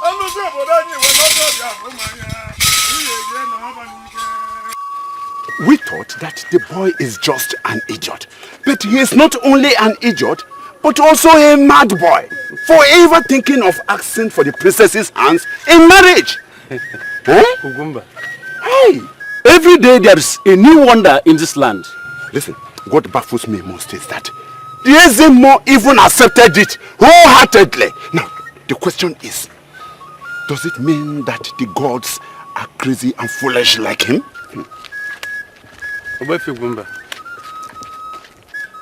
Azu sabona nyi welo so bia fu manya. Iye je no ba ni ike. We thought that the boy is just an idiot. But he is not only an idiot, but also a mad boy. Forever thinking of asking for the princess's hands in marriage. Ugumba. Hey! Every day there is a new wonder in this land. Listen, what baffles me most is that the Ezemo even accepted it wholeheartedly. Now, the question is, does it mean that the gods are crazy and foolish like him?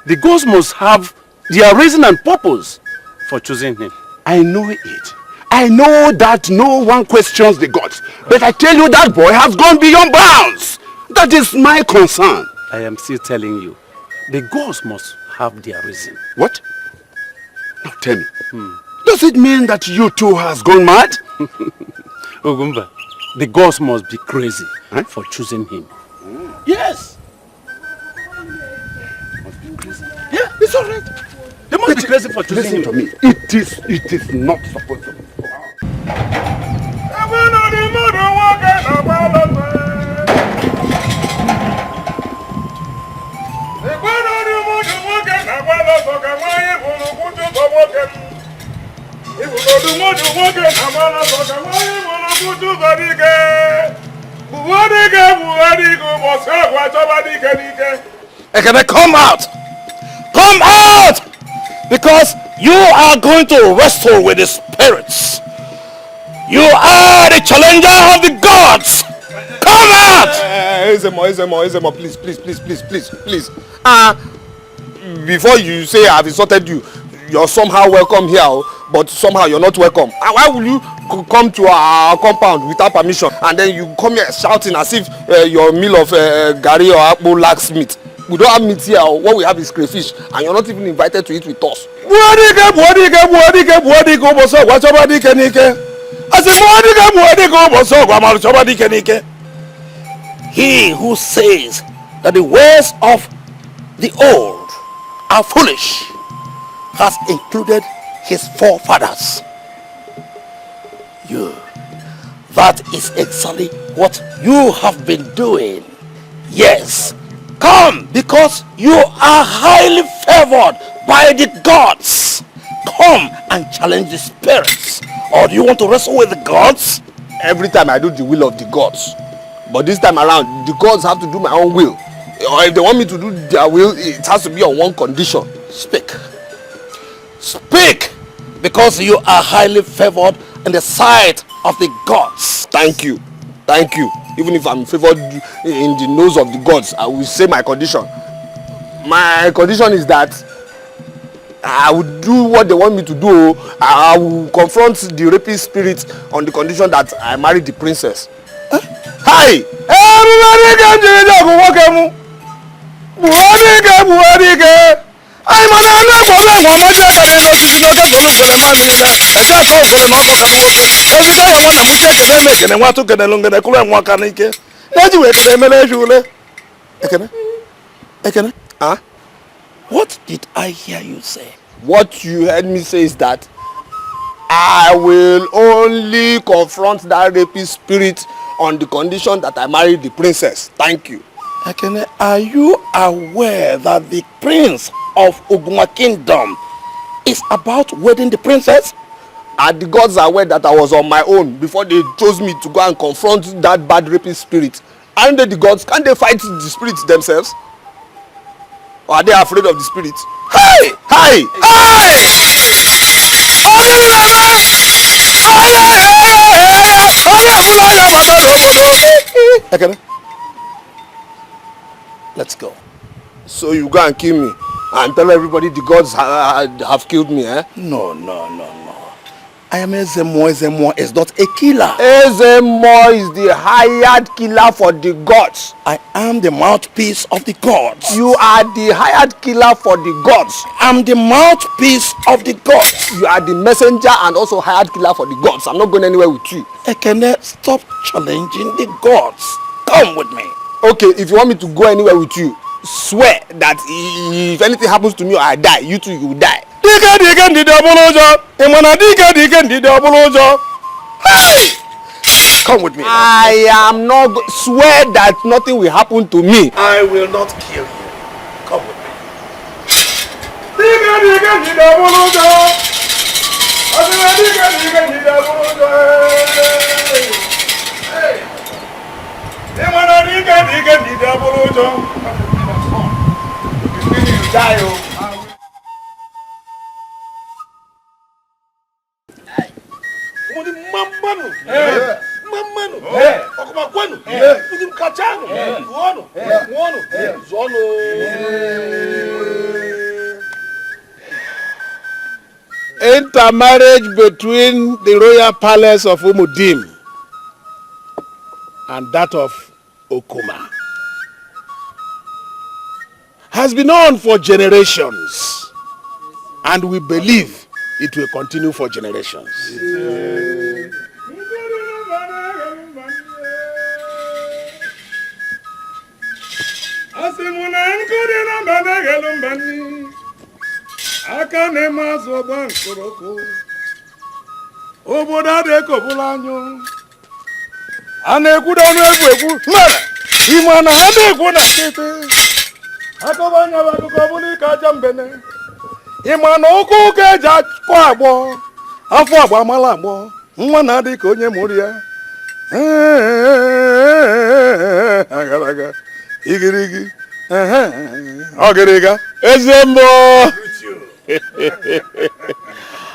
The gods must have their reason and purpose for choosing him. I know it. I know that no one questions the gods. But I tell you, that boy has gone beyond bounds. That is my concern. I am still telling you, the gods must have their reason. What? Now tell me, does it mean that you too has gone mad? Ogumba, the gods must be crazy for choosing him. Yes. Yeah, it's all right. They must be crazy for choosing him. Listen to me. It is not supposed to be. Ekene, come out! Come out! Because you are going to wrestle with the spirits. You are the challenger of the gods. Come out! Ezemo, please. Before you say I've insulted you, you're somehow welcome here, but somehow you're not welcome. And why will you come to our compound without permission and then you come here shouting as if your meal of gari or apple lacks meat? We don't have meat here. What we have is crayfish, and you're not even invited to eat with us. He who says that the ways of the old are foolish has included his forefathers. That is exactly what you have been doing. Yes. Come, because you are highly favored by the gods. Come and challenge the spirits. Or do you want to wrestle with the gods? Every time I do the will of the gods. But this time around, the gods have to do my own will. Or if they want me to do their will, it has to be on one condition. Speak. Speak! Because you are highly favored in the sight of the gods. Thank you. Even if I'm favored in the nose of the gods, I will say my condition. My condition is that I will do what they want me to do. I will confront the rapist spirit on the condition that I marry the princess. Hi! What did I hear you say? What you heard me say is that I will only confront that rapist spirit on the condition that I marry the princess. Thank you. Ekene, are you aware that the prince of Oguma Kingdom is about wedding the princess? And the gods are aware that I was on my own before they chose me to go and confront that bad rapist spirit. Aren't they the gods? Can't they fight the spirits themselves? Or are they afraid of the spirits? Hey! Hey! Ekene, let's go. So you go and kill me and tell everybody the gods have killed me, eh? No. I am Ezemo. Ezemo is not a killer. Ezemo is the hired killer for the gods. I am the mouthpiece of the gods. You are the hired killer for the gods. I'm the mouthpiece of the gods. You are the messenger and also hired killer for the gods. I'm not going anywhere with you. Ekene, stop challenging the gods. Come with me. Okay, if you want me to go anywhere with you, swear that if anything happens to me or I die, you too, you will die. Hey! Come with me. I am not swear that nothing will happen to me. I will not kill you. Come with me. Intermarriage between the royal palace of Umudim and that of Okuma has been on for generations, and we believe it will continue for generations. Ịma okwu ga-eji akọ agbọ afọ agba amala agbọ nwa na-adị ka onye mụrụ ya agaraga igirigi ogiriga Ezembo,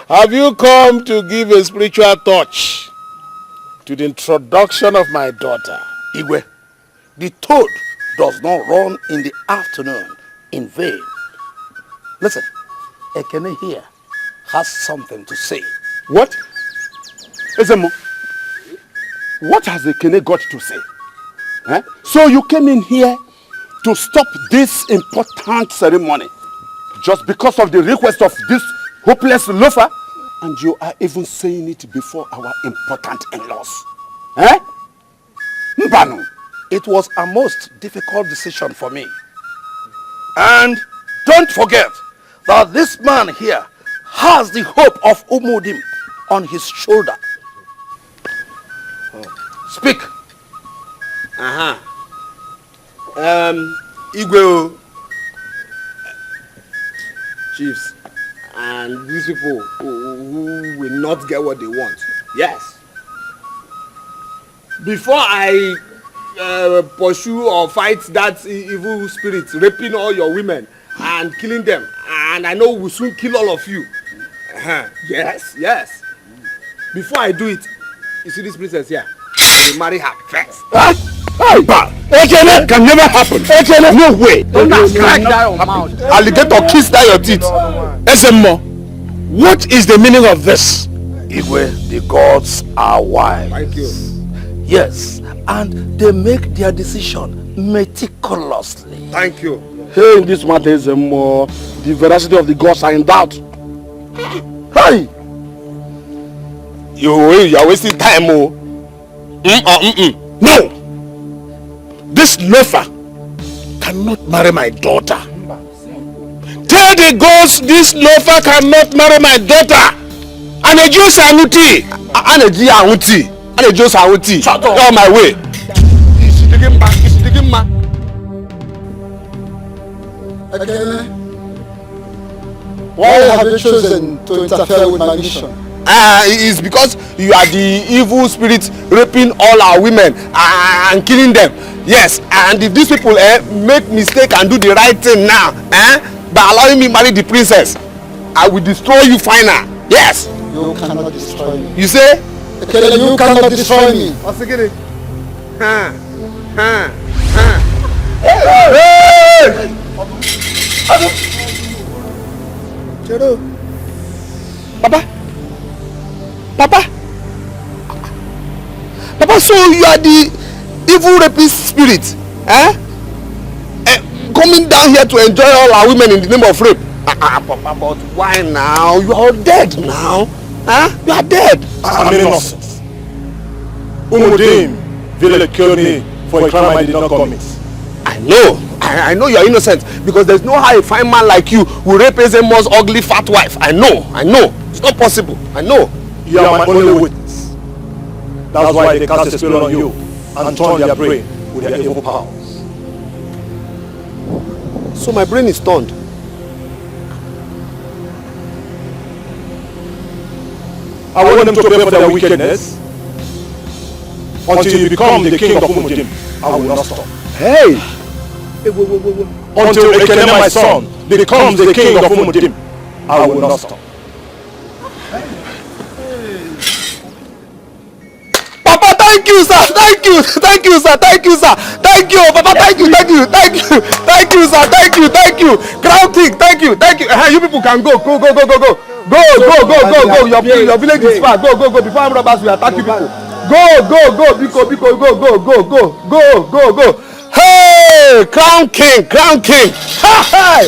have you come to give a spiritual touch to the introduction of my daughter? Igwe, the toad does not run in the afternoon in vain. Listen, Ekene here has something to say. What? Ezemo, what has Ekene got to say? Eh? So you came in here to stop this important ceremony just because of the request of this hopeless loafer? And you are even saying it before our important in-laws. Eh? Mbanu. It was a most difficult decision for me. And don't forget that this man here has the hope of Umudim on his shoulder. Speak. Igwe, chiefs, and these people who will not get what they want. Yes. Before I pursue or fight that evil spirit raping all your women and killing them, and I know we'll soon kill all of you. Yes. Before I do it, you see this princess here? I will marry her first. Ekene can never happen. Ekene, no way. Don't crack that your mouth. Alligator kiss that your teeth. Ezemo, what is the meaning of this? Igwe, the gods are wise. Thank you. Yes, and they make their decision meticulously. Thank you. Hey, in this matter, Ezemo, the veracity of the gods are in doubt. Hey! You are wasting time, oh. No! This loafer cannot marry my daughter. Tell the gods this loafer cannot marry my daughter. Anejo Sanuti. Aneji Anuti. Anejo Sanuti. Shut up. On my way. Why have you chosen to interfere with my mission? It's because you are the evil spirit raping all our women and killing them. Yes, and if these people make mistake and do the right thing now, by allowing me marry the princess, I will destroy you final. Yes. You cannot destroy me. You say? Okay, you cannot destroy me. What's it getting? Papa, so you are the evil rapist spirit, coming down here to enjoy all our women in the name of rape. Papa, but why now? You are dead now. You are dead. I'm innocent. Umudim will kill me for a crime I did not commit. I know you are innocent because there's no how a fine man like you will rape Ezemo's ugly fat wife. I know. It's not possible. I know. You are my only witness. That's why they cast a spell on you and turn their brain with their evil powers. So my brain is turned. I want them to pay for their wickedness. Until you become the king of Umudim, I will not stop. Hey! Until Ekene, my son, becomes the king of Umudim, I will not stop. Thank you, sir. Thank you, sir. Thank you, sir. Thank you, Papa. Thank you, sir. Thank you. Crown King, thank you. You people can go. Go. Your village is far. Go. Before armed robbers will attack you people. Go. Hey, Crown King. Hey.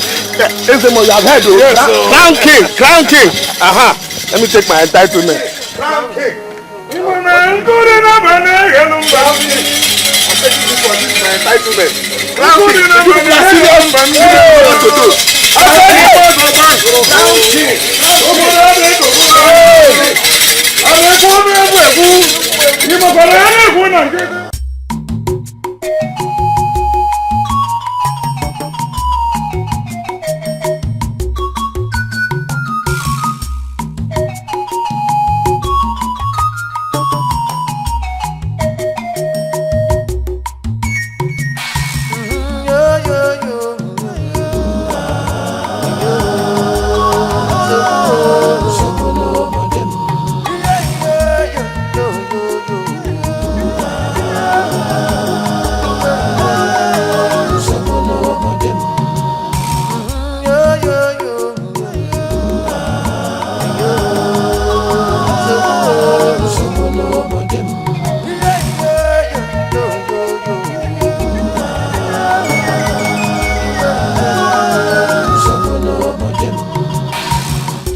This is what you have heard, though. Yes, Crown King. Let me take my entitlement. Crown King. I'm taking this one. This is my entitlement. Crown King. You are serious. You know what to do. Crown King.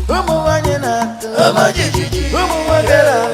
Umu wanyena, umu jijiji, umu wagera,